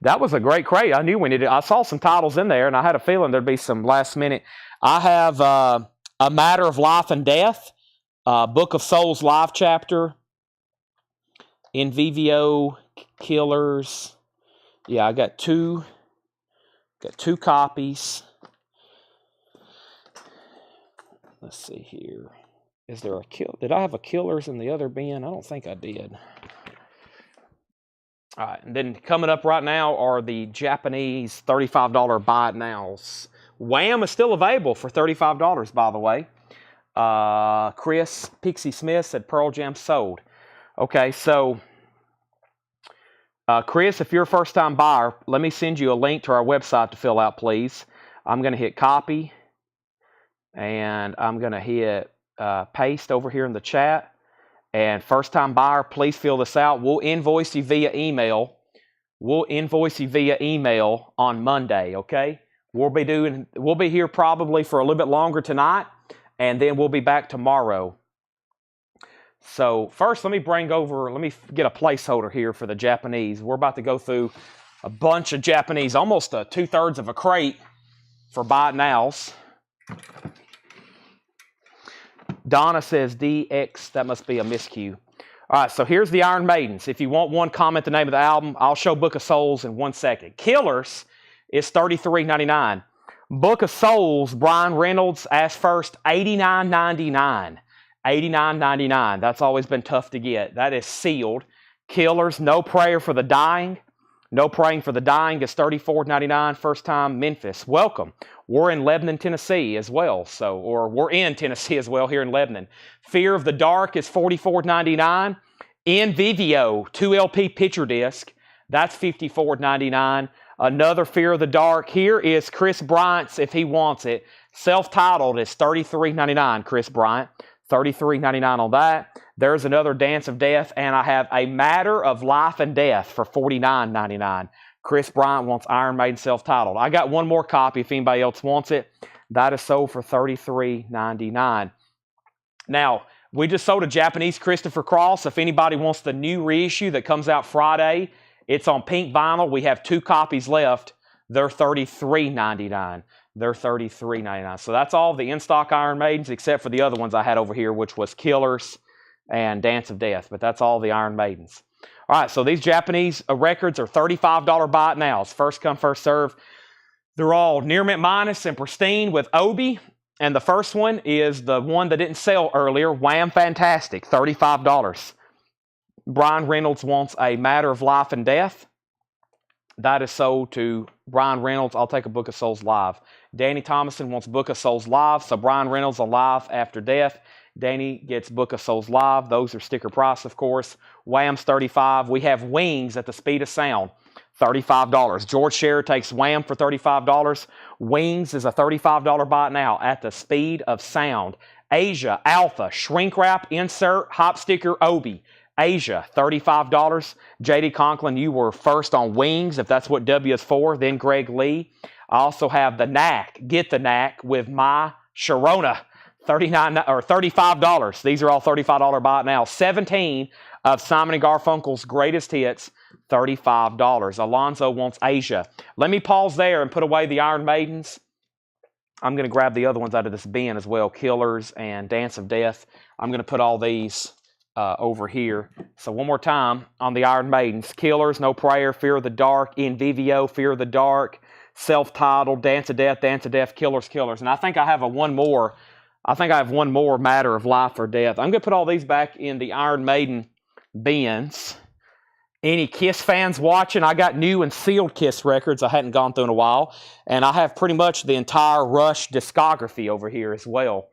That was a great crate. I knew we needed. I saw some titles in there, and I had a feeling there'd be some last minute. I have A Matter of Life and Death, Book of Souls live chapter, In Vivio Killers. Yeah, I got two copies. Let's see here. Is there a kill? Did I have a Killers in the other bin? I don't think I did. All right, and then coming up right now are the Japanese $35 buy it nows. Wham is still available for $35, by the way. Chris Pixie Smith said Pearl Jam sold. Okay, so Chris, if you're a first-time buyer, let me send you a link to our website to fill out, please. I'm going to hit copy, and I'm going to hit paste over here in the chat. And first-time buyer, please fill this out. We'll invoice you via email. On Monday, okay? We'll be here probably for a little bit longer tonight, and then we'll be back tomorrow. So first, let me get a placeholder here for the Japanese. We're about to go through a bunch of Japanese, almost 2/3 of a crate for buy it nows. Donna says DX, that must be a miscue. All right, so here's the Iron Maidens. If you want one, comment the name of the album. I'll show Book of Souls in 1 second. Killers is $33.99. Book of Souls, Brian Reynolds asked first, $89.99. $89.99. That's always been tough to get. That is sealed. Killers, No Prayer for the Dying. No Praying for the Dying is $34.99. First time Memphis. Welcome. We're in Lebanon, Tennessee as well. Or we're in Tennessee as well here in Lebanon. Fear of the Dark is $44.99. In Vivio, 2 LP picture disc. That's $54.99. Another Fear of the Dark. Here is Chris Bryant's If He Wants It. Self-titled is $33.99, Chris Bryant. $33.99 on that. There's another Dance of Death, and I have A Matter of Life and Death for $49.99. Chris Bryant wants Iron Maiden self-titled. I got one more copy if anybody else wants it. That is sold for $33.99. Now, we just sold a Japanese Christopher Cross. If anybody wants the new reissue that comes out Friday, it's on pink vinyl. We have 2 copies left. They're $33.99. They're $33.99. So that's all the in-stock Iron Maidens except for the other ones I had over here, which was Killers and Dance of Death. But that's all the Iron Maidens. All right, so these Japanese records are $35 buy it nows. First come, first serve. They're all near mint minus and pristine with Obi. And the first one is the one that didn't sell earlier, Wham Fantastic, $35. Brian Reynolds wants A Matter of Life and Death. That is sold to Brian Reynolds. I'll take a Book of Souls live. Danny Thomason wants Book of Souls live. So Brian Reynolds alive after death. Danny gets Book of Souls live. Those are sticker price, of course. Wham's $35. We have Wings at the Speed of Sound. $35. George Scherer takes Wham for $35. Wings is a $35 buy it now at the Speed of Sound. Asia, Alpha, Shrink Wrap, Insert, Hop Sticker, Obi. Asia, $35. J.D. Conklin, you were first on Wings, if that's what W is for. Then Greg Lee. I also have The Knack, Get the Knack with My Sharona, $35. These are all $35 buy it now. 17 of Simon & Garfunkel's greatest hits, $35. Alonzo wants Asia. Let me pause there and put away the Iron Maidens. I'm going to grab the other ones out of this bin as well, Killers and Dance of Death. I'm going to put all these over here. So one more time on the Iron Maidens. Killers, No Prayer, Fear of the Dark, In Vivio, Fear of the Dark, self-titled, Dance of Death, Killers, Killers. And I think I have one more. I think I have one more Matter of Life or Death. I'm going to put all these back in the Iron Maiden bins. Any Kiss fans watching? I got new and sealed Kiss records I hadn't gone through in a while. And I have pretty much the entire Rush discography over here as well.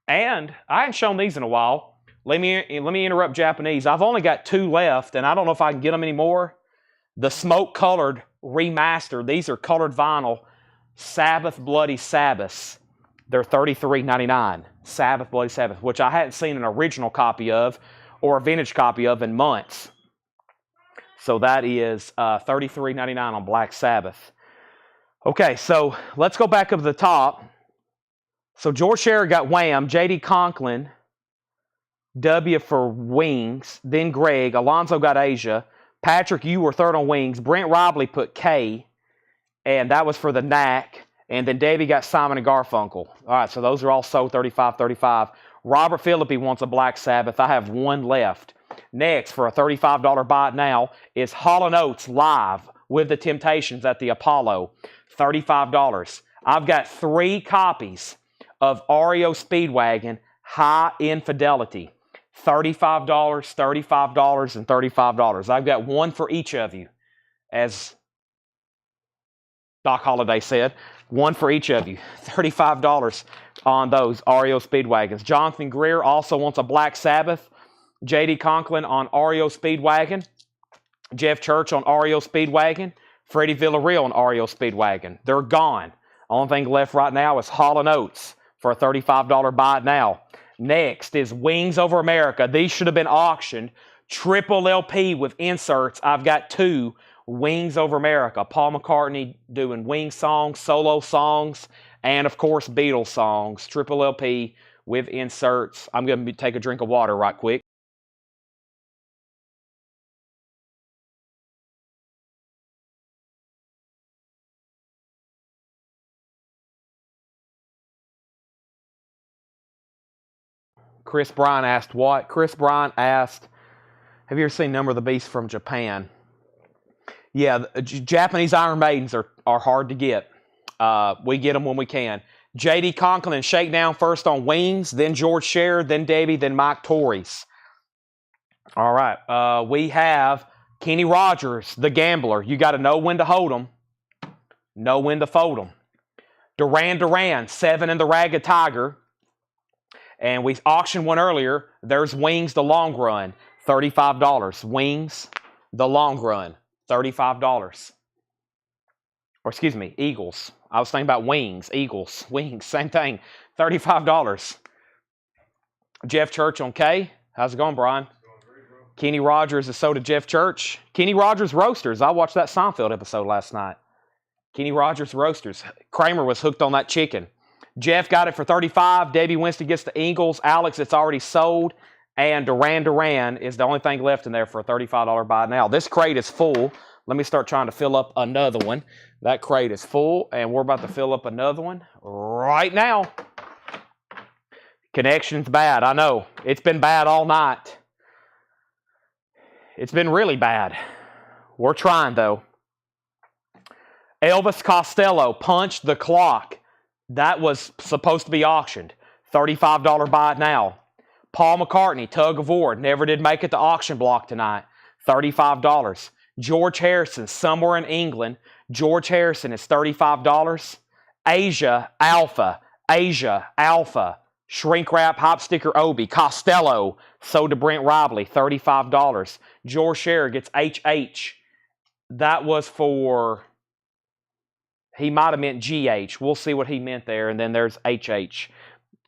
And I hadn't shown these in a while. Let me interrupt Japanese. I've only got 2 left, and I don't know if I can get them anymore. The Smoke Colored Remaster. These are colored vinyl. Sabbath Bloody Sabbath. They're $33.99. Sabbath Bloody Sabbath, which I hadn't seen an original copy of or a vintage copy of in months. So that is $33.99 on Black Sabbath. Okay, so let's go back up to the top. So George Scherer got Wham, J.D. Conklin, W for Wings, then Greg. Alonzo got Asia. Patrick, you were third on Wings. Brent Robley put K, and that was for the Knack. And then Debbie got Simon & Garfunkel. All right, so those are all sold $35. Robert Philippi wants a Black Sabbath. I have one left. Next, for a $35 buy it now, is Hall & Oates live with the Temptations at the Apollo. $35. I've got 3 copies of REO Speedwagon High Infidelity. $35, $35, and $35. I've got one for each of you, as Doc Holliday said. One for each of you. $35 on those REO Speedwagons. Jonathan Greer also wants a Black Sabbath. J.D. Conklin on REO Speedwagon. Jeff Church on REO Speedwagon. Freddie Villarreal on REO Speedwagon. They're gone. Only thing left right now is Hall & Oates for a $35 buy it now. Next is Wings Over America. These should have been auctioned. Triple LP with inserts. I've got 2 Wings Over America. Paul McCartney doing Wings songs, solo songs, and of course Beatles songs. Triple LP with inserts. I'm going to take a drink of water right quick. Chris Bryan asked what? Chris Bryan asked, have you ever seen Number of the Beast from Japan? Yeah, Japanese Iron Maidens are hard to get. We get them when we can. J.D. Conklin, Shakedown first on Wings, then George Scherer, then Debbie, then Mike Torres. All right. We have Kenny Rogers, the gambler. You got to know when to hold them, know when to fold them. Duran, 7 in the Ragged Tiger. And we auctioned one earlier. There's Wings, the long run, $35. Wings, the long run, $35. Or excuse me, Eagles. I was thinking about Wings, Eagles, Wings, same thing, $35. Jeff Church on K. How's it going, Brian? Kenny Rogers is sold to Jeff Church. Kenny Rogers Roasters. I watched that Seinfeld episode last night. Kenny Rogers Roasters. Kramer was hooked on that chicken. Jeff got it for $35. Debbie Winston gets the Eagles. Alex, it's already sold. And Duran is the only thing left in there for a $35 buy now. This crate is full. Let me start trying to fill up another one. That crate is full, and we're about to fill up another one right now. Connection's bad. I know. It's been bad all night. It's been really bad. We're trying, though. Elvis Costello punched the clock. That was supposed to be auctioned. $35 buy it now. Paul McCartney, Tug of War, never did make it to auction block tonight. $35. George Harrison, Somewhere in England. George Harrison is $35. Asia Alpha. Shrink Wrap, Hop Sticker Obi. Costello, sold to Brent Robley, $35. George Scherer gets HH. That was for, he might have meant GH. We'll see what he meant there. And then there's HH.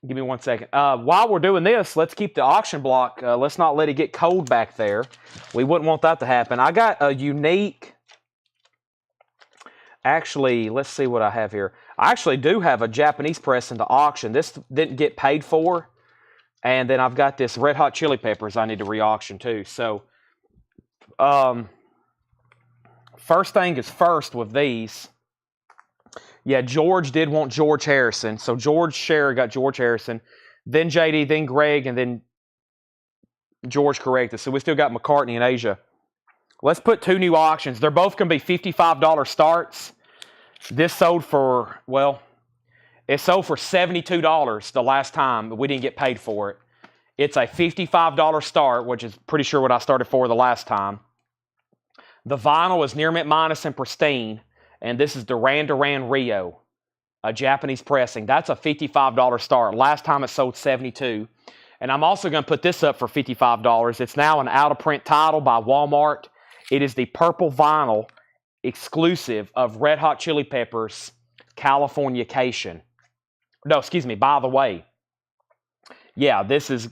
Give me 1 second. While we're doing this, let's keep the auction block. Let's not let it get cold back there. We wouldn't want that to happen. I got a unique, actually, let's see what I have here. I actually do have a Japanese press into auction. This didn't get paid for. And then I've got this Red Hot Chili Peppers I need to re-auction too. So, first thing is first with these. Yeah, George did want George Harrison. So George Scherer got George Harrison. Then JD, then Greg, and then George corrected. So we still got McCartney and Asia. Let's put 2 new auctions. They're both going to be $55 starts. This sold for, well, it sold for $72 the last time, but we didn't get paid for it. It's a $55 start, which is pretty sure what I started for the last time. The vinyl is near mint minus and pristine. And this is Duran Rio, a Japanese pressing. That's a $55 start. Last time it sold $72. And I'm also going to put this up for $55. It's now an out-of-print title by Walmart. It is the purple vinyl exclusive of Red Hot Chili Peppers, Californication. No, excuse me, by the way. Yeah, this is,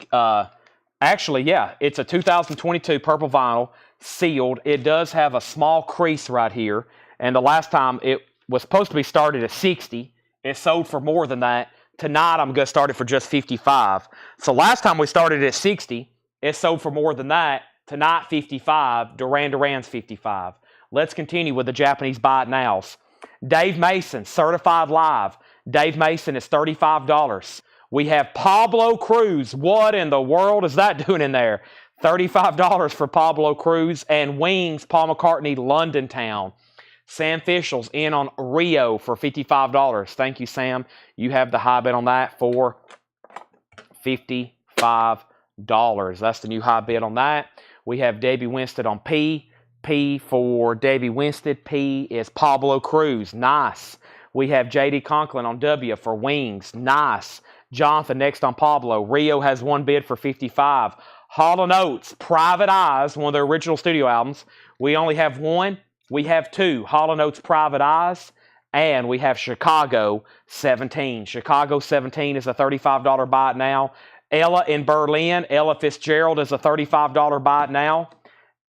actually, yeah, it's a 2022 purple vinyl, sealed. It does have a small crease right here. And the last time it was supposed to be started at $60. It sold for more than that. Tonight I'm going to start it for just $55. So last time we started at $60. It sold for more than that. Tonight $55. Duran's $55. Let's continue with the Japanese buy it nows. Dave Mason, certified live. Dave Mason is $35. We have Pablo Cruz. What in the world is that doing in there? $35 for Pablo Cruz. And Wings, Paul McCartney, London Town. Sam Fischel's in on Rio for $55. Thank you, Sam. You have the high bid on that for $55. That's the new high bid on that. We have Debbie Winstead on P. P for Debbie Winstead. P is Pablo Cruz. Nice. We have J.D. Conklin on W for Wings. Nice. Jonathan next on Pablo. Rio has 1 bid for $55. Hall & Oates, Private Eyes, one of their original studio albums. We only have 1. We have 2, Hall & Oates Private Eyes, and we have Chicago 17. Chicago 17 is a $35 buy it now. Ella in Berlin, Ella Fitzgerald is a $35 buy it now.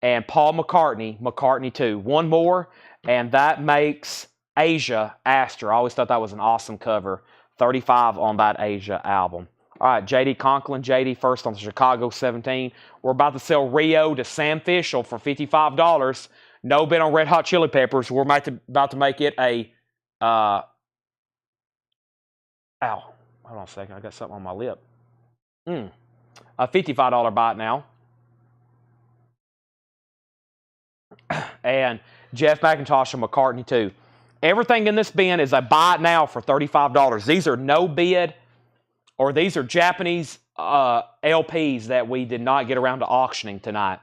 And Paul McCartney, McCartney 2. 1 more, and that makes Asia Astor. I always thought that was an awesome cover. 35 on that Asia album. All right, J.D. Conklin, J.D. first on the Chicago 17. We're about to sell Rio to Sam Fischel for $55. No bid on Red Hot Chili Peppers. We're about to make it a, ow. Hold on a second. I got something on my lip. A $55 buy it now. And Jeff McIntosh and McCartney too. Everything in this bin is a buy it now for $35. These are no bid, or these are Japanese LPs that we did not get around to auctioning tonight.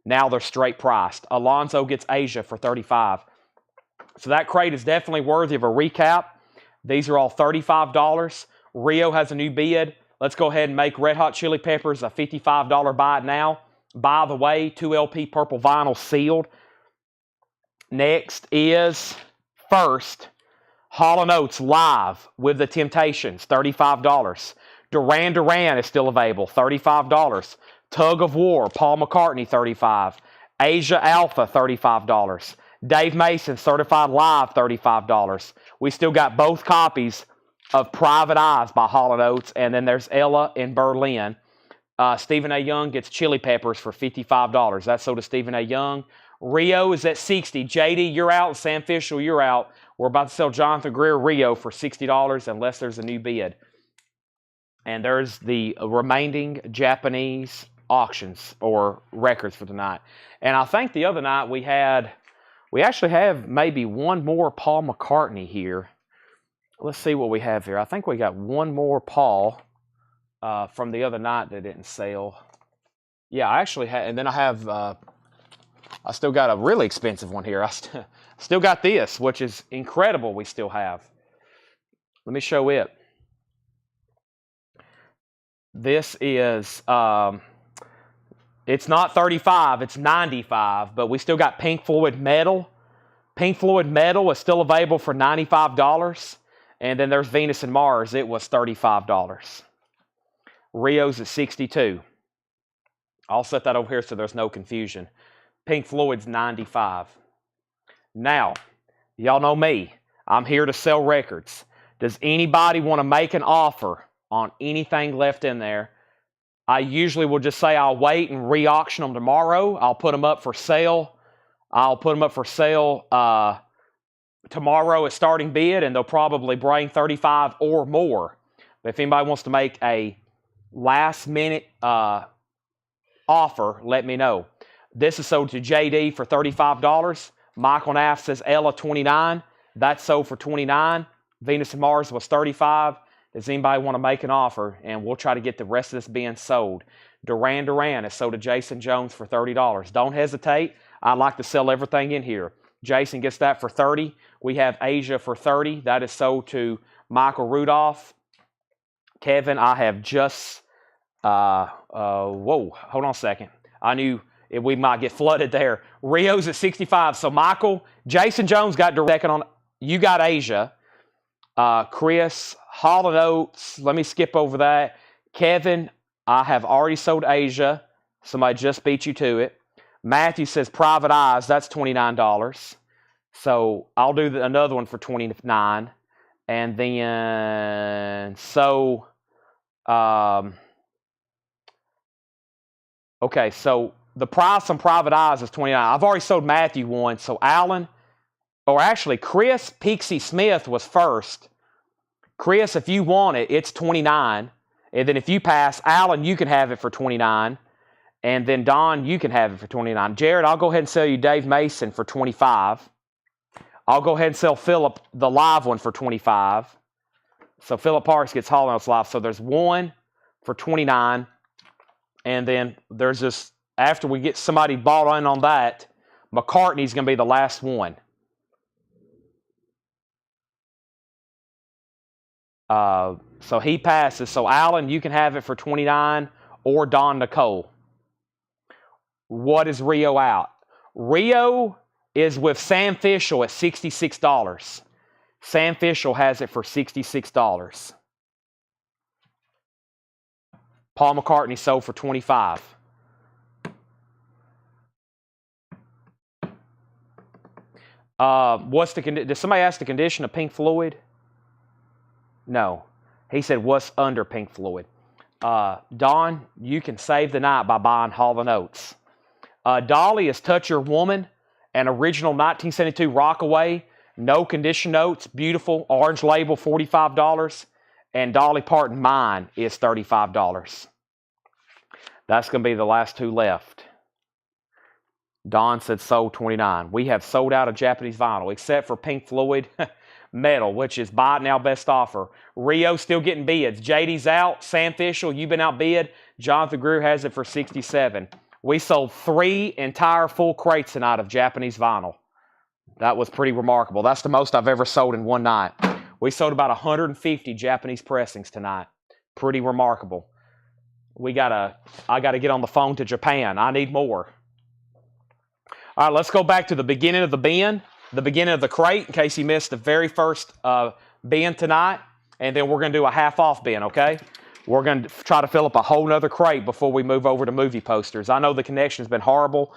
Now they're straight priced. Alonzo gets Asia for $35. So that crate is definitely worthy of a recap. These are all $35. Rio has a new bid. Let's go ahead and make Red Hot Chili Peppers a $55 buy it now. By the way, 2 LP purple vinyl sealed. Next is first Hall & Oates live with the Temptations, $35. Duran Duran is still available, $35. Tug of War, Paul McCartney, $35. Asia Alpha, $35. Dave Mason, Certified Live, $35. We still got both copies of Private Eyes by Hall & Oates, and then there's Ella in Berlin. Stephen A. Young gets Chili Peppers for $55. That's sold to Stephen A. Young. Rio is at $60. JD, you're out. Sam Fischel, you're out. We're about to sell Jonathan Greer Rio for $60 unless there's a new bid. And there's the remaining Japanese auctions or records for tonight. And I think the other night we actually have maybe one more Paul McCartney here. Let's see what we have here. I think we got one more Paul from the other night that didn't sell. Yeah, I actually have, and then I have, I still got a really expensive one here. I still got this, which is incredible we still have. Let me show it. This is, it's not 35, it's 95, but we still got Pink Floyd Metal. Pink Floyd Metal is still available for $95. And then there's Venus and Mars. It was $35. Rio's at $62. I'll set that over here so there's no confusion. Pink Floyd's $95. Now, y'all know me. I'm here to sell records. Does anybody want to make an offer on anything left in there? I usually will just say I'll wait and re-auction them tomorrow. I'll put them up for sale. Tomorrow at starting bid, and they'll probably bring 35 or more. But if anybody wants to make a last-minute offer, let me know. This is sold to JD for $35. Michael Naff says Ella $29. That's sold for $29. Venus and Mars was $35. Does anybody want to make an offer? And we'll try to get the rest of this being sold. Duran Duran is sold to Jason Jones for $30. Don't hesitate. I'd like to sell everything in here. Jason gets that for $30. We have Asia for $30. That is sold to Michael Rudolph. Kevin, I have just, whoa, hold on a second. I knew we might get flooded there. Rio's at $65. So Michael, Jason Jones got direct on, you got Asia. Chris, Hall & Oates, let me skip over that. Kevin, I have already sold Asia. Somebody just beat you to it. Matthew says Private Eyes, that's $29. So I'll do another one for $29. And then, so, okay, so the price on Private Eyes is $29. I've already sold Matthew one. So Alan, or actually Chris Pixie Smith was first. Chris, if you want it, it's $29. And then if you pass, Alan, you can have it for $29. And then Don, you can have it for $29. Jared, I'll go ahead and sell you Dave Mason for $25. I'll go ahead and sell Philip the live one for $25. So Philip Parks gets Hall & Oates live. So there's one for $29. And then there's this, after we get somebody bought in on that, McCartney's going to be the last one. So he passes. So Alan, you can have it for $29, or Don Nicole. What is Rio out? Rio is with Sam Fischel at $66. Sam Fischel has it for $66. Paul McCartney sold for $25. What's the did somebody ask the condition of Pink Floyd? No. He said, what's under Pink Floyd? Don, you can save the night by buying Hall & Oates. Dolly is Touch Your Woman, an original 1972 Rockaway, no condition notes, beautiful, orange label, $45. And Dolly Parton Mine is $35. That's going to be the last two left. Don said sold 29. We have sold out of Japanese vinyl, except for Pink Floyd Metal, which is buy it now, best offer. Rio still getting bids. JD's out. Sam Fischel, you've been outbid. Jonathan Greer has it for 67. We sold 3 entire full crates tonight of Japanese vinyl. That was pretty remarkable. That's the most I've ever sold in one night. We sold about 150 Japanese pressings tonight. Pretty remarkable. I gotta get on the phone to Japan. I need more. All right, let's go back to the beginning of the bin, the beginning of the crate, in case you missed the very first bin tonight. And then we're going to do a half-off bin, okay? We're going to try to fill up a whole nother crate before we move over to movie posters. I know the connection's been horrible.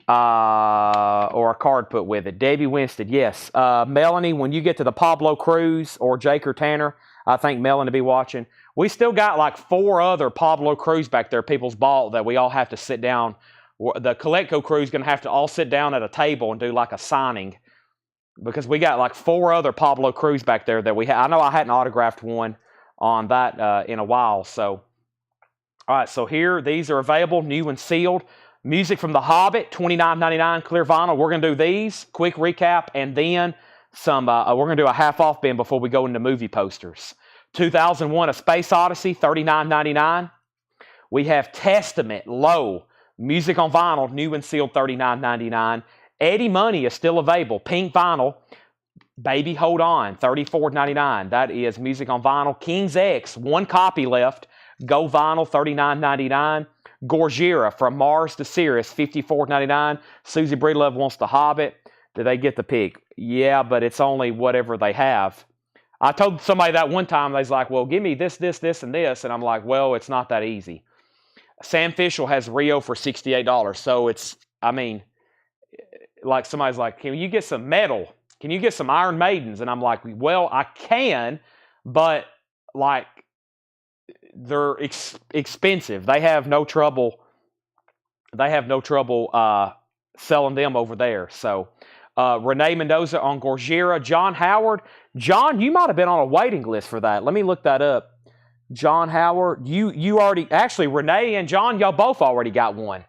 Or a card put with it. Debbie Winston, yes. Melanie, when you get to the Pablo Cruz or Jake or Tanner, I think Melanie will be watching. We still got like 4 other Pablo Cruz back there people's bought that we all have to sit down. The Coletco crew is going to have to all sit down at a table and do like a signing because we got like 4 other Pablo Cruz back there that we had. I know I hadn't autographed one on that in a while. So, all right, so here, these are available, new and sealed. Music from The Hobbit, $29.99 clear vinyl. We're going to do these, quick recap, and then some. We're going to do a half-off bin before we go into movie posters. 2001, A Space Odyssey, $39.99. We have Testament, low. Music on vinyl, new and sealed, $39.99. Eddie Money is still available. Pink vinyl, Baby Hold On, $34.99. That is music on vinyl. King's X, 1 copy left. Go vinyl, $39.99. Gorgira, From Mars to Sirius, $54.99. Susie Breedlove wants The Hobbit. Did they get the pick? Yeah, but it's only whatever they have. I told somebody that one time, they was like, well, give me this, this, this, and this. And I'm like, well, it's not that easy. Sam Fischel has Rio for $68. So it's, I mean, like somebody's like, can you get some metal? Can you get some Iron Maidens? And I'm like, well, I can, but like they're expensive. They have no trouble. Selling them over there. So Renee Mendoza on Gorgira. John Howard. John, you might have been on a waiting list for that. Let me look that up. John Howard, you already, actually, Renee and John, y'all both already got one.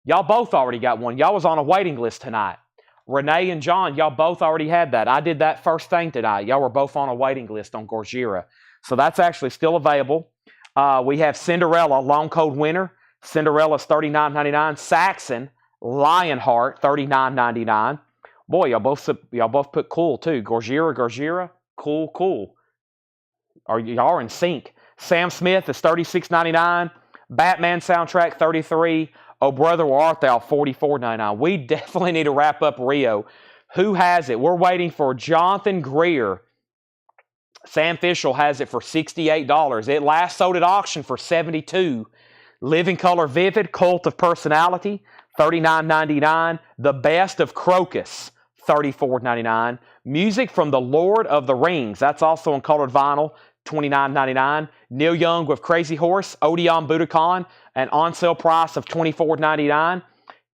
Y'all was on a waiting list tonight. Renee and John, y'all both already had that. I did that first thing tonight. Y'all were both on a waiting list on Gorgira. So that's actually still available. We have Cinderella, Long Cold Winter. Cinderella's $39.99. Saxon, Lionheart, $39.99. Boy, y'all both put cool too. Gorgira, cool. Y'all are in sync. Sam Smith is $36.99. Batman soundtrack, $33. Oh Brother, Where Art Thou, $44.99. We definitely need to wrap up Rio. Who has it? We're waiting for Jonathan Greer. Sam Fischel has it for $68. It last sold at auction for $72. Living Color Vivid, Cult of Personality, $39.99. The Best of Crocus, $34.99. Music from The Lord of the Rings, that's also on colored vinyl, $29.99. Neil Young with Crazy Horse, Odeon Budokan, an on-sale price of $24.99.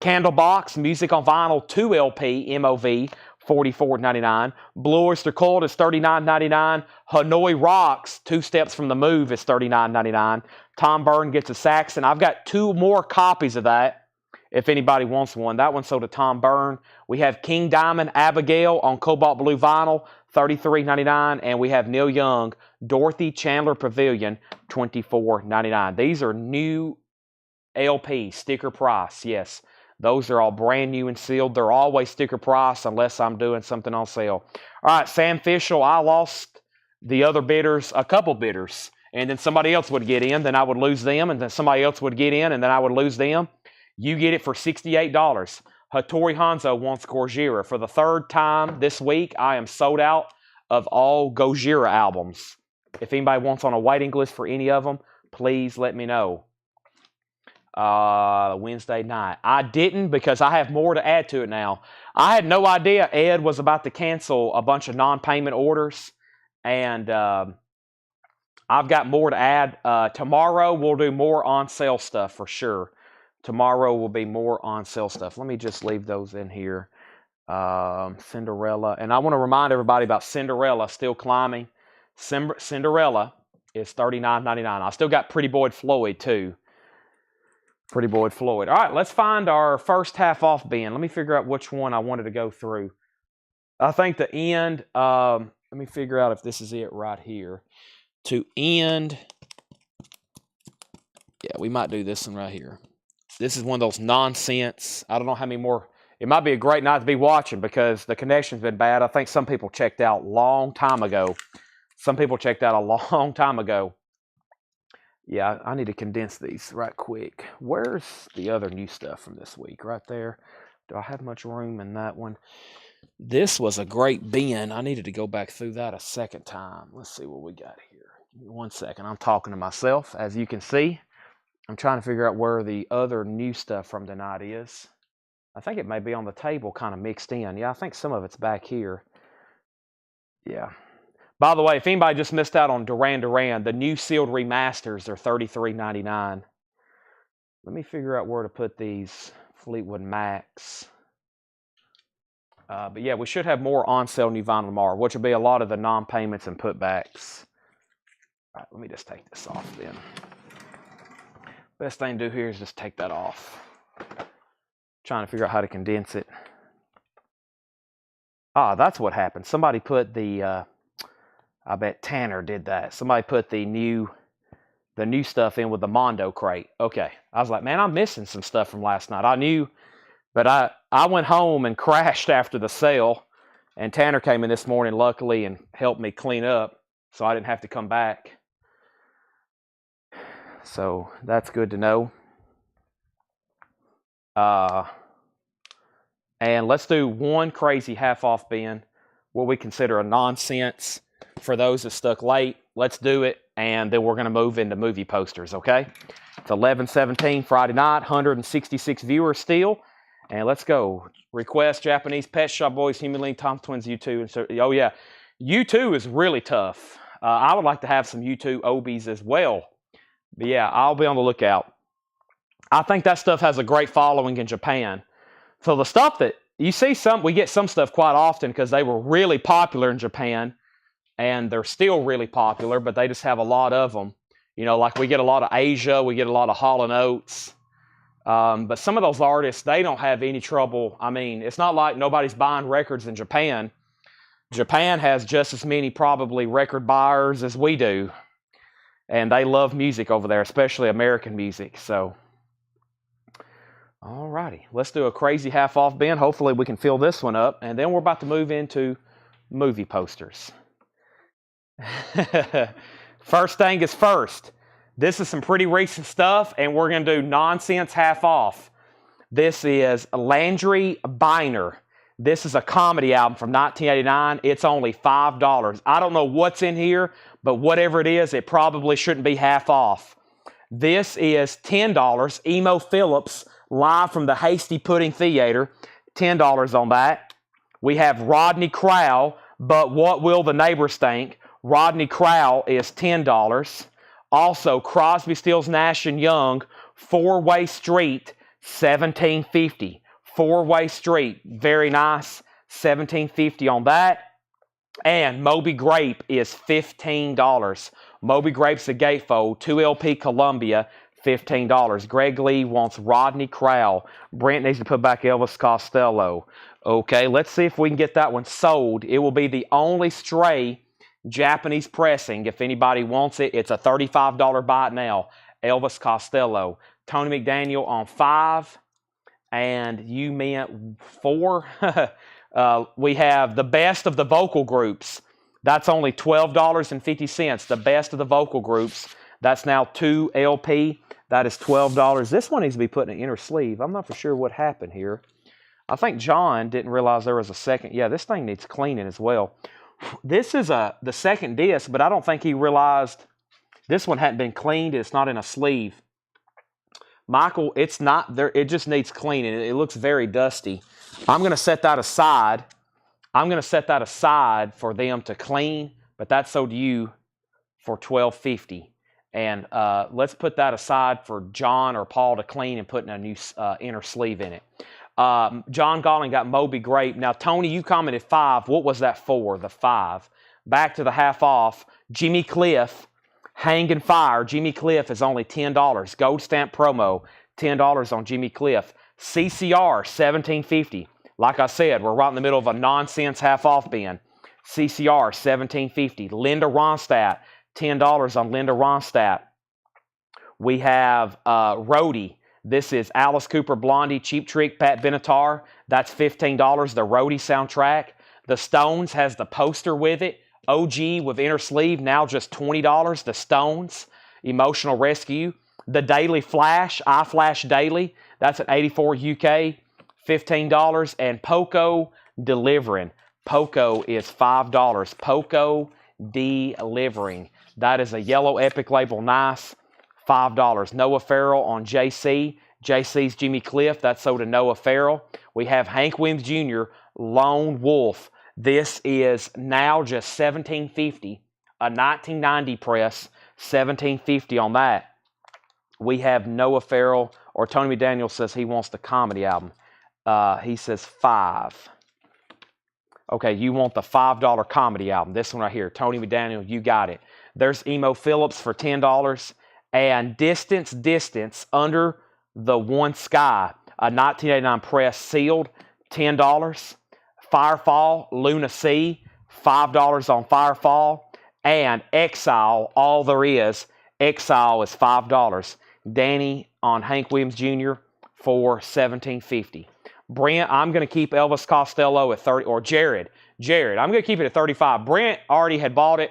Candlebox, music on vinyl, 2 LP, MOV, $44.99. Blue Oyster Cult is $39.99. Hanoi Rocks, 2 Steps from the Move, is $39.99. Tom Byrne gets a Saxon. I've got 2 more copies of that if anybody wants one. That one sold to Tom Byrne. We have King Diamond, Abigail on Cobalt Blue vinyl, $33.99. And we have Neil Young, Dorothy Chandler Pavilion, $24.99. These are new LP, sticker price, yes. Those are all brand new and sealed. They're always sticker price unless I'm doing something on sale. All right, Sam Fischel, I lost the other bidders, a couple bidders. And then somebody else would get in, then I would lose them. And then somebody else would get in, and then I would lose them. You get it for $68. Hattori Hanzo wants Gorgira. For the 3rd time this week, I am sold out of all Gojira albums. If anybody wants on a waiting list for any of them, please let me know. Wednesday night. I didn't because I have more to add to it now. I had no idea Ed was about to cancel a bunch of non-payment orders. And I've got more to add. Tomorrow we'll do more on-sale stuff for sure. Tomorrow will be more on-sale stuff. Let me just leave those in here. Cinderella. And I want to remind everybody about Cinderella still climbing. Cinderella is $39.99. I still got Pretty Boy Floyd too. Pretty Boy Floyd. All right, let's find our first half off bin. Let me figure out which one I wanted to go through. I think the end, let me figure out if this is it right here. To end, yeah, we might do this one right here. This is one of those nonsense. I don't know how many more. It might be a great night to be watching because the connection's been bad. I think some people checked out a long time ago. Yeah, I need to condense these right quick. Where's the other new stuff from this week? Right there. Do I have much room in that one? This was a great bin. I needed to go back through that a second time. Let's see what we got here. Give me 1 second. I'm talking to myself, as you can see. I'm trying to figure out where the other new stuff from tonight is. I think it may be on the table kind of mixed in. Yeah, I think some of it's back here. Yeah. By the way, if anybody just missed out on Duran Duran, the new sealed remasters are $33.99. Let me figure out where to put these Fleetwood Macs. But yeah, we should have more on sale new vinyl tomorrow, which will be a lot of the non-payments and putbacks. All right, let me just take this off then. Best thing to do here is just take that off. Trying to figure out how to condense it. Ah, that's what happened. Somebody put the, I bet Tanner did that. Somebody put the new stuff in with the Mondo crate. Okay. I was like, man, I'm missing some stuff from last night. I knew, but I went home and crashed after the sale, and Tanner came in this morning, luckily, and helped me clean up, so I didn't have to come back. So that's good to know. And let's do one crazy half-off bin, what we consider a nonsense for those that stuck late. Let's do it, and then we're going to move into movie posters, okay? It's 11/17 Friday night, 166 viewers still, and let's go. Request Japanese Pet Shop Boys, Human League, Tom Twins, U2. Oh, yeah. U2 is really tough. I would like to have some U2 Obies as well. But, yeah, I'll be on the lookout. I think that stuff has a great following in Japan. So the stuff that you see, we get some stuff quite often because they were really popular in Japan, and they're still really popular, but they just have a lot of them. You know, like we get a lot of Asia, we get a lot of Hall & Oates. But some of those artists, they don't have any trouble. I mean, it's not like nobody's buying records in Japan. Japan has just as many probably record buyers as we do. And they love music over there, especially American music. So, all righty. Let's do a crazy half-off bin. Hopefully we can fill this one up. And then we're about to move into movie posters. First thing is first. This is some pretty recent stuff, and we're going to do nonsense half off. This is Landry Biner. This is a comedy album from 1989. It's only $5. I don't know what's in here, but whatever it is, it probably shouldn't be half off. This is $10. Emo Phillips, live from the Hasty Pudding Theater. $10 on that. We have Rodney Crowell, But What Will the Neighbors Think? Rodney Crowell is $10. Also, Crosby, Stills, Nash & Young, Four-Way Street, $17.50. Four-Way Street, very nice, $17.50 on that. And Moby Grape is $15. Moby Grape's a gatefold, 2LP Columbia, $15. Greg Lee wants Rodney Crowell. Brent needs to put back Elvis Costello. Okay, let's see if we can get that one sold. It will be the only stray Japanese pressing. If anybody wants it, it's a $35 buy it now. Elvis Costello. Tony McDaniel on 5. And you meant 4. We have the best of the vocal groups. That's only $12.50. The best of the vocal groups. That's now 2 LP. That is $12. This one needs to be put in an inner sleeve. I'm not for sure what happened here. I think John didn't realize there was a second. Yeah, this thing needs cleaning as well. This is the second disc, but I don't think he realized this one hadn't been cleaned. It's not in a sleeve. Michael, it's not there. It just needs cleaning. It looks very dusty. I'm going to set that aside. I'm going to set that aside for them to clean, but that's sold to you for $12.50. And let's put that aside for John or Paul to clean and put in a new inner sleeve in it. John Galling got Moby Grape. Now, Tony, you commented 5. What was that for, the 5? Back to the half off. Jimmy Cliff, Hanging Fire. Jimmy Cliff is only $10. Gold stamp promo, $10 on Jimmy Cliff. CCR, $17.50. Like I said, we're right in the middle of a nonsense half-off bin. CCR, $17.50. Linda Ronstadt, $10 on Linda Ronstadt. We have Rhodey. This is Alice Cooper, Blondie, Cheap Trick, Pat Benatar. That's $15, the Rhodey soundtrack. The Stones has the poster with it. OG with inner sleeve, now just $20. The Stones, Emotional Rescue. The Daily Flash, iFlash Daily. That's at 84 UK, $15. And Poco Delivering. Poco is $5. Poco Delivering. That is a yellow Epic label, nice. $5. Noah Farrell on JC. JC's Jimmy Cliff. That's sold to Noah Farrell. We have Hank Williams Jr. Lone Wolf. This is now just $17.50. A 1990 press. $17.50 on that. We have Noah Farrell, or Tony McDaniel says he wants the comedy album. He says $5. Okay, you want the $5 comedy album. This one right here. Tony McDaniel, you got it. There's Emo Phillips for $10. And Distance, Under the One Sky, a 1989 press sealed, $10. Firefall, Luna Sea, $5 on Firefall. And Exile, All There Is, Exile is $5. Danny on Hank Williams Jr. for $17.50. Brent, I'm going to keep Elvis Costello at 30, or Jared, I'm going to keep it at 35. Brent already had bought it.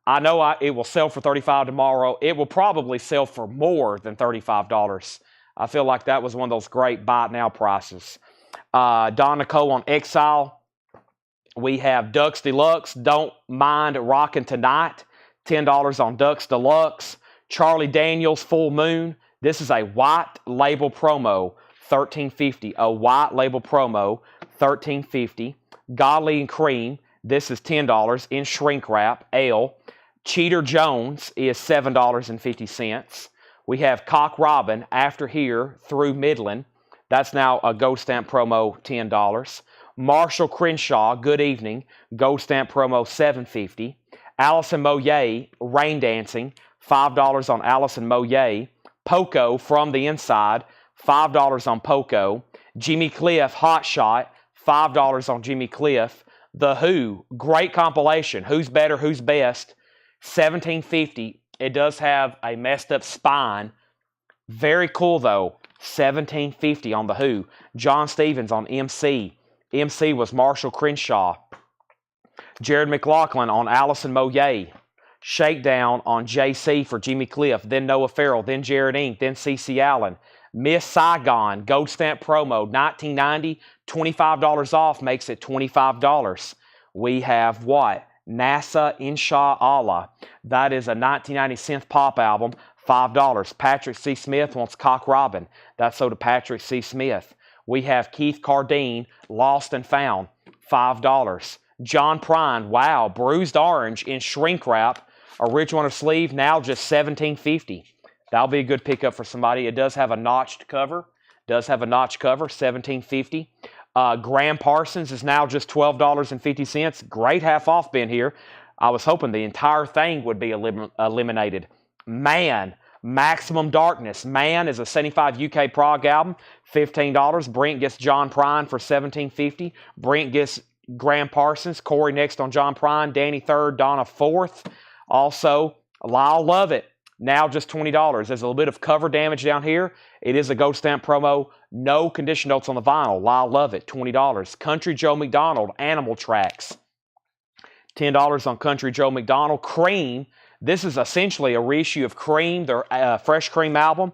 I know it will sell for $35 tomorrow. It will probably sell for more than $35. I feel like that was one of those great buy it now prices. Don Nicole on Exile. We have Ducks Deluxe. Don't Mind Rockin' Tonight. $10 on Ducks Deluxe. Charlie Daniels Full Moon. This is a white label promo. $13.50. A white label promo. $13.50. Godly and Cream. This is $10 in shrink wrap. Ale. Cheater Jones is $7.50. We have Cock Robin, After Here, Through Midland. That's now a gold stamp promo, $10. Marshall Crenshaw, Good Evening, gold stamp promo, $7.50. Allison Moye, Rain Dancing, $5 on Allison Moye. Poco, From the Inside, $5 on Poco. Jimmy Cliff, Hot Shot, $5 on Jimmy Cliff. The Who, great compilation. Who's Better, Who's Best, $17.50. It does have a messed up spine. Very cool though. $17.50 on The Who. John Stevens on MC. MC was Marshall Crenshaw. Jared McLaughlin on Allison Moye. Shakedown on JC for Jimmy Cliff. Then Noah Farrell. Then Jared Inc. Then CC Allen. Miss Saigon, gold stamp promo, $19.90. $25 off makes it $25. We have what? NASA Inshallah. That is a 1990 synth pop album, $5. Patrick C. Smith wants Cock Robin. That's so to Patrick C. Smith. We have Keith Cardine, Lost and Found, $5. John Prine, wow, Bruised Orange in shrink wrap, original on a sleeve, now just $17.50. That'll be a good pickup for somebody. It does have a notched cover. $17.50. Graham Parsons is now just $12.50. Great half off bin here. I was hoping the entire thing would be eliminated. Man, Maximum Darkness. Man is a 75 UK prog album, $15. Brent gets John Prine for $17.50. Brent gets Graham Parsons. Corey next on John Prine. Danny third. Donna fourth. Also, Lyle Lovett. Now just $20. There's a little bit of cover damage down here. It is a gold stamp promo. No condition notes on the vinyl. Lyle Lovett, $20. Country Joe McDonald, Animal Tracks. $10 on Country Joe McDonald. Cream. This is essentially a reissue of Cream, their Fresh Cream album,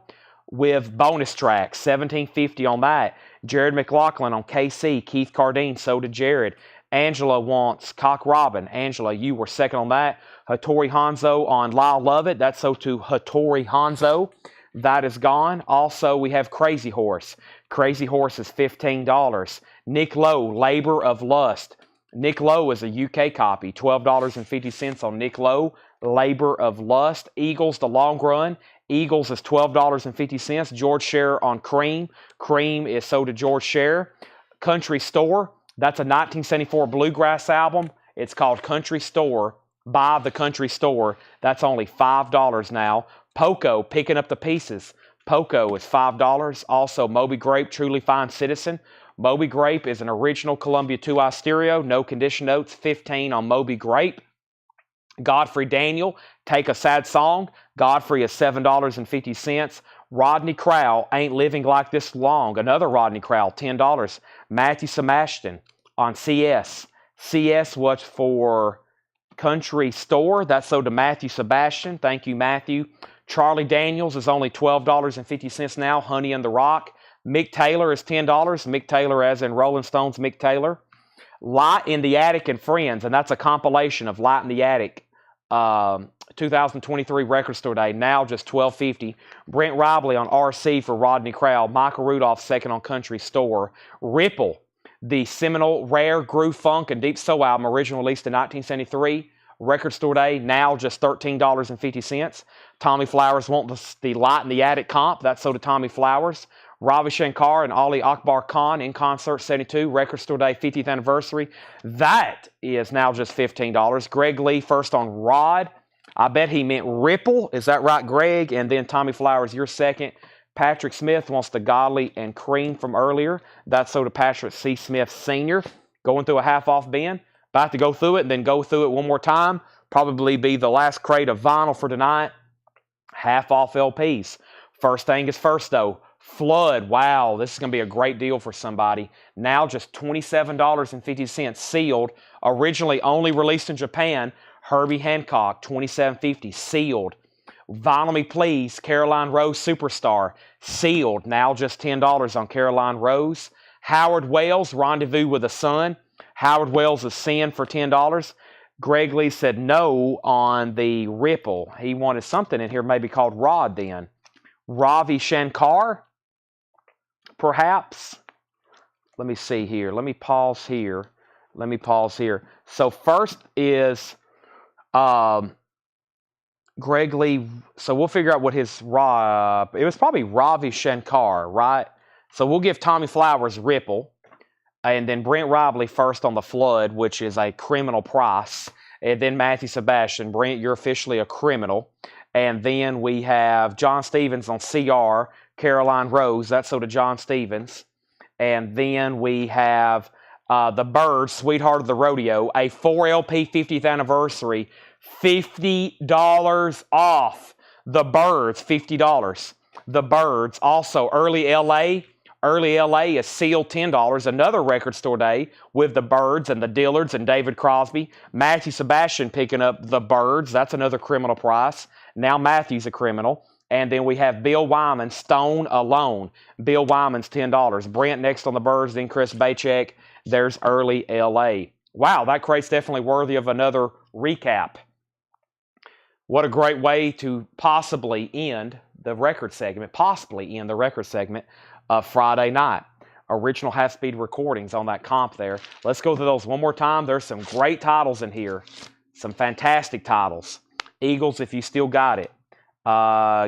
with bonus tracks. $17.50 on that. Jared McLaughlin on KC. Keith Cardine, so did Jared. Angela wants Cock Robin. Angela, you were second on that. Hattori Hanzo on Lyle Lovett. That's so to Hattori Hanzo. That is gone. Also, we have Crazy Horse. Crazy Horse is $15. Nick Lowe, Labor of Lust. Nick Lowe is a UK copy. $12.50 on Nick Lowe, Labor of Lust. Eagles, The Long Run. Eagles is $12.50. George Scherer on Cream. Cream is so to George Scherer. Country Store. That's a 1974 bluegrass album. It's called Country Store, by the Country Store. That's only $5 now. Poco, Picking Up the Pieces, Poco is $5. Also, Moby Grape, Truly Fine Citizen. Moby Grape is an original Columbia 2i stereo. No condition notes, 15 on Moby Grape. Godfrey Daniel, Take a Sad Song. Godfrey is $7.50. Rodney Crowell, Ain't Living Like This Long. Another Rodney Crowell, $10. Matthew Sebastian on CS. CS was for Country Store. That's sold to Matthew Sebastian. Thank you, Matthew. Charlie Daniels is only $12.50 now. Honey in the Rock. Mick Taylor is $10. Mick Taylor as in Rolling Stones Mick Taylor. Light in the Attic and Friends, and that's a compilation of Light in the Attic 2023 Record Store Day, now just $12.50. Brent Ribley on RC for Rodney Crowell. Michael Rudolph second on Country Store. Ripple, the seminal rare groove funk and deep soul album, originally released in 1973. Record Store Day, now just $13.50. Tommy Flowers wants the Light in the Attic comp. That's sold to Tommy Flowers. Ravi Shankar and Ali Akbar Khan in concert 72. Record Store Day 50th anniversary. That is now just $15. Greg Lee first on Rod. I bet he meant Ripple. Is that right, Greg? And then Tommy Flowers, you're second. Patrick Smith wants the Godly and Cream from earlier. That's sold to Patrick C. Smith Sr. Going through a half-off bin. About to go through it and then go through it one more time. Probably be the last crate of vinyl for tonight. Half-off LPs. First thing is first, though. Flood. Wow, this is going to be a great deal for somebody. Now just $27.50 sealed. Originally only released in Japan. Herbie Hancock, $27.50 sealed. Vinyl Me Please, Caroline Rose Superstar, sealed. Now just $10 on Caroline Rose. Howard Wells, Rendezvous with the Sun. Howard Wells' Sin for $10. Greg Lee said no on the Ripple. He wanted something in here maybe called Rod then. Ravi Shankar, perhaps. Let me see here. Let me pause here. So first is Greg Lee. So we'll figure out what his it was probably Ravi Shankar, right? So we'll give Tommy Flowers Ripple. And then Brent Ribley first on the Flood, which is a criminal price. And then Matthew Sebastian. Brent, you're officially a criminal. And then we have John Stevens on CR, Caroline Rose. That's so to John Stevens. And then we have the Byrds, Sweetheart of the Rodeo, a 4LP 50th anniversary, $50 off. The Byrds, $50. The Byrds, also Early LA. Early LA is sealed $10. Another Record Store Day with the Byrds and the Dillards and David Crosby. Matthew Sebastian picking up the Byrds. That's another criminal price. Now Matthew's a criminal. And then we have Bill Wyman, Stone Alone. Bill Wyman's $10. Brent next on the Byrds, then Chris Bachek. There's Early LA. Wow, that crate's definitely worthy of another recap. What a great way to possibly end the record segment. Of Friday night. Original half-speed recordings on that comp there. Let's go through those one more time. There's some great titles in here. Some fantastic titles. Eagles, if you still got it.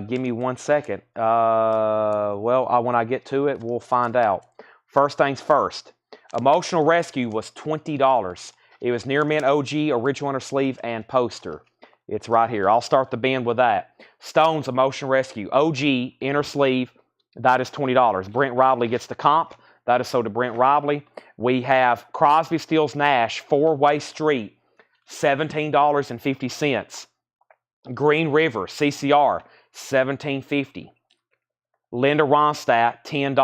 Give me 1 second. When I get to it, we'll find out. First things first. Emotional Rescue was $20. It was Near Mint OG, original inner sleeve, and poster. It's right here. I'll start the bin with that. Stones Emotional Rescue, OG, inner sleeve. That is $20. Brent Ribley gets the comp. That is sold to Brent Ribley. We have Crosby, Stills, Nash, Four-Way Street, $17.50. Green River, CCR, $17.50. Linda Ronstadt, $10.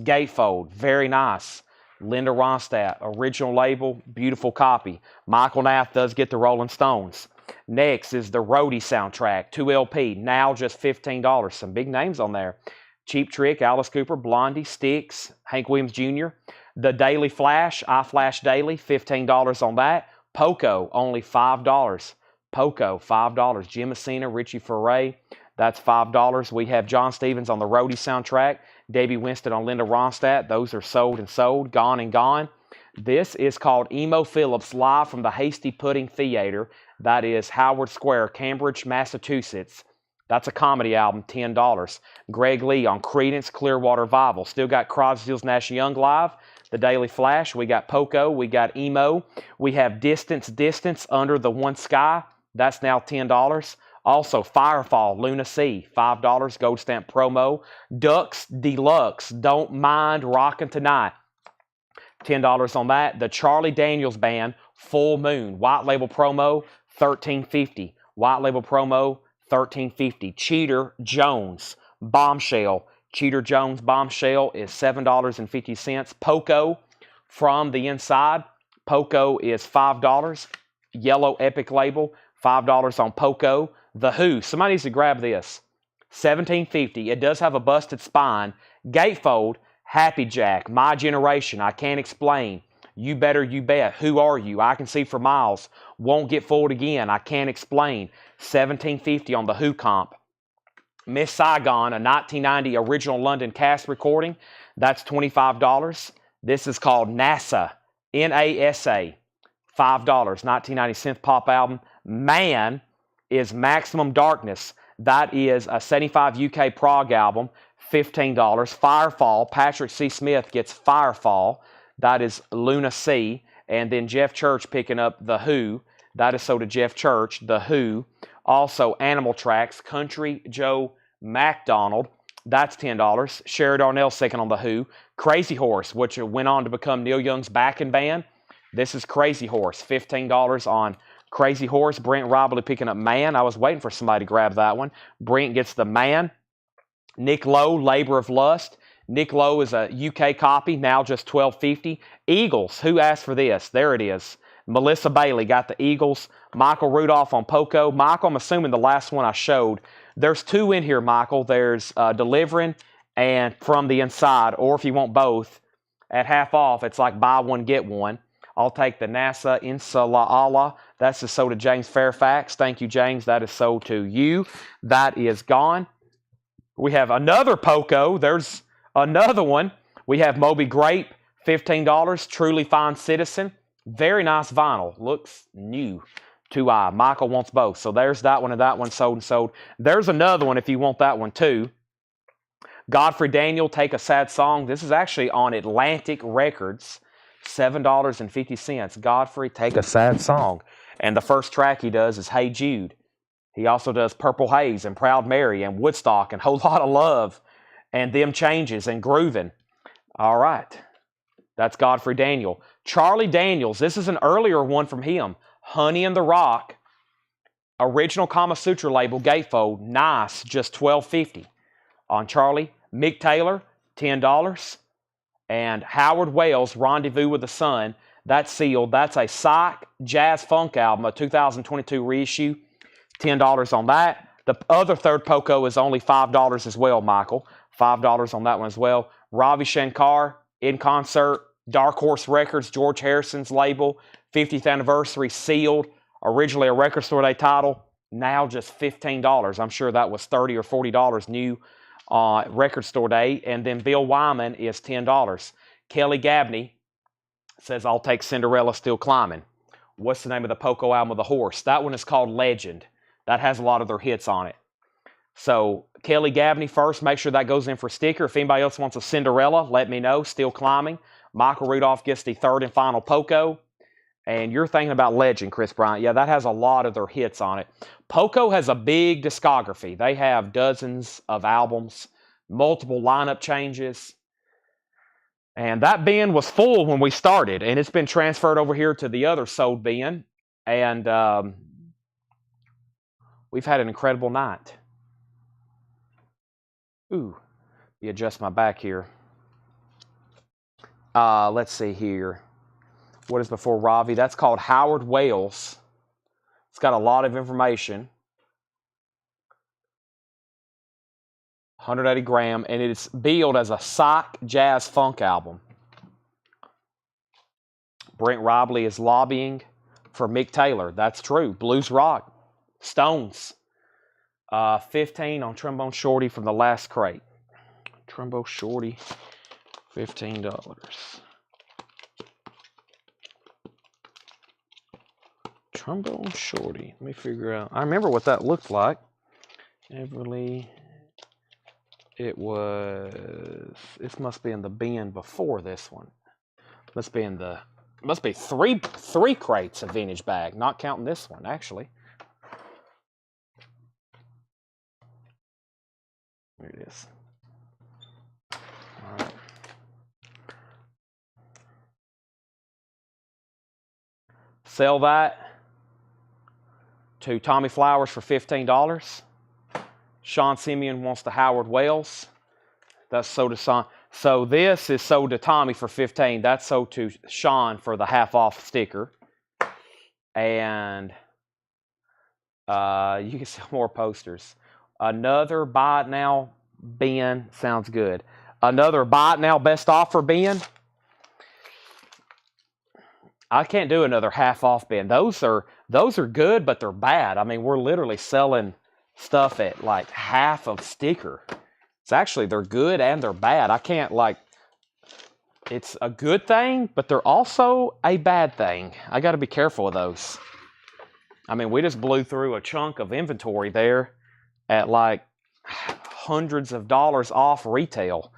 Gatefold, very nice. Linda Ronstadt, original label, beautiful copy. Michael Nath does get the Rolling Stones. Next is the Roadie soundtrack, 2LP, now just $15. Some big names on there. Cheap Trick, Alice Cooper, Blondie, Styx, Hank Williams Jr. The Daily Flash, iFlash Daily, $15 on that. Poco, only $5. Poco, $5. Jim Messina, Richie Furay, that's $5. We have John Stevens on the Roadie soundtrack. Davey Winston on Linda Ronstadt. Those are sold and sold, gone and gone. This is called Emo Phillips, live from the Hasty Pudding Theater. That is Howard Square, Cambridge, Massachusetts. That's a comedy album, $10. Greg Lee on Creedence Clearwater Revival. Still got Crosby, Stills, Nash Young live. The Daily Flash. We got Poco. We got Emo. We have Distance, Under the One Sky. That's now $10. Also, Firefall, Luna Sea, $5, gold stamp promo. Ducks Deluxe, Don't Mind Rockin' Tonight, $10 on that. The Charlie Daniels Band, Full Moon, white label promo, $13.50. White label promo, $13.50. Cheater Jones, Bombshell. Cheater Jones Bombshell is $7.50. Poco, From the Inside. Poco is $5. Yellow Epic label, $5 on Poco. The Who, somebody needs to grab this. $17.50. It does have a busted spine. Gatefold, Happy Jack, My Generation, I Can't Explain. You Better You Bet, Who Are You? I Can See for Miles. Won't Get Fooled Again, I Can't Explain. $17.50 on the Who comp. Miss Saigon, a 1990 original London cast recording. That's $25. This is called NASA, NASA, $5, 1990 synth pop album. Man is Maximum Darkness. That is a 75 UK prog album, $15. Firefall, Patrick C. Smith gets Firefall. That is Luna Sea. And then Jeff Church picking up The Who. That is so to Jeff Church, The Who. Also, Animal Tracks, Country Joe MacDonald. That's $10. Sherry Darnell second on The Who. Crazy Horse, which went on to become Neil Young's backing band. This is Crazy Horse, $15 on Crazy Horse. Brent Robley picking up Man. I was waiting for somebody to grab that one. Brent gets the Man. Nick Lowe, Labor of Lust. Nick Lowe is a UK copy, now just $12.50. Eagles, who asked for this? There it is. Melissa Bailey got the Eagles. Michael Rudolph on Poco. Michael, I'm assuming the last one I showed. There's two in here, Michael. There's Delivering and From the Inside, or if you want both, at half off, it's like buy one, get one. I'll take the NASA Inshallah. That's just sold to James Fairfax. Thank you, James. That is sold to you. That is gone. We have another Poco. There's another one. We have Moby Grape, $15. Truly Fine Citizen. Very nice vinyl. Looks new to eye. Michael wants both. So there's that one and that one sold and sold. There's another one if you want that one too. Godfrey Daniel, Take a Sad Song. This is actually on Atlantic Records. $7.50. Godfrey, Take a Sad Song. And the first track he does is Hey Jude. He also does Purple Haze and Proud Mary and Woodstock and Whole Lot of Love and Them Changes and Groovin'. All right. That's Godfrey Daniel. Charlie Daniels, this is an earlier one from him. Honey in the Rock. Original Kama Sutra label, Gatefold. Nice, just $12.50. On Charlie. Mick Taylor, $10. And Howard Wales, Rendezvous with the Sun. That's sealed. That's a psych jazz funk album, a 2022 reissue. $10 on that. The other third Poco is only $5 as well, Michael. $5 on that one as well. Ravi Shankar, In Concert, Dark Horse Records, George Harrison's label, 50th anniversary, sealed. Originally a Record Store Day title, now just $15. I'm sure that was $30 or $40 new Record Store Day. And then Bill Wyman is $10. Kelly Gabney says, I'll take Cinderella Still Climbing. What's the name of the Poco album of the horse? That one is called Legend. That has a lot of their hits on it. So Kelly Gabney first, make sure that goes in for sticker. If anybody else wants a Cinderella, let me know. Still Climbing. Michael Rudolph gets the third and final Poco. And you're thinking about Legend, Chris Bryant. Yeah, that has a lot of their hits on it. Poco has a big discography. They have dozens of albums, multiple lineup changes. And that bin was full when we started. And it's been transferred over here to the other sold bin. And we've had an incredible night. Ooh, let me adjust my back here. Let's see here. What is before Ravi? That's called Howard Wales. It's got a lot of information. 180 gram, and it's billed as a psych jazz funk album. Brent Robley is lobbying for Mick Taylor. That's true. Blues rock. Stones. 15 on Trombone Shorty from the last crate. Trombone Shorty, $15. Trombone Shorty. Let me figure out. I remember what that looked like. Everly. It was. This must be in the bin before this one. Must be three crates of vintage bag. Not counting this one, actually. Here it is. All right. Sell that to Tommy Flowers for $15. Sean Simeon wants to Howard Wells. That's sold to Sean. So this is sold to Tommy for $15. That's sold to Sean for the half-off sticker. And you can sell more posters. Another buy it now bin sounds good. Another buy it now best offer bin. I can't do another half-off bin. Those are good, but they're bad. I mean, we're literally selling stuff at like half of sticker. It's actually, they're good and they're bad. I can't like, it's a good thing, but they're also a bad thing. I got to be careful of those. I mean, we just blew through a chunk of inventory there at like hundreds of dollars off retail.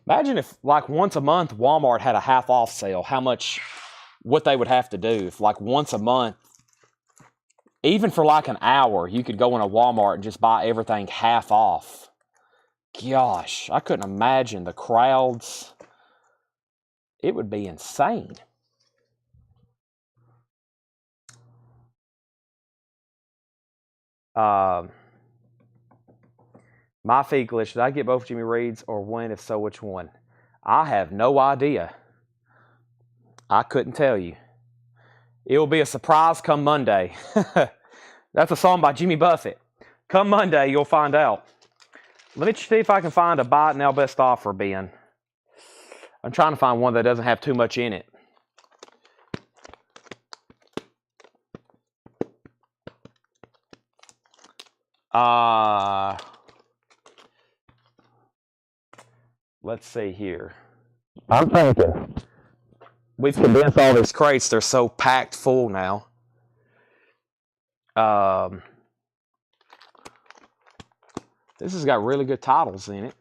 Imagine if like once a month Walmart had a half off sale, what they would have to do if like once a month, even for like an hour, you could go in a Walmart and just buy everything half off. Gosh, I couldn't imagine the crowds. It would be insane. My feed glitch, did I get both Jimmy Reeds or when? If so, which one? I have no idea. I couldn't tell you. It will be a surprise come Monday. That's a song by Jimmy Buffett. Come Monday, you'll find out. Let me see if I can find a buy it now best offer bin. I'm trying to find one that doesn't have too much in it. Let's see here. I'm thinking. We've condensed all these crates. They're so packed full now. This has got really good titles in it.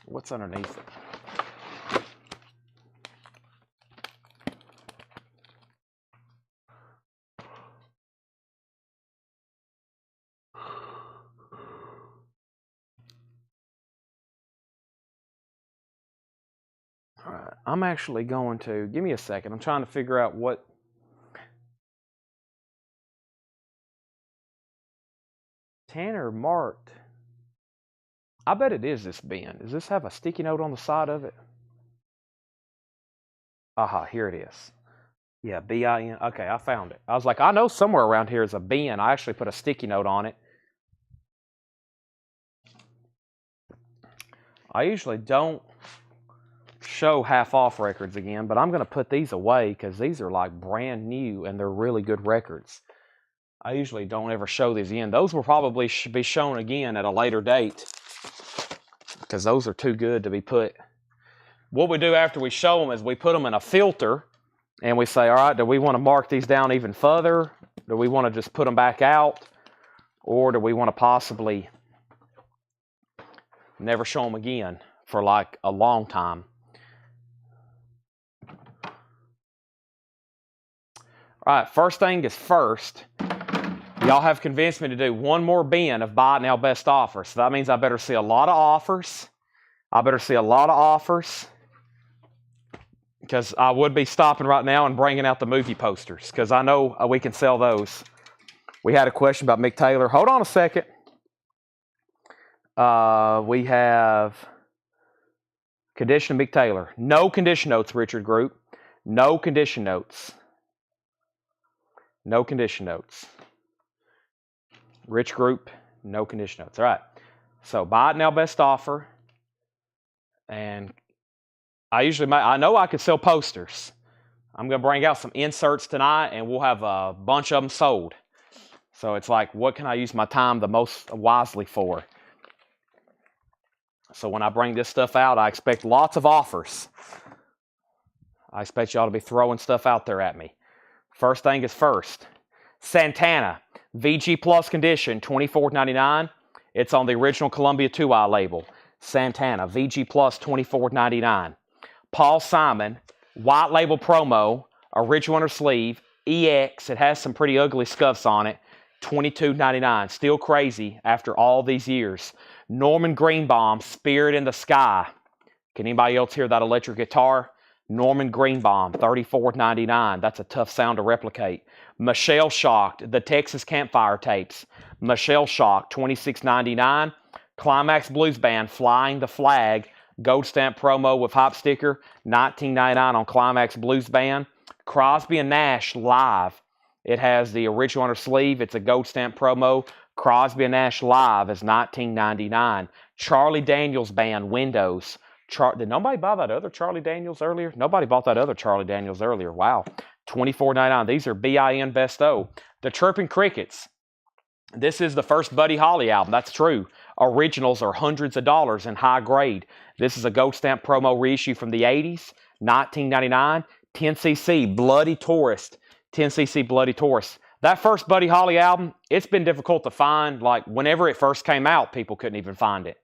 What's underneath it? All right, I'm actually going to, give me a second. I'm trying to figure out what. Tanner marked. I bet it is this bin. Does this have a sticky note on the side of it? Aha, here it is. Yeah, B-I-N. Okay, I found it. I was like, I know somewhere around here is a bin. I actually put a sticky note on it. I usually don't show half-off records again, but I'm going to put these away because these are like brand new and they're really good records. I usually don't ever show these again. Those will probably be shown again at a later date because those are too good to be put. What we do after we show them is we put them in a filter and we say, all right, do we want to mark these down even further? Do we want to just put them back out? Or do we want to possibly never show them again for like a long time? All right, first thing is first. Y'all have convinced me to do one more bin of buy it now best offers. So that means I better see a lot of offers. Because I would be stopping right now and bringing out the movie posters because I know we can sell those. We had a question about Mick Taylor. Hold on a second. We have condition of Mick Taylor. No condition notes, Richard Group. No condition notes. No condition notes. Rich Group, no condition notes. All right. So buy it now best offer. And I know I could sell posters. I'm going to bring out some inserts tonight and we'll have a bunch of them sold. So it's like, what can I use my time the most wisely for? So when I bring this stuff out, I expect lots of offers. I expect y'all to be throwing stuff out there at me. First thing is first. Santana, VG Plus condition, $24.99. It's on the original Columbia 2i label. Santana, VG Plus, $24.99. Paul Simon, white label promo, original under sleeve, EX. It has some pretty ugly scuffs on it. $22.99. Still crazy after all these years. Norman Greenbaum, Spirit in the Sky. Can anybody else hear that electric guitar? Norman Greenbaum, $34.99. That's a tough sound to replicate. Michelle Shocked, the Texas Campfire Tapes. Michelle Shocked, $26.99. Climax Blues Band, Flying the Flag. Gold stamp promo with hop sticker, $19.99 on Climax Blues Band. Crosby and Nash Live. It has the original on her sleeve. It's a gold stamp promo. Crosby and Nash Live is $19.99. Charlie Daniels Band, Windows. Did nobody buy that other Charlie Daniels earlier? Nobody bought that other Charlie Daniels earlier. Wow. $24.99. These are BIN Best O. The Chirping Crickets. This is the first Buddy Holly album. That's true. Originals are hundreds of dollars in high grade. This is a gold stamp promo reissue from the 80s. $19.99. 10cc Bloody Tourist. 10cc Bloody Tourist. That first Buddy Holly album, it's been difficult to find. Like, whenever it first came out, people couldn't even find it.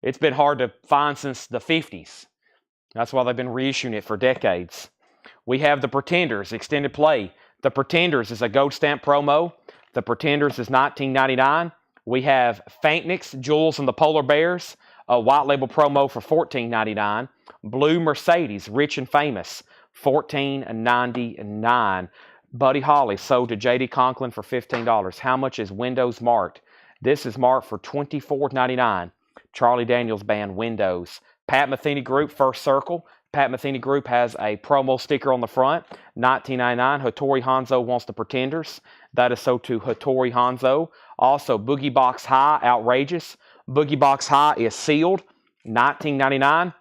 It's been hard to find since the 50s. That's why they've been reissuing it for decades. We have The Pretenders, extended play. The Pretenders is a gold stamp promo. The Pretenders is $19.99. We have Faintnix, Jules and the Polar Bears, a white label promo for $14.99. Blue Mercedes, Rich and Famous, $14.99. Buddy Holly sold to J.D. Conklin for $15. How much is Windows marked? This is marked for $24.99. Charlie Daniels Band, Windows. Pat Metheny Group, First Circle. Pat Metheny Group has a promo sticker on the front, $19.99. Hattori Hanzo wants the Pretenders. That is sold to Hattori Hanzo. Also, Boogie Box High, Outrageous. Boogie Box High is sealed, $19.99.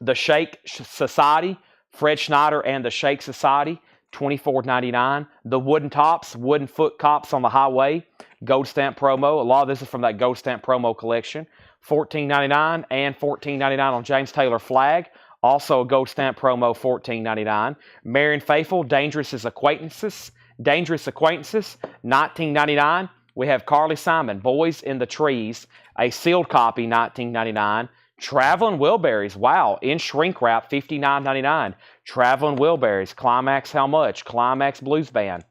The Shake Society, Fred Schneider and the Shake Society, $24.99. The Wooden Tops, Wooden Foot Cops on the Highway, gold stamp promo. A lot of this is from that gold stamp promo collection. $14.99 and $14.99 on James Taylor Flag. Also a gold stamp promo, $14.99. Marion Faithfull, Dangerous Acquaintances. Dangerous Acquaintances, $19.99. We have Carly Simon, Boys in the Trees, a sealed copy, $19.99. Traveling Wilburys, wow, in shrink wrap, $59.99. Traveling Wilburys, Climax, how much? Climax Blues Band.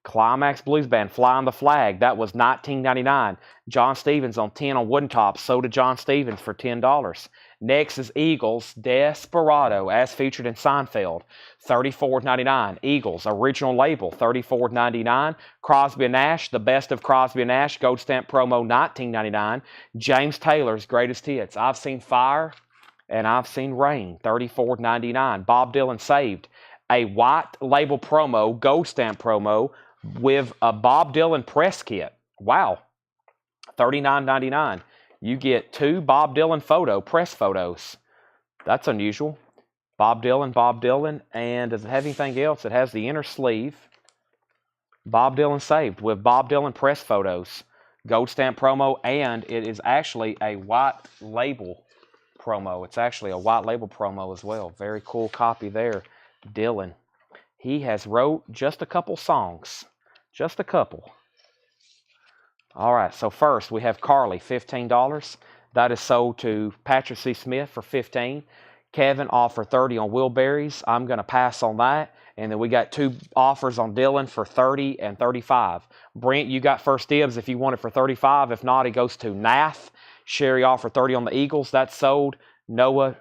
Climax Blues Band, Flying the Flag, that was $19.99. John Stevens on 10 on Wooden Tops, sold to John Stevens for $10. Next is Eagles, Desperado, as featured in Seinfeld, $34.99. Eagles, original label, $34.99. Crosby and Nash, the best of Crosby and Nash, gold stamp promo, $19.99. James Taylor's greatest hits, I've Seen Fire and I've Seen Rain, $34.99. Bob Dylan Saved, a white label promo, gold stamp promo, with a Bob Dylan press kit. Wow, $39.99. You get 2 Bob Dylan press photos. That's unusual. Bob Dylan, and does it have anything else? It has the inner sleeve. Bob Dylan Saved with Bob Dylan press photos. Gold stamp promo, and it is actually a white label promo. It's actually a white label promo as well. Very cool copy there. Dylan. He has wrote just a couple songs. Just a couple. All right, so first we have Carly, $15. That is sold to Patrick C. Smith for $15. Kevin offered $30 on Wilburys. I'm going to pass on that. And then we got 2 offers on Dylan for $30 and $35. Brent, you got first dibs if you want it for $35. If not, it goes to Nath. Sherry offered $30 on the Eagles. That's sold. Noah,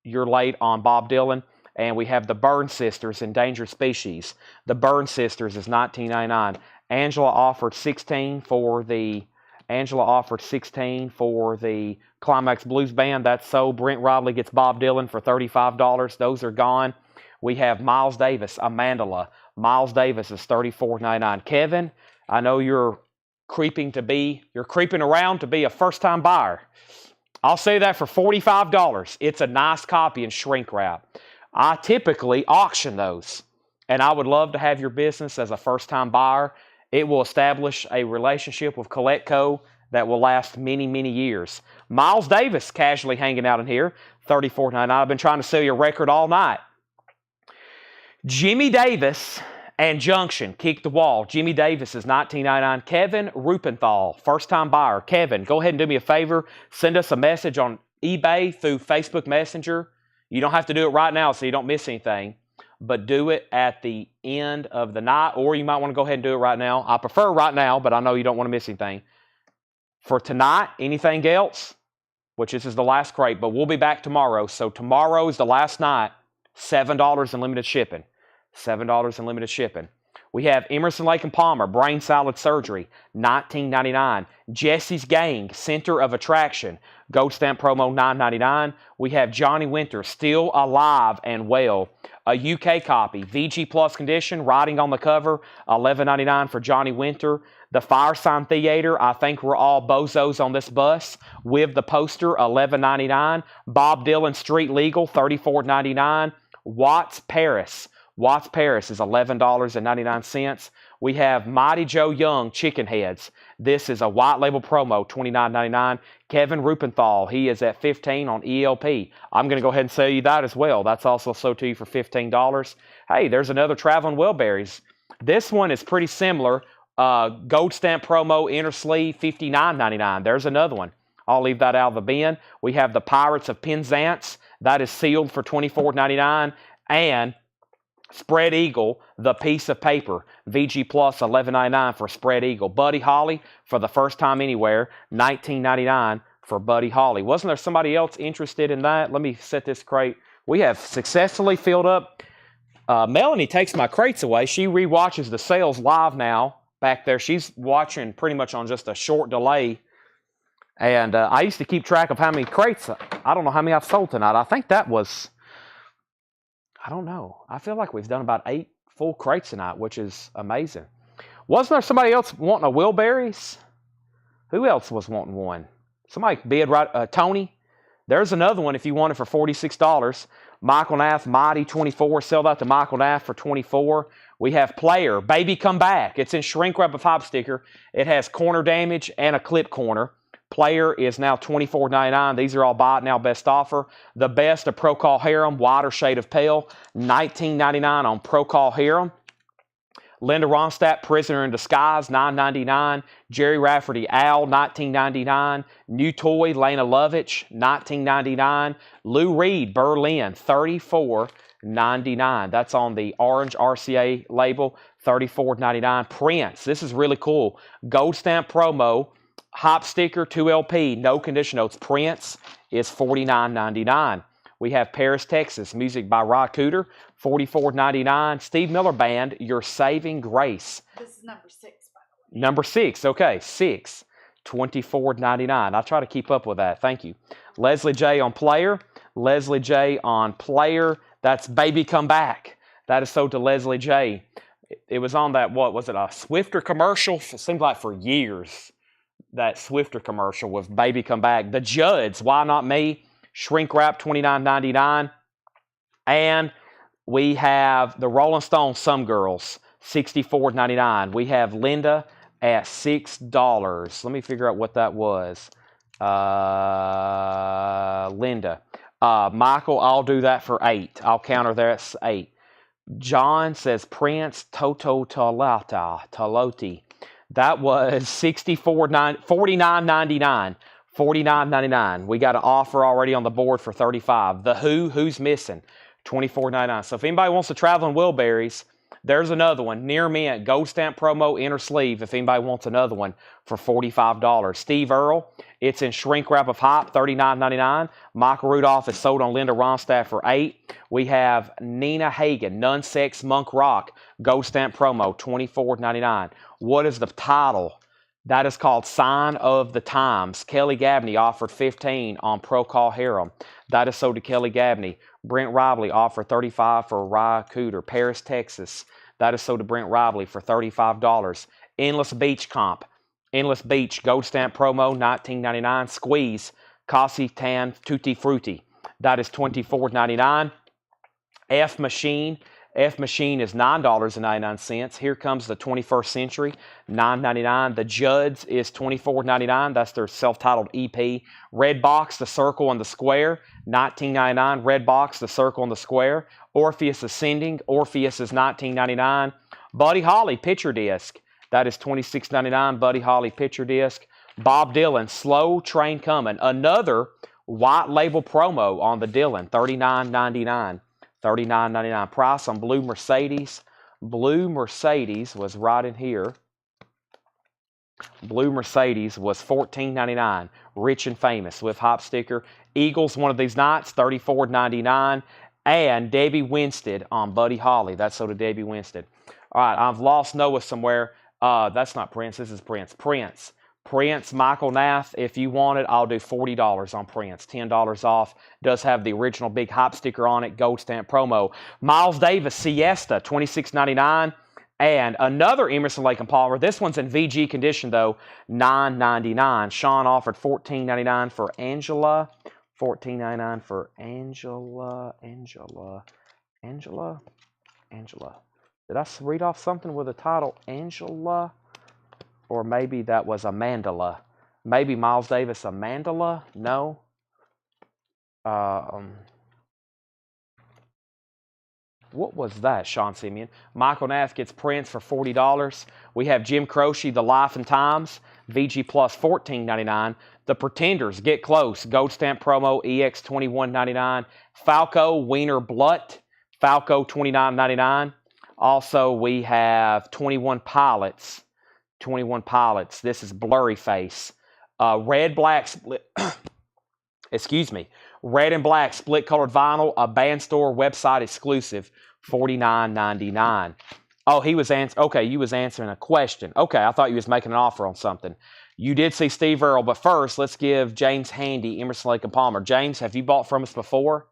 you're late on Bob Dylan. And we have the Byrne Sisters, Endangered Species. The Byrne Sisters is $19.99. Angela offered $16 for the Climax Blues Band. That's sold. Brent Rodley gets Bob Dylan for $35. Those are gone. We have Miles Davis, Amandala. Miles Davis is $34.99. Kevin, I know you're creeping around to be a first-time buyer. I'll say that for $45. It's a nice copy in shrink wrap. I typically auction those, and I would love to have your business as a first-time buyer. It will establish a relationship with Collectco that will last many, many years. Miles Davis casually hanging out in here, $34.99. I've been trying to sell you a record all night. Jimmy Davis and Junction, Kick the Wall. Jimmy Davis is $19.99. Kevin Rupenthal, first-time buyer. Kevin, go ahead and do me a favor. Send us a message on eBay through Facebook Messenger. You don't have to do it right now so you don't miss anything. but do it at the end of the night, or you might want to go ahead and do it right now. I prefer right now, but I know you don't want to miss anything. For tonight, anything else, which this is the last crate, but we'll be back tomorrow. So tomorrow is the last night, $7 in limited shipping. $7 in limited shipping. We have Emerson, Lake and Palmer, brain salad surgery, $19.99. Jesse's Gang, center of attraction, gold stamp promo, $9.99. We have Johnny Winter, still alive and well. A UK copy, VG Plus condition, writing on the cover, $11.99 for Johnny Winter. The Firesign Theater, I think we're all bozos on this bus, with the poster, $11.99. Bob Dylan Street Legal, $34.99. Watts Paris is $11.99. We have Mighty Joe Young Chicken Heads. This is a white label promo, $29.99. Kevin Rupenthal, he is at $15 on ELP. I'm going to go ahead and sell you that as well. That's also sold to you for $15. Hey, there's another Traveling Wilburys. This one is pretty similar. Gold stamp promo, inner sleeve, $59.99. There's another one. I'll leave that out of the bin. We have the Pirates of Penzance. That is sealed for $24.99. And Spread Eagle, the piece of paper, VG Plus, $11.99 for Spread Eagle. Buddy Holly, for the first time anywhere, $19.99 for Buddy Holly. Wasn't there somebody else interested in that? Let me set this crate. We have successfully filled up. Melanie takes my crates away. She rewatches the sales live now back there. She's watching pretty much on just a short delay. And I used to keep track of how many crates. I don't know how many I've sold tonight. I think that was, I don't know. I feel like we've done about 8 full crates tonight, which is amazing. Wasn't there somebody else wanting a Wilburys? Who else was wanting one? Somebody bid right. Tony. There's another one if you want it for $46. Michael Nath, Mighty 24. Sell that to Michael Nath for $24. We have Player, Baby Come Back. It's in shrink wrap of hop sticker. It has corner damage and a clip corner. Player is now $24.99. These are all buy it now best offer. The best of Pro Call Harem, wider shade of pale, $19.99 on Pro Call Harem. Linda Ronstadt, Prisoner in Disguise, $9.99. Jerry Rafferty, Al, $19.99. New Toy, Lena Lovitch, $19.99. Lou Reed, Berlin, $34.99. That's on the orange RCA label, $34.99. Prince, this is really cool. Gold stamp promo, hop sticker, 2LP, no condition notes. Prince is $49.99. We have Paris, Texas, music by Rod Cooter, $44.99. Steve Miller Band, Your Saving Grace. This is number 6, by the way. Number 6, okay, 6, $24.99. I try to keep up with that. Thank you. Leslie J on Player. Leslie J on Player. That's Baby Come Back. That is sold to Leslie J. It was on that, what was it, a Swifter commercial? It seemed like for years, that Swifter commercial with Baby Come Back. The Judds, Why Not Me? Shrink wrap, $29.99. And we have the Rolling Stones, Some Girls, $64.99. We have Linda at $6. Let me figure out what that was. Linda. Michael, I'll do that for $8. I'll counter there at $8. John says Prince Toto Taloti. That was $49.99. $49.99. We got an offer already on the board for $35. The Who's Missing? $24.99. So if anybody wants to travel in Wilburys, there's another one. Near Mint, gold stamp promo, inner sleeve, if anybody wants another one, for $45. Steve Earle, it's in shrink wrap of hop, $39.99. Michael Rudolph is sold on Linda Ronstadt for $8. We have Nina Hagen, Nun Sex Monk Rock, gold stamp promo, $24.99. What is the title? That is called Sign of the Times. Kelly Gabney offered $15 on Pro Call Harem. That is sold to Kelly Gabney. Brent Ribley offered $35 for Rye Cooter. Paris, Texas. That is sold to Brent Ribley for $35. Endless Beach Comp. Endless Beach Gold Stamp Promo, $19.99. Squeeze. Kasi Tan Tutti Frutti. That is $24.99. F Machine. F Machine is $9.99. Here comes the 21st Century, $9.99. The Judds is $24.99. That's their self-titled EP. Red Box, The Circle and the Square, $19.99. Red Box, The Circle and the Square. Orpheus Ascending, Orpheus is $19.99. Buddy Holly, Picture Disc, that is $26.99. Buddy Holly, Picture Disc. Bob Dylan, Slow Train Coming. Another white label promo on the Dylan, $39.99. $39.99. Price on blue Mercedes. Blue Mercedes was right in here. Blue Mercedes was $14.99. Rich and Famous with hop sticker. Eagles one of these nights, $34.99. And Debbie Winstead on Buddy Holly. That's so to Debbie Winstead. All right, I've lost Noah somewhere. That's not Prince. This is Prince. Prince, Michael Nath. If you want it, I'll do $40 on Prince. $10 off. Does have the original big hop sticker on it. Gold stamp promo. Miles Davis, Siesta, $26.99. And another Emerson, Lake and Palmer. This one's in VG condition, though, $9.99. Sean offered $14.99 for Angela. $14.99 for Angela. Did I read off something with the title Angela? Or maybe that was Amandala. Maybe Miles Davis Amandala? No. What was that, Sean Simeon? Michael Nath gets Prince for $40. We have Jim Croce, The Life and Times, VG Plus $14.99. The Pretenders, Get Close, Gold Stamp Promo, EX $21.99. Falco, Wiener Blutt, Falco $29.99. Also, we have 21 Pilots. 21 Pilots. This is Blurry Face. Red, black, split. Excuse me. Red and black split colored vinyl, a band store website exclusive, $49.99. Oh, he was you was answering a question. Okay, I thought you was making an offer on something. You did see Steve Earle, but first, let's give James Handy, Emerson, Lake and Palmer. James, have you bought from us before?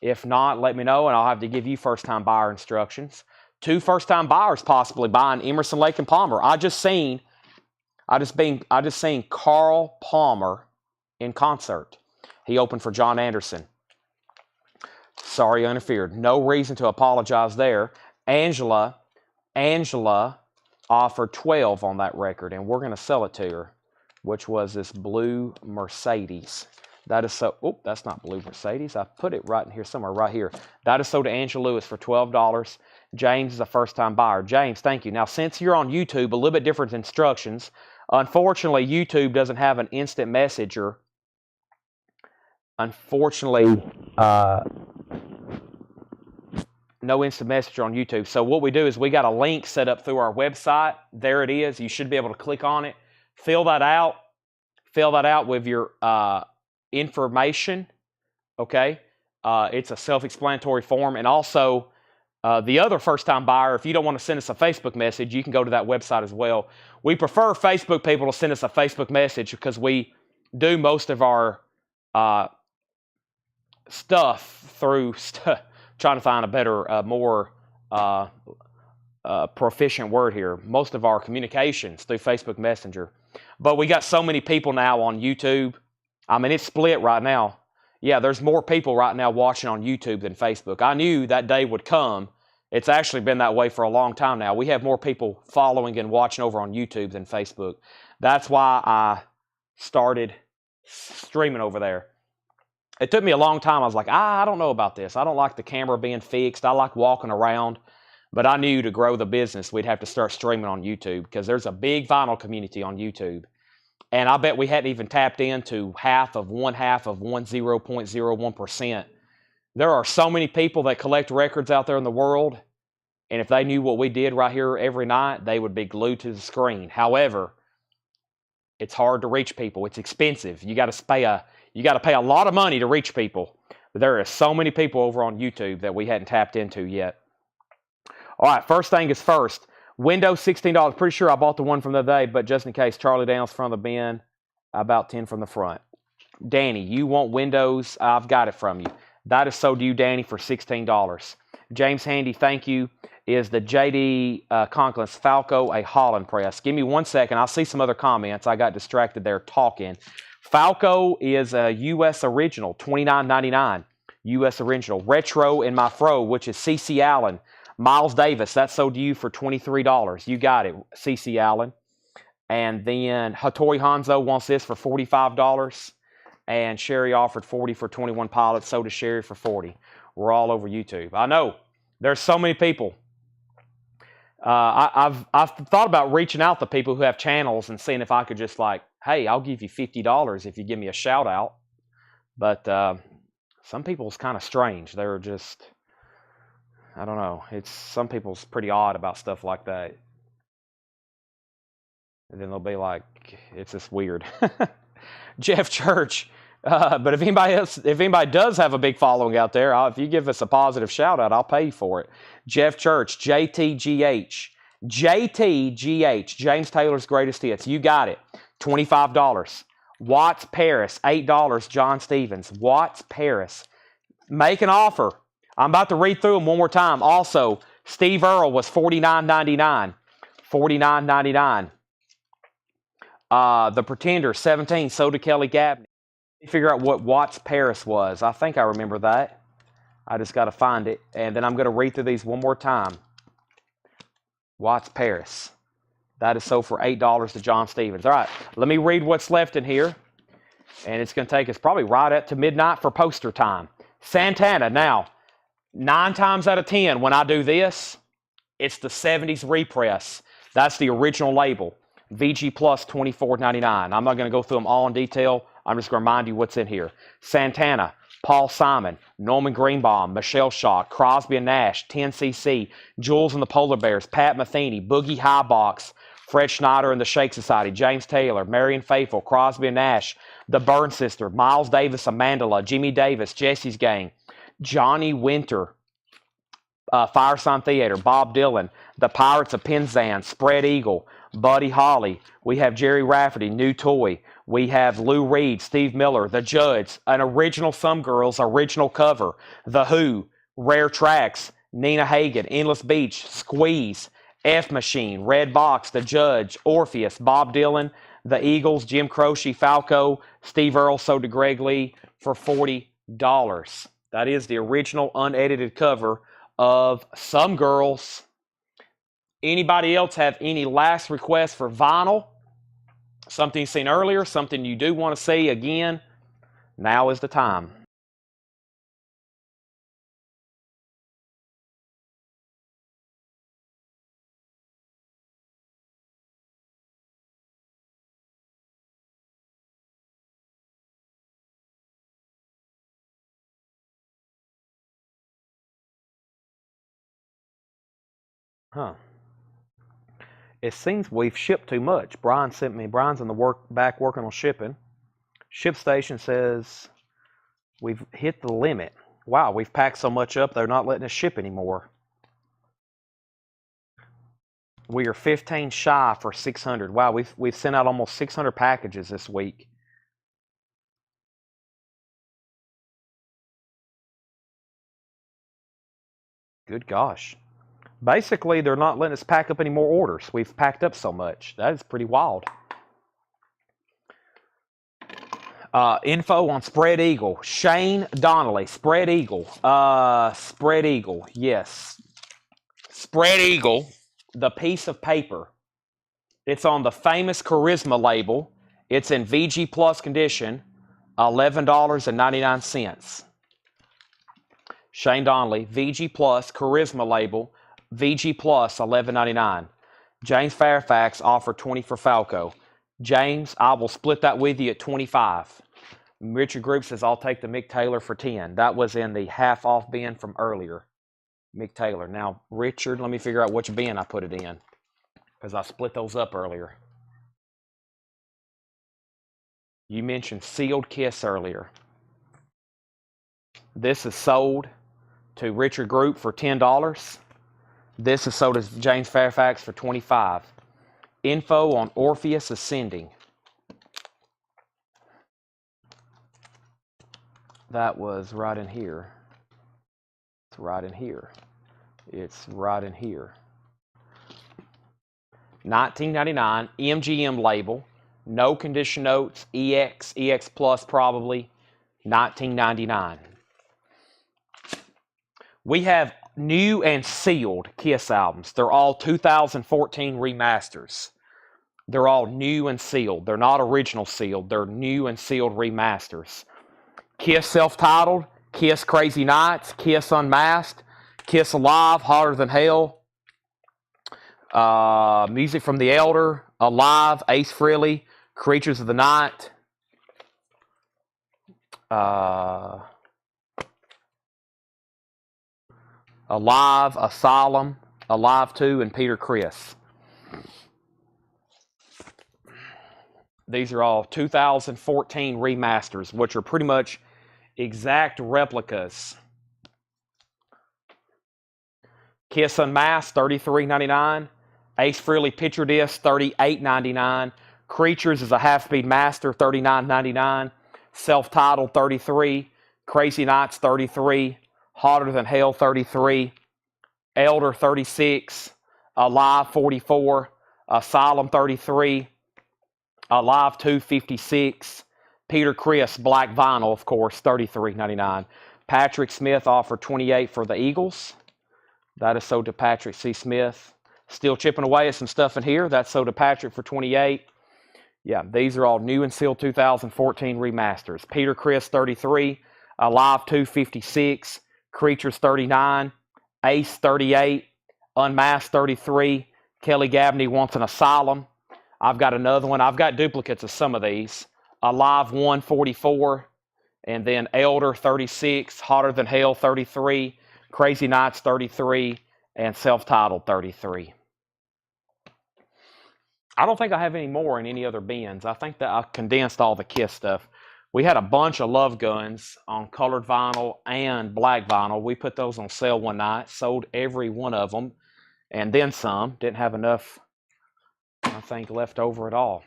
If not, let me know, and I'll have to give you first-time buyer instructions. 2 first-time buyers possibly buying Emerson, Lake and Palmer. I just seen Carl Palmer in concert. He opened for John Anderson. Sorry, interfered. No reason to apologize there. Angela offered 12 on that record, and we're going to sell it to her, which was this blue Mercedes. That is so, oh, that's not blue Mercedes. I put it right in here somewhere, right here. That is sold to Angela Lewis for $12. James is a first-time buyer. James, thank you. Now, since you're on YouTube, a little bit different instructions. Unfortunately, YouTube doesn't have an instant messenger. Unfortunately, no instant messenger on YouTube. So what we do is we got a link set up through our website. There it is. You should be able to click on it. Fill that out. Fill that out with your information. Okay? It's a self-explanatory form. And also, the other first-time buyer, if you don't want to send us a Facebook message, you can go to that website as well. We prefer Facebook people to send us a Facebook message because we do most of our stuff through trying to find a better, more proficient word here. Most of our communications through Facebook Messenger. But we got so many people now on YouTube. I mean, it's split right now. Yeah, there's more people right now watching on YouTube than Facebook. I knew that day would come. It's actually been that way for a long time now. We have more people following and watching over on YouTube than Facebook. That's why I started streaming over there. It took me a long time. I was like, I don't know about this. I don't like the camera being fixed. I like walking around. But I knew to grow the business, we'd have to start streaming on YouTube because there's a big vinyl community on YouTube. And I bet we hadn't even tapped into half of 0.01%. There are so many people that collect records out there in the world. And if they knew what we did right here every night, they would be glued to the screen. However, it's hard to reach people. It's expensive. You got to pay a lot of money to reach people. But there are so many people over on YouTube that we hadn't tapped into yet. All right, first thing is first. Windows, $16. Pretty sure I bought the one from the other day, but just in case, Charlie Downs from the bin, about 10 from the front. Danny, you want Windows? I've got it from you. That is sold to you, Danny, for $16. James Handy, thank you. Is the JD Conklin's Falco a Holland press? Give me 1 second. I'll see some other comments. I got distracted there talking. Falco is a U.S. original, $29.99. U.S. original. Retro in my fro, which is C.C. Allen. Miles Davis, that's sold to you for $23. You got it, C.C. Allen. And then Hattori Hanzo wants this for $45. And Sherry offered $40 for 21 Pilots. So does Sherry for $40. We're all over YouTube. I know. There's so many people. I've thought about reaching out to people who have channels and seeing if I could just like, hey, I'll give you $50 if you give me a shout out. But some people's kind of strange. They're just, I don't know. It's some people's pretty odd about stuff like that. And then they'll be like, it's just weird. Jeff Church. But if anybody does have a big following out there, if you give us a positive shout out, I'll pay you for it. Jeff Church, JTGH. JTGH, James Taylor's Greatest Hits. You got it. $25. Watts Paris, $8. John Stevens. Watts Paris. Make an offer. I'm about to read through them one more time. Also, Steve Earle was $49.99. $49.99. The Pretender, 17. So did Kelly Gabney. Figure out what Watts Paris was. I think I remember that. I just got to find it. And then I'm going to read through these one more time. Watts Paris. That is sold for $8 to John Stevens. All right, let me read what's left in here. And it's going to take us probably right up to midnight for poster time. Santana. Now, 9 times out of 10 when I do this, it's the 70s repress. That's the original label. VG Plus $24.99. I'm not going to go through them all in detail. I'm just going to remind you what's in here. Santana, Paul Simon, Norman Greenbaum, Michelle Shaw, Crosby and Nash, 10cc, Jules and the Polar Bears, Pat Metheny, Boogie Highbox, Fred Schneider and the Shake Society, James Taylor, Marion Faithfull, Crosby and Nash, The Byrne Sister, Miles Davis, Amandala, Jimmy Davis, Jesse's Gang, Johnny Winter, Firesign Theater, Bob Dylan, The Pirates of Penzance, Spread Eagle, Buddy Holly. We have Jerry Rafferty, New Toy. We have Lou Reed, Steve Miller, The Judds, an original Some Girls, original cover, The Who, Rare Tracks, Nina Hagen, Endless Beach, Squeeze, F Machine, Red Box, The Judge, Orpheus, Bob Dylan, The Eagles, Jim Croce, Falco, Steve Earle, So did Greg Lee for $40. That is the original unedited cover of Some Girls. Anybody else have any last requests for vinyl? Something you've seen earlier, something you do want to see again? Now is the time. Huh. It seems we've shipped too much. Brian's in the back working on shipping. ShipStation says we've hit the limit. Wow, we've packed so much up, they're not letting us ship anymore. We are 15 shy for 600. Wow, we've sent out almost 600 packages this week. Good gosh. Basically, they're not letting us pack up any more orders. We've packed up so much. That is pretty wild. Info on Spread Eagle. Shane Donnelly. Spread Eagle. Spread Eagle. Yes. Spread Eagle. The piece of paper. It's on the famous Charisma label. It's in VG Plus condition. $11.99. Shane Donnelly. VG Plus Charisma label. VG Plus $11.99. James Fairfax offered 20 for Falco. James, I will split that with you at 25. Richard Group says I'll take the Mick Taylor for 10. That was in the half off bin from earlier. Mick Taylor. Now, Richard, let me figure out which bin I put it in, because I split those up earlier. You mentioned Sealed Kiss earlier. This is sold to Richard Group for $10. This is sold to James Fairfax for $25. Info on Orpheus Ascending. That was right in here. It's right in here. It's right in here. $19.99 MGM label. No condition notes. EX Plus probably. $19.99. We have new and sealed Kiss albums. They're all 2014 remasters. They're all new and sealed. They're not original sealed. They're new and sealed remasters. Kiss self-titled, Kiss Crazy Nights, Kiss Unmasked, Kiss Alive, Hotter Than Hell, Music from the Elder, Alive, Ace Frehley, Creatures of the Night, Alive, Asylum, Alive 2, and Peter Criss. These are all 2014 remasters, which are pretty much exact replicas. Kiss Unmasked, $33.99. Ace Frehley Picture Disc, $38.99. Creatures is a half-speed master, $39.99. Self-titled, $33. Crazy Nights, $33. Hotter Than Hell, $33. Elder, $36. Alive, $44. Asylum, $33. Alive 2, $56. Peter Criss, Black Vinyl, of course, $33.99. Patrick Smith offered $28 for the Eagles. That is sold to Patrick C. Smith. Still chipping away at some stuff in here. That's sold to Patrick for $28. Yeah, these are all new and sealed 2014 remasters. Peter Criss, $33. Alive 2, $56. Creatures, $39. Ace, $38. Unmasked, $33. Kelly Gabney Wants an Asylum. I've got another one. I've got duplicates of some of these. Alive 1, $44. And then Elder, $36. Hotter Than Hell, $33. Crazy Nights, $33. And Self-Titled, $33. I don't think I have any more in any other bins. I think that I condensed all the Kiss stuff. We had a bunch of Love Guns on colored vinyl and black vinyl. We put those on sale one night, sold every one of them, and then some. Didn't have enough, I think, left over at all.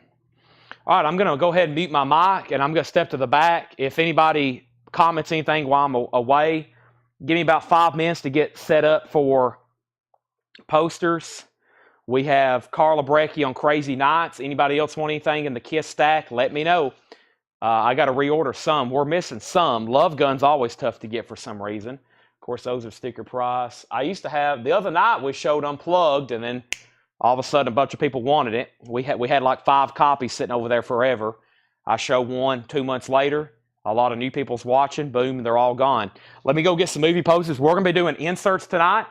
All right, I'm going to go ahead and mute my mic, and I'm going to step to the back. If anybody comments anything while I'm away, give me about 5 minutes to get set up for posters. We have Carla Brecky on Crazy Nights. Anybody else want anything in the Kiss stack? Let me know. I got to reorder some. We're missing some. Love Gun's always tough to get for some reason. Of course, those are sticker price. I used to have, the other night we showed Unplugged, and then all of a sudden a bunch of people wanted it. We had like 5 copies sitting over there forever. I show one 2 months later. A lot of new people's watching. Boom, they're all gone. Let me go get some movie posters. We're going to be doing inserts tonight.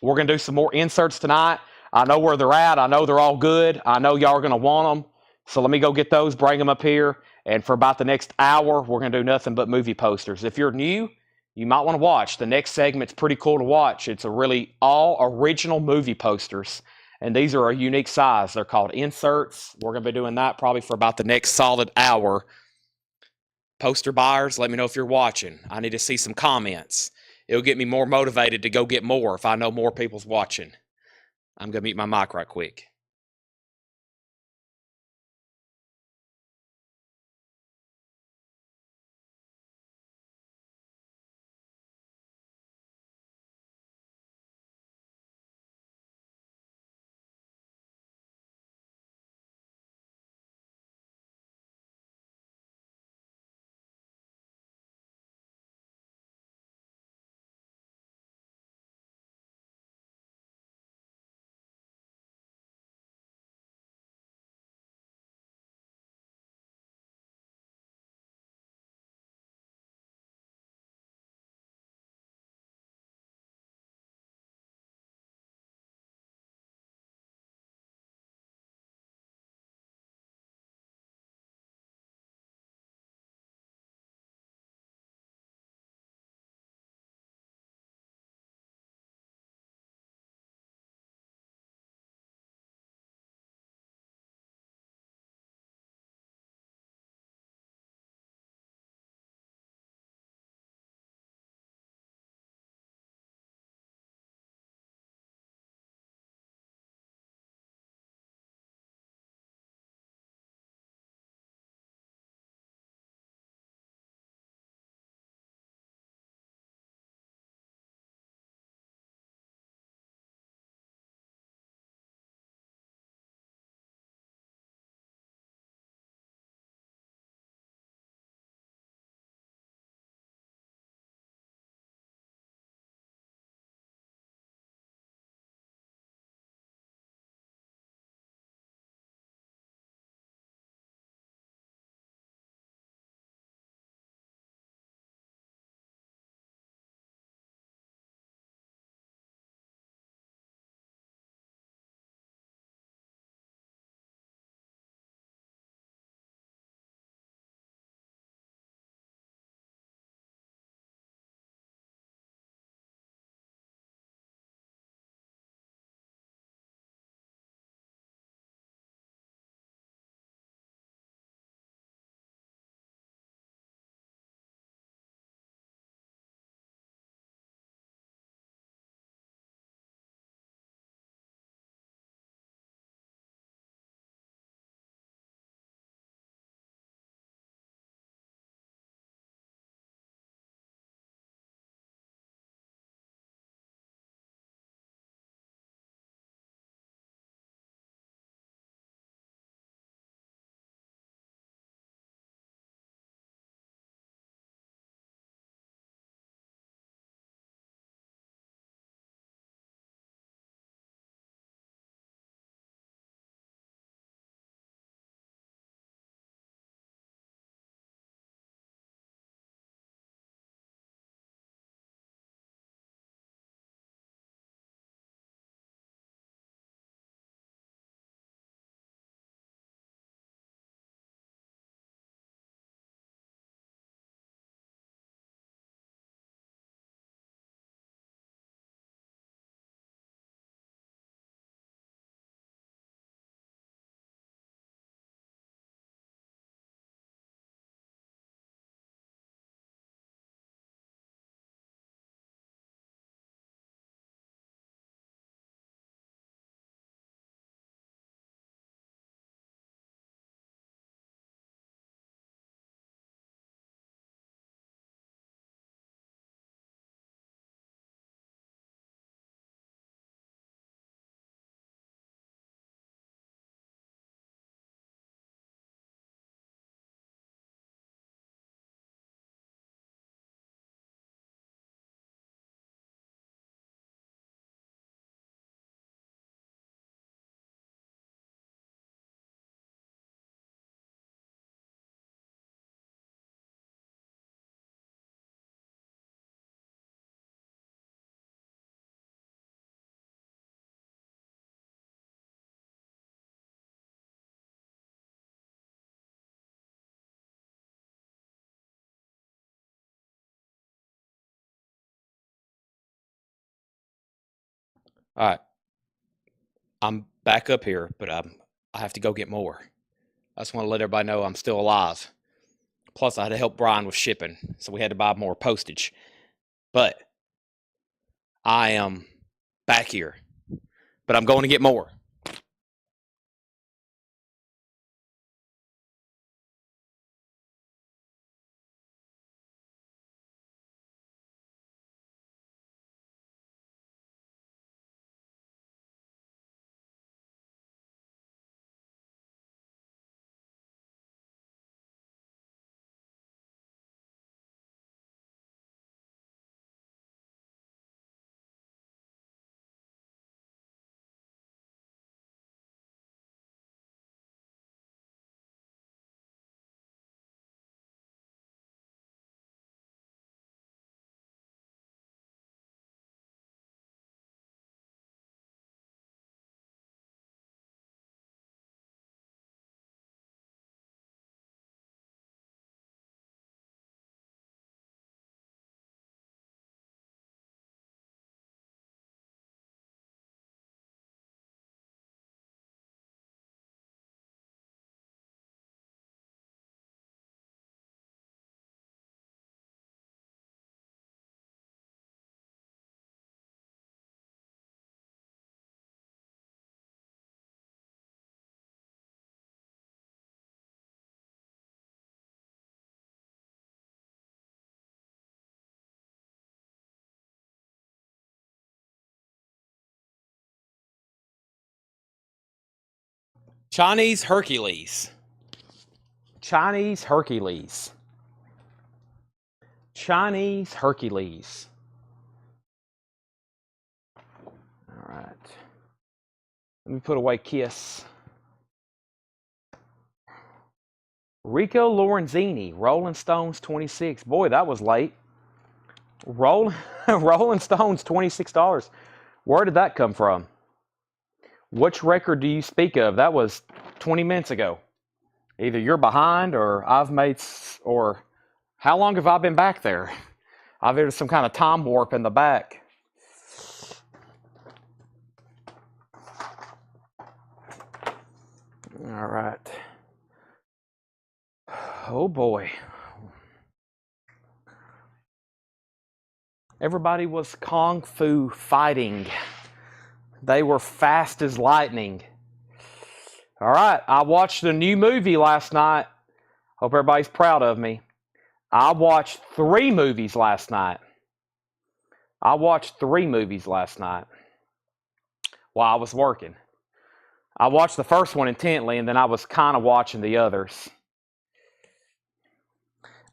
We're going to do some more inserts tonight. I know where they're at. I know they're all good. I know y'all are going to want them. So let me go get those, bring them up here. And for about the next hour, we're going to do nothing but movie posters. If you're new, you might want to watch. The next segment's pretty cool to watch. It's a really all original movie posters. And these are a unique size. They're called inserts. We're going to be doing that probably for about the next solid hour. Poster buyers, let me know if you're watching. I need to see some comments. It'll get me more motivated to go get more if I know more people's watching. I'm going to mute my mic right quick. All right, I'm back up here, but I have to go get more. I just want to let everybody know I'm still alive. Plus, I had to help Brian with shipping, so we had to buy more postage. But I am back here, but I'm going to get more. Chinese Hercules. Chinese Hercules. Chinese Hercules. All right. Let me put away Kiss. Rico Lorenzini, Rolling Stones 26. Boy, that was late. Rolling Stones $26. Where did that come from? Which record do you speak of? That was 20 minutes ago. Either you're behind or I've made, or how long have I been back there? I've had some kind of time warp in the back. All right. Oh boy. Everybody was kung fu fighting. They were fast as lightning. All right, I watched a new movie last night. Hope everybody's proud of me. I watched 3 movies last night. While I was working. I watched the first one intently, and then I was kind of watching the others.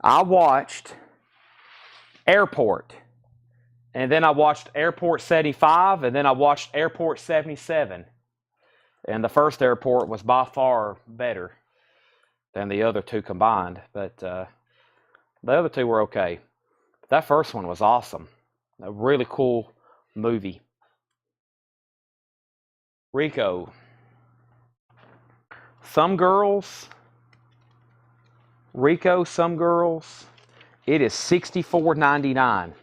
I watched Airport, and then I watched Airport 75, and then I watched Airport 77. And the first Airport was by far better than the other 2 combined, but the other 2 were okay. That first one was awesome. A really cool movie. Rico. Some girls. Rico, some girls. It is $64.99.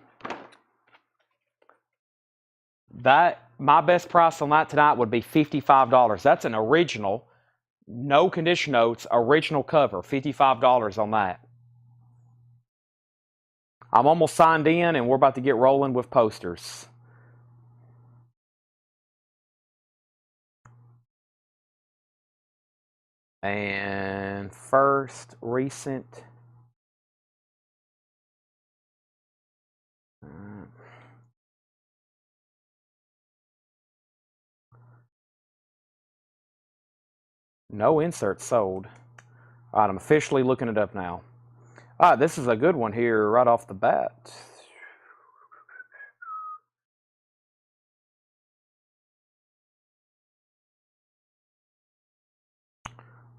My best price on that tonight would be $55. That's an original, no condition notes, original cover. $55 on that. I'm almost signed in, and we're about to get rolling with posters. And first, recent. No inserts sold. All right, I'm officially looking it up now. All right, this is a good one here right off the bat.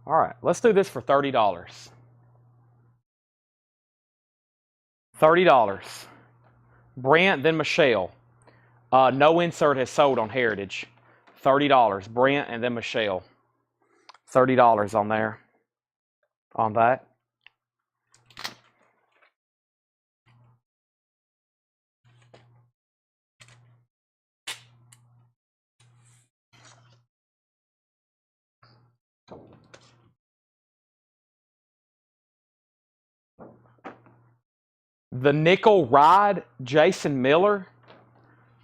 All right, let's do this for $30. $30. Brent, then Michelle. No insert has sold on Heritage. $30. Brent and then Michelle. $30 on there. On that. The nickel ride, Jason Miller.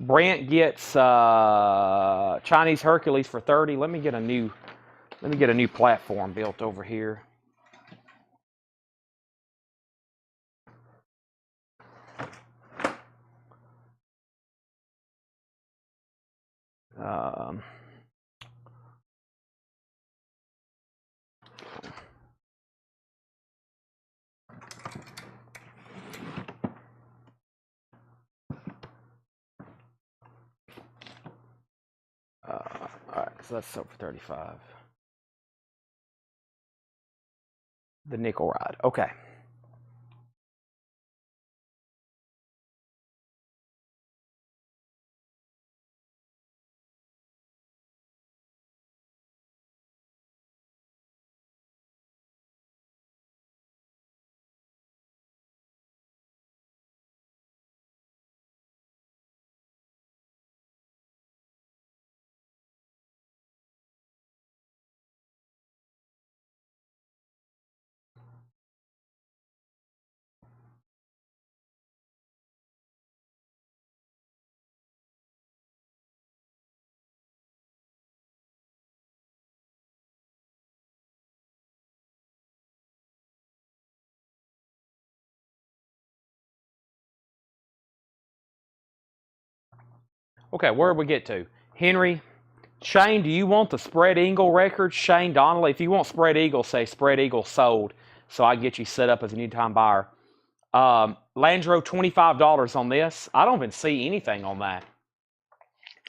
Brent gets Chinese Hercules for 30. Let me get a new platform built over here. Um, all right, so that's sold for 35. The nickel ride. Okay. Okay, where did we get to? Henry, Shane, do you want the spread eagle record? Shane Donnelly, if you want spread eagle, say spread eagle sold, so I can get you set up as a anytime buyer. Landro, $25 on this. I don't even see anything on that.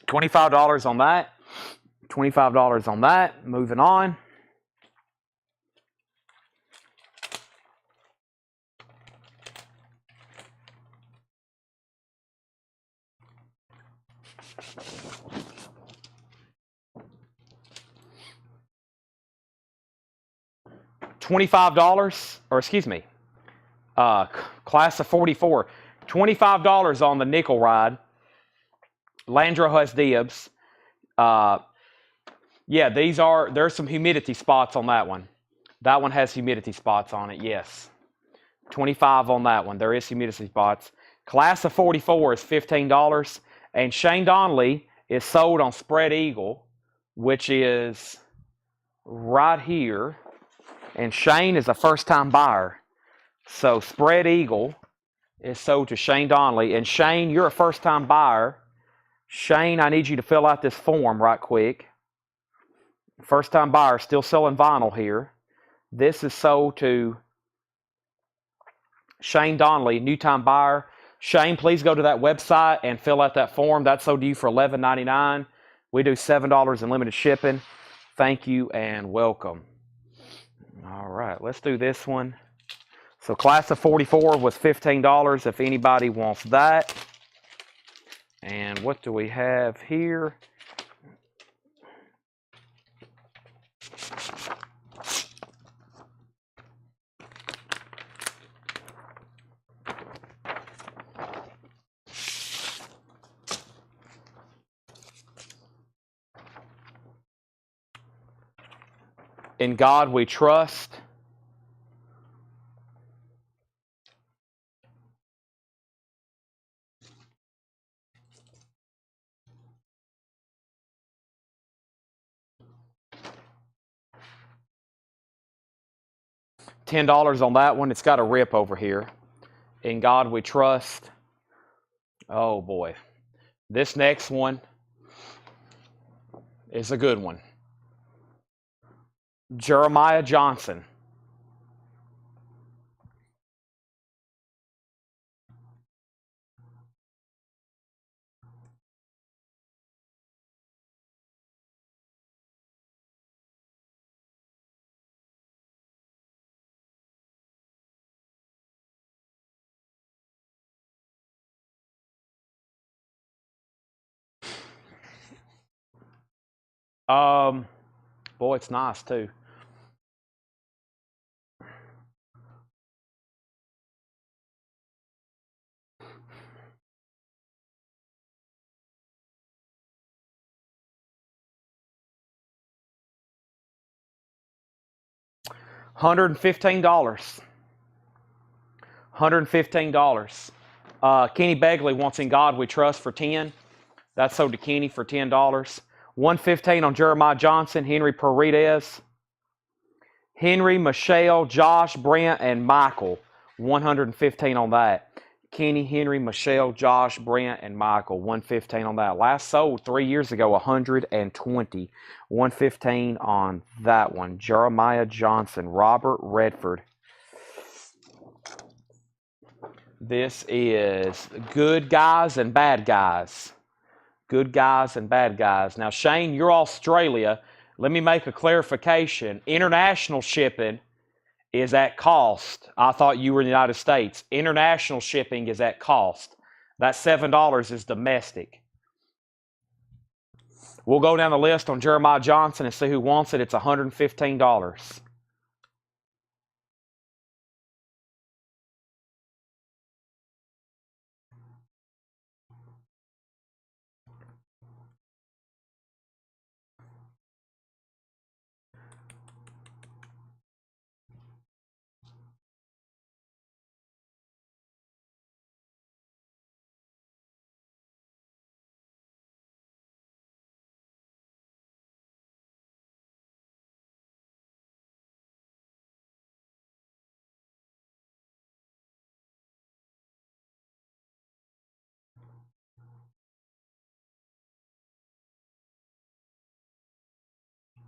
$25 on that. $25 on that. Moving on. $25, or excuse me, class of 44. $25 on the nickel ride. Landro has dibs. Yeah, there's some humidity spots on that one. That one has humidity spots on it, yes. 25 on that one. There is humidity spots. Class of 44 is $15. And Shane Donnelly is sold on Spread Eagle, which is right here. And Shane is a first-time buyer. So Spread Eagle is sold to Shane Donnelly. And Shane, you're a first-time buyer. Shane, I need you to fill out this form right quick. First-time buyer, still selling vinyl here. This is sold to Shane Donnelly, new-time buyer. Shane, please go to that website and fill out that form. That's sold to you for $11.99. We do $7 in limited shipping. Thank you and welcome. All right, let's do this one. So class of 44 was $15 if anybody wants that. And what do we have here? In God we trust. $10 on that one. It's got a rip over here. In God we trust. Oh boy. This next one is a good one. Jeremiah Johnson. Boy, it's nice too. $115. $115. Kenny Begley wants In God We Trust for $10. That's sold to Kenny for $10. $115 on Jeremiah Johnson, Henry Paredes. Henry, Michelle, Josh, Brent, and Michael. $115 on that. Kenny, Henry, Michelle, Josh, Brent, and Michael. $115 on that. Last sold 3 years ago, $120. $115 on that one. Jeremiah Johnson, Robert Redford. This is Good Guys and Bad Guys. Good Guys and Bad Guys. Now, Shane, you're Australia. Let me make a clarification. International shipping is at cost. I thought you were in the United States. International shipping is at cost. That $7 is domestic. We'll go down the list on Jeremiah Johnson and see who wants it. It's $115.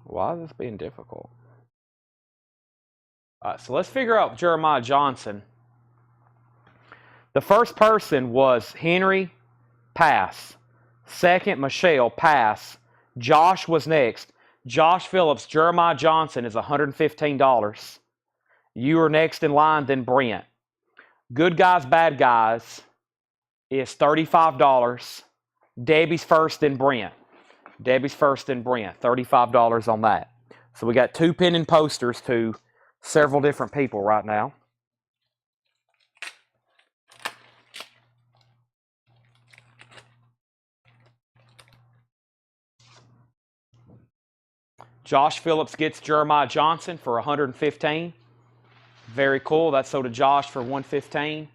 Why is this being difficult? All right, so let's figure out Jeremiah Johnson. The first person was Henry, pass. Second, Michelle, pass. Josh was next. Josh Phillips, Jeremiah Johnson is $115. You are next in line, then Brent. Good Guys, Bad Guys is $35. Debbie's first, then Brent. Debbie's first, then Brent. $35 on that. So we got two pinning posters to several different people right now. Josh Phillips gets Jeremiah Johnson for $115. Very cool. That's sold to Josh for $115.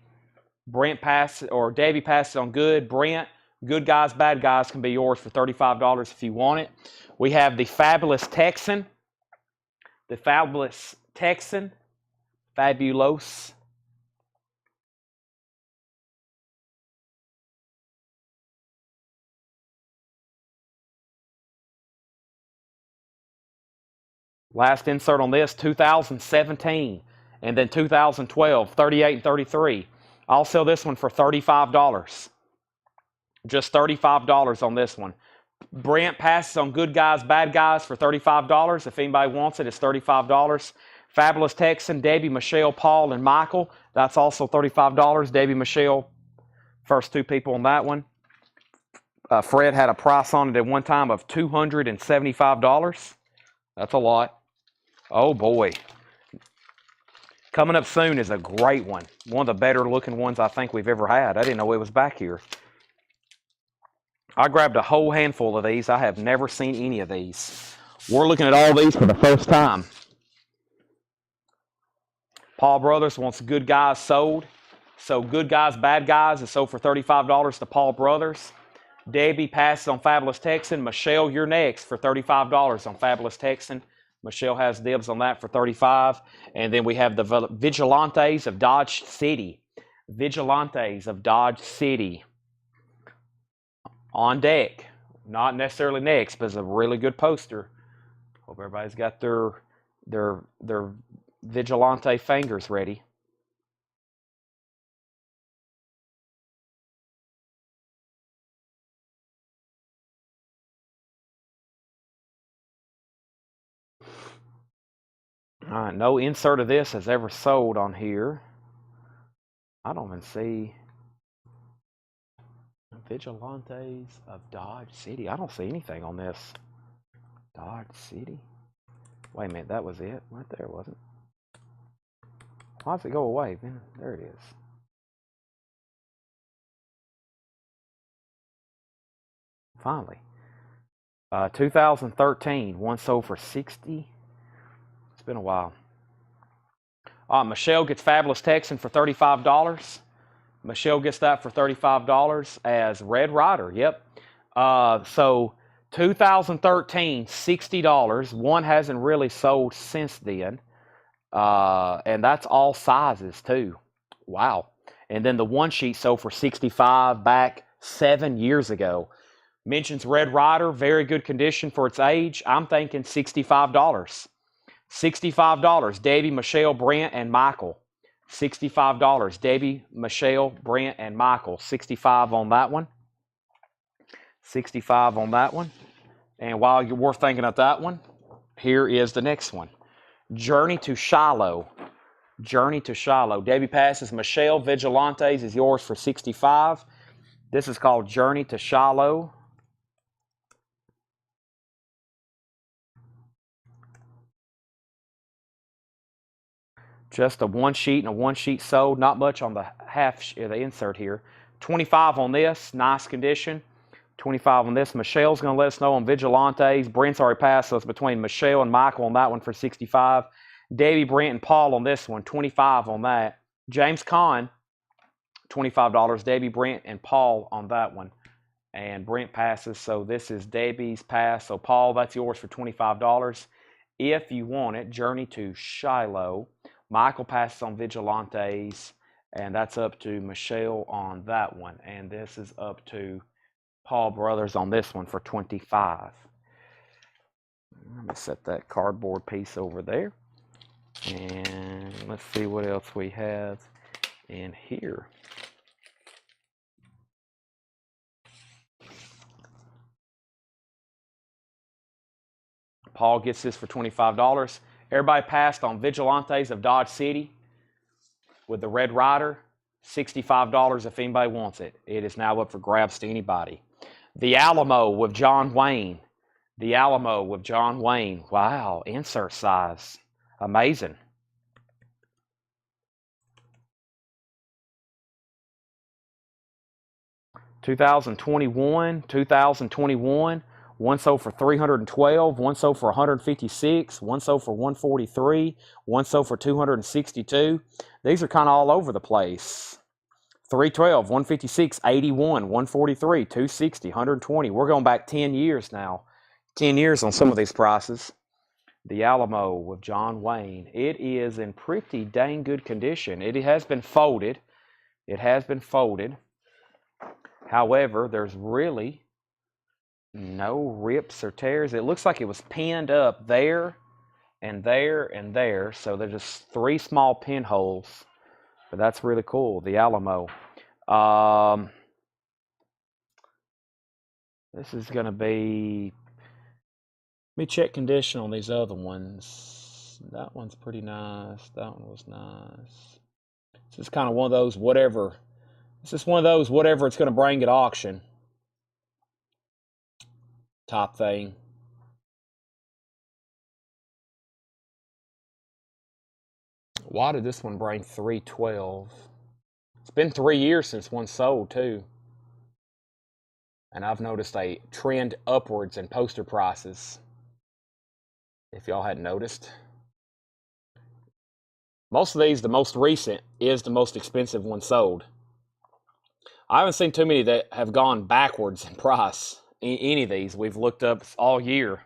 Brent passes, or Debbie passes on Good. Brent, Good Guys, Bad Guys can be yours for $35 if you want it. We have the Fabulous Texan. The Fabulous Texan. Fabulous. Last insert on this, 2017. And then 2012, 38 and 33. I'll sell this one for $35. Just $35 on this one. Brent passes on Good Guys, Bad Guys for $35. If anybody wants it, it's $35. Fabulous Texan, Debbie, Michelle, Paul, and Michael. That's also $35. Debbie, Michelle, first two people on that one. Fred had a price on it at one time of $275. That's a lot. Oh boy. Coming up soon is a great one. One of the better looking ones I think we've ever had. I didn't know it was back here. I grabbed a whole handful of these. I have never seen any of these. We're looking at all these for the first time. Paul Brothers wants Good Guys sold. So Good Guys, Bad Guys is sold for $35 to Paul Brothers. Debbie passes on Fabulous Texan. Michelle, you're next for $35 on Fabulous Texan. Michelle has dibs on that for $35. And then we have the Vigilantes of Dodge City. Vigilantes of Dodge City. On deck. Not necessarily next, but it's a really good poster. Hope everybody's got their Vigilante fingers ready. All right, no insert of this has ever sold on here. I don't even see Vigilantes of Dodge City. I don't see anything on this. Dodge City. Wait a minute, that was it right there, wasn't it? Why does it go away? Man, there it is. Finally. 2013, one sold for $60. It's been a while. Michelle gets Fabulous Texan for $35. Michelle gets that for $35 as Red Rider. Yep. So 2013, $60. One hasn't really sold since then. And that's all sizes too. Wow. And then the one sheet sold for $65 back 7 years ago. Mentions Red Rider, very good condition for its age. I'm thinking $65. $65. Debbie, Michelle, Brent, and Michael. $65. Debbie, Michelle, Brent, and Michael. 65 on that one. 65 on that one. And while you're thinking of that one, here is the next one. Journey to Shiloh. Journey to Shiloh. Debbie passes. Michelle Vigilantes is yours for $65. This is called Journey to Shiloh. Just a one sheet and a one sheet sold. Not much on the the insert here. 25 on this. Nice condition. 25 on this. Michelle's going to let us know on Vigilantes. Brent's already passed us between Michelle and Michael on that one for 65. Debbie, Brent, and Paul on this one. 25 on that. James Kahn, $25. Debbie, Brent, and Paul on that one. And Brent passes. So this is Debbie's pass. So Paul, that's yours for $25. If you want it, Journey to Shiloh. Michael passes on Vigilantes, and that's up to Michelle on that one. And this is up to Paul Brothers on this one for $25. Let me set that cardboard piece over there. And let's see what else we have in here. Paul gets this for $25. Everybody passed on Vigilantes of Dodge City with the Red Rider. $65 if anybody wants it. It is now up for grabs to anybody. The Alamo with John Wayne. The Alamo with John Wayne. Wow, insert size. Amazing. $2021. One sold for $312, one sold for $156, one sold for $143, one sold for $262. These are kind of all over the place. $312, $156, $81, $143, $260, $120. We're going back 10 years now. 10 years on some of these prices. The Alamo with John Wayne. It is in pretty dang good condition. It has been folded. It has been folded. However, there's really no rips or tears. It looks like it was pinned up there and there and there. So there's just 3 small pinholes. But that's really cool. The Alamo. This is going to be... Let me check condition on these other ones. That one's pretty nice. That one was nice. This is kind of one of those whatever. This is one of those whatever it's going to bring at auction type thing. Why did this one bring $312? It's been 3 years since one sold too. And I've noticed a trend upwards in poster prices. If y'all hadn't noticed. Most of these, the most recent is the most expensive one sold. I haven't seen too many that have gone backwards in price. Any of these we've looked up all year.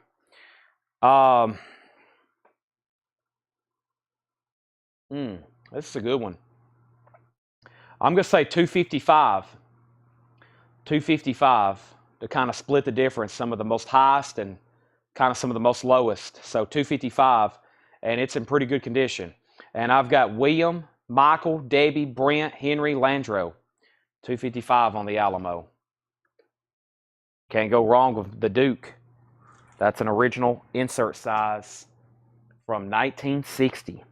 This is a good one. I'm going to say $255. $255 to kind of split the difference. Some of the most highest and kind of some of the most lowest. So $255, and it's in pretty good condition. And I've got William, Michael, Debbie, Brent, Henry, Landro. $255 on the Alamo. Can't go wrong with the Duke. That's an original insert size from 1960.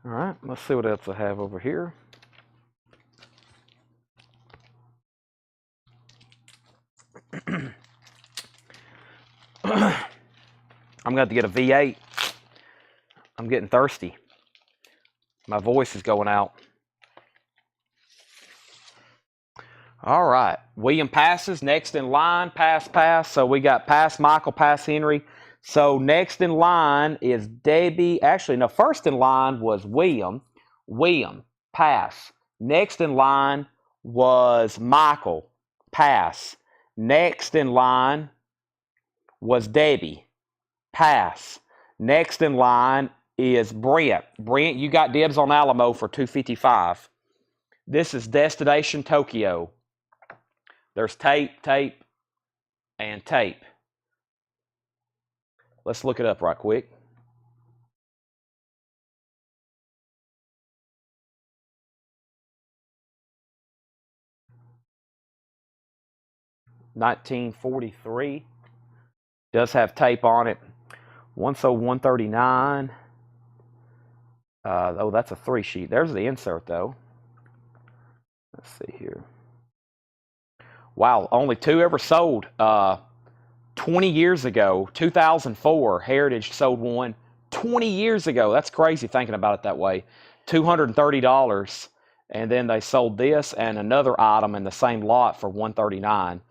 All right, let's see what else I have over here. I'm going to have to get a V8. I'm getting thirsty. My voice is going out. All right. William passes. Next in line, pass. So we got pass Michael, pass Henry. So next in line is Debbie. Actually, no, first in line was William. William, pass. Next in line was Michael, pass. Next in line was Debbie, pass. Next in line is Brent. Brent, you got dibs on Alamo for $255. This is Destination Tokyo. There's tape, and tape. Let's look it up right quick. $1943. Does have tape on it. One sold $139. Oh, that's a 3-sheet. There's the insert though. Let's see here. Wow, only 2 ever sold. 20 years ago, 2004, Heritage sold one 20 years ago. That's crazy thinking about it that way. $230. And then they sold this and another item in the same lot for $139.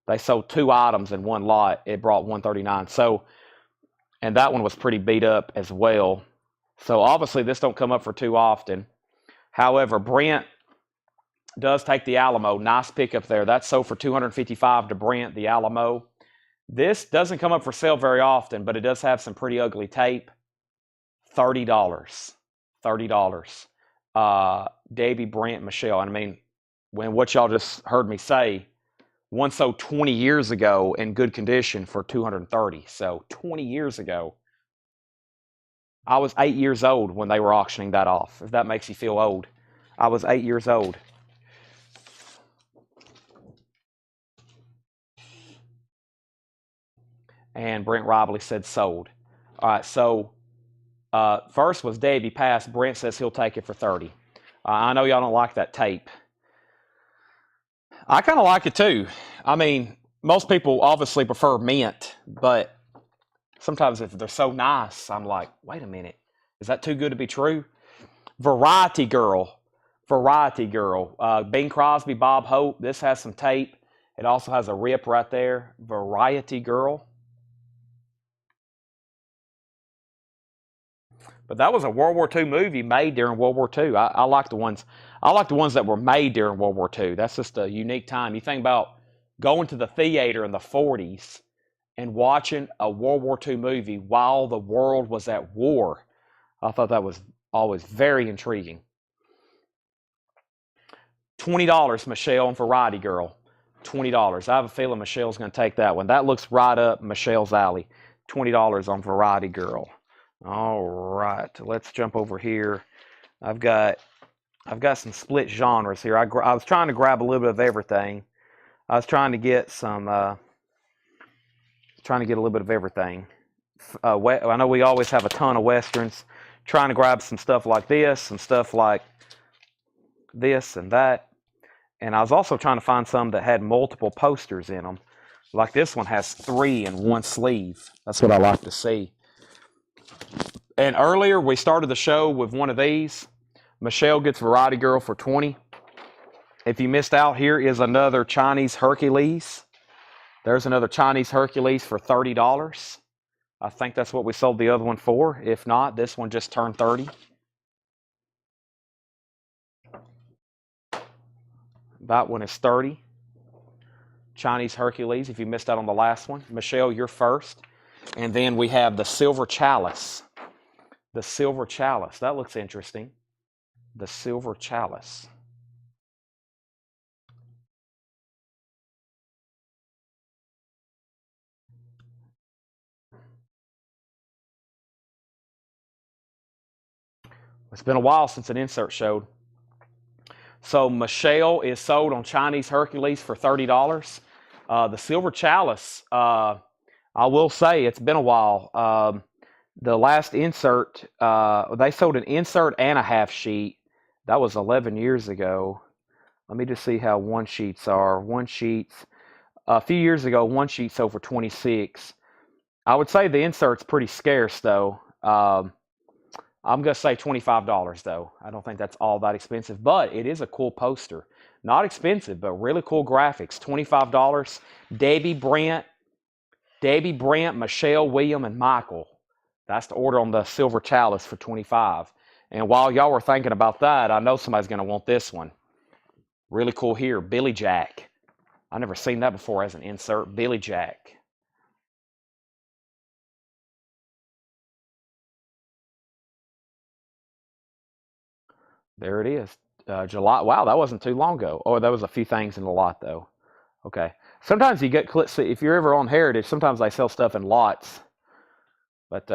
They sold 2 items in one lot. It brought $139. So, and that one was pretty beat up as well. So obviously this don't come up for too often. However, Brent does take the Alamo. Nice pickup there. That's sold for $255 to Brent, the Alamo. This doesn't come up for sale very often, but it does have some pretty ugly tape. $30. $30. Davey, Brent, Michelle. And I mean, when what y'all just heard me say, one sold 20 years ago in good condition for $230. So 20 years ago. I was 8 years old when they were auctioning that off, if that makes you feel old. I was 8 years old. And Brent Robley said sold. All right, so first was Davey pass. Brent says he'll take it for $30. I know y'all don't like that tape. I kind of like it too. I mean, most people obviously prefer mint, but sometimes if they're so nice, I'm like, wait a minute, is that too good to be true? Variety Girl. Bing Crosby, Bob Hope. This has some tape. It also has a rip right there. Variety Girl. But that was a World War II movie made during World War II. I like the ones. I like the ones that were made during World War II. That's just a unique time. You think about going to the theater in the 40s and watching a World War II movie while the world was at war. I thought that was always very intriguing. $20, Michelle, and Variety Girl. $20. I have a feeling Michelle's going to take that one. That looks right up Michelle's alley. $20 on Variety Girl. All right, let's jump over here. I've got some split genres here. I was trying to grab a little bit of everything. I was trying to get some, trying to get a little bit of everything. I know we always have a ton of Westerns. Trying to grab some stuff like this, some stuff like this and that. And I was also trying to find some that had multiple posters in them. Like this one has 3 in one sleeve. That's what I like to see. And earlier we started the show with one of these. Michelle gets Variety Girl for $20. If you missed out, here is another Chinese Hercules. There's another Chinese Hercules for $30. I think that's what we sold the other one for. If not, this one just turned 30. That one is 30. Chinese Hercules, if you missed out on the last one. Michelle, you're first. And then we have the Silver Chalice. The Silver Chalice. That looks interesting. The Silver Chalice. It's been a while since an insert showed. So Michelle is sold on Chinese Hercules for $30. The Silver Chalice, I will say it's been a while. The last insert, they sold an insert and a half sheet. That was 11 years ago. Let me just see how one sheets are. One sheets, a few years ago, one sheet sold for $26. I would say the insert's pretty scarce though. I'm going to say $25 though. I don't think that's all that expensive, but it is a cool poster. Not expensive, but really cool graphics. $25. Debbie Brent, Michelle, William, and Michael. That's the order on the silver chalice for $25. And while y'all were thinking about that, I know somebody's going to want this one. Really cool here, Billy Jack. I've never seen that before as an insert. Billy Jack. There it is. July. Wow, that wasn't too long ago. Oh, there was a few things in the lot, though. Okay. Sometimes you get clips. If you're ever on Heritage, sometimes they sell stuff in lots. But,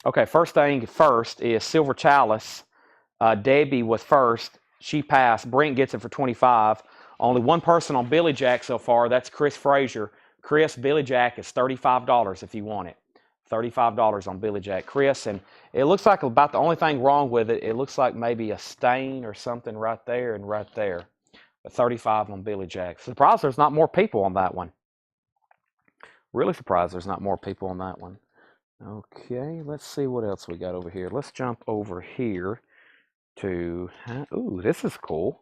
okay, first thing first is Silver Chalice. Debbie was first. She passed. Brent gets it for $25. Only one person on Billy Jack so far. That's Chris Frazier. Chris, Billy Jack is $35 if you want it. $35 on Billy Jack. Chris, and it looks like about the only thing wrong with it, it looks like maybe a stain or something right there and right there. But $35 on Billy Jack. Surprised there's not more people on that one. Really surprised there's not more people on that one. Okay, let's see what else we got over here. Let's jump over here to, ooh, this is cool.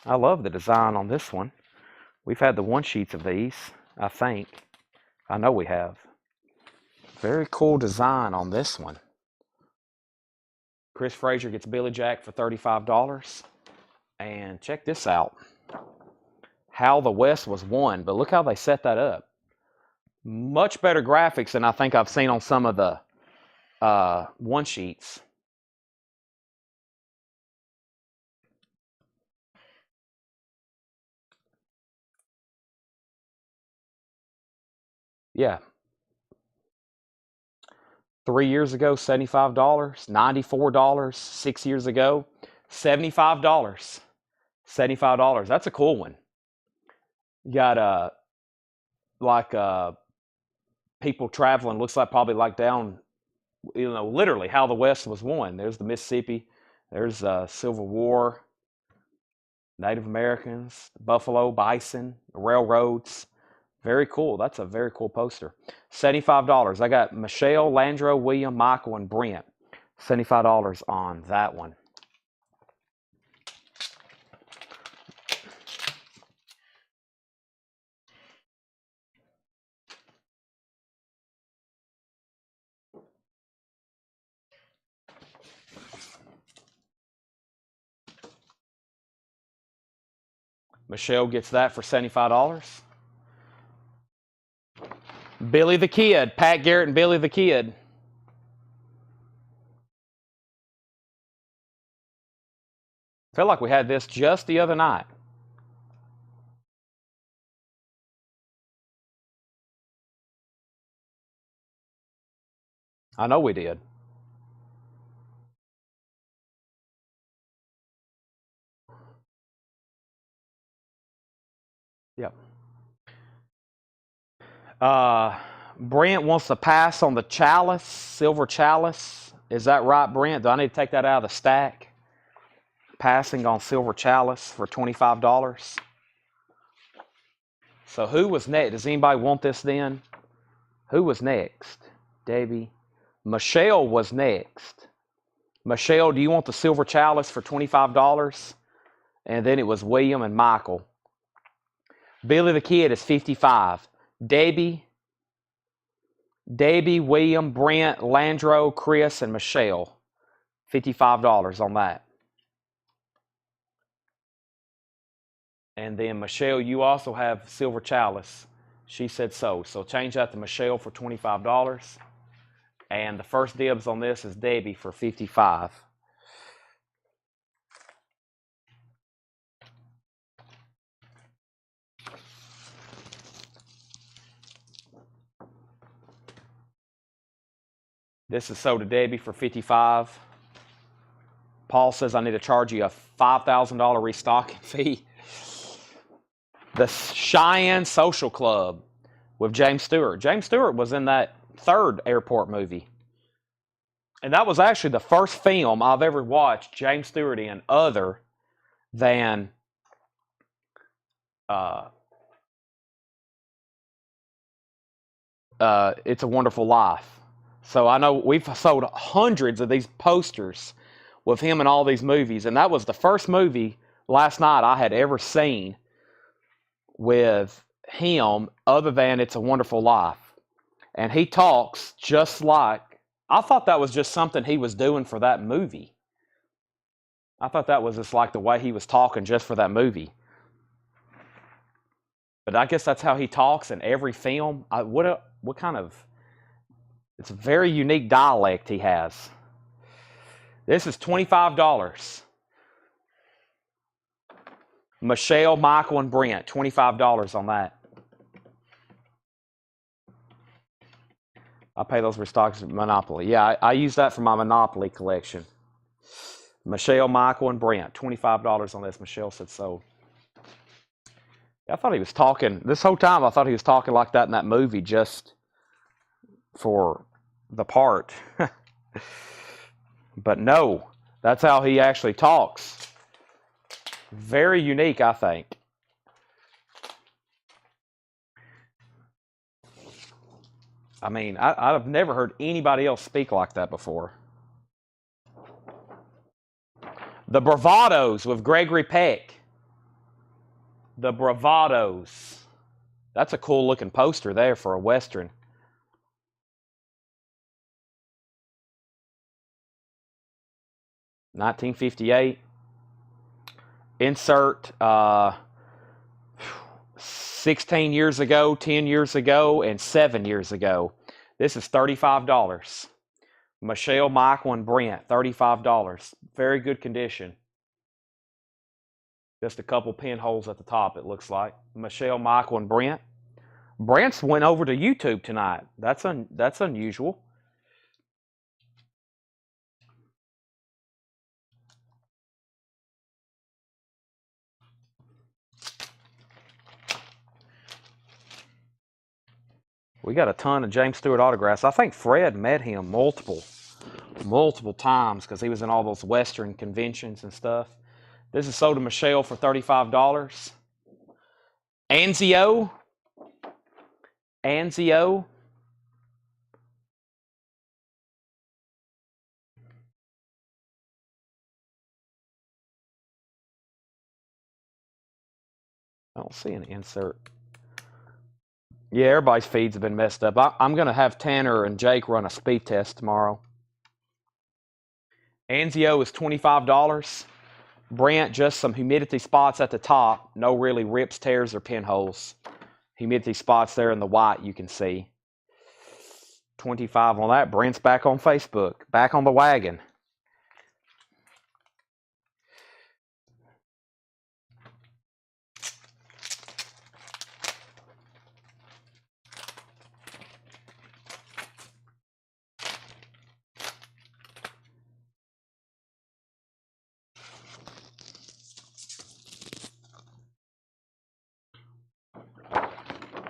I love the design on this one. We've had the one sheets of these, I think. I know we have. Very cool design on this one. Chris Frazier gets Billy Jack for $35. And check this out. How the West was won, but look how they set that up. Much better graphics than I think I've seen on some of the one sheets. Yeah. 3 years ago, $75. $94. 6 years ago, $75. $75. That's a cool one. You got people traveling, looks like probably like down, literally how the West was won. There's the Mississippi, there's Civil War, Native Americans, Buffalo, Bison, the railroads. Very cool. That's a very cool poster. $75. I got Michelle, Landro, William, Michael, and Brent. $75 on that one. Michelle gets that for $75. Billy the Kid, Pat Garrett and Billy the Kid. I feel like we had this just the other night. I know we did. Yep. Brent wants to pass on the chalice, silver chalice. Is that right, Brent? Do I need to take that out of the stack? Passing on silver chalice for $25. So who was next? Does anybody want this then? Who was next? Debbie. Michelle was next. Michelle, do you want the silver chalice for $25? And then it was William and Michael. Billy the Kid is $55. Debbie, William, Brent, Landro, Chris, and Michelle. $55 on that. And then Michelle, you also have silver chalice. She said so. So change that to Michelle for $25. And the first dibs on this is Debbie for $55. This is sold to Debbie for $55. Paul says I need to charge you a $5,000 restocking fee. The Cheyenne Social Club with James Stewart. James Stewart was in that third airport movie. And that was actually the first film I've ever watched James Stewart in other than It's a Wonderful Life. So I know we've sold hundreds of these posters with him in all these movies. And that was the first movie last night I had ever seen with him other than It's a Wonderful Life. And he talks just like, I thought that was just something he was doing for that movie. I thought that was just like the way he was talking just for that movie. But I guess that's how he talks in every film. What kind of, it's a very unique dialect he has. This is $25. Michelle, Michael, and Brent, $25 on that. I pay those for stocks at Monopoly. Yeah, I use that for my Monopoly collection. Michelle, Michael, and Brent, $25 on this. Michelle said so. I thought he was talking, this whole time I thought he was talking like that in that movie just for the part. But no, that's how he actually talks. Very unique, I think. I mean, I've never heard anybody else speak like that before. The Bravados with Gregory Peck. The Bravados. That's a cool looking poster there for a Western. $1958. Insert 16 years ago, 10 years ago, and 7 years ago. This is $35. Michelle, Michael, and Brent, $35. Very good condition. Just a couple pinholes at the top, it looks like. Michelle, Michael, and Brent. Brent's went over to YouTube tonight. That's unusual. We got a ton of James Stewart autographs. I think Fred met him multiple times because he was in all those Western conventions and stuff. This is sold to Michelle for $35. Anzio. I don't see an insert. Yeah, everybody's feeds have been messed up. I'm going to have Tanner and Jake run a speed test tomorrow. Anzio is $25. Brent, just some humidity spots at the top. No really rips, tears, or pinholes. Humidity spots there in the white you can see. 25 on that. Brent's back on Facebook. Back on the wagon.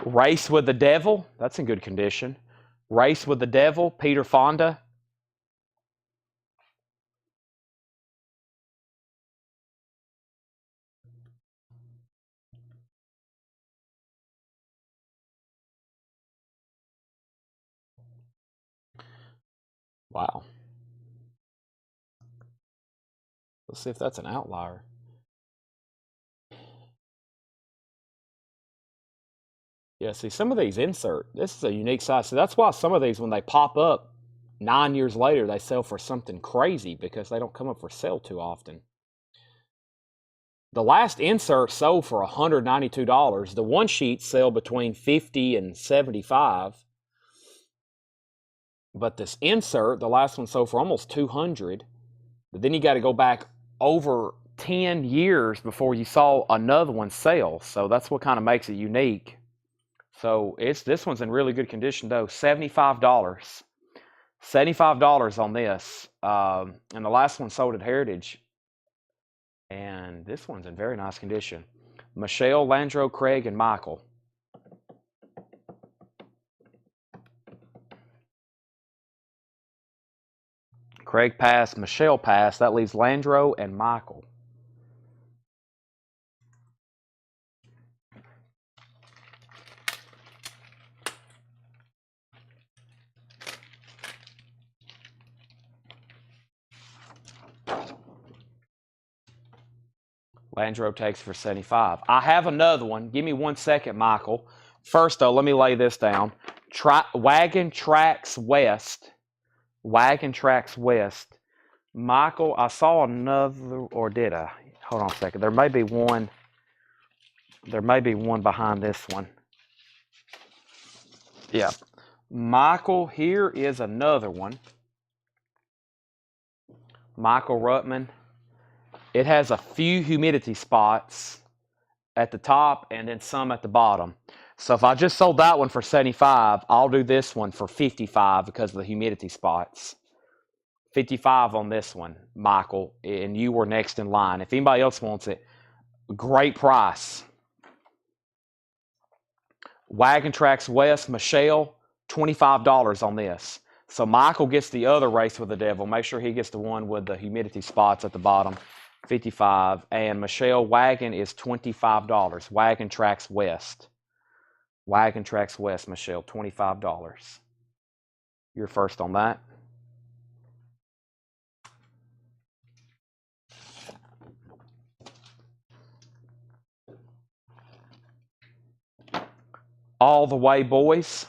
Race with the Devil. That's in good condition. Race with the Devil. Peter Fonda. Wow. Let's see if that's an outlier. Yeah, see, some of these insert, this is a unique size. So that's why some of these, when they pop up 9 years later, they sell for something crazy because they don't come up for sale too often. The last insert sold for $192. The one sheet sell between $50 and $75. But this insert, the last one sold for almost $200. But then you got to go back over 10 years before you saw another one sell. So that's what kind of makes it unique. So this one's in really good condition though. $75. $75 on this. And the last one sold at Heritage. And this one's in very nice condition. Michelle, Landro, Craig, and Michael. Craig passed, Michelle passed. That leaves Landro and Michael. Landreau takes for 75. I have another one. Give me 1 second, Michael. First, though, let me lay this down. Wagon Tracks West. Wagon Tracks West. Michael, I saw another, or did I? Hold on a second. There may be one. There may be one behind this one. Yeah. Michael, here is another one. Michael Ruttman. It has a few humidity spots at the top and then some at the bottom. So if I just sold that one for 75, I'll do this one for 55 because of the humidity spots. 55 on this one, Michael, and you were next in line. If anybody else wants it, great price. Wagon Tracks West, Michelle, $25 on this. So Michael gets the other race with the devil. Make sure he gets the one with the humidity spots at the bottom, 55. And Michelle Wagon is $25. Wagon Tracks West. Wagon Tracks West, Michelle, $25. You're first on that. All the Way Boys.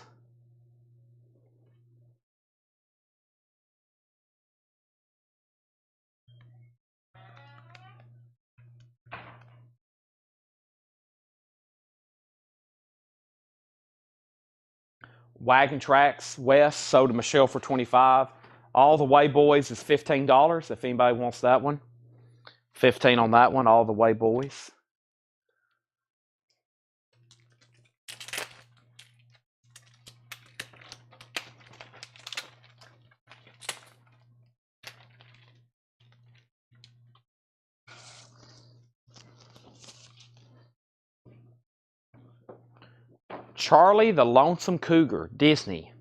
Wagon Tracks West sold to Michelle for 25. All the Way Boys is $15 if anybody wants that one. 15 on that one, All the Way Boys. Charlie the Lonesome Cougar, Disney.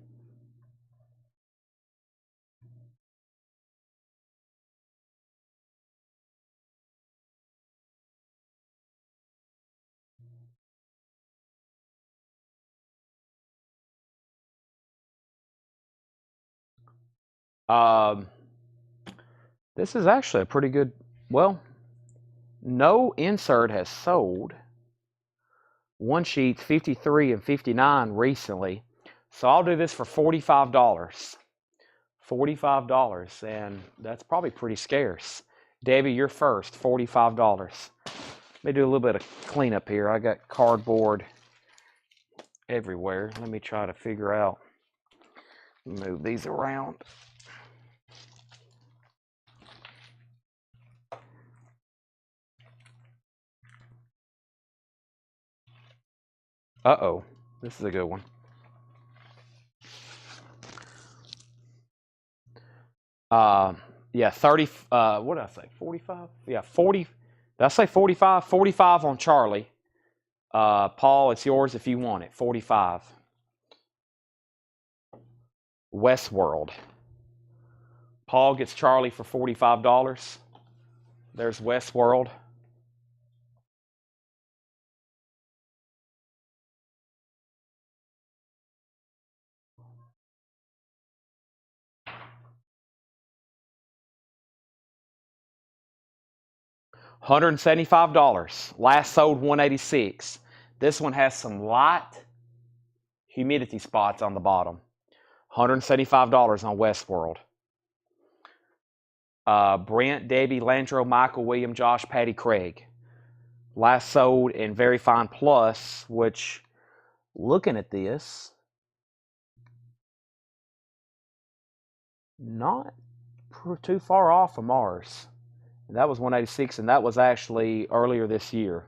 This is actually a pretty good, well, no insert has sold. One sheet 53 and 59 recently. So I'll do this for $45. $45, and that's probably pretty scarce. Debbie, you're first, $45. Let me do a little bit of cleanup here. I got cardboard everywhere. Let me try to figure out, move these around. Uh-oh, this is a good one. Yeah, 30, what did I say, 45? Yeah, 40, did I say 45? 45 on Charlie. Paul, it's yours if you want it, 45. Westworld. Paul gets Charlie for $45. There's Westworld. $175. Last sold $186. This one has some light humidity spots on the bottom. $175 on Westworld. Brent, Debbie, Landreau, Michael, William, Josh, Patty, Craig. Last sold in Very Fine Plus, which, looking at this, not too far off from ours. That was 186, and that was actually earlier this year.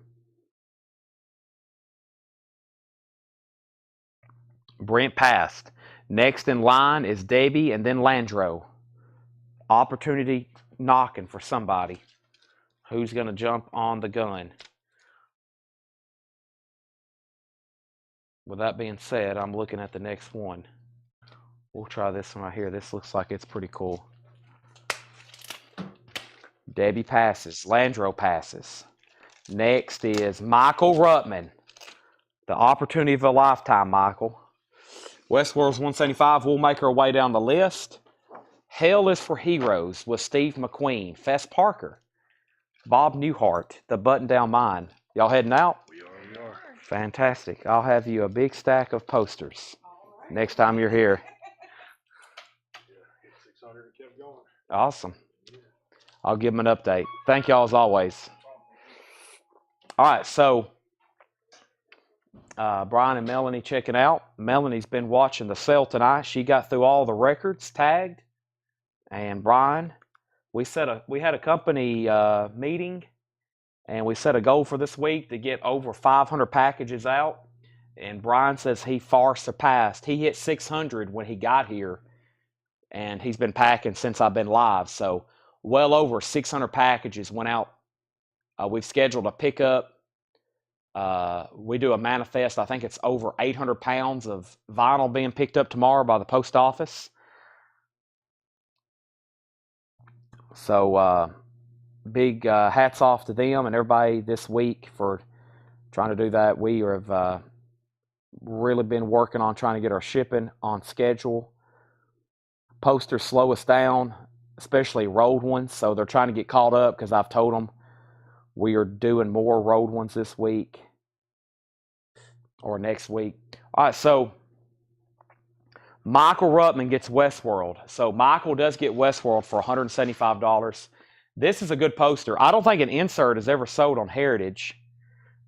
Brent passed. Next in line is Debbie and then Landreau. Opportunity knocking for somebody. Who's going to jump on the gun? With that being said, I'm looking at the next one. We'll try this one right here. This looks like it's pretty cool. Debbie passes. Landreau passes. Next is Michael Ruttman. The opportunity of a lifetime, Michael. Westworld's 175. We'll make our way down the list. Hell is for Heroes with Steve McQueen. Fess Parker. Bob Newhart, the button-down mind. Y'all heading out? We are. Fantastic. I'll have you a big stack of posters next time you're here. Yeah, hit 600 and kept going. Awesome. I'll give them an update. Thank y'all as always. All right, so Brian and Melanie checking out. Melanie's been watching the sale tonight. She got through all the records tagged. And Brian, we had a company meeting, and we set a goal for this week to get over 500 packages out. And Brian says he far surpassed. He hit 600 when he got here, and he's been packing since I've been live. So well over 600 packages went out. We've scheduled a pickup. We do a manifest. I think it's over 800 pounds of vinyl being picked up tomorrow by the post office. So big hats off to them and everybody this week for trying to do that. We have really been working on trying to get our shipping on schedule. Posters slow us down, especially rolled ones. So they're trying to get caught up because I've told them we are doing more rolled ones this week or next week. All right, so Michael Ruttman gets Westworld. So Michael does get Westworld for $175. This is a good poster. I don't think an insert is ever sold on Heritage.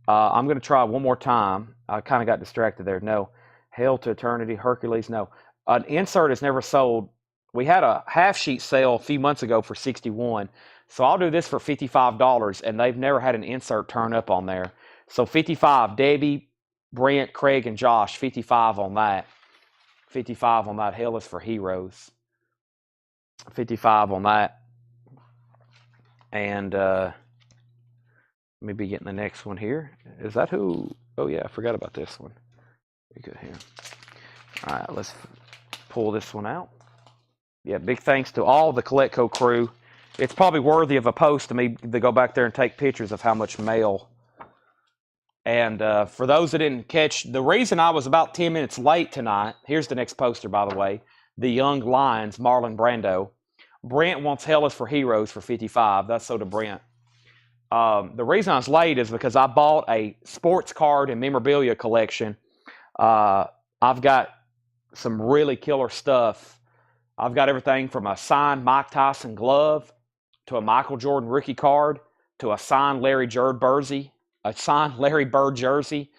I'm going to try one more time. I kind of got distracted there. No. Hail to Eternity, Hercules, no. An insert is never sold. We had a half sheet sale a few months ago for $61. So I'll do this for $55, and they've never had an insert turn up on there. So $55, Debbie, Brent, Craig, and Josh, $55 on that. $55 on that. Hell is for Heroes. $55 on that. And maybe getting the next one here. Is that who? Oh, yeah, I forgot about this one. Very good here. All right, let's pull this one out. Yeah, big thanks to all the Collectco crew. It's probably worthy of a post to me to go back there and take pictures of how much mail. And for those that didn't catch, the reason I was about 10 minutes late tonight, here's the next poster, by the way, The Young Lions, Marlon Brando. Brent wants Hell is for Heroes for $55. That's so to Brent. The reason I was late is because I bought a sports card and memorabilia collection. I've got some really killer stuff. I've got everything from a signed Mike Tyson glove to a Michael Jordan rookie card to a signed Larry Bird jersey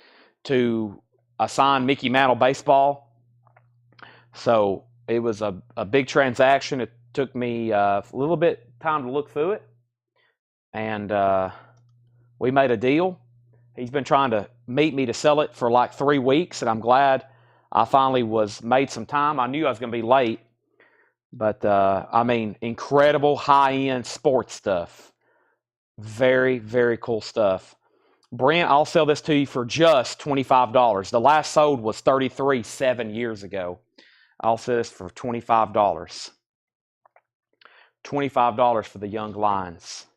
to a signed Mickey Mantle baseball. So it was a big transaction. It took me a little bit time to look through it. And we made a deal. He's been trying to meet me to sell it for like 3 weeks, and I'm glad I finally made some time. I knew I was going to be late, but I mean, incredible high-end sports stuff. Very, very cool stuff. Brent, I'll sell this to you for just $25. The last sold was $33 7 years ago. I'll sell this for $25. $25 for the Young Lions.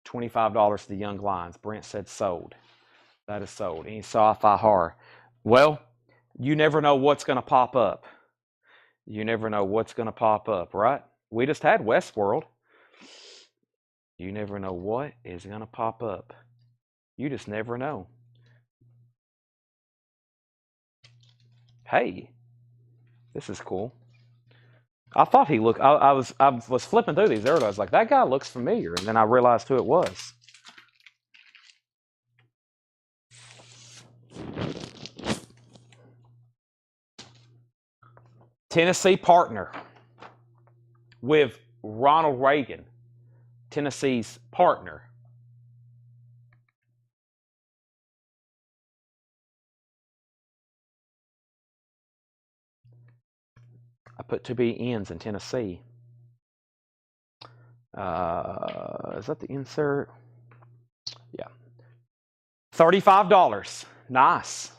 $25 for the Young Lions. Brent said sold. That is sold. Any sci-fi horror. Well, you never know what's going to pop up. You never know what's going to pop up, right? We just had Westworld. You never know what is going to pop up. You just never know. Hey, this is cool. I thought he looked. I was flipping through these earlier. I was like, that guy looks familiar, and then I realized who it was. Tennessee partner with Ronald Reagan. Tennessee's partner. I put 2 ends in Tennessee. Is that the insert? Yeah. $35. Nice.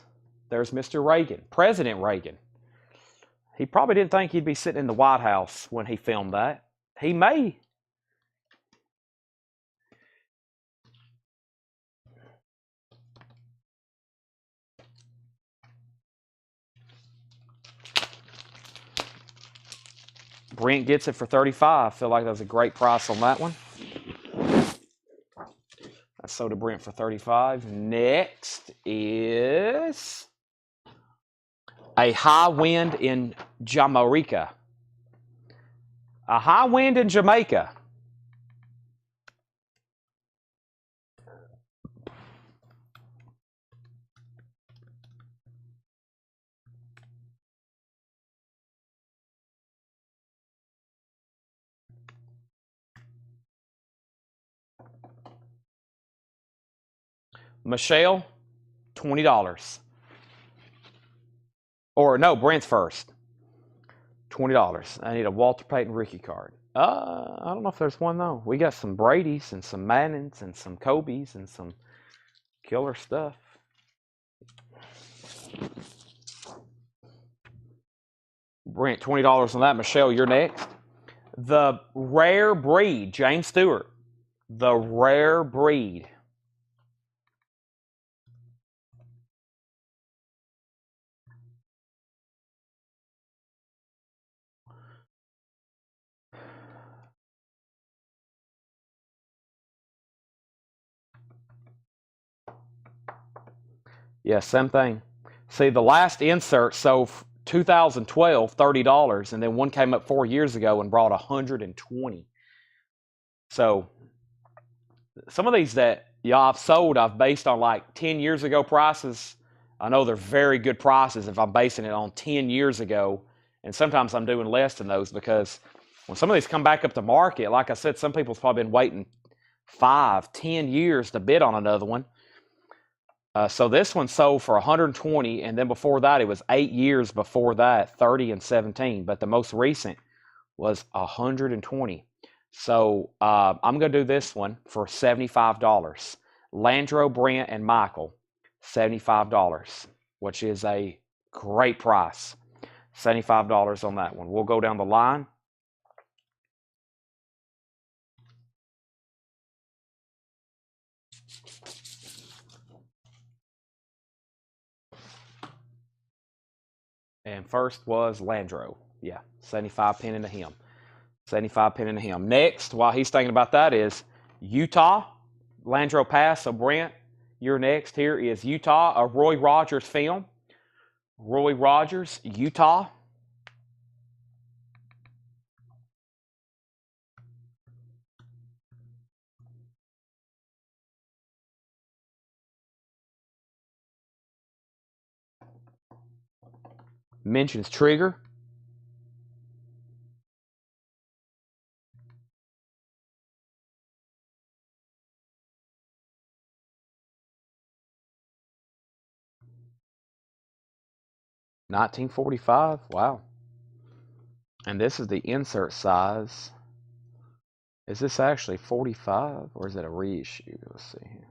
There's Mr. Reagan, President Reagan. He probably didn't think he'd be sitting in the White House when he filmed that. He may. Brent gets it for $35. I feel like that was a great price on that one. sold to Brent for $35. Next is a high wind in Jamaica. A high wind in Jamaica. Michelle, $20. Or no, Brent's first. $20. I need a Walter Payton rookie card. I don't know if there's one though. We got some Brady's and some Mannings and some Kobe's and some killer stuff. Brent, $20 on that. Michelle, you're next. The rare breed, James Stewart. The rare breed. Yeah, same thing. See, the last insert sold 2012, $30, and then one came up 4 years ago and brought 120. So some of these that I've sold, I've based on like 10 years ago prices. I know they're very good prices if I'm basing it on 10 years ago, and sometimes I'm doing less than those because when some of these come back up to market, like I said, some people's probably been waiting 5, 10 years to bid on another one. So this one sold for 120, and then before that, it was 8 years before that, 30 and 17. But the most recent was 120. So I'm going to do this one for $75. Landro, Brent, and Michael, $75, which is a great price. $75 on that one. We'll go down the line. And first was Landro. Yeah, 75 pin into him. 75 pin into him. Next, while he's thinking about that, is Utah. Landro Pass. So Brent, you're next. Here is Utah, a Roy Rogers film. Roy Rogers, Utah. Mentions Trigger. $19.45. Wow. And this is the insert size. Is this actually 45 or is it a reissue? Let's see here.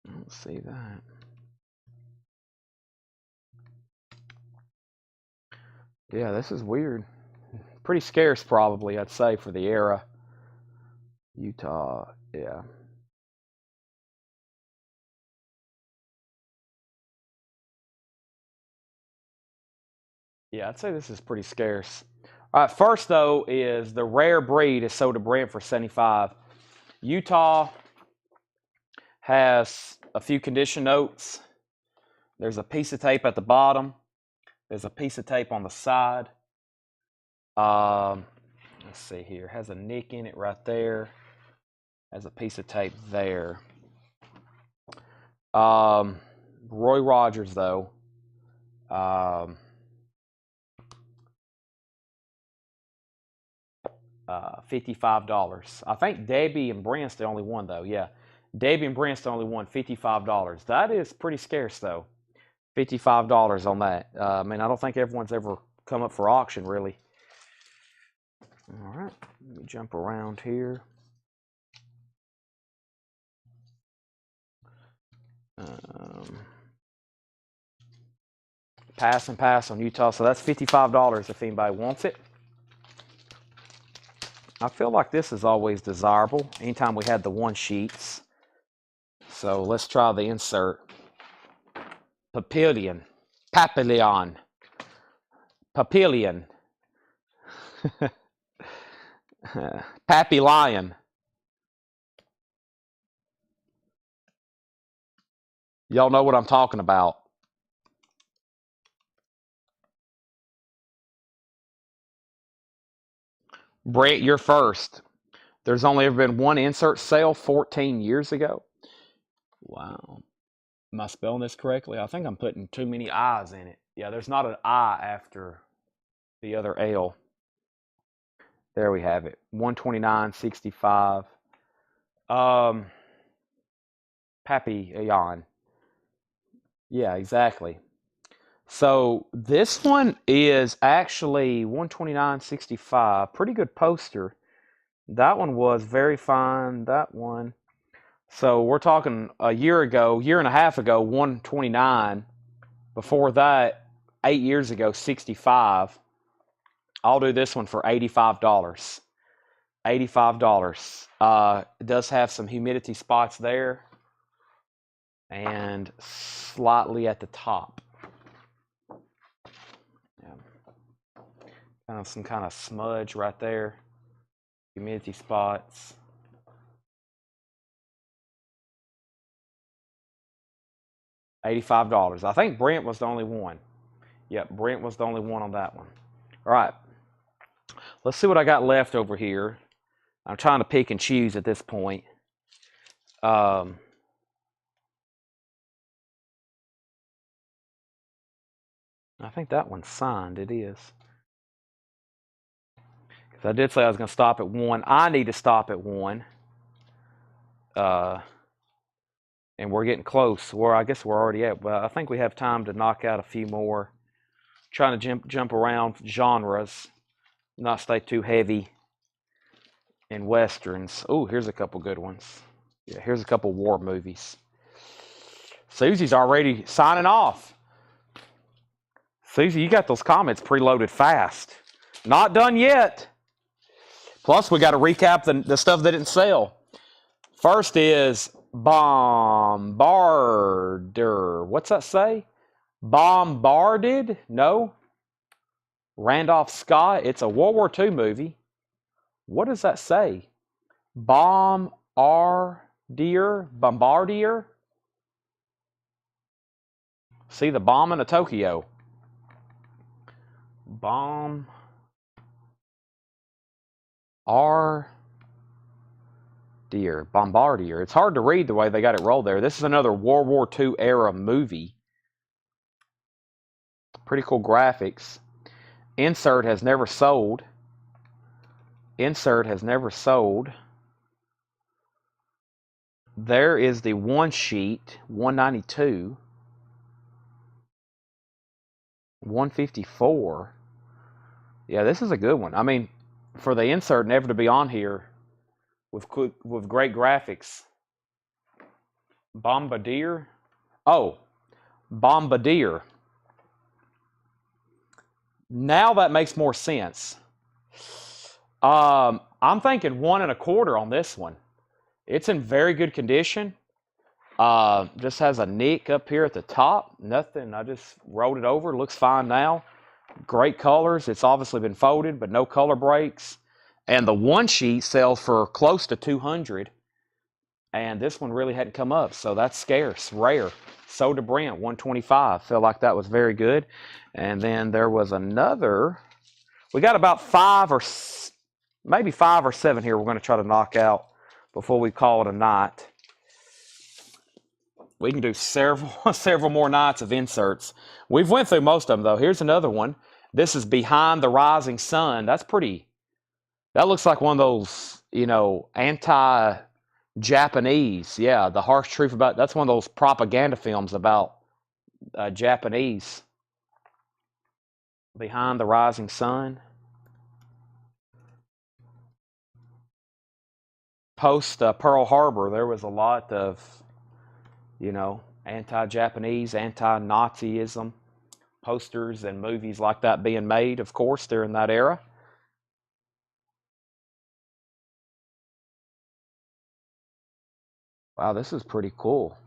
I don't see that. Yeah, this is weird. Pretty scarce, probably, I'd say, for the era. Utah, yeah. Yeah, I'd say this is pretty scarce. All right, first, though, is the rare breed is sold to Brent for $75. Utah has a few condition notes. There's a piece of tape at the bottom. There's a piece of tape on the side. Let's see here. It has a nick in it right there. Has a piece of tape there. Roy Rogers, though. $55. I think Debbie and Brent's the only one, though. Yeah. Debbie and Brent's the only one. $55. That is pretty scarce, though. $55 on that. I mean, I don't think everyone's ever come up for auction, really. All right. Let me jump around here. Pass and pass on Utah. So that's $55 if anybody wants it. I feel like this is always desirable anytime we had the one sheets. So let's try the insert. Papillion. Papillion. Papillion. Pappy Lion. Y'all know what I'm talking about. Brett, you're first. There's only ever been one insert sale 14 years ago. Wow. Am I spelling this correctly? I think I'm putting too many I's in it. Yeah, there's not an I after the other L. There we have it. 129.65. Papillon. Yeah, exactly. So this one is actually 129.65. Pretty good poster. That one was very fine. That one. So we're talking a year and a half ago, 129. Before that, 8 years ago, 65. I'll do this one for $85. $85. It does have some humidity spots there and slightly at the top. Yeah. Kind of some kind of smudge right there. Humidity spots. $85. I think Brent was the only one. Yep, Brent was the only one on that one. All right. Let's see what I got left over here. I'm trying to pick and choose at this point. I think that one's signed. It is. Because I did say I was going to stop at 1. I need to stop at 1. And we're getting close. Well, I guess we're already at. But I think we have time to knock out a few more. Trying to jump around genres. Not stay too heavy in westerns. Oh, here's a couple good ones. Yeah, here's a couple war movies. Susie's already signing off. Susie, you got those comments preloaded fast. Not done yet. Plus, we got to recap the stuff that didn't sell. First is Bombarder. What's that say? Bombarded? No. Randolph Scott. It's a World War II movie. What does that say? Bombardier? See the bombing of Tokyo. Bombardier. It's hard to read the way they got it rolled there. This is another World War II era movie. Pretty cool graphics. Insert has never sold. Insert has never sold. There is the one sheet, 192. 154. Yeah, this is a good one. I mean, for the insert never to be on here with great graphics. Bombardier. Oh, Bombardier. Now that makes more sense. I'm thinking 1 1/4 on this one. It's in very good condition. Just has a nick up here at the top. Nothing. I just rolled it over. Looks fine now. Great colors. It's obviously been folded, but no color breaks. And the one sheet sells for close to 200. And this one really hadn't come up, so that's scarce, rare. Sold to Brent, 125. Felt like that was very good. And then there was another. We got about 5 or maybe 5 or 7 here we're going to try to knock out before we call it a night. We can do several more nights of inserts. We've went through most of them, though. Here's another one. This is Behind the Rising Sun. That looks like one of those, anti-Japanese. Yeah, the harsh truth about, that's one of those propaganda films about Japanese. Behind the Rising Sun. Post Pearl Harbor, there was a lot of, anti-Japanese, anti-Nazism posters and movies like that being made, of course, during that era. Wow, this is pretty cool.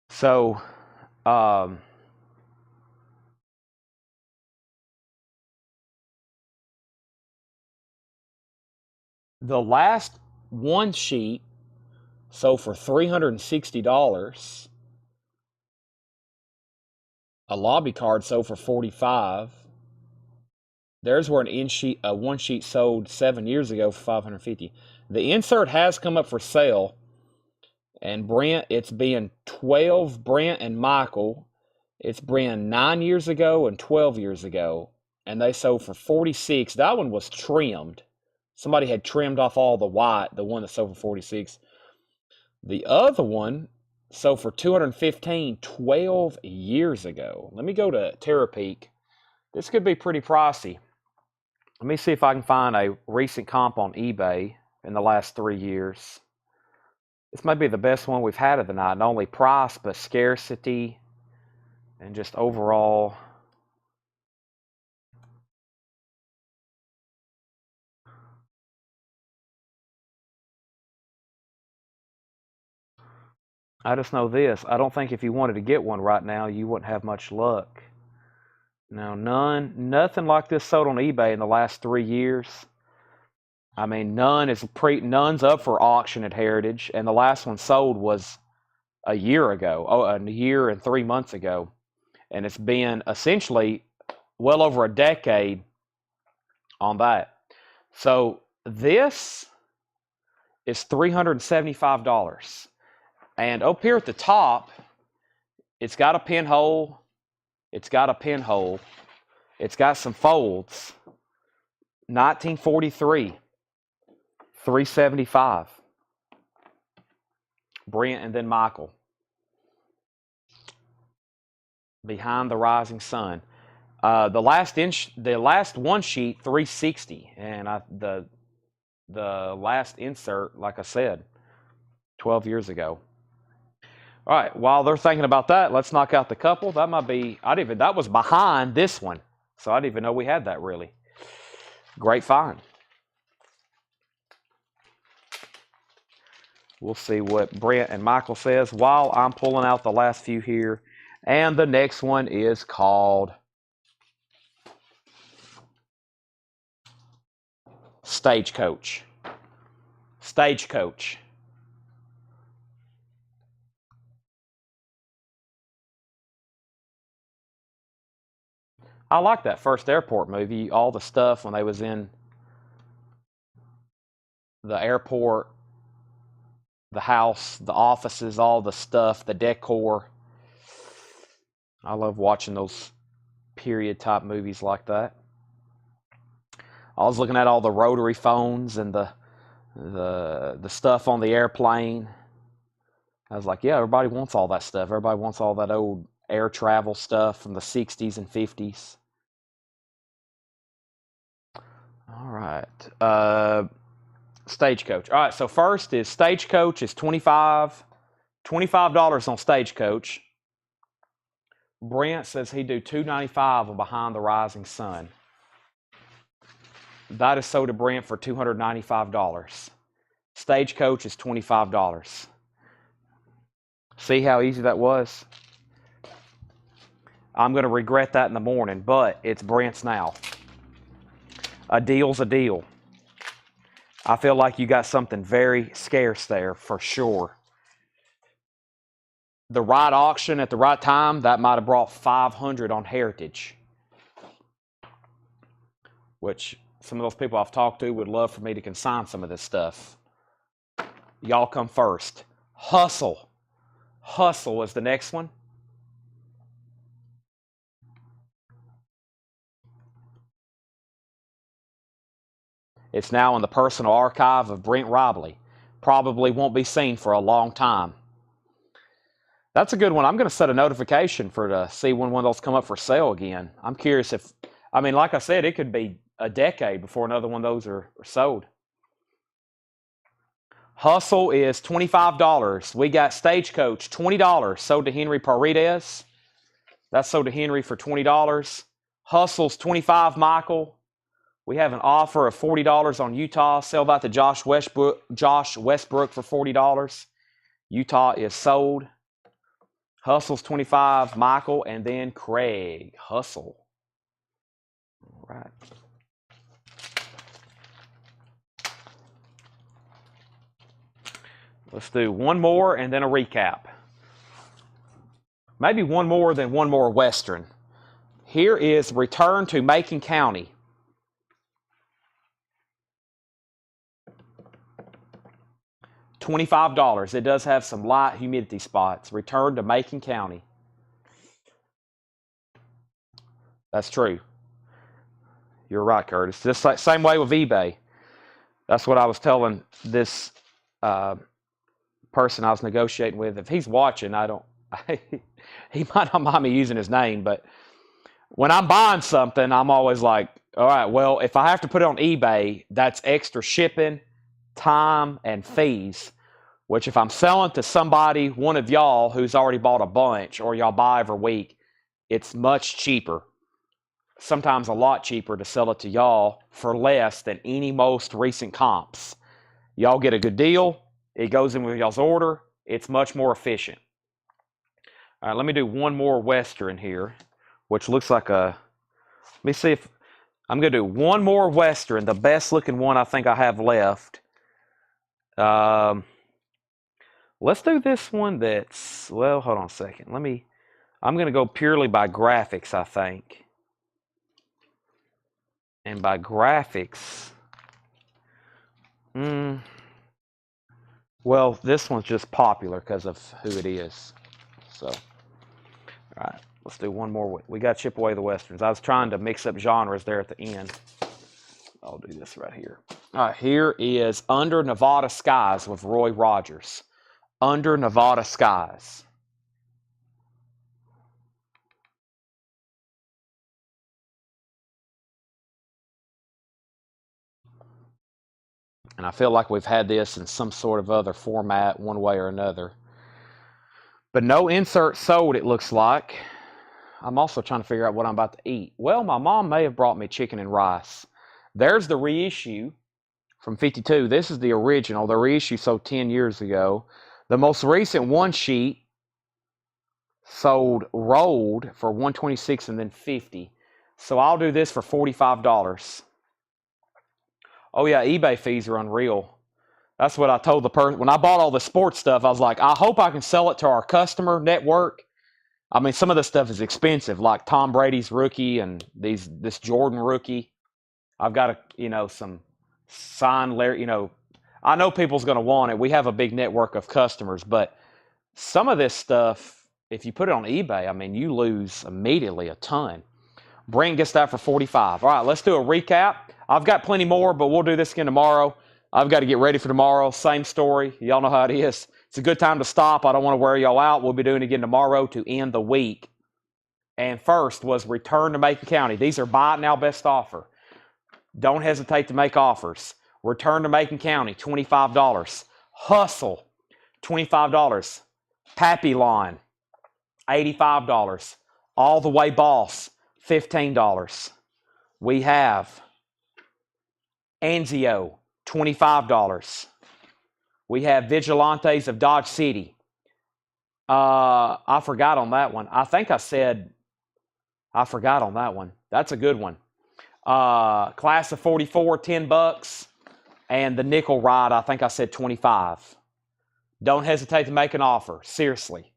So, the last one sheet sold for $360. A lobby card sold for $45. There's where a one sheet sold 7 years ago for $550. The insert has come up for sale. And Brent, it's been 12, Brent and Michael. It's been 9 years ago and 12 years ago. And they sold for 46. That one was trimmed. Somebody had trimmed off all the white, the one that sold for 46. The other one sold for 215 12 years ago. Let me go to Terapeak. This could be pretty pricey. Let me see if I can find a recent comp on eBay in the last 3 years. This might be the best one we've had of the night. Not only price, but scarcity and just overall. I just know this. I don't think if you wanted to get one right now, you wouldn't have much luck. Now, nothing like this sold on eBay in the last 3 years. I mean, none's up for auction at Heritage, and the last one sold was a year ago, a year and 3 months ago. And it's been essentially well over a decade on that. So this is $375. And up here at the top, it's got a pinhole. It's got a pinhole. It's got some folds. 1943, $375. Brent and then Michael. Behind the Rising Sun. The last one sheet, $360, and the last insert, like I said, 12 years ago. All right, while they're thinking about that, let's knock out the couple. That might be, that was behind this one, so I didn't even know we had that really. Great find. We'll see what Brent and Michael says while I'm pulling out the last few here. And the next one is called Stagecoach. Stagecoach. I like that first airport movie. All the stuff when they was in the airport, the house, the offices, all the stuff, the decor. I love watching those period type movies like that. I was looking at all the rotary phones and the stuff on the airplane. I was like, yeah, everybody wants all that stuff. Everybody wants all that old air travel stuff from the 60s and 50s. All right. Stagecoach. All right, so first is Stagecoach is $25 on Stagecoach. Brent says he'd do $295 on Behind the Rising Sun. That is sold to Brent for $295. Stagecoach is $25. See how easy that was? I'm going to regret that in the morning, but it's Brent's now. A deal's a deal. I feel like you got something very scarce there for sure. The right auction at the right time, that might have brought 500 on Heritage. Which some of those people I've talked to would love for me to consign some of this stuff. Y'all come first. Hustle. Hustle is the next one. It's now in the personal archive of Brent Robley. Probably won't be seen for a long time. That's a good one. I'm going to set a notification to see when one of those come up for sale again. I'm curious if, like I said, it could be a decade before another one of those are sold. Hustle is $25. We got Stagecoach, $20, sold to Henry Paredes. That's sold to Henry for $20. Hustle's $25, Michael. We have an offer of $40 on Utah. Sell that to Josh Westbrook for $40. Utah is sold. Hustle's $25, Michael, and then Craig. Hustle. All right. Let's do one more and then a recap. Maybe one more, then one more Western. Here is Return to Macon County. $25. It does have some light humidity spots. Return to Macon County. That's true. You're right, Curtis. Just like same way with eBay. That's what I was telling this person I was negotiating with. If he's watching, he might not mind me using his name, but when I'm buying something, I'm always like, all right, well, if I have to put it on eBay, that's extra shipping, time, and fees, which if I'm selling to somebody, one of y'all who's already bought a bunch or y'all buy every week, it's much cheaper. Sometimes a lot cheaper to sell it to y'all for less than any most recent comps. Y'all get a good deal. It goes in with y'all's order. It's much more efficient. All right, let me do one more Western here, which looks like a, let me see if, I'm going to do one more Western, the best looking one I think I have left. Let's do this one that's, well, hold on a second. I'm going to go purely by graphics, I think. And by graphics, well, this one's just popular because of who it is. So, all right, let's do one more. We got to chip away the Westerns. I was trying to mix up genres there at the end. I'll do this right here. All right, here is Under Nevada Skies with Roy Rogers. Under Nevada Skies. And I feel like we've had this in some sort of other format, one way or another. But no insert sold, it looks like. I'm also trying to figure out what I'm about to eat. Well, my mom may have brought me chicken and rice. There's the reissue from 52. This is the original. The reissue sold 10 years ago. The most recent one sheet sold rolled for $126 and then $50. So I'll do this for $45. Oh yeah, eBay fees are unreal. That's what I told the person. When I bought all the sports stuff, I was like, I hope I can sell it to our customer network. I mean, some of this stuff is expensive, like Tom Brady's rookie and this Jordan rookie. I've got some signed, I know people's going to want it. We have a big network of customers, but some of this stuff, if you put it on eBay, I mean, you lose immediately a ton. Brent gets that for $45. All right, let's do a recap. I've got plenty more, but we'll do this again tomorrow. I've got to get ready for tomorrow. Same story. Y'all know how it is. It's a good time to stop. I don't want to wear y'all out. We'll be doing it again tomorrow to end the week. And first was Return to Macon County. These are buy it now best offer. Don't hesitate to make offers. Return to Macon County, $25. Hustle, $25. Pappy Line, $85. All the Way Boss, $15. We have Anzio, $25. We have Vigilantes of Dodge City. I forgot on that one. I think I said I forgot on that one. That's a good one. Class of 44, $10. And the nickel ride, I think I said 25. Don't hesitate to make an offer. Seriously.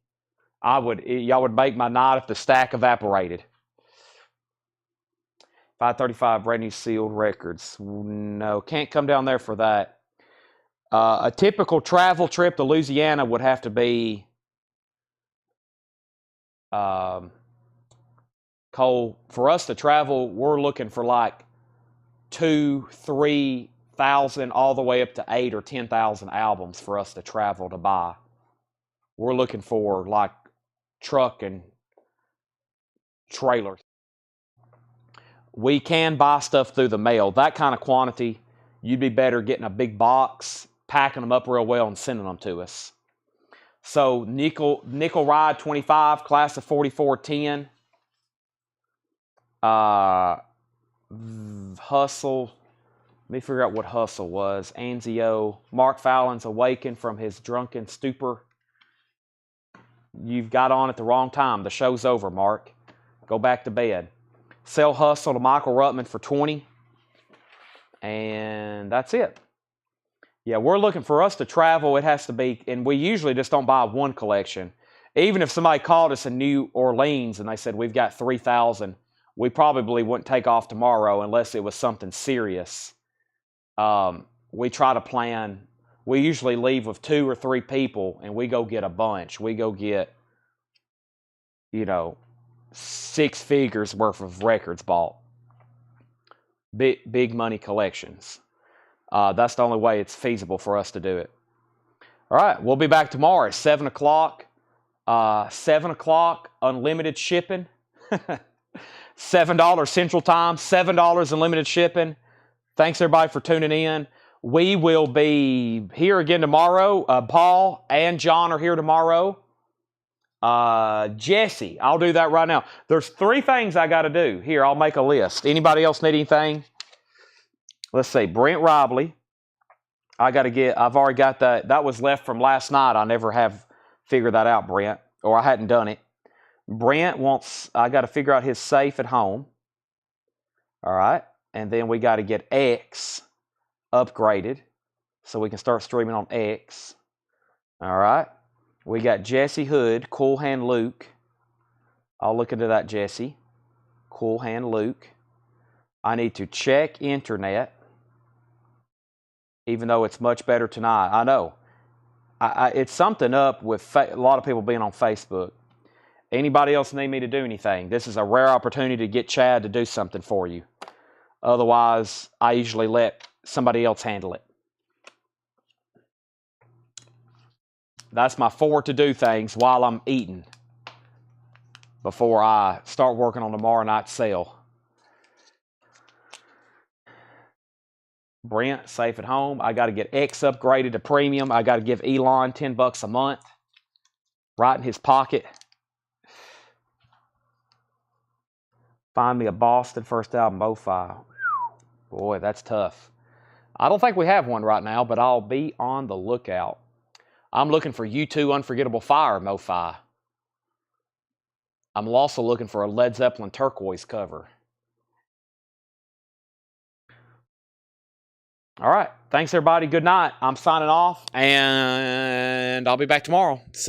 Y'all would make my night if the stack evaporated. 535 brand new sealed records. No, can't come down there for that. A typical travel trip to Louisiana would have to be Cole, for us to travel, we're looking for like 2,000-3,000 all the way up to 8,000 or 10,000 albums for us to travel to buy. We're looking for like truck and trailers. We can buy stuff through the mail. That kind of quantity, you'd be better getting a big box, packing them up real well, and sending them to us. So nickel ride 25, class of 44 10. Hustle. Let me figure out what Hustle was. Anzio. Mark Fallon's awakened from his drunken stupor. You've got on at the wrong time. The show's over, Mark. Go back to bed. Sell Hustle to Michael Ruttman for $20. And that's it. Yeah, we're looking for us to travel. It has to be, and we usually just don't buy one collection. Even if somebody called us in New Orleans and they said, we've got 3,000, we probably wouldn't take off tomorrow unless it was something serious. We try to plan. We usually leave with 2 or 3 people, and we go get a bunch. We go get, 6 figures worth of records bought. Big money collections. That's the only way it's feasible for us to do it. All right, we'll be back tomorrow at 7 o'clock. 7 o'clock, unlimited shipping. $7 Central Time, $7 unlimited shipping. Thanks, everybody, for tuning in. We will be here again tomorrow. Paul and John are here tomorrow. Jesse, I'll do that right now. There's 3 things I got to do. Here, I'll make a list. Anybody else need anything? Let's see. Brent Robley. I've already got that. That was left from last night. I never have figured that out, Brent, or I hadn't done it. Brent wants, I got to figure out his safe at home. All right. And then we got to get X upgraded so we can start streaming on X. All right. We got Jesse Hood, Cool Hand Luke. I'll look into that, Jesse. Cool Hand Luke. I need to check internet, even though it's much better tonight. I know. It's something up with a lot of people being on Facebook. Anybody else need me to do anything? This is a rare opportunity to get Chad to do something for you. Otherwise, I usually let somebody else handle it. That's my 4 to-do things while I'm eating before I start working on tomorrow night's sale. Brent, safe at home. I got to get X upgraded to premium. I got to give Elon $10 a month. Right in his pocket. Find me a Boston first album MoFi. Boy, that's tough. I don't think we have one right now, but I'll be on the lookout. I'm looking for U2 Unforgettable Fire MoFi. I'm also looking for a Led Zeppelin Turquoise cover. All right. Thanks, everybody. Good night. I'm signing off, and I'll be back tomorrow. See